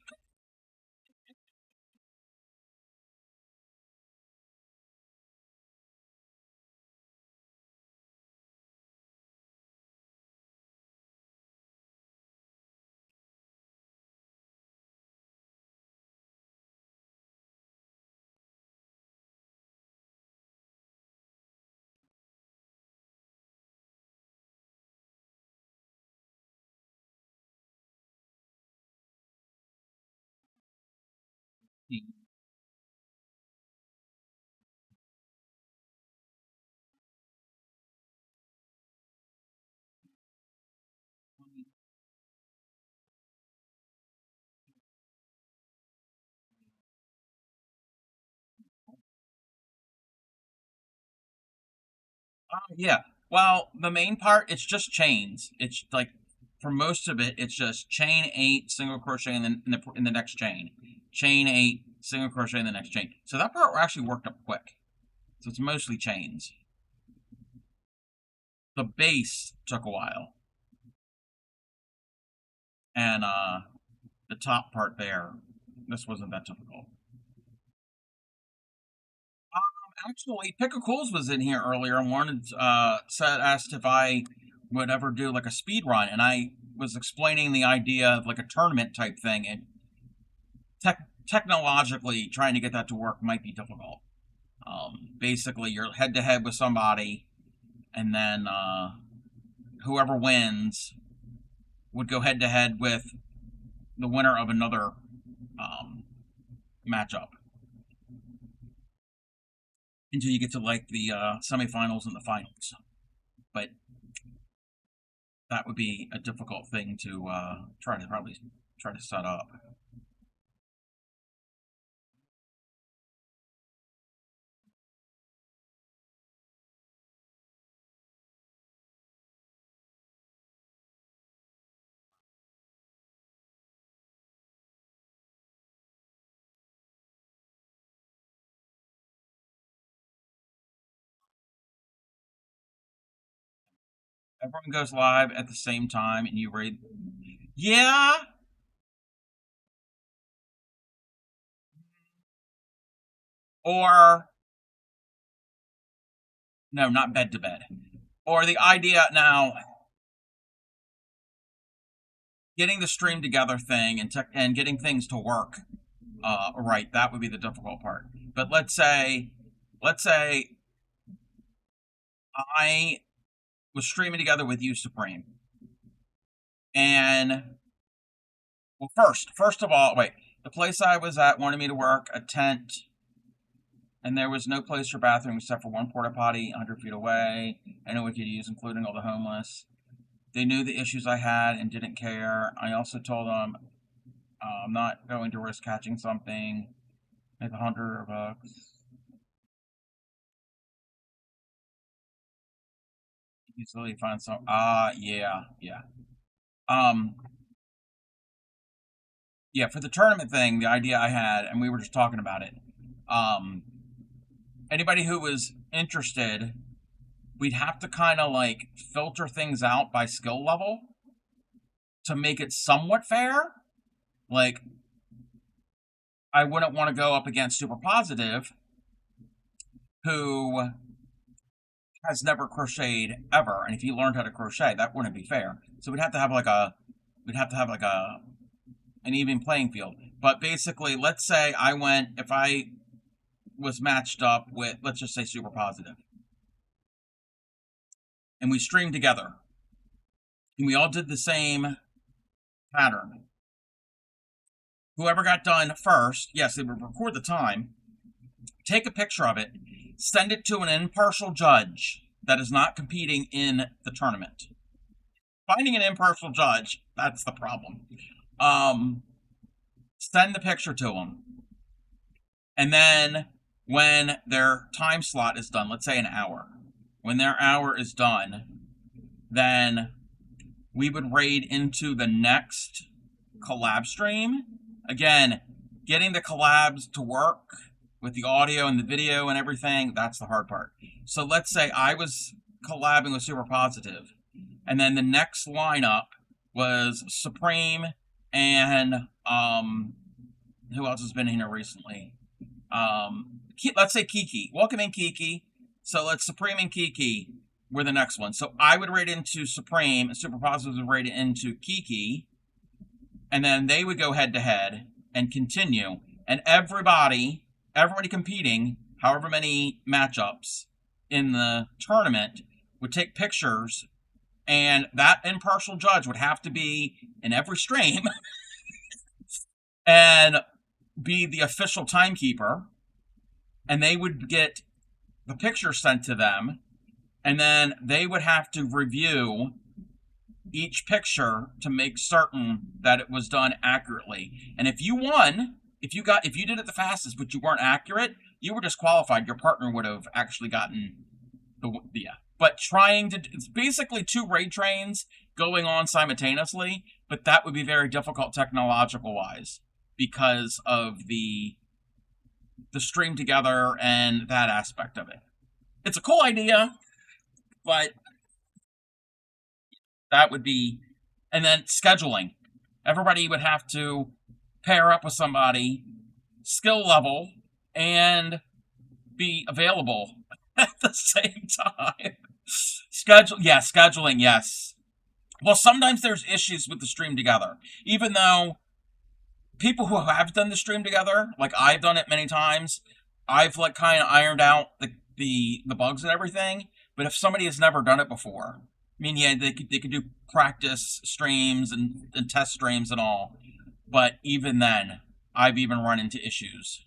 Yeah. Well, the main part, it's just chains. It's like for most of it, it's just chain 8, single crochet, and then in the next chain, chain 8, single crochet in the next chain. So that part actually worked up quick. So it's mostly chains. The base took a while. And the top part there, this wasn't that difficult. Actually, Pickle Cools was in here earlier and asked if I would ever do like a speed run, and I was explaining the idea of like a tournament type thing, and technologically trying to get that to work might be difficult. Basically, you're head to head with somebody, and then whoever wins would go head to head with the winner of another matchup until you get to like the semifinals and the finals. But that would be a difficult thing to try to set up. Everyone goes live at the same time and you read. Yeah. Or no, not bed to bed. Or the idea now, getting the stream together thing and getting things to work right, that would be the difficult part. But let's say I was streaming together with you, Supreme. And well, first of all, wait, the place I was at wanted me to work a tent, and there was no place for bathroom except for one porta potty 100 feet away. I know we could use, including all the homeless. They knew the issues I had and didn't care. I also told them I'm not going to risk catching something. Make $100. Easily find some. Yeah. Yeah, for the tournament thing, the idea I had, and we were just talking about it. Anybody who was interested, we'd have to kind of like filter things out by skill level to make it somewhat fair. Like, I wouldn't want to go up against Super Positive, who has never crocheted ever, and if he learned how to crochet, that wouldn't be fair. So we'd have to have like an even playing field. But basically, let's say if I was matched up with, let's just say, Super Positive, and we streamed together, and we all did the same pattern. Whoever got done first, yes, they would record the time, take a picture of it, send it to an impartial judge that is not competing in the tournament. Finding an impartial judge, that's the problem. Send the picture to them. And then when their time slot is done, let's say an hour, when their hour is done, then we would raid into the next collab stream. Again, getting the collabs to work with the audio and the video and everything, that's the hard part. So let's say I was collabing with Super Positive, and then the next lineup was Supreme and who else has been in here recently? Let's say Kiki. Welcome in, Kiki. So let's Supreme and Kiki were the next one. So I would raid into Supreme, and Super Positive would raid into Kiki, and then they would go head to head and continue. And everybody competing, however many matchups in the tournament, would take pictures, and that impartial judge would have to be in every stream and be the official timekeeper, and they would get the picture sent to them, and then they would have to review each picture to make certain that it was done accurately. And if you won, if you did it the fastest but you weren't accurate, you were disqualified. Your partner would have actually gotten but it's basically two raid trains going on simultaneously, but that would be very difficult technological wise because of the stream together and that aspect of it. It's a cool idea, but That would be, and then scheduling. Everybody would have to pair up with somebody, skill level, and be available at the same time. Scheduling, yes. Well, sometimes there's issues with the stream together. Even though people who have done the stream together, like I've done it many times, I've like kind of ironed out the bugs and everything. But if somebody has never done it before, I mean, yeah, they could do practice streams and test streams and all. But even then, I've even run into issues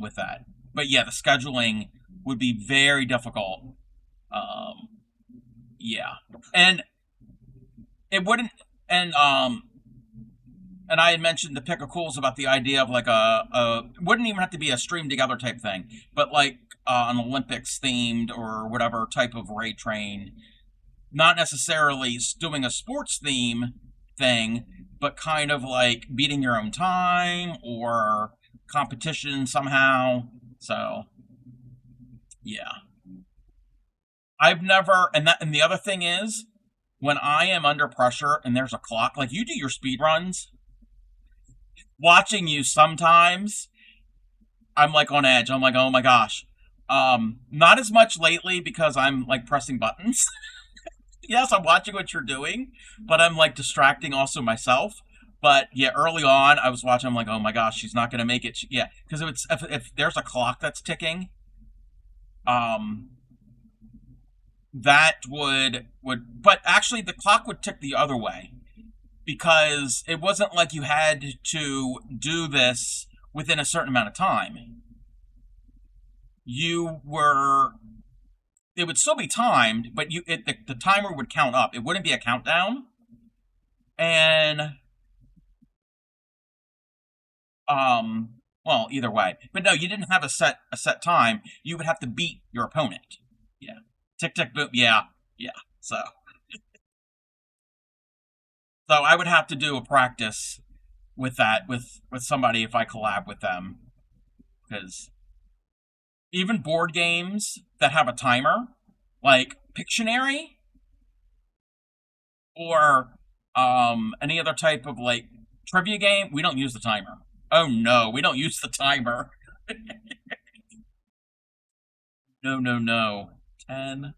with that. But yeah, the scheduling would be very difficult. Um, yeah, and it wouldn't. And and I had mentioned to Pick a Cools about the idea of like a it wouldn't even have to be a stream together type thing, but like an Olympics themed or whatever type of raid train. Not necessarily doing a sports theme thing, but kind of like beating your own time or competition somehow. So yeah, I've never and the other thing is when I am under pressure and there's a clock, like you do your speed runs, watching you sometimes, I'm like on edge. I'm like, oh my gosh. Not as much lately because I'm like pressing buttons. Yes, I'm watching what you're doing, but I'm like distracting also myself. But yeah, early on, I was watching. I'm like, oh my gosh, she's not gonna make it. Yeah, because if there's a clock that's ticking, um, that would. But actually, the clock would tick the other way because it wasn't like you had to do this within a certain amount of time. You were. It would still be timed, but the timer would count up. It wouldn't be a countdown. And well, either way. But no, you didn't have a set time. You would have to beat your opponent. Yeah. Tick tick boom. Yeah. Yeah. So I would have to do a practice with that with somebody if I collab with them because even board games that have a timer, like Pictionary or any other type of like trivia game, we don't use the timer. Oh no, we don't use the timer. No, no, no. 10,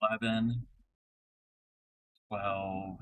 11, 12.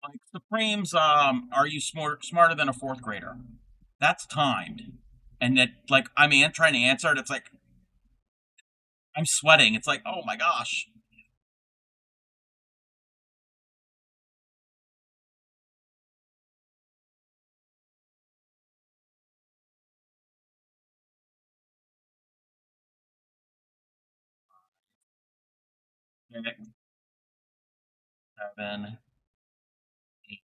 Like Supremes, are you smarter than a fourth grader? That's timed, and that like trying to answer it. It's like I'm sweating. It's like oh my gosh. 6, 7, 8,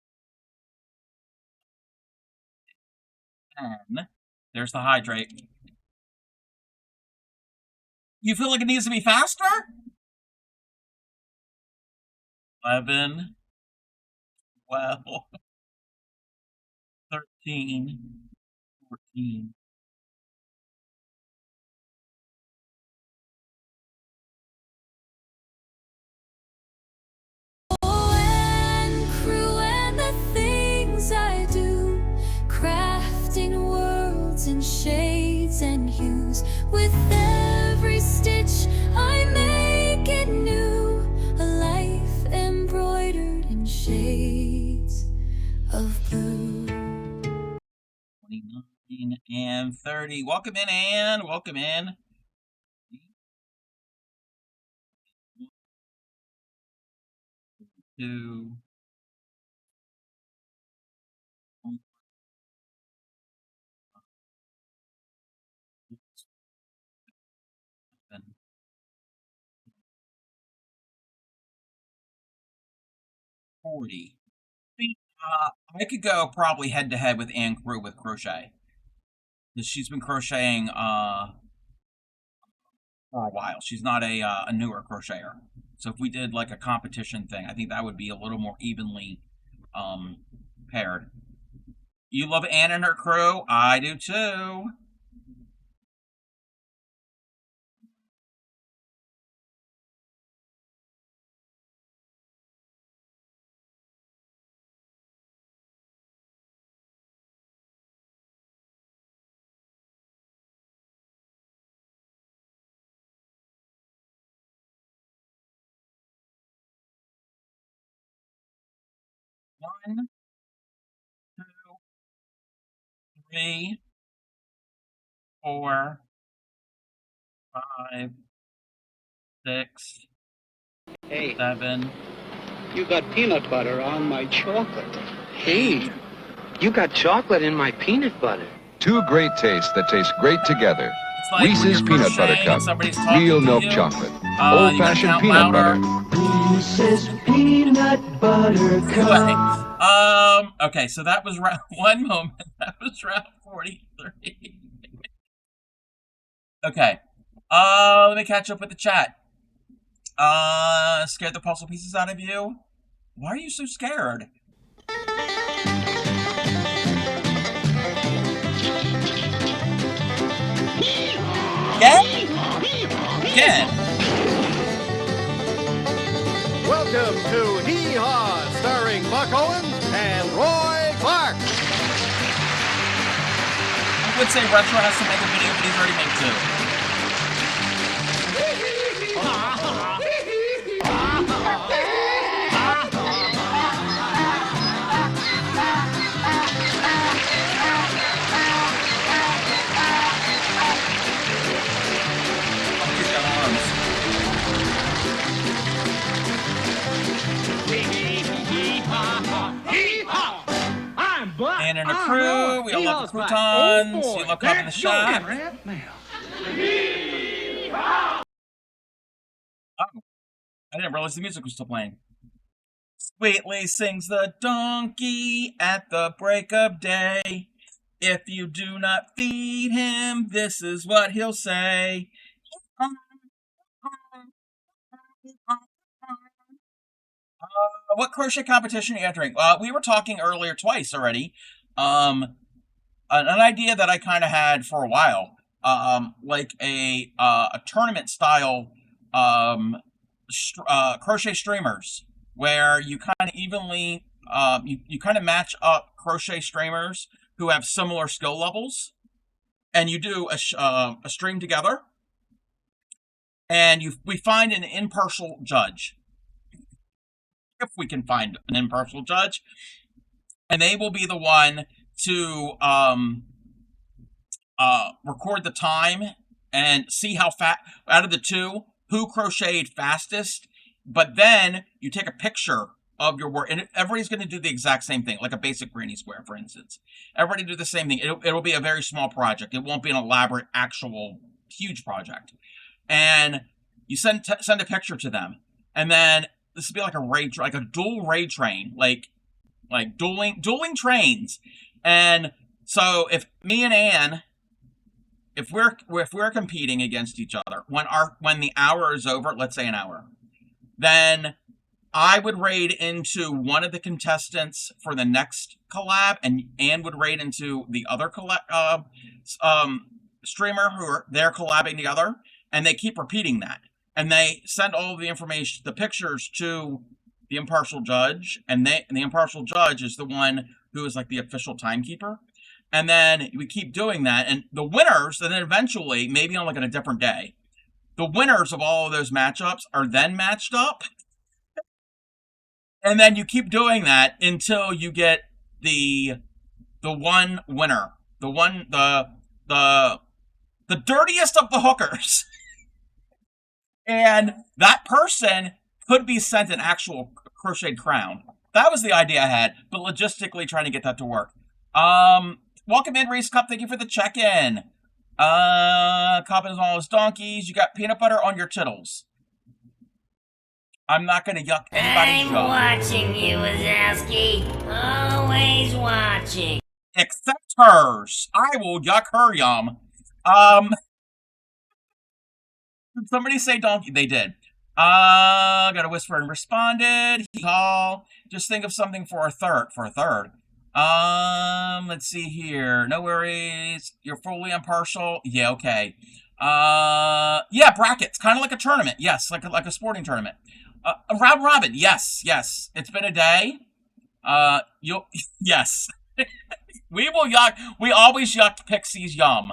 10. There's the hydrate. You feel like it needs to be faster? 11, 12, 13, 14, With every stitch, I make it new. A life embroidered in shades of blue. 29 and 30. Welcome in, Anne. Welcome in. Two. Seven. 40. I could go probably head to head with Anne Crew with crochet. Because she's been crocheting for a while. She's not a newer crocheter. So if we did like a competition thing, I think that would be a little more evenly paired. You love Anne and her crew? I do too. One, two, three, 4, 5, 6, Hey, 7. you got peanut butter on my chocolate. Hey, you got chocolate in my peanut butter. Two great tastes that taste great together. It's like when Reese's you're Peanut Butter crocheting Cup. and somebody's talking Real to milk you. chocolate. You gotta Old-fashioned count peanut louder. butter. Reese's Peanut Butter Anyway, okay, so that was round one moment. That was round 43. Okay. Let me catch up with the chat. Scared the puzzle pieces out of you? Why are you so scared? Again? Welcome to Hee Haw, starring Buck Owens and Roy Clark. I would say Retro has to make a video, but he's already made 2. And in a crew, we all love the croutons. You love coming in the shot. Oh, I didn't realize the music was still playing. Sweetly sings the donkey at the break of day. If you do not feed him, this is what he'll say. What crochet competition are you entering? We were talking earlier twice already. An idea that I kind of had for a while, like a tournament style crochet streamers, where you kind of evenly you kind of match up crochet streamers who have similar skill levels, and you do a stream together, and we find an impartial judge. If we can find an impartial judge, and they will be the one to record the time and see how fast out of the two who crocheted fastest. But then you take a picture of your work, and everybody's going to do the exact same thing, like a basic granny square, for instance. Everybody do the same thing. It'll be a very small project. It won't be an elaborate, actual, huge project. And you send a picture to them, and then this would be like a dual raid train, like dueling trains. And so if me and Anne, if we're competing against each other, when the hour is over, let's say an hour, then I would raid into one of the contestants for the next collab, and Anne would raid into the other streamer they're collabing together, and they keep repeating that. And they send all of the information, the pictures, to the impartial judge, and the impartial judge is the one who is like the official timekeeper. And then we keep doing that. And the winners, and then eventually, maybe on like on a different day, the winners of all of those matchups are then matched up. And then you keep doing that until you get the one winner. The dirtiest of the hookers. And that person could be sent an actual crocheted crown. That was the idea I had, but logistically trying to get that to work. Welcome in, Reese Cup. Thank you for the check-in. Copping all those donkeys. You got peanut butter on your tittles. I'm not gonna yuck anybody's yum. watching you, Wazowski. Always watching. Except hers. I will yuck her yum. Did somebody say donkey? They did. Got a whisper and responded. He call. Just think of something for a third. Let's see here. No worries. You're fully impartial. Yeah, okay. Yeah, brackets. Kind of like a tournament. Yes, like a sporting tournament. A round robin. Yes. It's been a day. Yes. We will yuck. We always yuck Pixie's yum.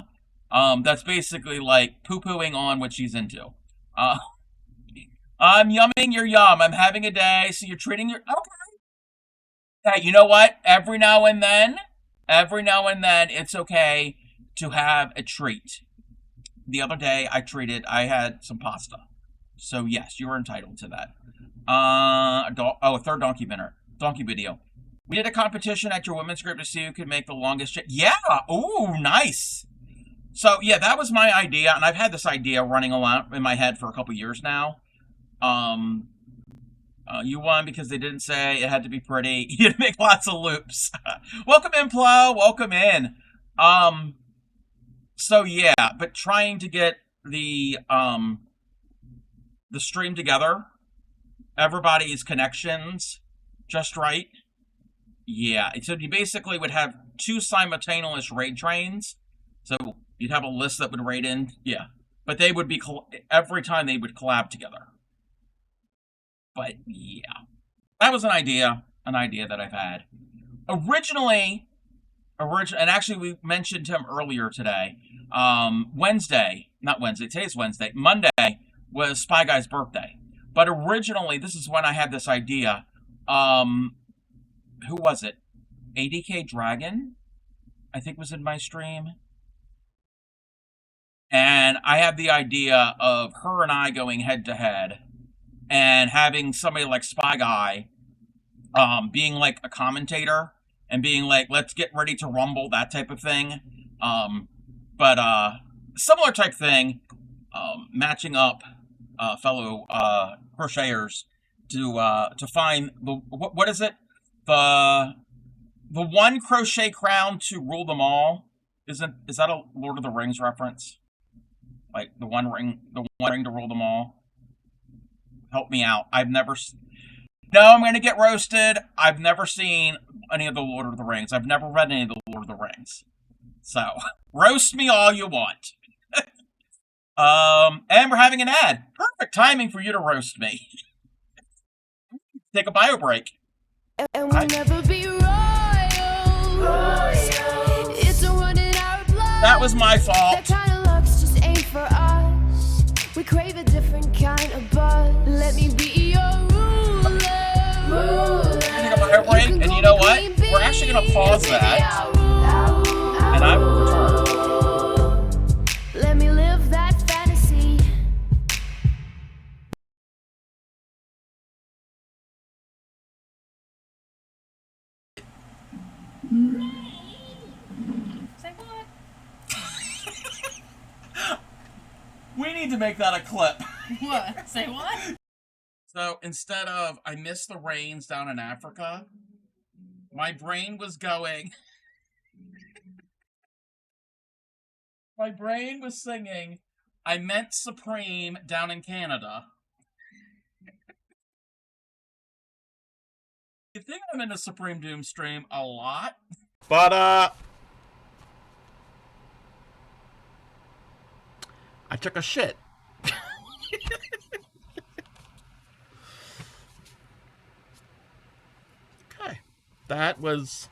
That's basically like poo-pooing on what she's into. I'm yumming your yum. I'm having a day, so you're treating your... Okay. Hey, you know what? Every now and then, it's okay to have a treat. The other day, I had some pasta. So yes, you are entitled to that. A third donkey video. We did a competition at your women's group to see who could make the longest... Yeah! Ooh, nice! So, yeah, that was my idea, and I've had this idea running around in my head for a couple years now. You won because they didn't say it had to be pretty. You had to make lots of loops. Welcome in, Plo. Welcome in. So, yeah, but trying to get the stream together, everybody's connections just right. Yeah, so you basically would have 2 simultaneous raid trains. So you'd have a list that would raid in. Yeah. But they would be, every time they would collab together. But yeah. That was an idea that I've had. Originally, and actually we mentioned him earlier today. Today's Wednesday. Monday was Spy Guy's birthday. But originally, this is when I had this idea. Who was it? ADK Dragon, I think, was in my stream. And I had the idea of her and I going head to head and having somebody like Spy Guy being like a commentator and being like, let's get ready to rumble, that type of thing. But similar type thing, matching up fellow crocheters to find the what is it? The one crochet crown to rule them all. Is that a Lord of the Rings reference? Like the one ring to rule them all. Help me out. No, I'm gonna get roasted. I've never seen any of the Lord of the Rings. I've never read any of the Lord of the Rings. So roast me all you want. And we're having an ad. Perfect timing for you to roast me. Take a bio break. And we'll never be royal. It's a run in our blood. That was my fault. That kind of luck's just ain't for us. We crave a different kind of buzz. Let me be your ruler. Take a bio break, and you know what? We're actually gonna pause that, and I will return. Let me live that fantasy. Say what? We need to make that a clip. What? Say what? So instead of I miss the rains down in Africa, my brain was going. My brain was singing, I meant Supreme down in Canada. You think I'm in a Supreme Doom stream a lot? But, I took a shit. Okay. That was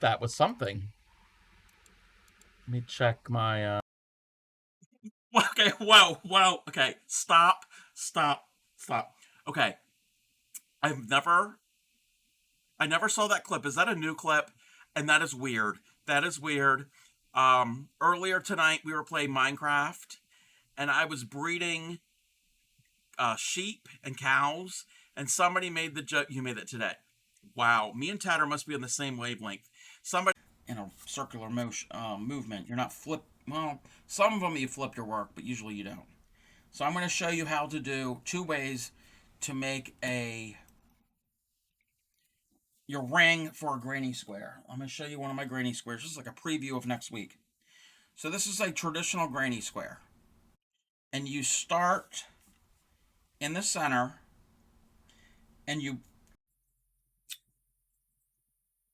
that was something. Let me check my. Okay, whoa. Okay, stop. Okay, I've never I never saw that clip. Is that a new clip? And that is weird. That is weird. Earlier tonight we were playing Minecraft, and I was breeding sheep and cows, and somebody made the joke. You made it today. Wow, me and Tatter must be on the same wavelength. Somebody in a circular motion movement. You're not flip. Well, some of them you flip your work, but usually you don't. So I'm going to show you how to do 2 ways to make your ring for a granny square. I'm going to show you one of my granny squares. This is like a preview of next week. So this is a traditional granny square. And you start in the center, and you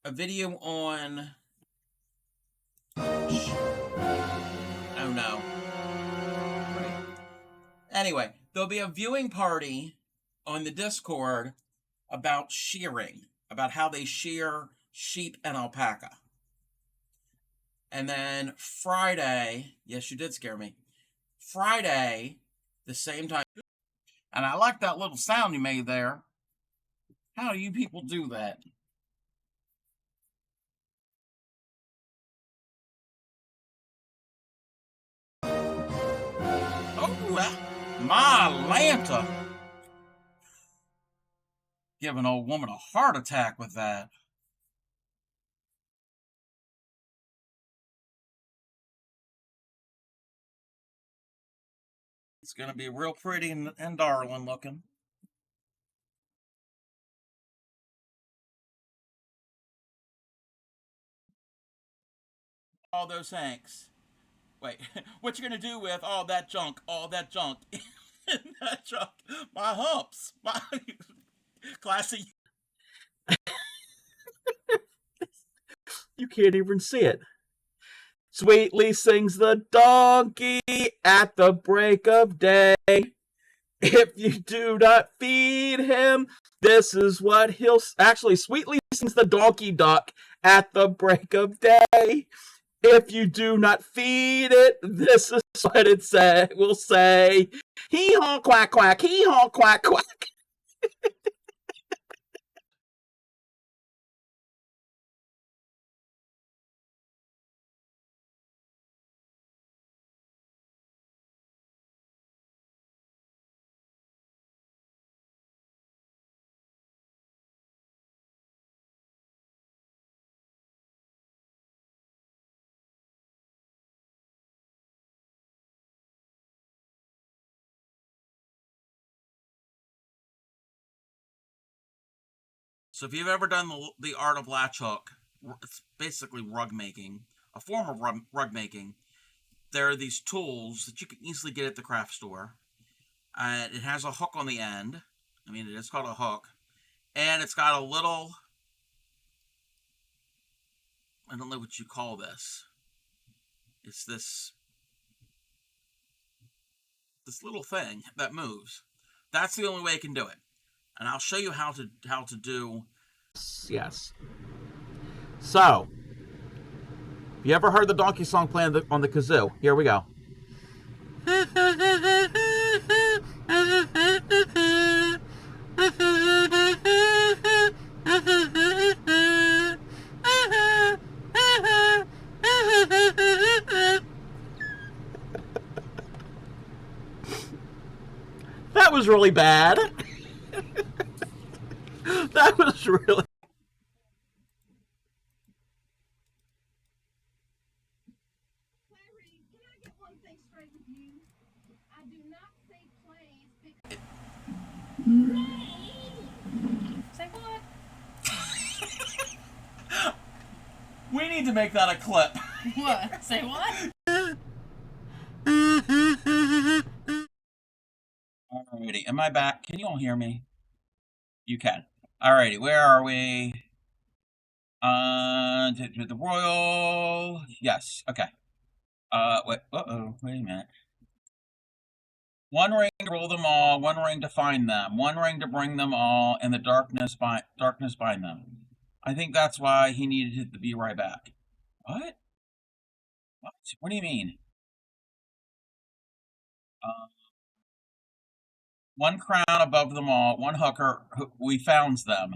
a video on oh no. Anyway, there'll be a viewing party on the Discord about shearing, about how they shear sheep and alpaca. And then Friday, yes, you did scare me. Friday, the same time. And I like that little sound you made there. How do you people do that? Oh, my Lanta. Give an old woman a heart attack with that. It's going to be real pretty and darling looking. All those hanks. Wait, what you going to do with all that junk? All that junk. That junk. My humps. My classy. You can't even see it. Sweetly sings the donkey at the break of day. If you do not feed him, this is what he'll... Actually, sweetly sings the donkey duck at the break of day. If you do not feed it, this is what it will say. Hee-haw, quack, quack, hee-haw, quack, quack. So if you've ever done the art of latch hook, it's basically rug making, a form of rug making. There are these tools that you can easily get at the craft store. It has a hook on the end. I mean, it is called a hook. And it's got a little... I don't know what you call this. It's this little thing that moves. That's the only way I can do it. And I'll show you how to do... Yes. So, if you ever heard the donkey song playing on the kazoo, here we go. That was really bad. That was really... Clary, can I get one thing straight with you? I do not say plays because... Say what? We need to make that a clip. What? Say what? Alrighty, am I back? Can you all hear me? You can. Alrighty, where are we? To the royal. Yes. Okay. Wait. Wait a minute. One ring to rule them all. One ring to find them. One ring to bring them all. And the darkness bind them. I think that's why he needed to be right back. What? What? What do you mean? Uh, one crown above them all, one hooker, we founds them.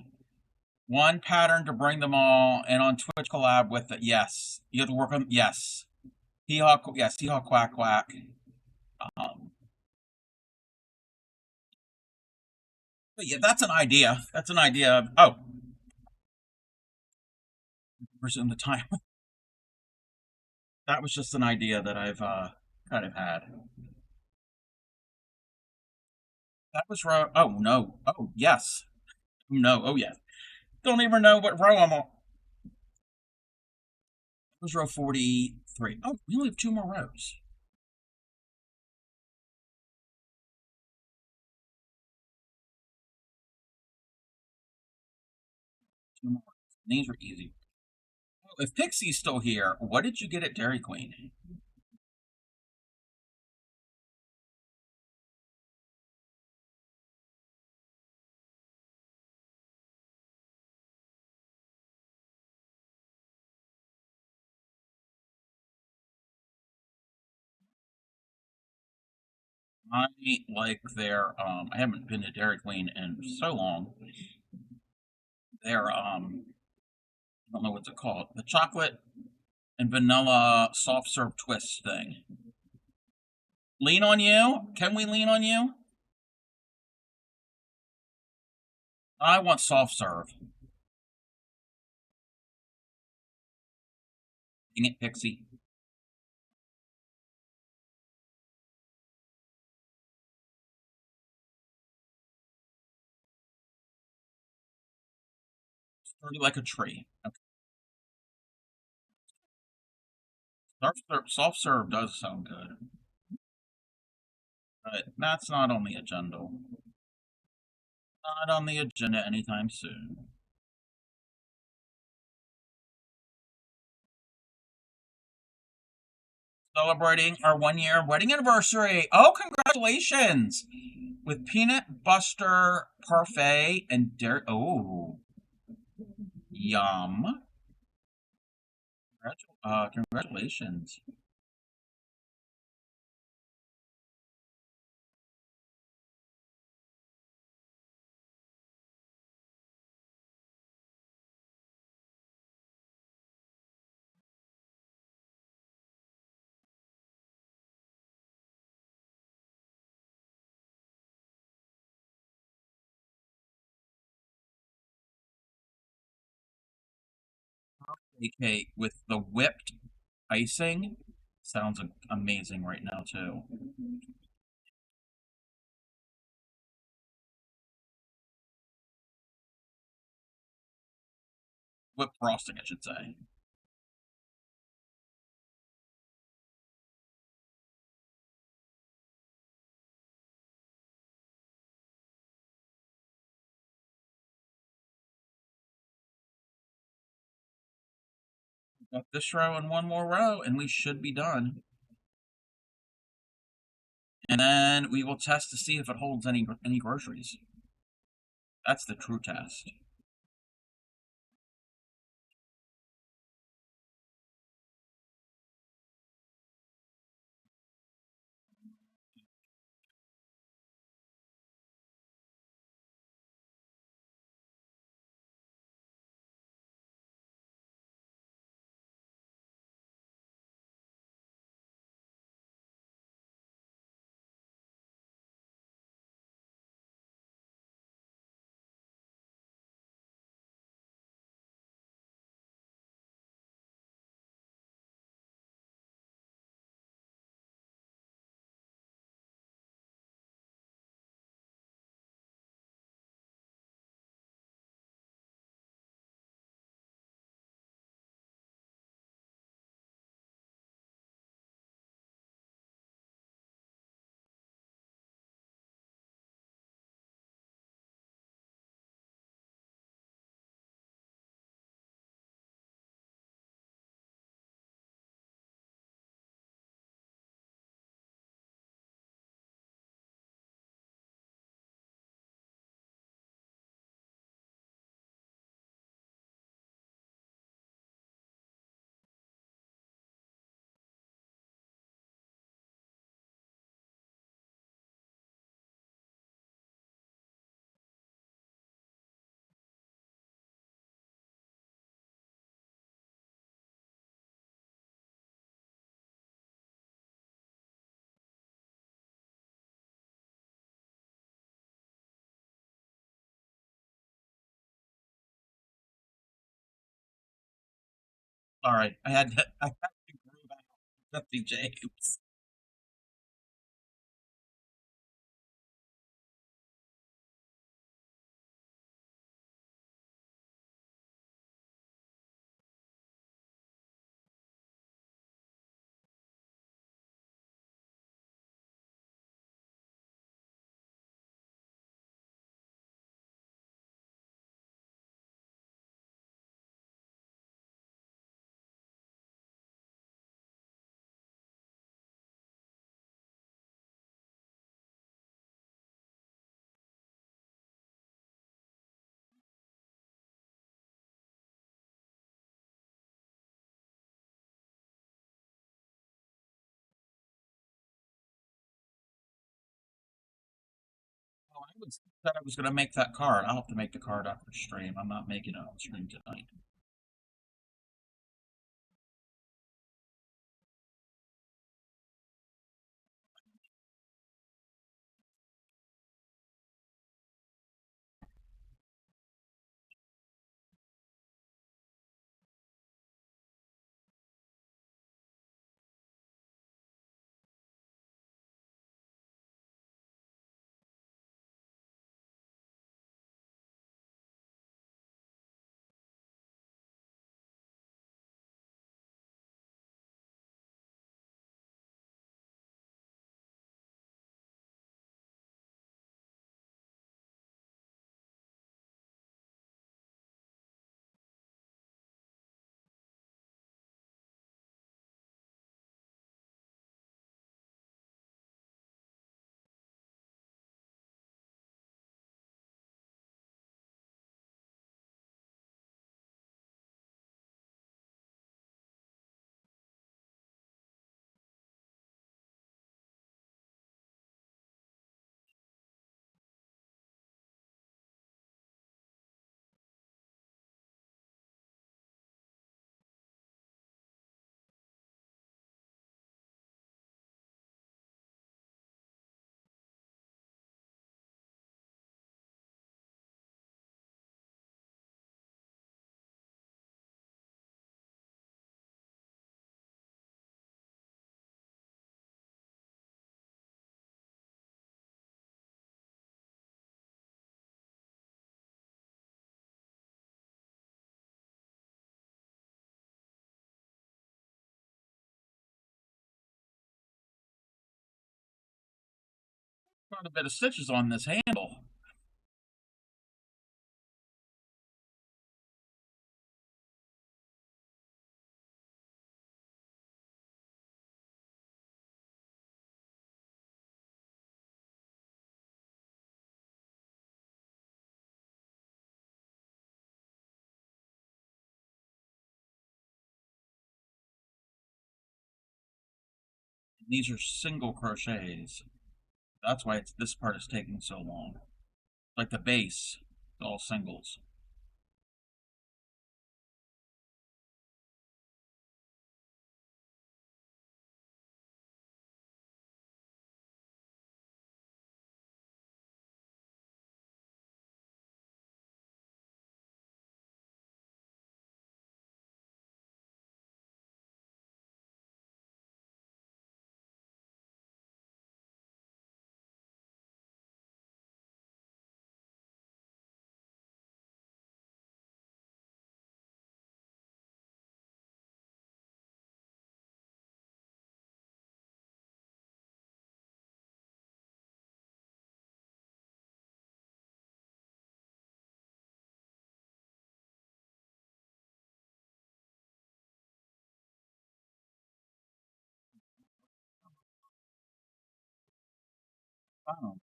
One pattern to bring them all, and on Twitch collab with it. Yes. You have to work on, yes. Hee haw, yes, hee haw, quack, quack. Um, but yeah, that's an idea. That's an idea. Oh, resume the time. That was just an idea that I've kind of had. That was row. Oh no. Oh yes. No. Oh yes. Don't even know what row I'm on. It was row 43. Oh, we only have two more rows. Two more. These are easy. Oh, if Pixie's still here, what did you get at Dairy Queen? I like their I haven't been to Dairy Queen in so long. Their I don't know what's it called. The chocolate and vanilla soft serve twist thing. Lean on you? Can we lean on you? I want soft serve. Dang it, Pixie. Sturdy like a tree. Okay. Soft serve does sound good. But that's not on the agenda. Not on the agenda anytime soon. Celebrating our 1 year wedding anniversary. Oh, congratulations! With peanut butter parfait and dairy. Oh, yum! Congratulations. Cake with the whipped icing sounds amazing right now too. Whipped frosting, I should say. Got this row and one more row, and we should be done. And then we will test to see if it holds any groceries. That's the true test. Sorry, I had to groove out Jesse James. Oh, said I was going to make that card. I'll have to make the card after stream. I'm not making it on stream tonight. Quite a bit of stitches on this handle. These are single crochets. That's why this part is taking so long. Like the base, it's all singles. Oh.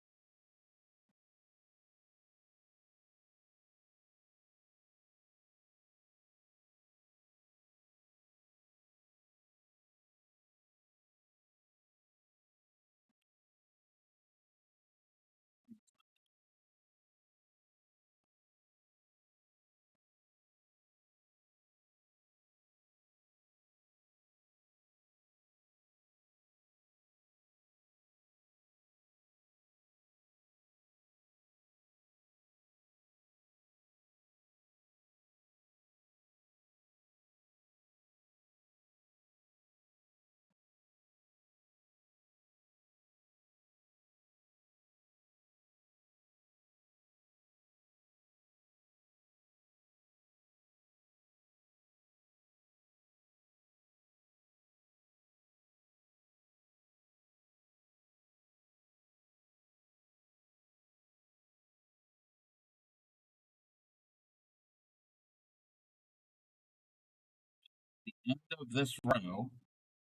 End of this row.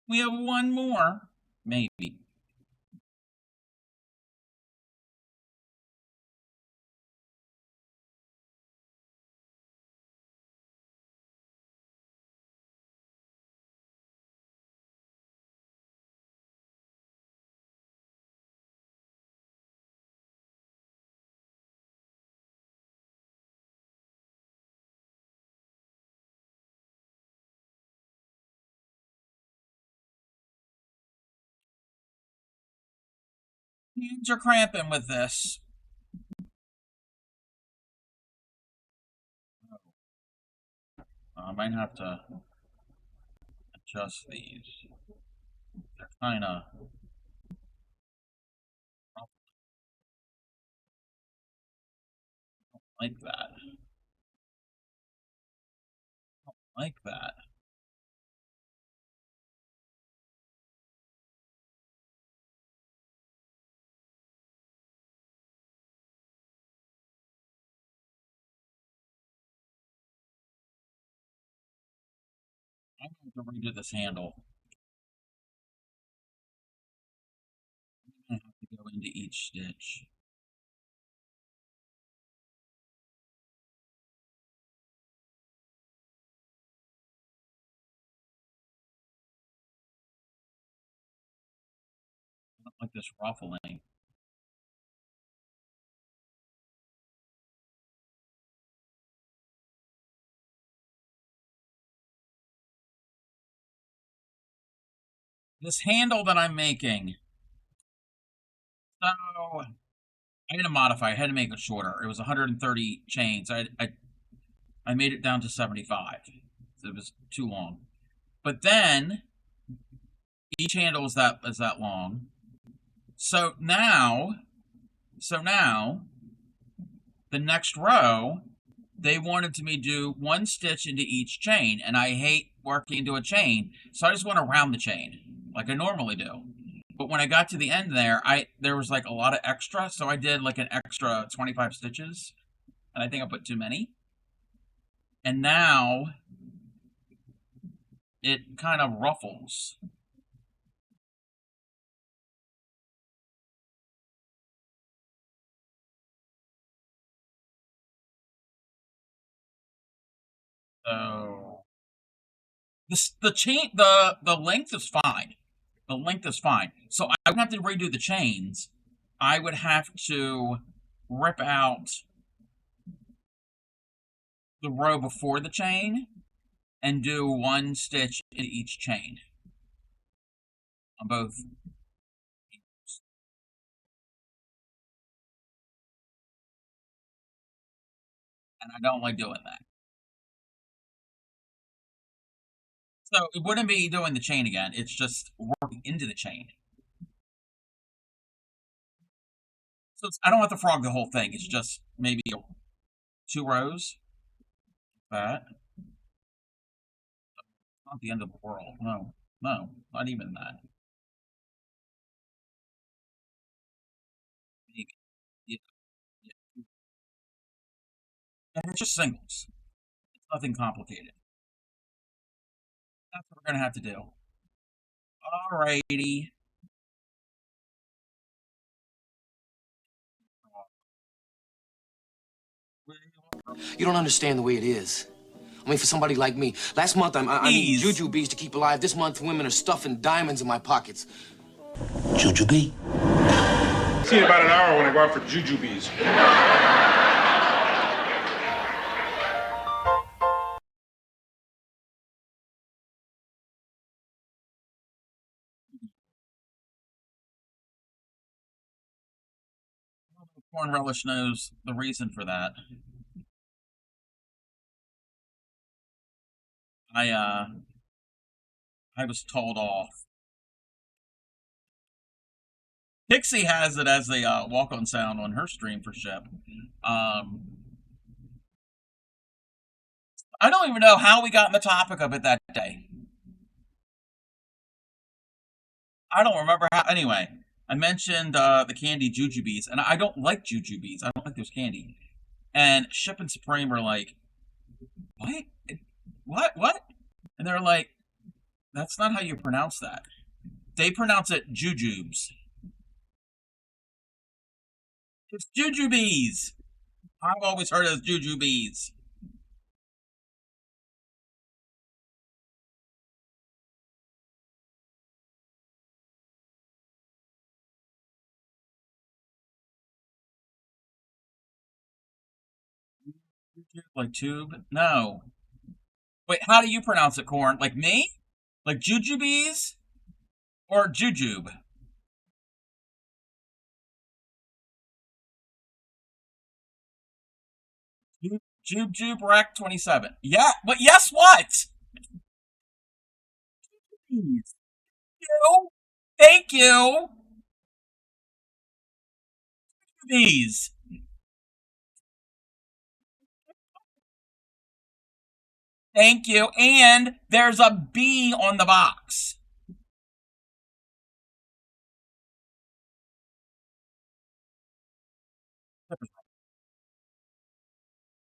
We have one more, maybe. Hands are cramping with this. I might have to adjust these. They're kind of like that. Like that. I'm going to redo this handle. I'm going to have to go into each stitch. I don't like this ruffling. This handle that I'm making. So I had to modify. I had to make it shorter. It was 130 chains. I made it down to 75. It was too long. But then each handle is that long. So now the next row, they wanted me to do one stitch into each chain, and I hate working into a chain, so I just went around the chain like I normally do. But when I got to the end there was like a lot of extra, so I did like an extra 25 stitches, and I think I put too many. And now it kind of ruffles. So the length is fine. The length is fine. So I would have to redo the chains. I would have to rip out the row before the chain and do one stitch in each chain on both. And I don't like doing that. So it wouldn't be doing the chain again. It's just working into the chain. So I don't have to frog the whole thing. It's just maybe 2 rows. That. Not the end of the world. No, not even that. Maybe. Yeah, yeah. And it's just singles. It's nothing complicated. That's what we're gonna have to do. Alrighty. You don't understand the way it is. I mean, for somebody like me, last month I need juju bees to keep alive. This month, women are stuffing diamonds in my pockets. Juju bee? See you in about an hour when I go out for juju bees. Corn Relish knows the reason for that. I was told off. Pixie has it as a walk-on sound on her stream for Ship. I don't even know how we got in the topic of it that day. I don't remember how. Anyway, I mentioned the candy jujubes, and I don't like jujubes. I don't like those candy. And Ship and Supreme are like, what? What? And they're like, That's not how you pronounce that. They pronounce it jujubes. It's jujubes. I've always heard it as jujubes. Like tube? No. Wait, how do you pronounce it, Corn? Like me? Like jujubes? Or jujube? Jube Rec 27. Yeah, but yes, what? Please. You. Thank you. These. Thank you. And there's a B on the box.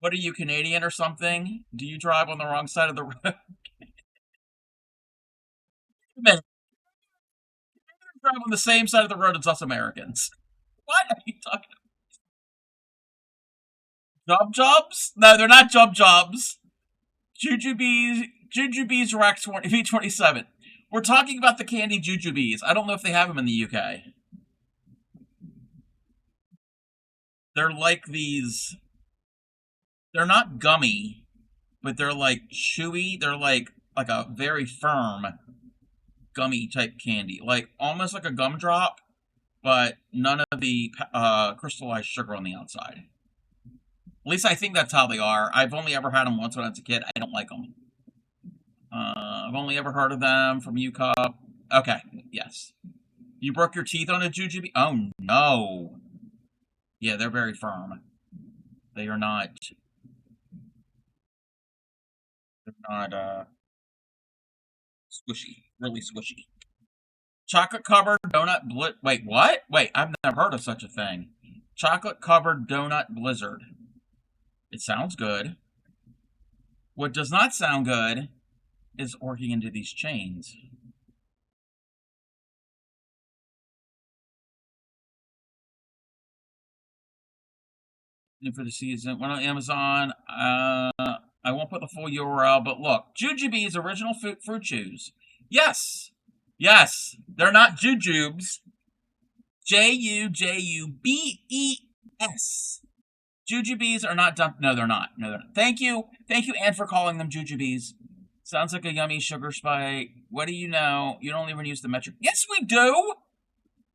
What are you, Canadian or something? Do you drive on the wrong side of the road? Men drive on the same side of the road as us Americans. What are you talking about? Jobs? No, they're not jobs. Jujubes Rack V27. We're talking about the candy Jujubes. I don't know if they have them in the UK. They're like these. They're not gummy, but they're like chewy. They're like a very firm gummy type candy, like almost like a gumdrop, but none of the crystallized sugar on the outside. At least I think that's how they are. I've only ever had them once when I was a kid. I don't like them. I've only ever heard of them from UCup. Okay, yes. You broke your teeth on a jujube? Oh no. Yeah, they're very firm. They are not. They're not squishy. Really squishy. Chocolate covered donut Wait, what? Wait, I've never heard of such a thing. Chocolate covered donut blizzard. It sounds good. What does not sound good is working into these chains. For the season, went on Amazon. I won't put the full URL, but look, Jujubee's original fruit chews. Yes, they're not jujubes. Jujubes. Jujubes are not dump. No, they're not. Thank you, Anne, for calling them jujubes. Sounds like a yummy sugar spike. What do you know? You don't even use the metric. Yes, we do.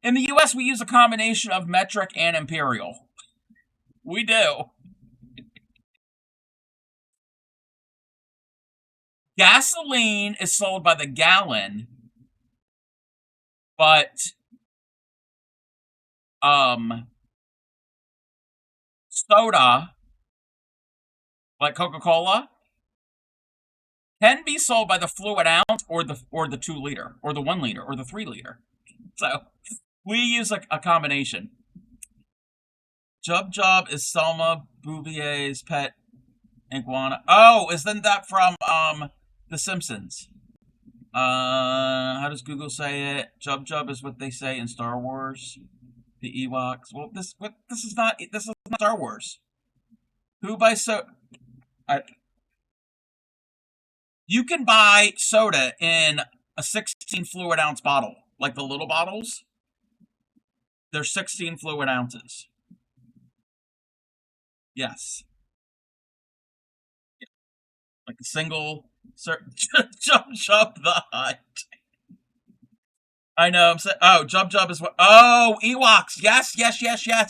In the U.S., we use a combination of metric and imperial. We do. Gasoline is sold by the gallon, but soda, like Coca-Cola, can be sold by the fluid ounce or the 2 liter or the 1 liter or the 3 liter. So we use a combination. Jub is Selma Bouvier's pet iguana. Oh, isn't that from The Simpsons? How does Google say it? Jub is what they say in Star Wars. The Ewoks. Well, this is not Star Wars. Who buys you can buy soda in a 16 fluid ounce bottle, like the little bottles. They're 16 fluid ounces. Yes. Like a single Jub the Hutt. I know. Jub is what? Oh, Ewoks. Yes.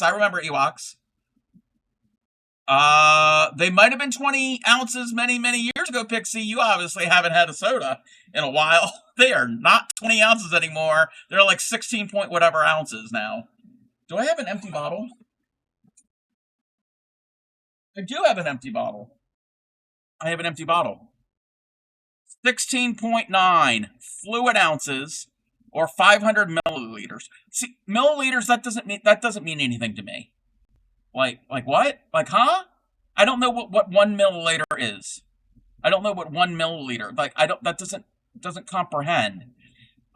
I remember Ewoks. They might have been 20 ounces many years ago, Pixie. You obviously haven't had a soda in a while. They are not 20 ounces anymore. They're like 16 point whatever ounces now. Do I have an empty bottle? I do have an empty bottle. I have an empty bottle. 16.9 fluid ounces or 500 milliliters. See, milliliters, that doesn't mean anything to me. Like what? Like, huh? I don't know what 1 milliliter is. I don't know what 1 milliliter. Like, that doesn't doesn't comprehend.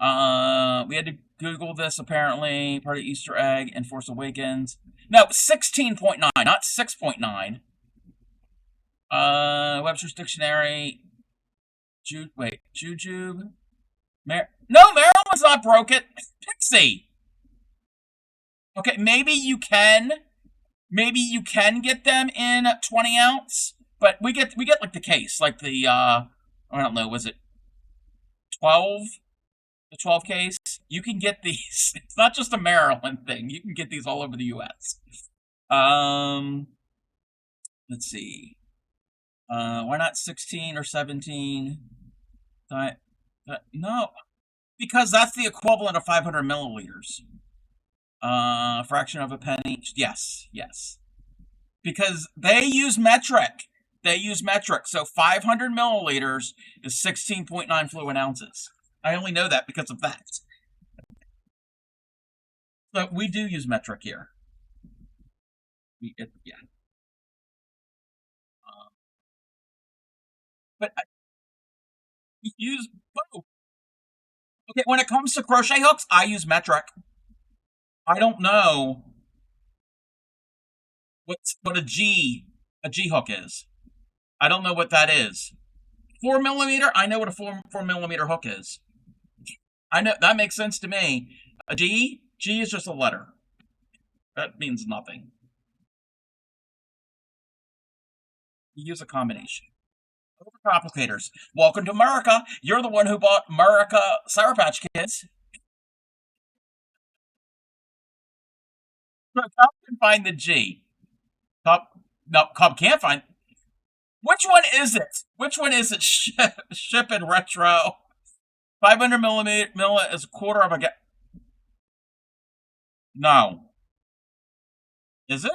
We had to Google this apparently. Part of Easter egg and Force Awakens. No, 16.9, not 6.9. Webster's Dictionary. Jujube. No, Maryland's not broken. Pixie. Okay, maybe you can get them in 20 ounce, but we get like the case, like the I don't know, was it 12? The 12 case? You can get these. It's not just a Maryland thing. You can get these all over the US. Let's see. Why not 16 or 17? No, because that's the equivalent of 500 milliliters. Fraction of a penny. Yes. Because they use metric. So 500 milliliters is 16.9 fluid ounces. I only know that because of that. But we do use metric here. Yeah. But we use both. Okay, when it comes to crochet hooks, I use metric. I don't know what a G hook is. I don't know what that is. 4 millimeter. I know what a 4 millimeter hook is. I know that makes sense to me. A G is just a letter. That means nothing. You use a combination. Overcomplicators. Welcome to America. You're the one who bought America Sour Patch Kids. Cub can find the G. Cub can't find. Which one is it? Ship and retro. 500 milli is a quarter of a gallon. No. Is it?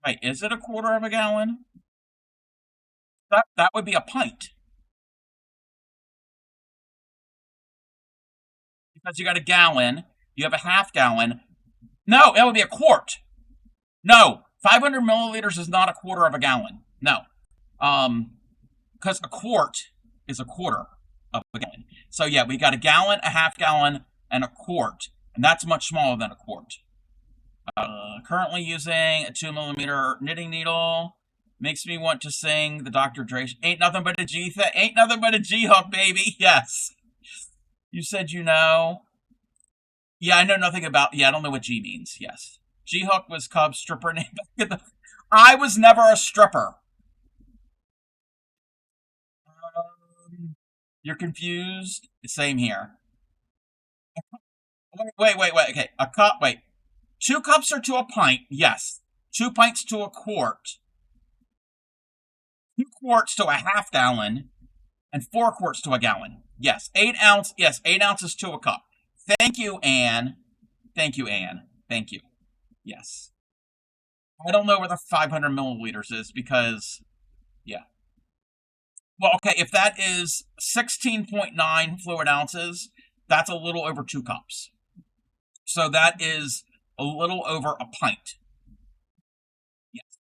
Wait, is it a quarter of a gallon? That would be a pint. Because you got a gallon, you have a half gallon. No, that would be a quart. No, 500 milliliters is not a quarter of a gallon. No. Because a quart is a quarter of a gallon. So yeah, we got a gallon, a half gallon, and a quart. And that's much smaller than a quart. Currently using a 2 millimeter knitting needle. Makes me want to sing the Dr. Dre. Ain't nothing but a G thing. Ain't nothing but a G hook, baby. Yes. You said you know. Yeah, I know nothing about. Yeah, I don't know what G means. Yes. G hook was Cub's stripper name. I was never a stripper. You're confused? Same here. Wait. Okay. A cup. Wait. 2 cups are to a pint. Yes. 2 pints to a quart. 2 quarts to a half gallon. And 4 quarts to a gallon. Yes. 8 ounce. Yes. 8 ounces to a cup. Thank you, Anne. Thank you. Yes. I don't know where the 500 milliliters is because, yeah. Well, okay, if that is 16.9 fluid ounces, that's a little over 2 cups. So that is a little over a pint. Yes.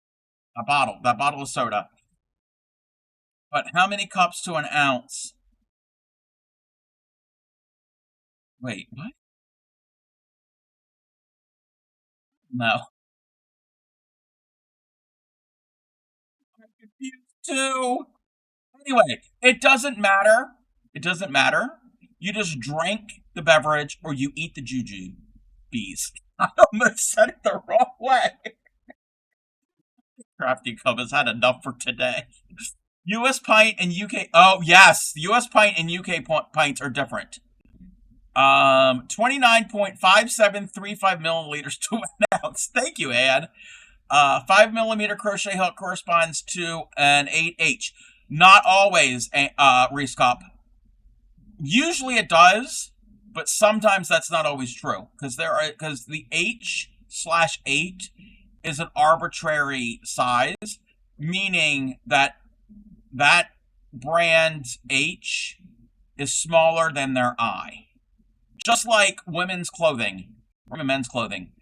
That bottle of soda. But how many cups to an ounce? Wait, what? No. I'm confused too. Anyway, it doesn't matter. You just drink the beverage or you eat the jujubes. I almost said it the wrong way. Crafty Cub has had enough for today. US pint and UK. Oh, yes. US pint and UK pints are different. 29.5735 milliliters to an ounce. Thank you, Ann. 5 millimeter crochet hook corresponds to an 8H. Not always, Reese Cup. Usually it does, but sometimes that's not always true because the H/8 is an arbitrary size, meaning that brand's H is smaller than their I. Just like women's clothing, or men's clothing.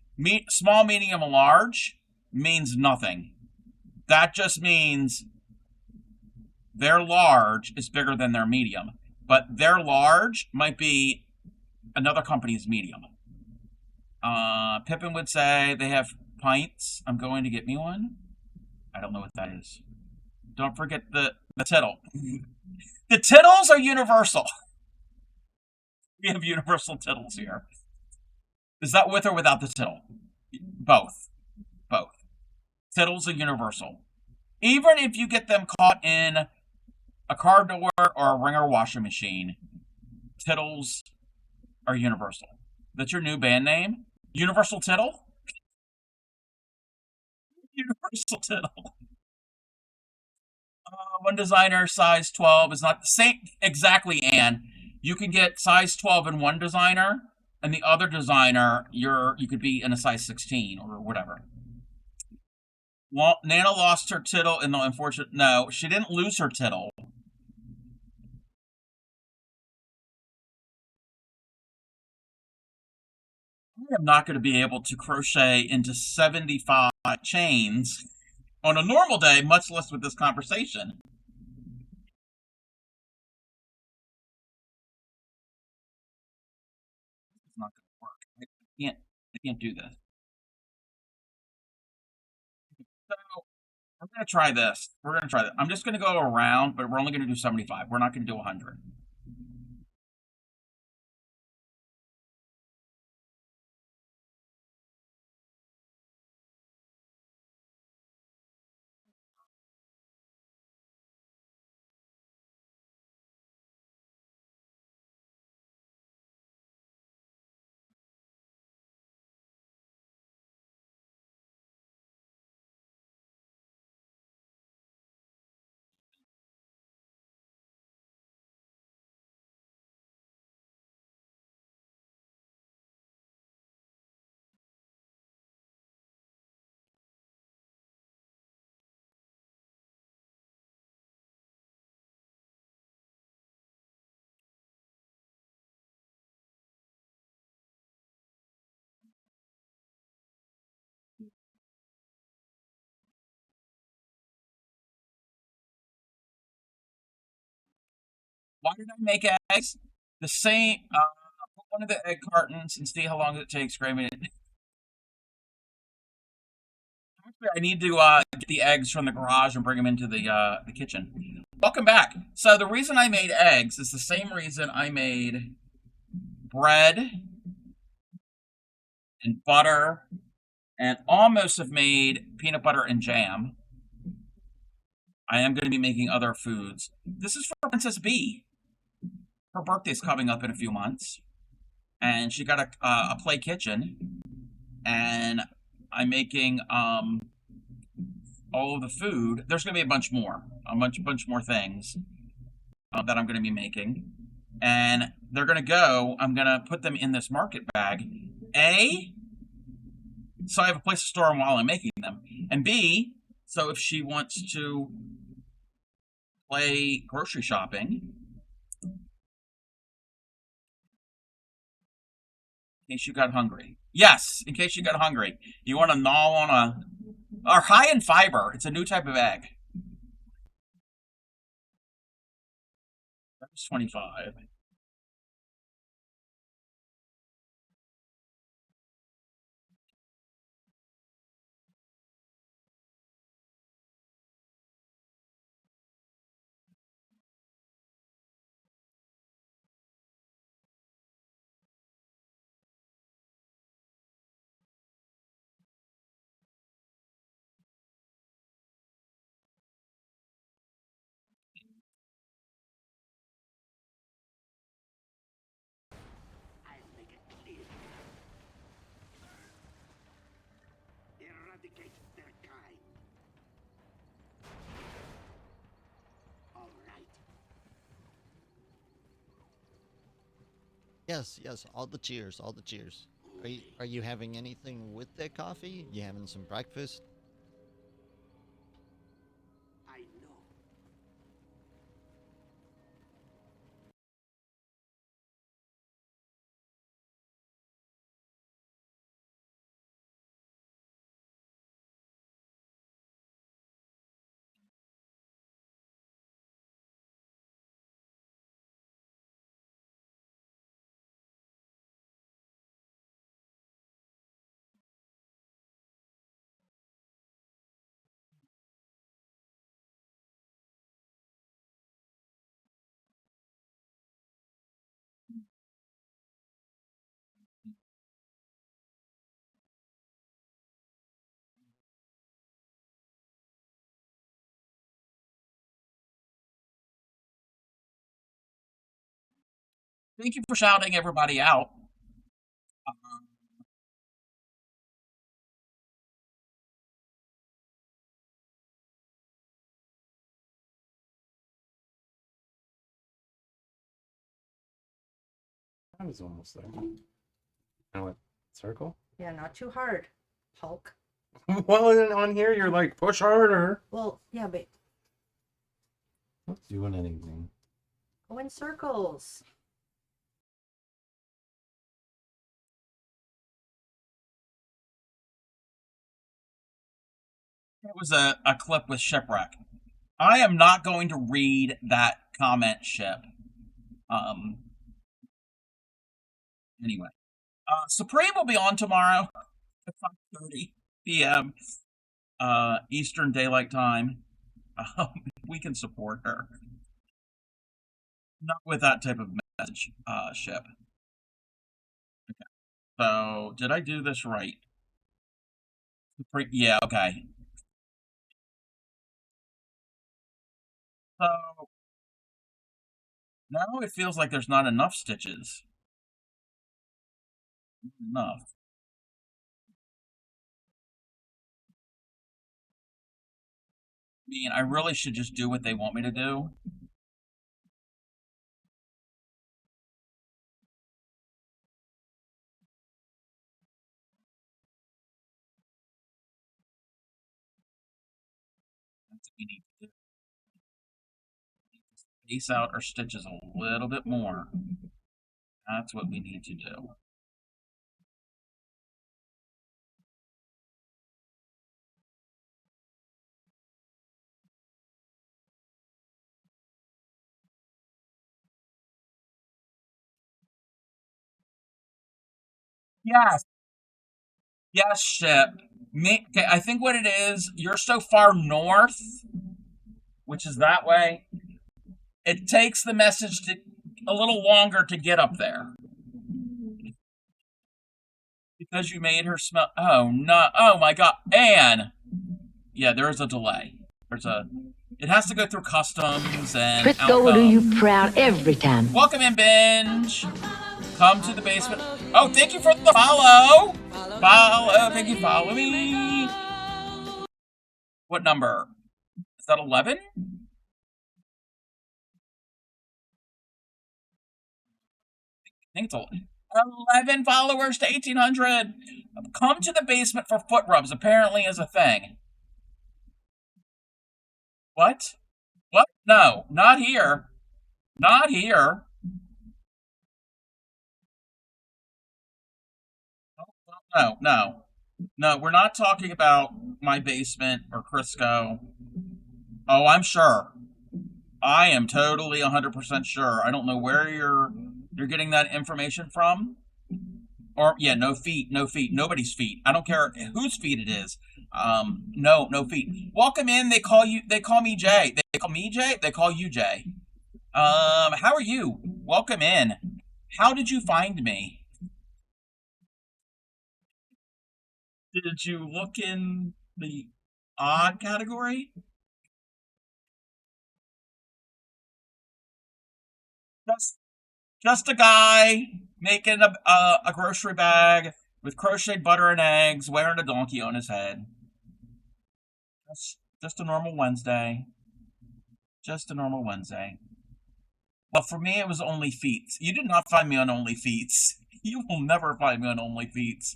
Small, medium, and large means nothing. That just means Their large is bigger than their medium, but their large might be another company's medium. Pippin would say they have pints. I'm going to get me one. I don't know what that is. Don't forget the tittle. The tittles are universal. We have universal tittles here. Is that with or without the tittle? Both. Both. Tittles are universal. Even if you get them caught in a car door or a Ringer washing machine, tittles are universal. That's your new band name? Universal Tittle? Universal Tittle. One designer, size 12, is not the same exactly, Anne. You can get size 12 in one designer, and the other designer, you could be in a size 16 or whatever. Well, Nana lost her tittle in the unfortunate. No, she didn't lose her tittle. I am not going to be able to crochet into 75 chains on a normal day, much less with this conversation. It's not going to work. I can't do this. So we're going to try this. We're going to try this. I'm just going to go around, but we're only going to do 75. We're not going to do 100. Why did I make eggs? The same. Put one of the egg cartons and see how long it takes graving it. I need to get the eggs from the garage and bring them into the kitchen. Welcome back. So the reason I made eggs is the same reason I made bread and butter and almost have made peanut butter and jam. I am going to be making other foods. This is for Princess B. Her birthday's coming up in a few months, and she got a play kitchen, and I'm making all of the food. There's going to be a bunch more things that I'm going to be making, and they're going to go. I'm going to put them in this market bag. So I have a place to store them while I'm making them, and B, so if she wants to play grocery shopping, in case you got hungry. Yes, in case you got hungry. You want to gnaw on or high in fiber. It's a new type of egg. That's 25. Eradicate their kind. All right. Yes, yes, all the cheers, all the cheers. Are you having anything with that coffee? You having some breakfast? I know. Thank you for shouting everybody out. I was almost there. I went circle. Yeah, not too hard, Hulk. Well, then on here you're like push harder. Well, yeah, but Not doing anything. go in circles. It was a clip with Shipwreck. I am not going to read that comment, Ship. Anyway. Supreme will be on tomorrow at 5:30 p.m. Eastern Daylight Time. We can support her. Not with that type of message, Ship. Okay. So, did I do this right? Yeah, okay. So, now it feels like there's not enough stitches. Not enough. I mean, I really should just do what they want me to do. That's what we need to do. Space out our stitches a little bit more. That's what we need to do. Yes. Yes, Ship. Okay, I think what it is, you're so far north, which is that way, it takes the message a little longer to get up there. Because you made her smell. Oh, no. Oh, my God. Anne! Yeah, there is a delay. It has to go through customs and Crisco will do you proud every time. Welcome in, Binge. Come to the basement. Oh, thank you for the follow. Thank you, follow me. What number? Is that 11? I think it's 11 followers to 1,800. Come to the basement for foot rubs, apparently is a thing. What? What? No, not here. Not here. No, we're not talking about my basement or Crisco. Oh, I'm sure. I am totally 100% sure. I don't know where you're getting that information from. Or yeah, no feet, nobody's feet. I don't care whose feet it is. No feet. Welcome in. They call me Jay. They call me Jay. They call you Jay. How are you? Welcome in. How did you find me? Did you look in the odd category? Just a guy making a grocery bag with crocheted butter and eggs, wearing a donkey on his head. Just a normal Wednesday. Just a normal Wednesday. Well, for me, it was Only Feats. You did not find me on Only Feats. You will never find me on Only Feats.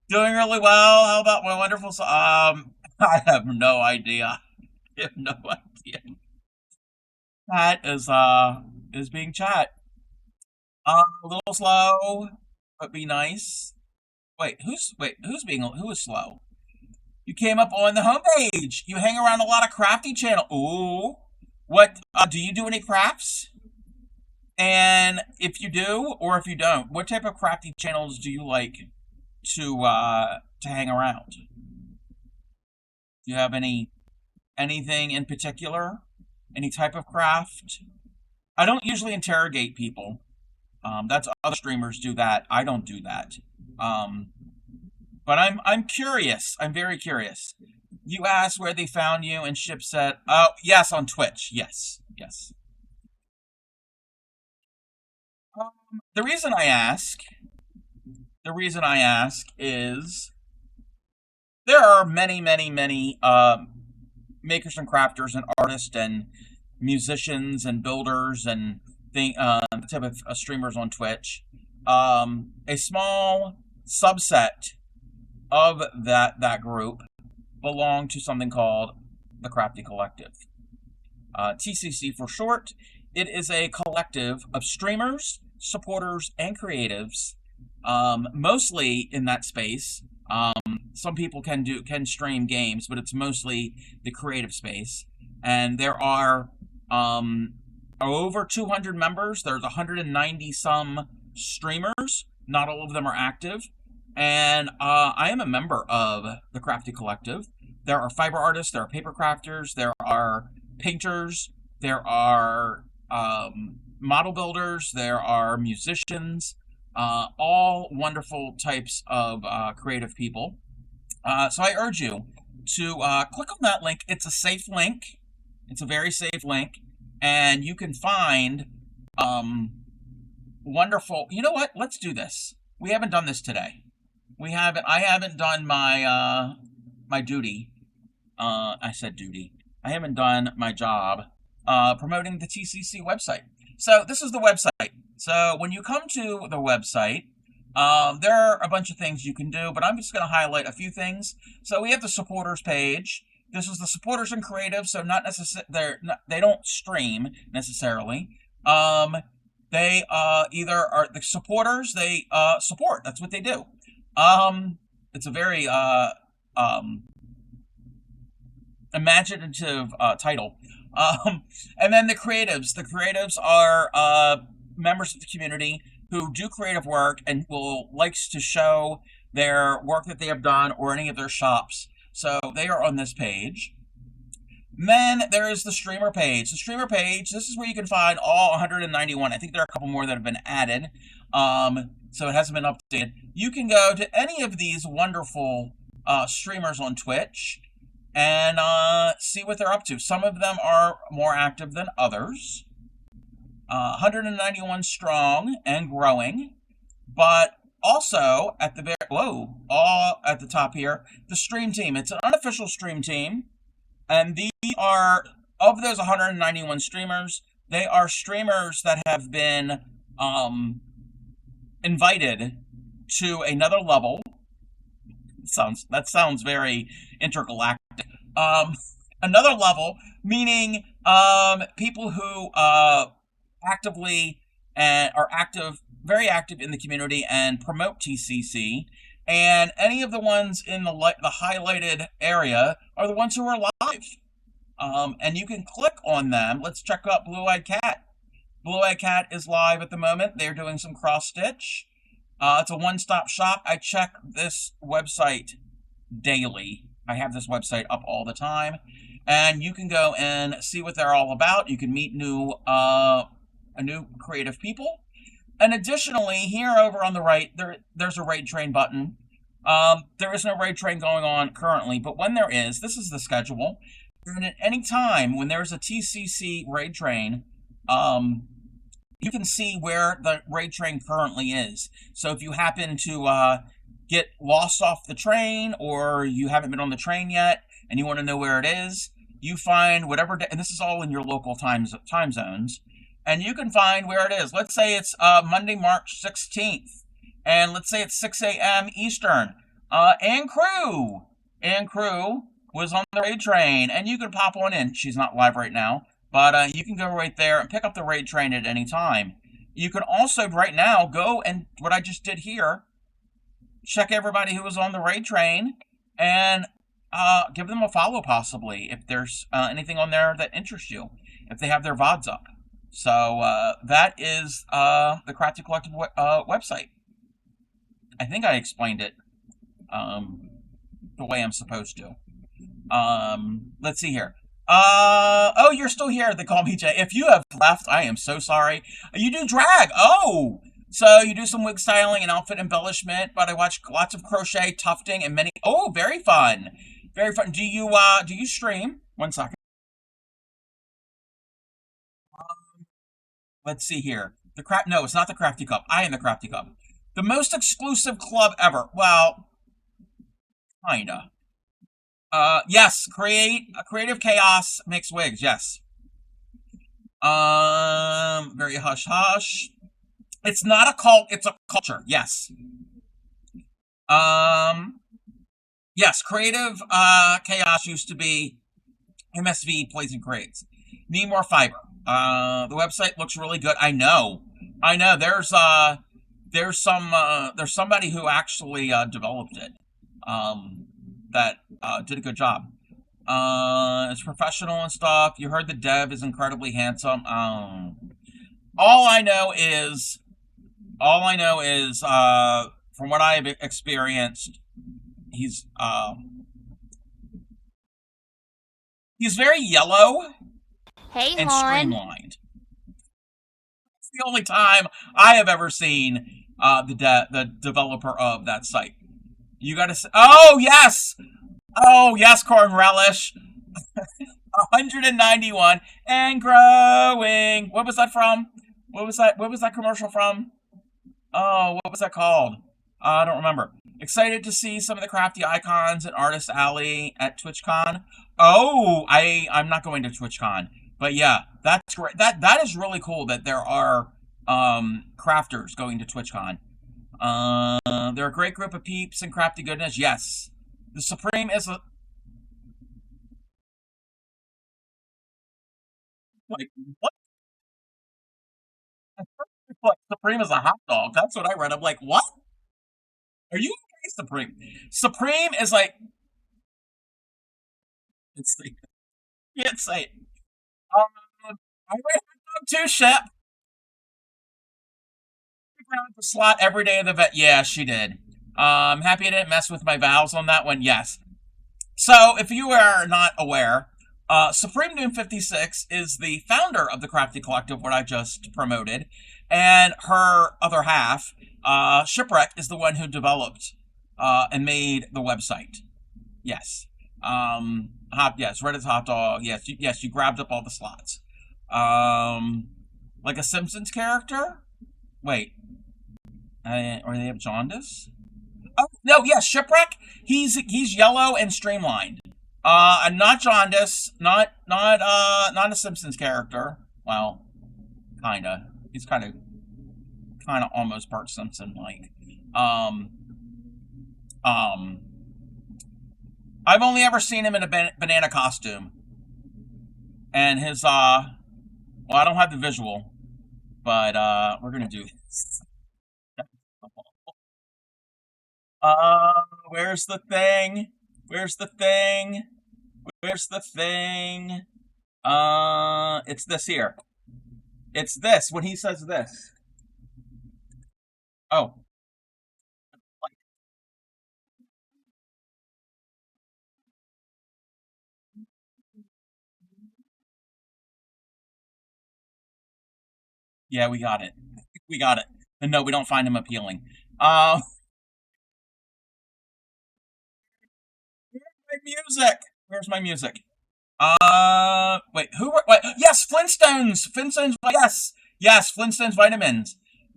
Doing really well. How about my wonderful? I have no idea. I have no idea. Chat is being chat. A little slow, but be nice. Who is slow? You came up on the homepage. You hang around a lot of crafty channel. Ooh. What do you do any crafts? And if you do, or if you don't, what type of crafty channels do you like to hang around? Do you have anything in particular? Any type of craft? I don't usually interrogate people. That's other streamers do that. I don't do that. But I'm curious. I'm very curious. You asked where they found you, and Ship said, "Oh, yes, on Twitch. Yes. The reason I ask, is there are many, many, many makers and crafters and artists and musicians and builders and type of streamers on Twitch. A small subset of that group belong to something called the Crafty Collective. TCC for short. It is a collective of streamers, supporters, and creatives, mostly in that space. Some people can stream games, but it's mostly the creative space. And there are over 200 members. There's 190 some streamers. Not all of them are active. And I am a member of the Crafty Collective. There are fiber artists, there are paper crafters, there are painters, there are model builders, there are musicians, all wonderful types of creative people. So I urge you to click on that link. It's a safe link. It's a very safe link. And you can find wonderful... You know what? Let's do this. We haven't done this today. I haven't done my my duty. I said duty. I haven't done my job promoting the TCC website. So this is the website. So when you come to the website, there are a bunch of things you can do, but I'm just going to highlight a few things. So we have the supporters page. This is the supporters and creatives, so they don't stream necessarily. They either are the supporters. They support. That's what they do. It's a very imaginative title. And then the creatives. The creatives are members of the community who do creative work and likes to show their work that they have done or any of their shops. So they are on this page. Then there is the streamer page. The streamer page, this is where you can find all 191. I think there are a couple more that have been added. So it hasn't been updated. You can go to any of these wonderful streamers on Twitch and see what they're up to. Some of them are more active than others. 191 strong and growing. But also at the at the top here, the stream team. It's an unofficial stream team. And these are, of those 191 streamers, they are streamers that have been invited to another level. That sounds very intergalactic. Another level, meaning people who actively are very active in the community and promote TCC. And any of the ones in the highlighted area are the ones who are live. And you can click on them. Let's check out Blue-Eyed Cat. Blue-Eyed Cat is live at the moment. They're doing some cross-stitch. It's a one-stop shop. I check this website daily. I have this website up all the time. And you can go and see what they're all about. You can meet new creative people. And additionally, here over on the right, there's a raid train button. There is no raid train going on currently, but when there is, this is the schedule. And at any time when there's a TCC raid train, you can see where the raid train currently is. So if you happen to get lost off the train, or you haven't been on the train yet and you want to know where it is, you find whatever day, and this is all in your local time zones. And you can find where it is. Let's say it's Monday, March 16th. And let's say it's 6 a.m. Eastern. Ann Crew was on the raid train. And you can pop on in. She's not live right now. But you can go right there and pick up the raid train at any time. You can also, right now, go and, what I just did here, check everybody who was on the raid train. And give them a follow, possibly, if there's anything on there that interests you. If they have their VODs up. So that is the Crafty Collective website. I think I explained it the way I'm supposed to. Let's see here. Oh, you're still here. They call me Jay. If you have left, I am so sorry. You do drag. Oh, so you do some wig styling and outfit embellishment. But I watch lots of crochet, tufting, and many. Oh, very fun. Very fun. Do you stream? 1 second. Let's see here. No, it's not the Crafty Cup. I am the Crafty Cup. The most exclusive club ever. Well, kinda. Yes, creative chaos makes wigs. Yes. Very hush hush. It's not a cult. It's a culture. Yes. Um, yes. Creative chaos used to be MSV Plays and Creates. Need more fiber. The website looks really good. I know. I know. There's somebody who actually developed it. That did a good job. It's professional and stuff. You heard the dev is incredibly handsome. All I know is, from what I have experienced, he's he's very yellow Hey, and hon. streamlined. It's the only time I have ever seen the developer of that site. You gotta say, oh yes, corn relish. 191 and growing. What was that from? What was that commercial from? Oh, what was that called? I don't remember. Excited to see some of the crafty icons at Artist Alley at TwitchCon. Oh, I'm not going to TwitchCon, but yeah, that's great. That is really cool that there are crafters going to TwitchCon. They're a great group of peeps and crafty goodness. Yes, the Supreme is a like what? Like Supreme is a hot dog. That's what I read. I'm like, what? Are you okay, Supreme? Supreme is like it's like can't say it. I wear hot dog too, Shep. She grabbed the slot every day of the vet. Yeah, she did. Happy I didn't mess with my vowels on that one. Yes. So, if you are not aware, Supreme Doom 56 is the founder of the Crafty Collective, what I just promoted, and her other half, Shipwreck, is the one who developed and made the website. Yes. Yes, Reddit's hot dog. Yes, you grabbed up all the slots. Like a Simpsons character? Wait. Or they have jaundice? Oh no, yeah, Shipwreck. He's yellow and streamlined. And not jaundice, not a Simpsons character. Well, kinda. He's kinda almost part Simpson like. Um, um, I've only ever seen him in a banana costume, and his well, I don't have the visual, but we're gonna do this. Where's the thing? Where's the thing? Where's the thing? It's this here. It's this when he says this. Oh. Yeah, we got it. We got it. And no, we don't find him appealing. Where's my music? Where's my music? Wait, wait, yes, Flintstones! Flintstones, yes, Flintstones Vitamins.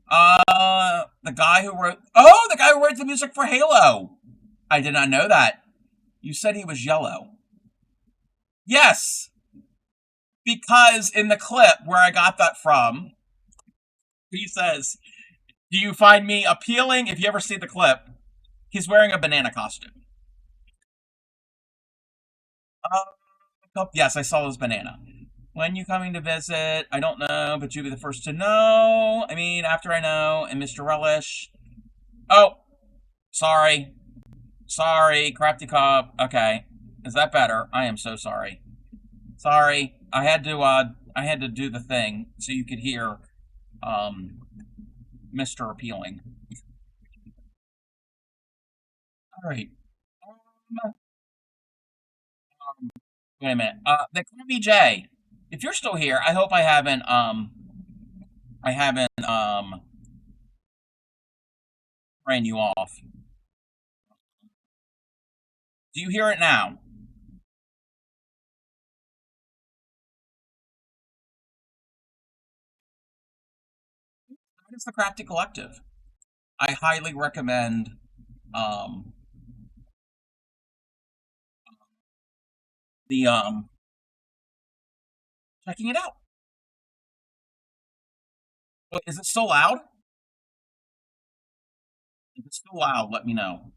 The guy who wrote, the guy who wrote the music for Halo. I did not know that. You said he was yellow. Yes, because in the clip where I got that from, he says, do you find me appealing? If you ever see the clip, he's wearing a banana costume. Yes, I saw his banana. When you coming to visit? I don't know, but you'll be the first to know. I mean, after I know, and Mr. Relish. Oh, sorry. Sorry, Crafty Cobb. Okay. Is that better? I am so sorry. Sorry. I had to do the thing so you could hear Mr. Appealing. Alright. Wait a minute. They call me Jay. If you're still here, I hope I haven't ran you off. Do you hear it now? is the Crafty Collective. I highly recommend um, the checking it out. Wait, is it still loud? If it's still loud, let me know.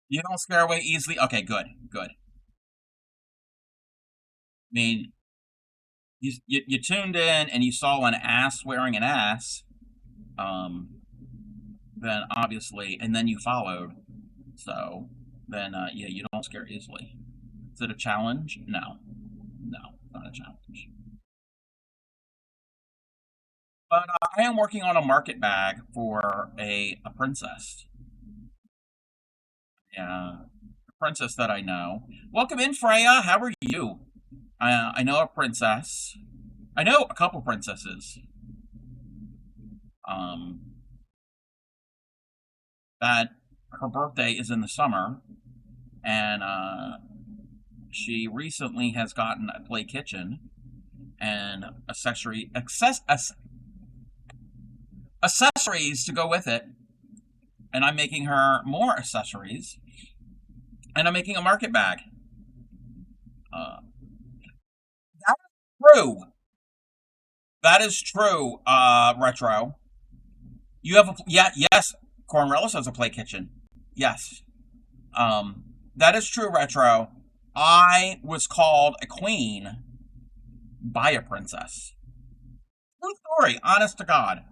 You don't scare away easily? Okay, good, good. I mean, you tuned in and you saw an ass wearing an ass, then obviously, and then you followed. So then, yeah, you don't scare easily. Is it a challenge? No, no, not a challenge. But I am working on a market bag for a princess. Yeah, a princess that I know. Welcome in, Freya. How are you? I know a princess. I know a couple princesses. Um, that her birthday is in the summer, and she recently has gotten a play kitchen and accessories to go with it. And I'm making her more accessories, and I'm making a market bag. Uh, that is true. That is true. Retro. You have a yes. Cornrellis has a play kitchen. Yes. That is true. Retro. I was called a queen by a princess. True story. Honest to God.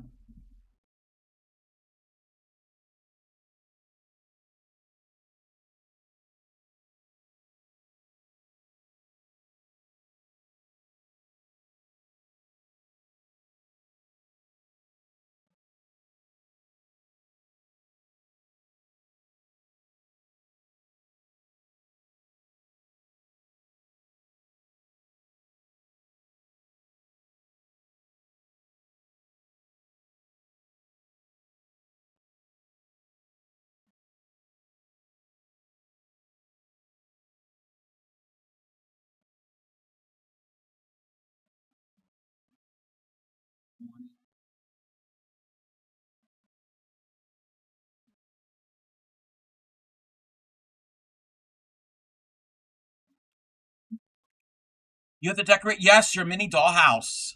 You have to decorate. Yes, your mini dollhouse.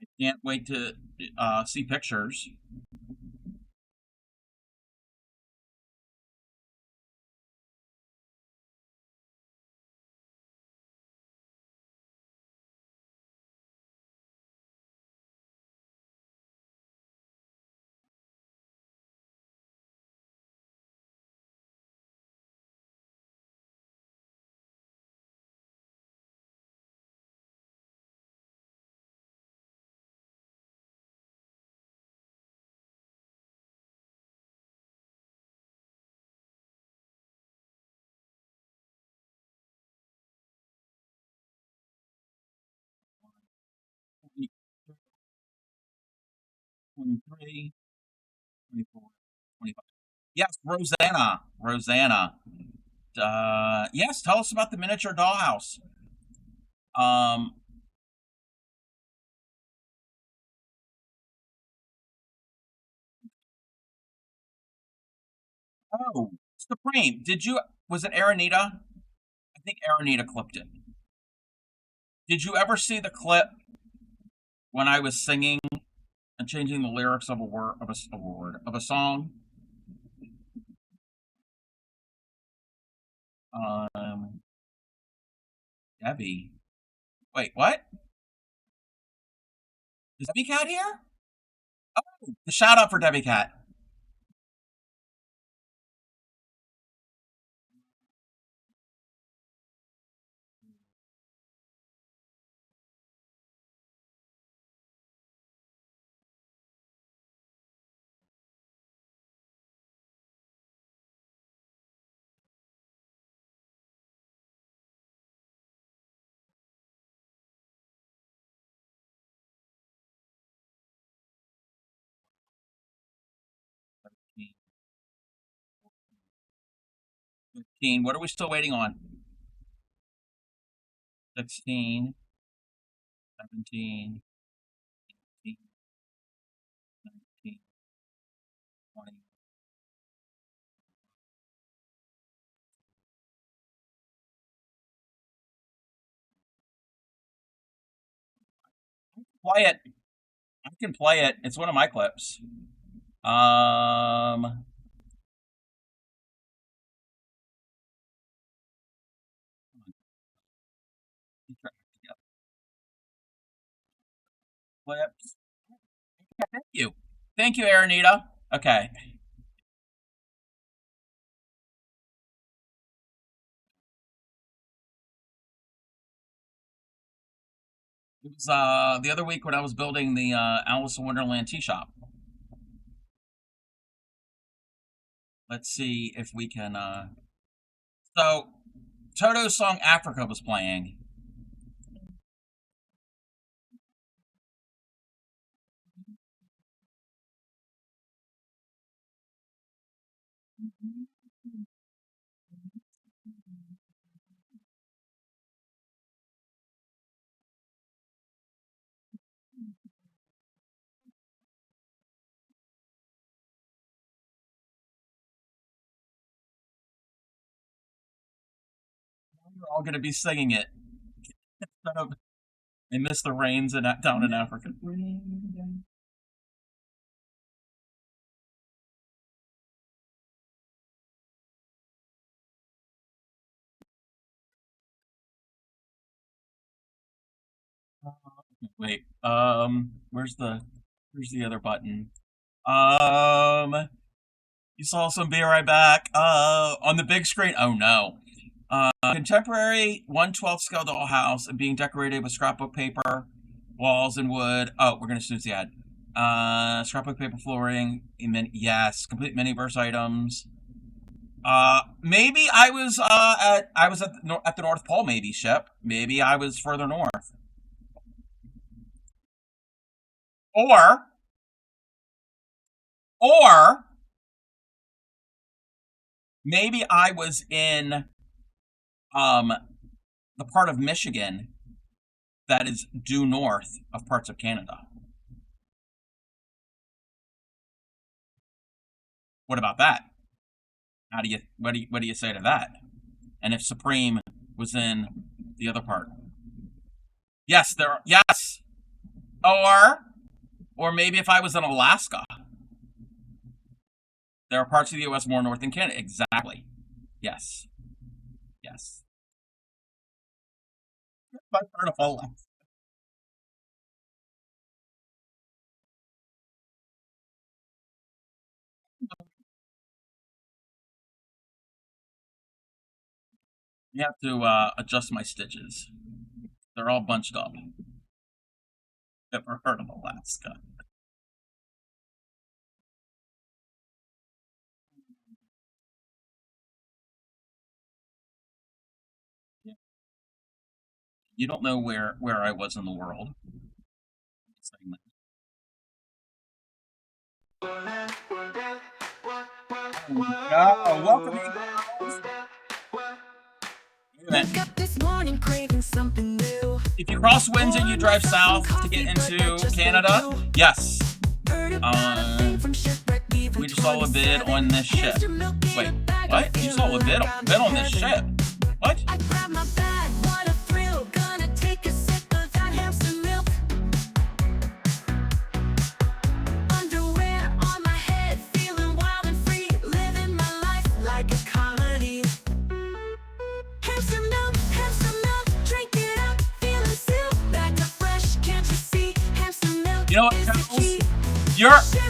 I can't wait to see pictures. Twenty 23, 24, 25. Yes, Rosanna. Rosanna. Yes, tell us about the miniature dollhouse. Um, oh, Supreme. Was it Aranita? I think Aranita clipped it. Did you ever see the clip when I was singing and changing the lyrics of of a song? Um, Debbie. Wait, what? Is Debbie Cat here? Oh, the shout out for Debbie Cat. 15. What are we still waiting on? 16, 17, 18, 19, 20. Play it. I can play it. It's one of my clips. Clips. Yeah, thank you. Thank you, Aranita. Okay. It was the other week when I was building the Alice in Wonderland tea shop. Let's see if we can so Toto's song Africa was playing. We're all going to be singing it. I miss the rains down in Africa. Wait, where's the other button? You saw some Be Right Back. On the big screen. Oh no. Contemporary 1/12 scale dollhouse and being decorated with scrapbook paper, walls and wood. Oh, we're gonna snooze the ad. Scrapbook paper flooring. Yes, complete miniverse items. Maybe I was at the North Pole. Maybe ship. Maybe I was further north. Or maybe I was in the part of Michigan that is due north of parts of Canada. What about that? What do you say to that? And if Supreme was in the other part? Yes, yes. Or maybe if I was in Alaska. There are parts of the US more north than Canada. Exactly. Yes. Yes. My part of Alaska. You have to adjust my stitches. They're all bunched up. Never heard of Alaska. You don't know where I was in the world. Oh, welcome, girls. If you cross Windsor, you drive south to get into Canada. Yes. We just saw a bid on this ship. Wait, what? You saw a bid on this ship? What? You know what,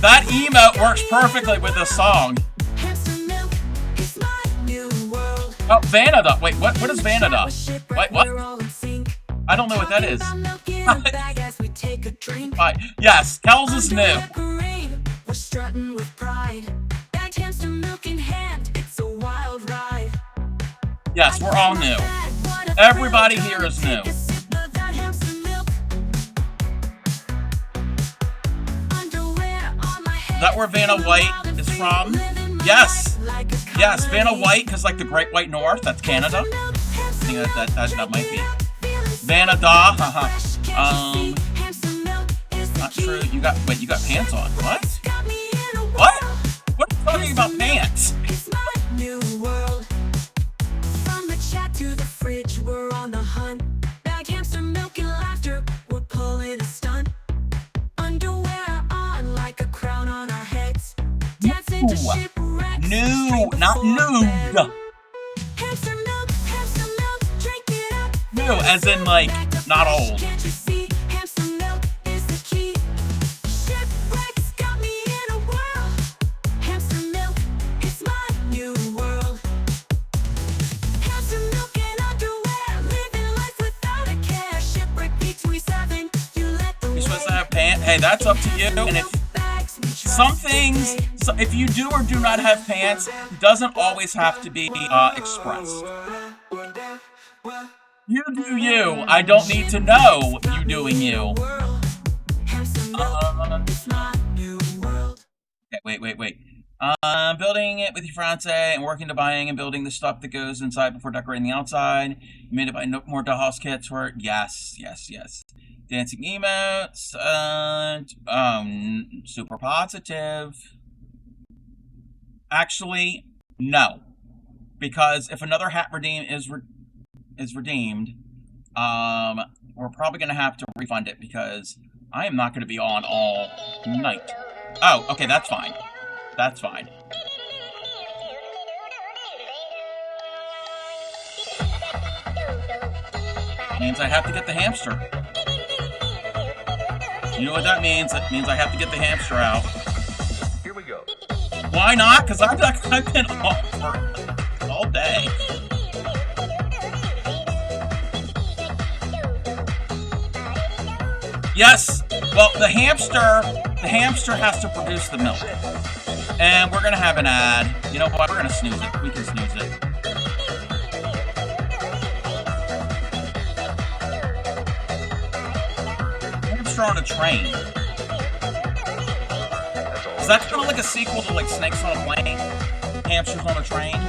that emote works perfectly with this song. Oh, Vanada. Wait, what is Vanada? Wait, what? I don't know what that is. Right. Yes, Kells is new. Yes, we're all new. Everybody here is new. Is that where Vanna White is from? Yes. Yes, Vanna White, because like the Great White North, that's Canada. I think that might be. Vanada. Not true. You got pants on. What? What? What are you talking about pants? New world. From the chat to the fridge, we're on the hunt. Bag hamster milk and laughter, we're pulling a stunt. Underwear on like a crown on our heads. Dancing to shipwrecks. New, not nude. Hamster milk, drink it up. New, as in like not old. Can't you see? Hamster milk is the key. Shipwrecks got me in a whirl. Hamster milk, it's my new world. Hamster milk and underwear, living life without a care. Shipwreck between 7, you let the You're supposed to have pants. Hey, that's up to you. And if some things, so if you do or do not have pants, doesn't always have to be expressed. You do you. I don't need to know you doing you. Okay, wait. Building it with your fiance and working to buying and building the stuff that goes inside before decorating the outside. You made to buy no more dollhouse kits for it. Yes. Dancing emotes. Super positive. Actually, no. Because if another hat is redeemed, we're probably going to have to refund it because I am not going to be on all night. Oh, okay, that's fine. That's fine. Means I have to get the hamster. You know what that means? It means I have to get the hamster out. Here we go. Why not? Because I've been off for all day. Yes. Well, the hamster has to produce the milk. And we're going to have an ad. You know what? We're going to snooze it. We can snooze it. Hamster on a train. Is that kind of like a sequel to like Snakes on a Plane? Hamsters on a Train?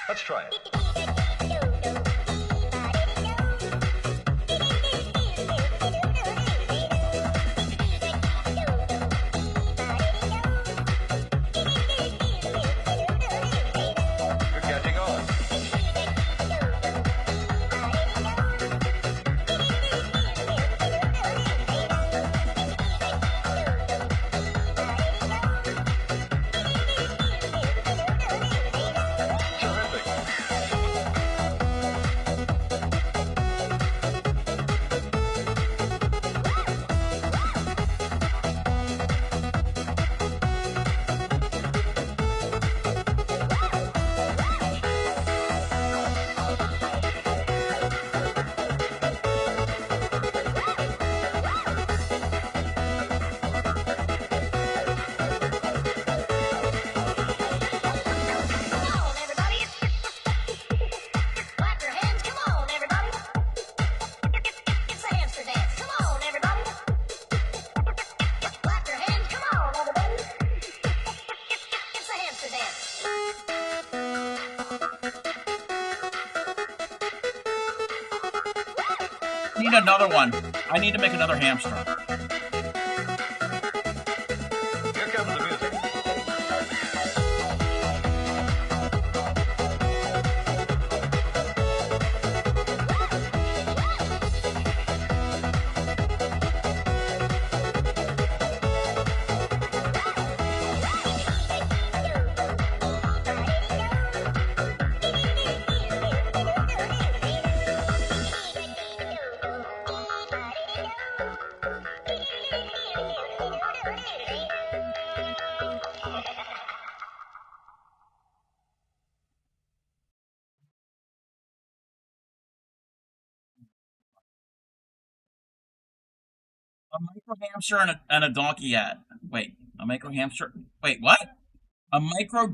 Let's try it. You're catching on. Need another one. I need to make another hamster. Here comes the music. A micro hamster and a donkey hat. Wait, a micro hamster. Wait, what? A micro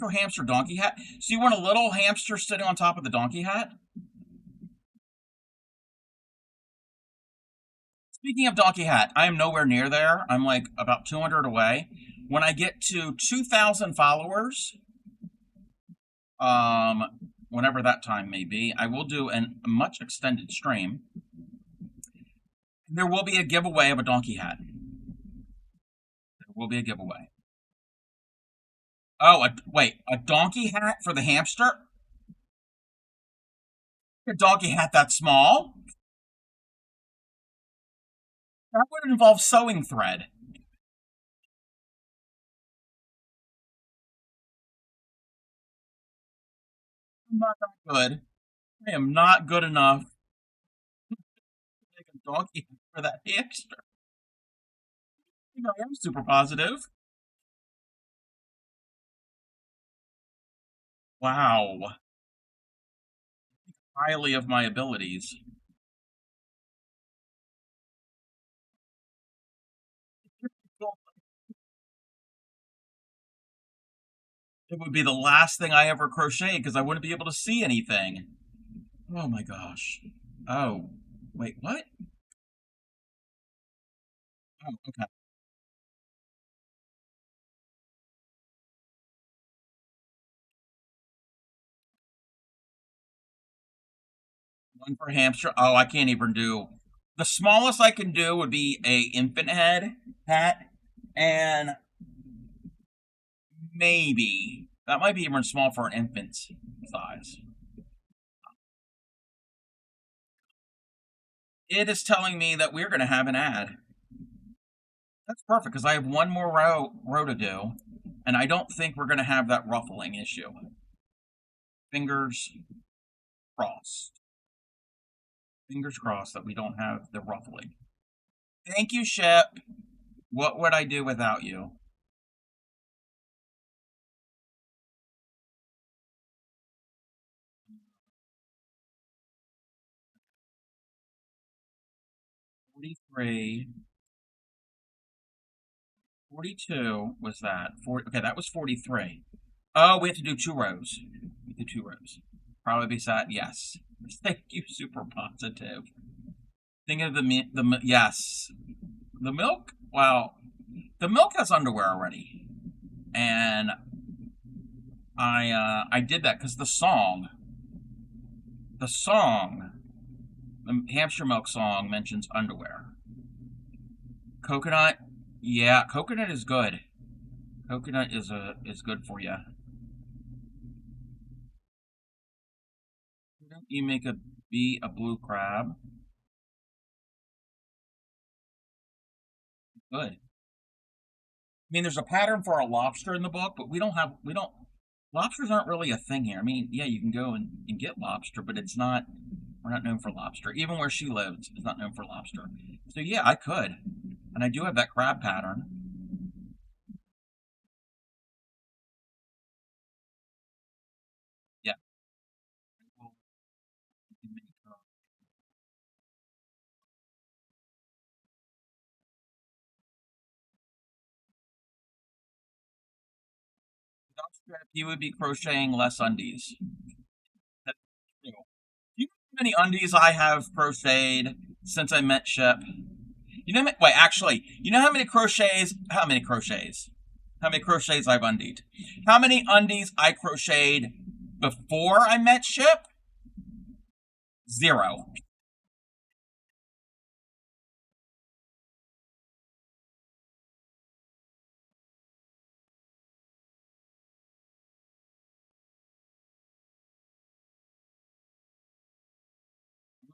hamster donkey hat. So you want a little hamster sitting on top of the donkey hat? Speaking of donkey hat, I am nowhere near there. I'm like about 200 away. When I get to 2,000 followers, whenever that time may be, I will do a much extended stream. There will be a giveaway of a donkey hat. There will be a giveaway. Oh, wait, a donkey hat for the hamster? A donkey hat that small? That would involve sewing thread. I'm not that good. I am not good enough to make a donkey hat for that hamster. You know, I am super positive. Wow. Highly of my abilities. It would be the last thing I ever crocheted because I wouldn't be able to see anything. Oh my gosh. Oh, wait, what? Oh, okay. One for hamster. Oh, I can't even do. The smallest I can do would be a infant head hat, and maybe that might be even small for an infant size. It is telling me that we're going to have an ad. That's perfect because I have one more row to do, and I don't think we're going to have that ruffling issue. Fingers crossed. Fingers crossed that we don't have the ruffling. Thank you, Ship. What would I do without you? $43. 42 was that. 40, okay, that was 43. Oh, we have to do 2 rows. We do 2 rows. Probably be sad. Yes. Thank you, super positive. Thinking of yes. The milk? Well, the milk has underwear already. And I did that because the Hampshire Milk song mentions underwear. Coconut, yeah, coconut is good. Coconut is good for you. You make a bee a blue crab. Good. I mean, there's a pattern for a lobster in the book, but we don't. Lobsters aren't really a thing here. I mean, yeah, you can go and get lobster, but we're not known for lobster. Even where she lived is not known for lobster. So yeah, I could. And I do have that crab pattern. Yeah. You would be crocheting less undies. That's true. Do you know how many undies I have crocheted since I met Shep? You know, wait, actually, you know how many crochets? How many crochets? How many crochets I've undied? How many undies I crocheted before I met Shep? 0.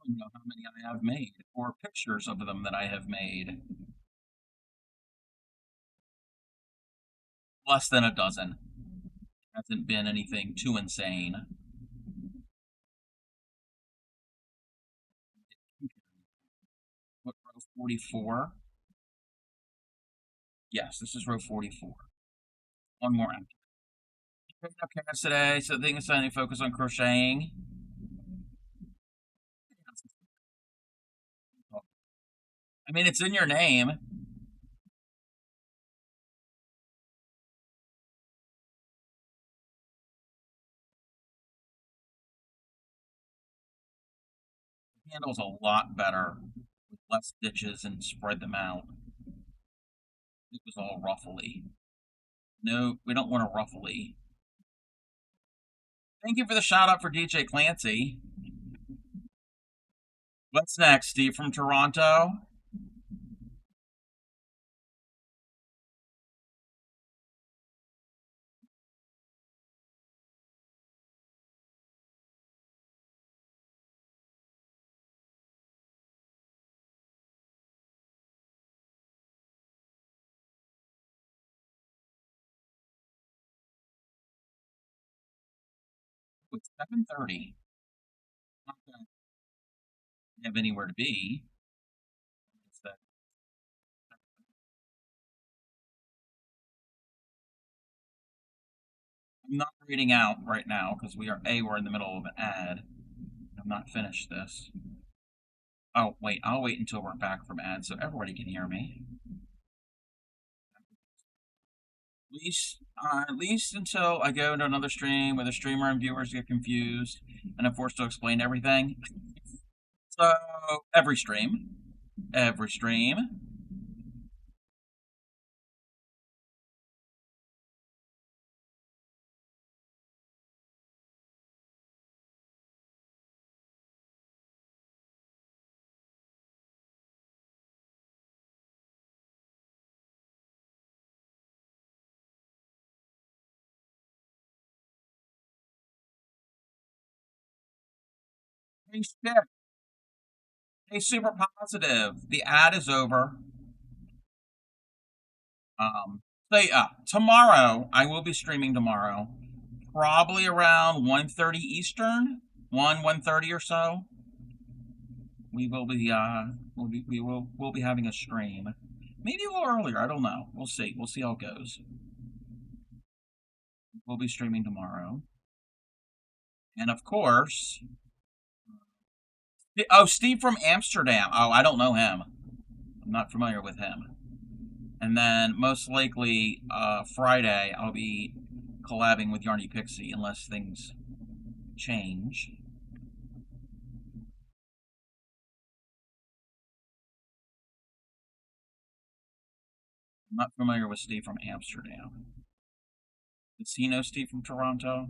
I don't know how many I have made, or pictures of them that I have made. Less than a dozen. Hasn't been anything too insane. What, row 44? Yes, this is row 44. One more after. Picking up carrots today, so the thing is to focus on crocheting. I mean, it's in your name. Handles a lot better with less stitches and spread them out. It was all ruffly. No, we don't want a ruffly. Thank you for the shout out for DJ Clancy. What's next, Steve from Toronto? It's 7:30. Not that I have anywhere to be. It's that I'm not reading out right now because we're in the middle of an ad. I've not finished this. Oh wait, I'll wait until we're back from ad so everybody can hear me. At least until I go into another stream where the streamer and viewers get confused and I'm forced to explain everything. So every stream. Hey, Skip. Hey, super positive. The ad is over. So yeah, tomorrow I will be streaming tomorrow, probably around 1:30 Eastern, 1:30 or so. We will be we'll be having a stream. Maybe a little earlier. I don't know. We'll see. We'll see how it goes. We'll be streaming tomorrow, and of course, Steve from Amsterdam. Oh, I don't know him. I'm not familiar with him. And then most likely Friday I'll be collabing with Yarny Pixie unless things change. I'm not familiar with Steve from Amsterdam. Does he know Steve from Toronto?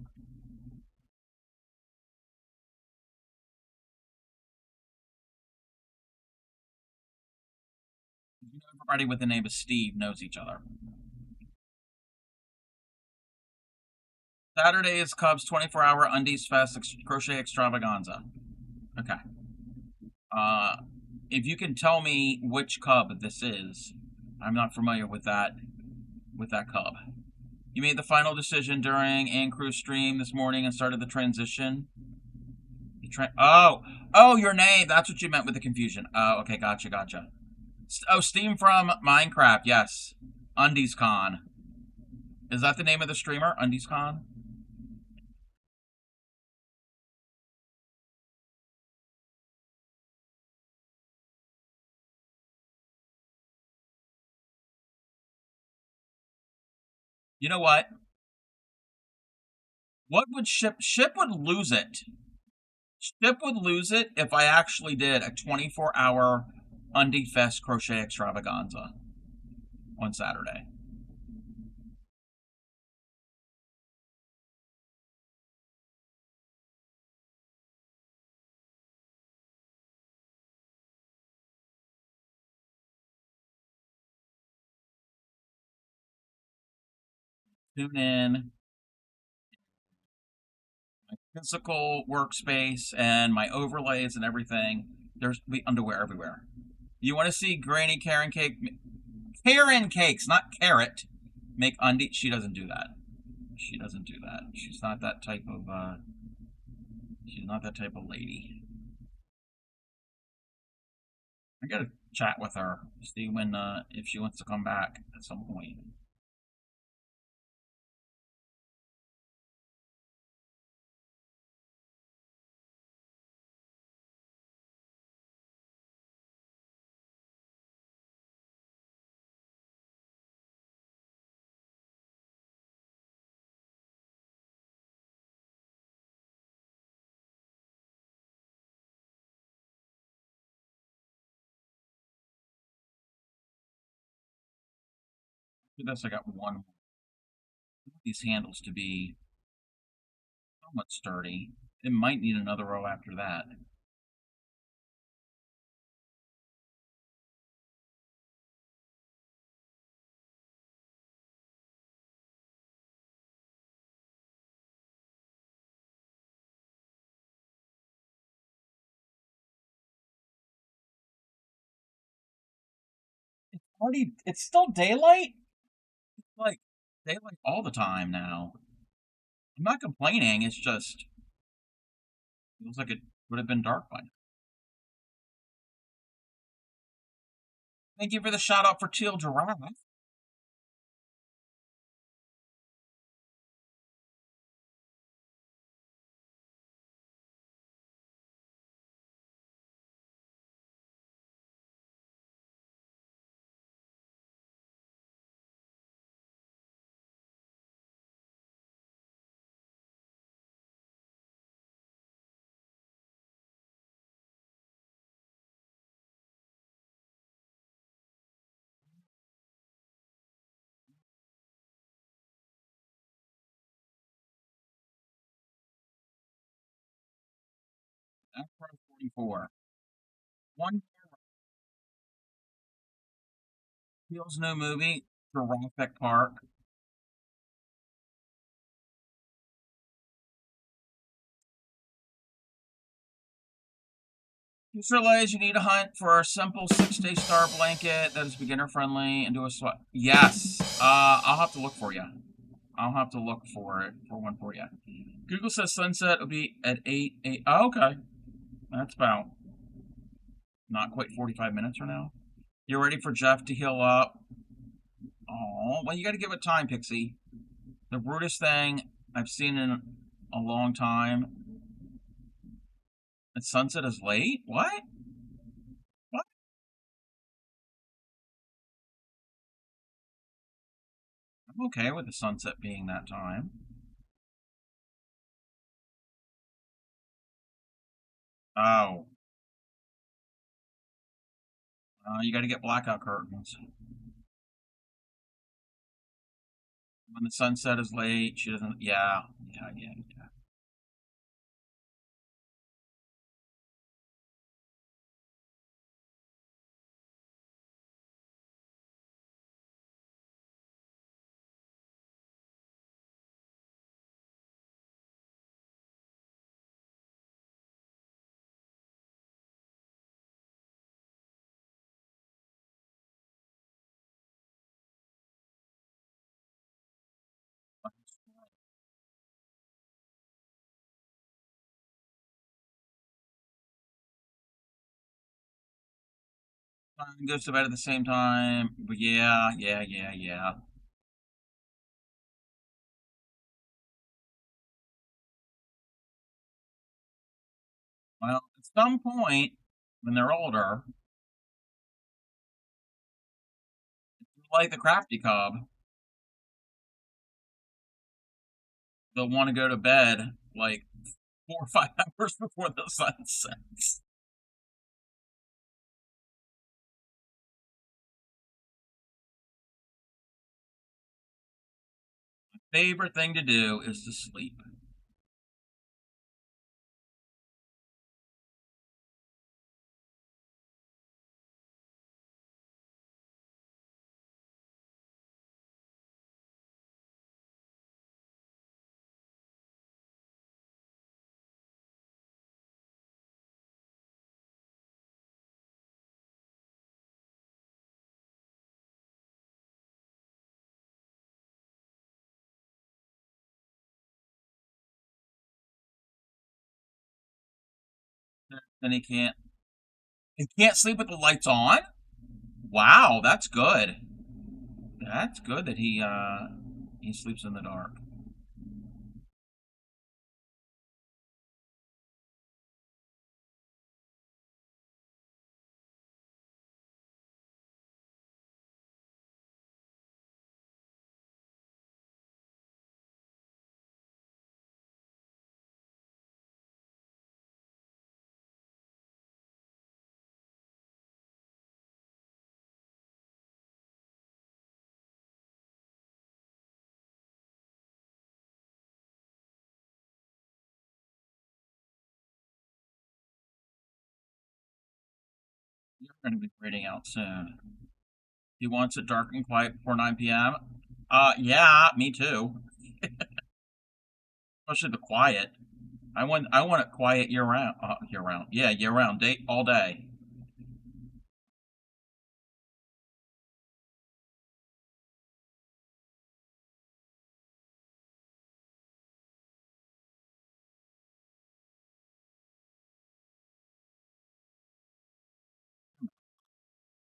Everybody with the name of Steve knows each other. Saturday is Cubs 24-hour Undies Fest Crochet Extravaganza. Okay. If you can tell me which Cub this is, I'm not familiar with that Cub. You made the final decision during Ann Crew's stream this morning and started the transition. Oh, your name. That's what you meant with the confusion. Oh, okay, gotcha. Oh, Steam from Minecraft. Yes, Undies Con. Is that the name of the streamer? Undies Con. You know what? What would Ship would lose it? Ship would lose it if I actually did a 24-hour Undie Fest crochet extravaganza on Saturday. Tune in. My physical workspace and my overlays and everything. There's underwear everywhere. You want to see Granny Karen Cake? Karen Cakes, not carrot. Make undie. She doesn't do that. She's not that type of. She's not that type of lady. I gotta chat with her, see when if she wants to come back at some point. For this, I got one. I want these handles to be somewhat sturdy. It might need another row after that. It's still daylight? It's like daylight all the time now. I'm not complaining, it's just feels like it would have been dark by now. Thank you for the shout out for Teal Giraffe. That's 44. One Teal's new movie, Jurassic Park. Just realize you need to hunt for a simple 6-day star blanket that is beginner friendly and do a swap. Yes. I'll have to look for you. I'll have to look for it for one for you. Google says sunset will be at 8. Oh, okay. That's about not quite 45 minutes from now. You're ready for Jeff to heal up. Oh, well, you got to give it time, Pixie. The rudest thing I've seen in a long time. And sunset is late? What? What? I'm okay with the sunset being that time. Oh. You got to get blackout curtains. When the sunset is late, she doesn't. Yeah. Yeah. Son goes to bed at the same time. But yeah. Well, at some point, when they're older, like the crafty cub, they'll want to go to bed like 4 or 5 hours before the sun sets. My favorite thing to do is to sleep. Then he can't sleep with the lights on. Wow, that's good. That's good that he sleeps in the dark. You're going to be grading out soon. He wants it dark and quiet before 9 p.m. Yeah, me too. Especially the quiet. I want it quiet year round. Year round. Yeah, year round. Day all day.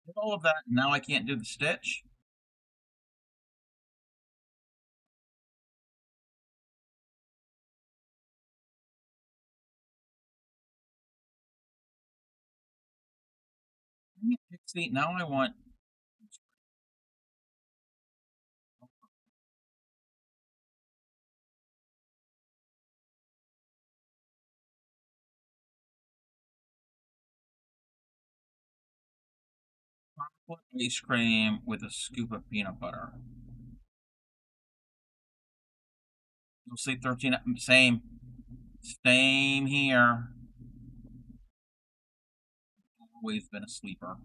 Did all of that. Now I can't do the stitch. Dang it, Pixie. Now I want chocolate ice cream with a scoop of peanut butter. You'll see 13. Same. Same here. Always been a sleeper.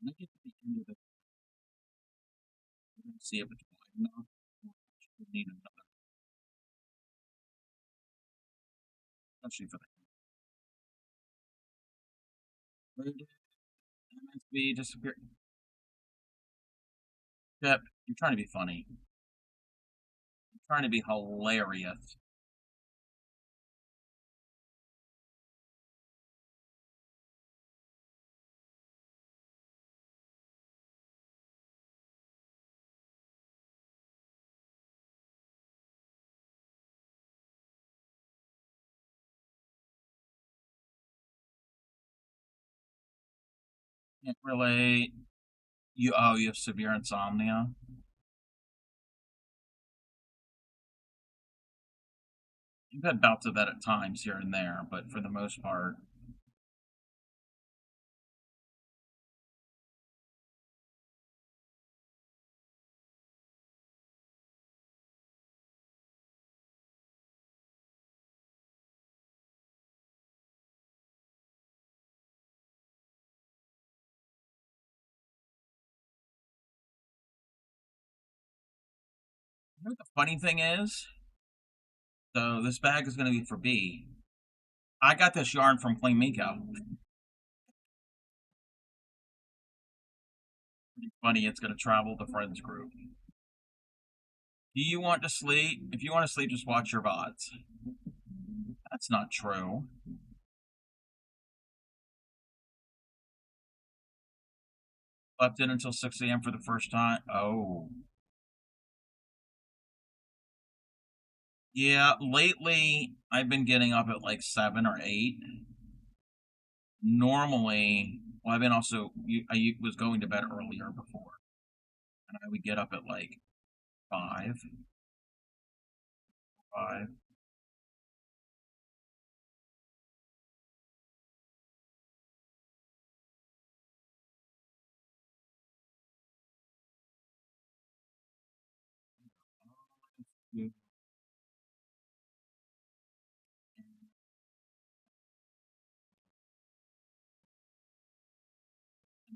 When I get to the end of the, we're gonna see if it's wide enough. We need another, especially for the MSB disappear. Chip, you're trying to be funny. You're trying to be hilarious. Can't relate. You have severe insomnia. You've had bouts of that at times here and there, but for the most part, you know what the funny thing is? So this bag is going to be for B. I got this yarn from Clean Miko. Pretty funny. It's going to travel the friends group. Do you want to sleep? If you want to sleep, just watch your VODs. That's not true. Slept in until 6 a.m. for the first time. Oh. Yeah, lately I've been getting up at like 7 or 8. Normally, well, I've been also, I was going to bed earlier before. And I would get up at like 5. 5.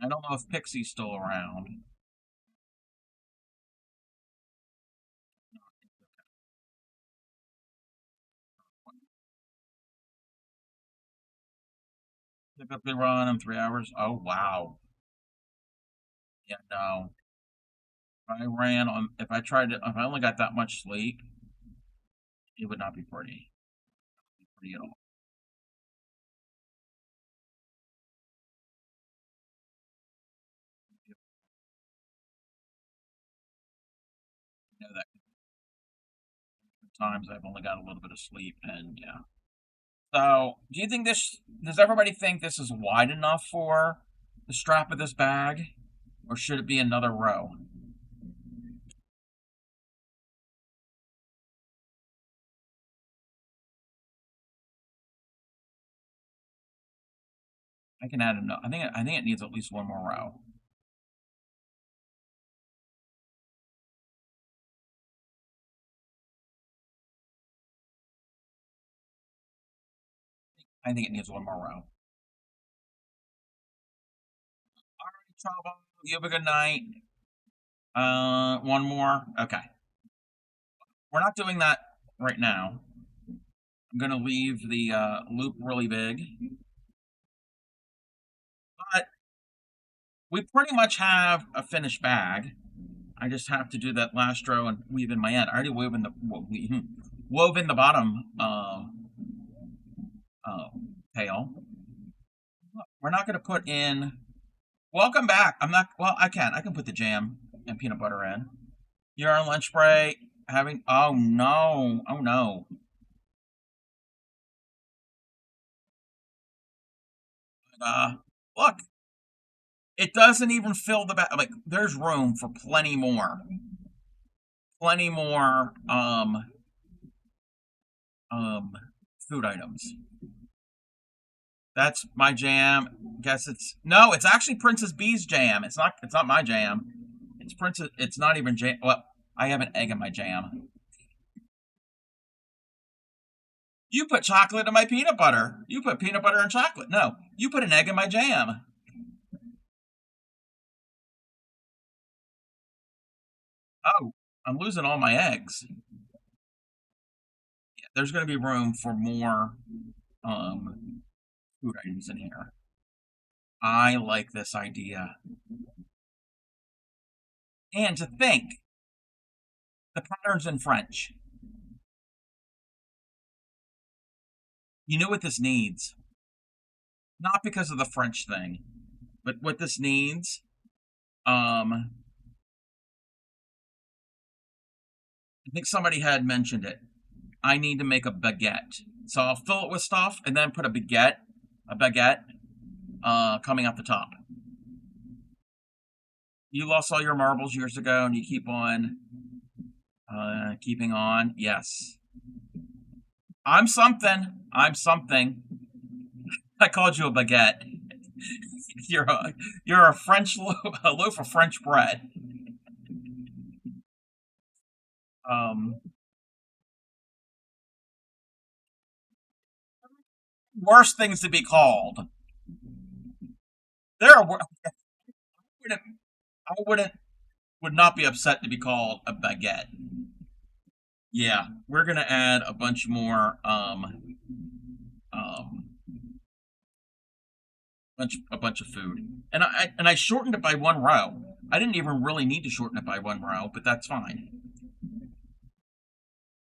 I don't know if Pixie's still around. Typically run in 3 hours. Oh wow. Yeah, no. If I tried to, if I only got that much sleep, it would not be pretty. Pretty at all. You know that times I've only got a little bit of sleep, and yeah. So, do you think this? Does everybody think this is wide enough for the strap of this bag, or should it be another row? I can add I think it needs at least one more row. I think it needs one more row. Alright, trouble. You have a good night. One more. Okay. We're not doing that right now. I'm gonna leave the loop really big. But we pretty much have a finished bag. I just have to do that last row and weave in my end. I already woven woven the bottom tail. We're not going to put in. Welcome back. I'm not. Well, I can. I can put the jam and peanut butter in. You're on lunch break. Having. Oh no. Oh no. Look. It doesn't even fill the bag. Like, there's room for plenty more. Plenty more. Food items. That's my jam. Guess it's no. It's actually Princess Bee's jam. It's not. It's not my jam. It's Princess. It's not even jam. Well, I have an egg in my jam. You put chocolate in my peanut butter. You put peanut butter and chocolate. No, you put an egg in my jam. Oh, I'm losing all my eggs. Yeah, there's going to be room for more food items in here. I like this idea. And to think, the pattern's in French. You know what this needs? Not because of the French thing, but what this needs, I think somebody had mentioned it. I need to make a baguette. So I'll fill it with stuff and then put a baguette, coming out the top. You lost all your marbles years ago and you keep on, keeping on. Yes. I'm something. I'm something. I called you a baguette. You're a French a loaf of French bread. Worse things to be called. There are. I would not be upset to be called a baguette. Yeah, we're gonna add a bunch more. Um, a bunch of food, and I shortened it by one row. I didn't even really need to shorten it by one row, but that's fine.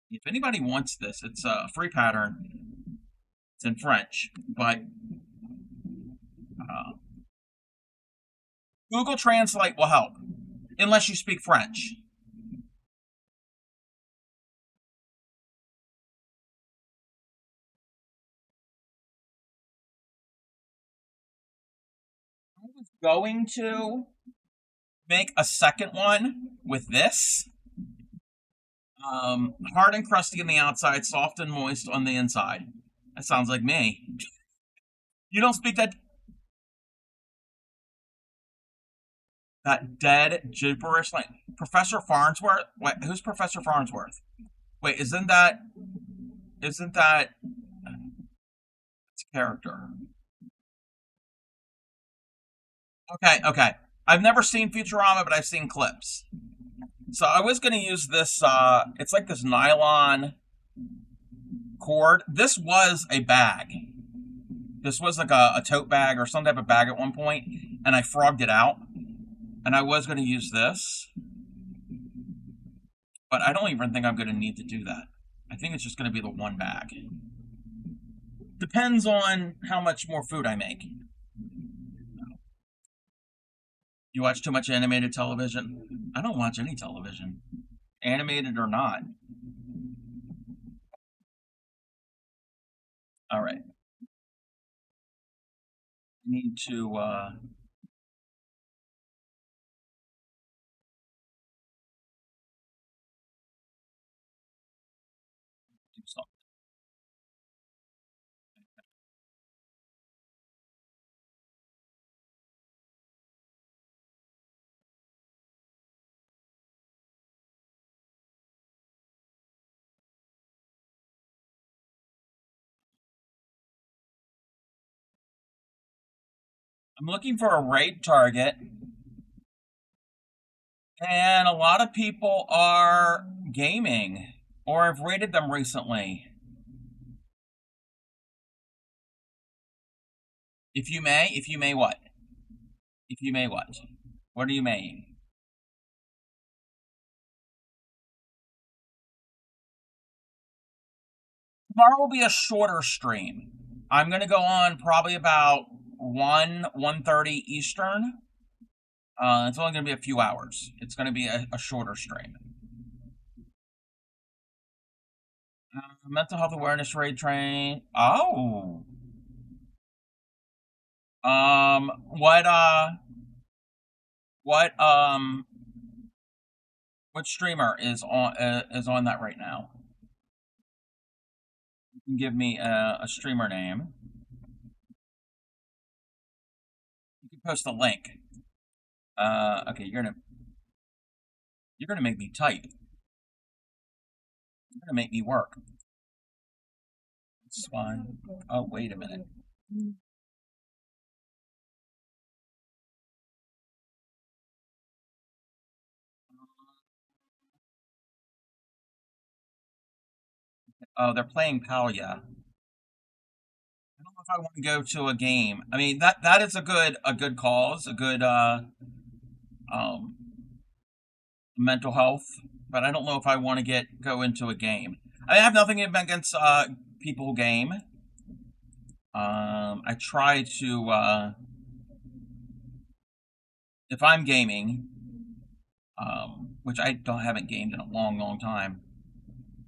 If anybody wants this, it's a free pattern. It's in French, but uh, Google Translate will help, unless you speak French. I was going to make a second one with this. Hard and crusty on the outside, soft and moist on the inside. That sounds like me. You don't speak that dead gibberish like Professor Farnsworth. Wait, who's Professor Farnsworth? Wait, isn't that it's a character? Okay, okay. I've never seen Futurama, but I've seen clips. So I was going to use this. It's like this nylon cord. This was a bag. This was like a tote bag or some type of bag at one point, and I frogged it out. And I was going to use this, but I don't even think I'm going to need to do that. I think it's just going to be the one bag. Depends on how much more food I make. You watch too much animated television? I don't watch any television, animated or not. All right. Need to do something. I'm looking for a raid target. And a lot of people are gaming or have raided them recently. If you may what? If you may what? What are you maying? Tomorrow will be a shorter stream. I'm gonna go on probably about 1:30 Eastern. It's only gonna be a few hours. It's gonna be a shorter stream. Mental health awareness raid train. Oh. What what what streamer is on that right now? You can give me a streamer name. You can post a link. Okay, you're gonna make me type. You're gonna make me work. That's fine. Oh, wait a minute. Oh, they're playing Palia. I don't know if I want to go to a game. I mean, that is a good cause, a good um mental health, but I don't know if I want to go into a game. I have nothing against people who game. I try to if I'm gaming, which I haven't gamed in a long time.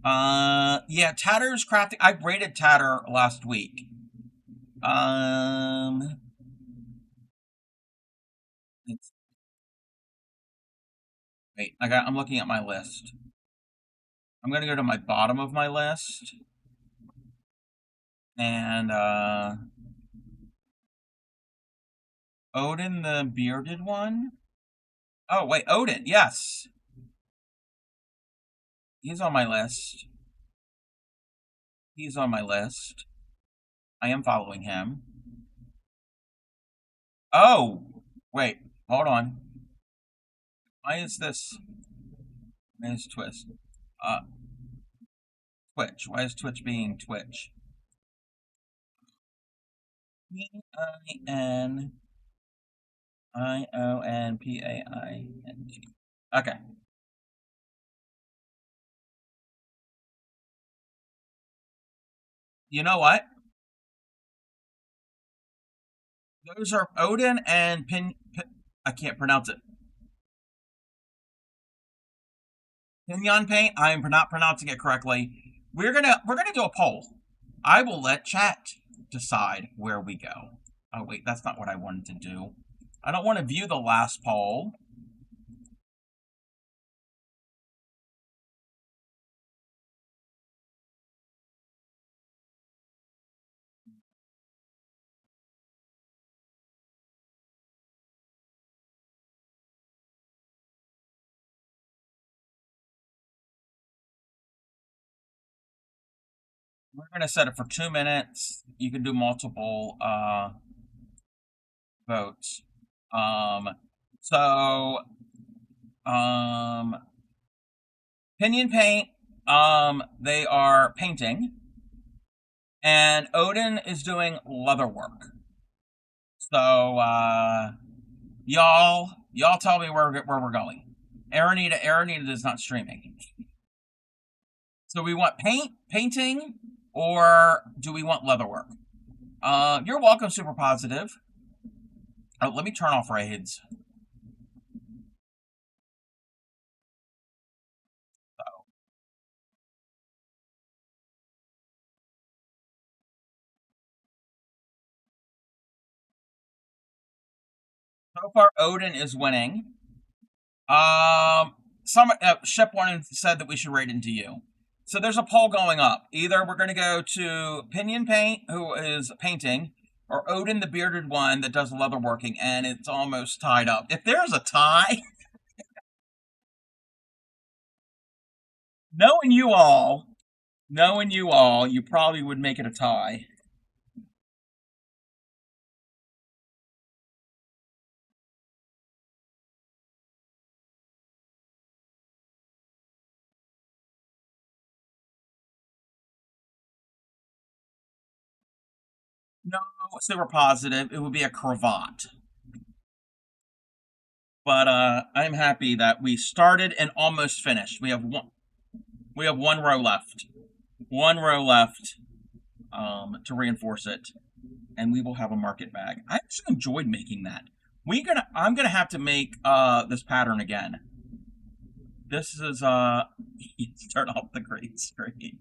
Yeah, Tatter's crafting. I rated Tatter last week. Wait, I'm looking at my list. I'm gonna go to my bottom of my list. And, Odin the bearded one? Oh, wait, Odin, yes! He's on my list. He's on my list. I am following him. Oh! Wait, hold on. Why is this? Why is Twitch? Twitch. Why is Twitch being Twitch? Einionpaing. Okay. You know what? Those are Odin and I can't pronounce it. Pinion paint. I am not pronouncing it correctly. We're gonna do a poll. I will let chat decide where we go. Oh wait, that's not what I wanted to do. I don't want to view the last poll. We're gonna set it for 2 minutes. You can do multiple votes. So Pinion Paint, they are painting. And Odin is doing leather work. So y'all tell me where we're going. Aranita is not streaming. So we want painting, or do we want leather work? You're welcome, Super Positive. Oh, let me turn off raids. So far, Odin is winning. Some Ship One said that we should raid into you. So there's a poll going up. Either we're going to go to Pinion Paint, who is painting, or Odin the bearded one that does leather working, and it's almost tied up. If there's a tie, knowing you all, you probably would make it a tie. super positive, it would be a cravat. But I'm happy that we started and almost finished. We have one row left. One row left to reinforce it. And we will have a market bag. I actually enjoyed making that. I'm gonna have to make this pattern again. This is turn off the green screen.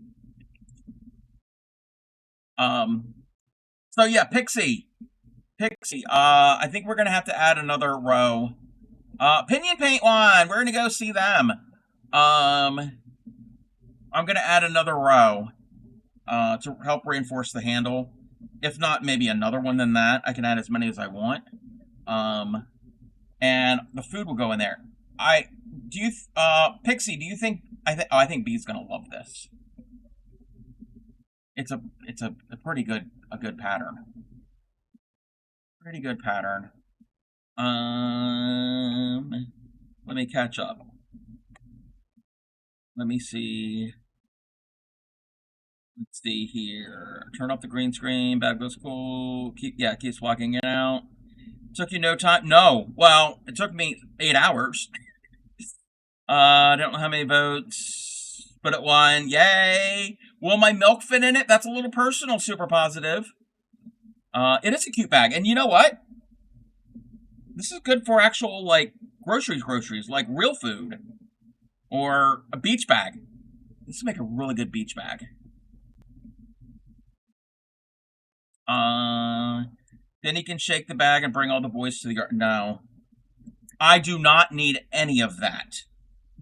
So yeah, Pixie. I think we're gonna have to add another row. Pinion Paint one. We're gonna go see them. I'm gonna add another row to help reinforce the handle. If not, maybe another one than that. I can add as many as I want. And the food will go in there. Pixie, do you think I think B's gonna love this. It's a pretty good pattern. Pretty good pattern. Let me catch up. Let me see. Let's see here. Turn off the green screen. Bag goes cool. Keeps walking in and out. Took you no time? No. Well, it took me 8 hours. I don't know how many votes, but it won. Yay! Will my milk fit in it? That's a little personal, super positive. It is a cute bag. And you know what? This is good for actual, like, groceries, like real food. Or a beach bag. This would make a really good beach bag. Then he can shake the bag and bring all the boys to the garden. No. I do not need any of that.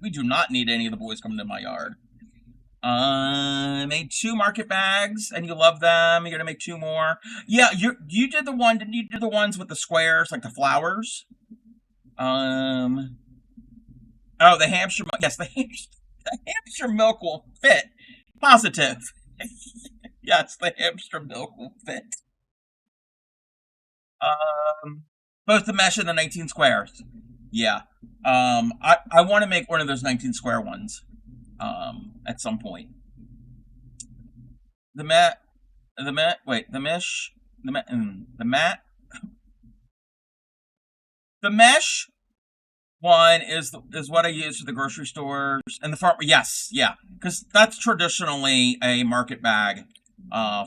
We do not need any of the boys coming to my yard. I made 2 market bags, and you love them. You're gonna make 2 more. Yeah, you did the one. Didn't you do the ones with the squares, like the flowers? Oh, the Hampshire. Yes, the Hampshire milk will fit. Positive. Yes, the Hampshire milk will fit. Both the mesh and the 19 squares. Yeah. I want to make one of those 19 square ones. At some point. The mesh one is what I use for the grocery stores and the farm. Yes, yeah, because that's traditionally a market bag,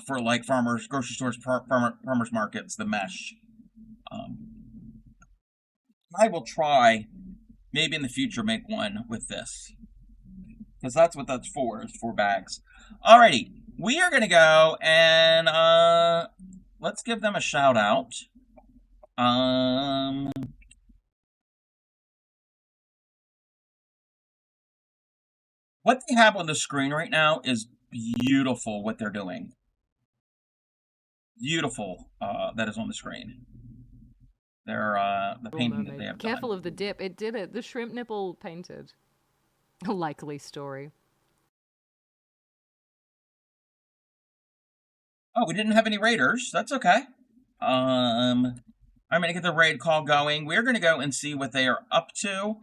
for like farmers, grocery stores, farmers markets. The mesh. I will try, maybe in the future, make one with this. Because that's what that's for, is 4 bags. Alrighty, we are going to go and let's give them a shout out. What they have on the screen right now is beautiful, what they're doing. Beautiful, that is on the screen. They're, the painting that they have Careful of the dip. It did it. The shrimp nipple painted. A likely story. Oh, we didn't have any raiders. That's okay. I'm going to get the raid call going. We're going to go and see what they are up to.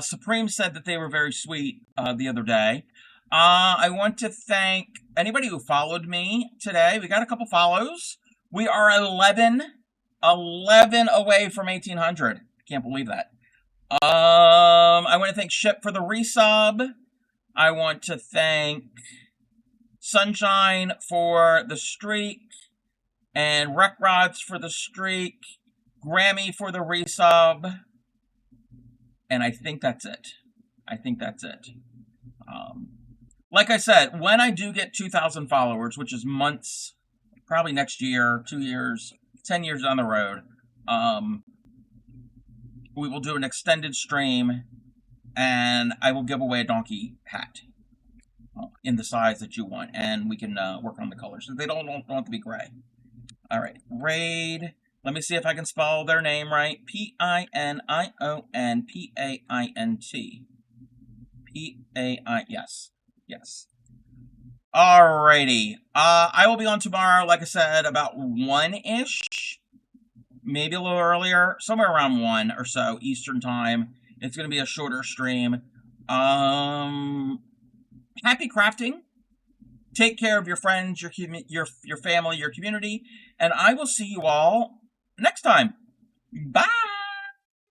Supreme said that they were very sweet the other day. I want to thank anybody who followed me today. We got a couple follows. We are 11 away from 1,800. Can't believe that. I want to thank Ship for the resub. I want to thank Sunshine for the streak, and Wreck Rods for the streak, Grammy for the resub, and I think that's it. Like I said, when I do get 2,000 followers, which is months, probably next year, 2 years, 10 years down the road, we will do an extended stream, and I will give away a donkey hat in the size that you want, and we can work on the colors. They don't want to be gray. All right, Raid. Let me see if I can spell their name right. P-I-N-I-O-N-P-A-I-N-T. P-A-I, yes. Alrighty. I will be on tomorrow, like I said, about 1-ish. Maybe a little earlier. Somewhere around 1 or so, Eastern time. It's going to be a shorter stream. Happy crafting. Take care of your friends, your family, your community, and I will see you all next time. Bye.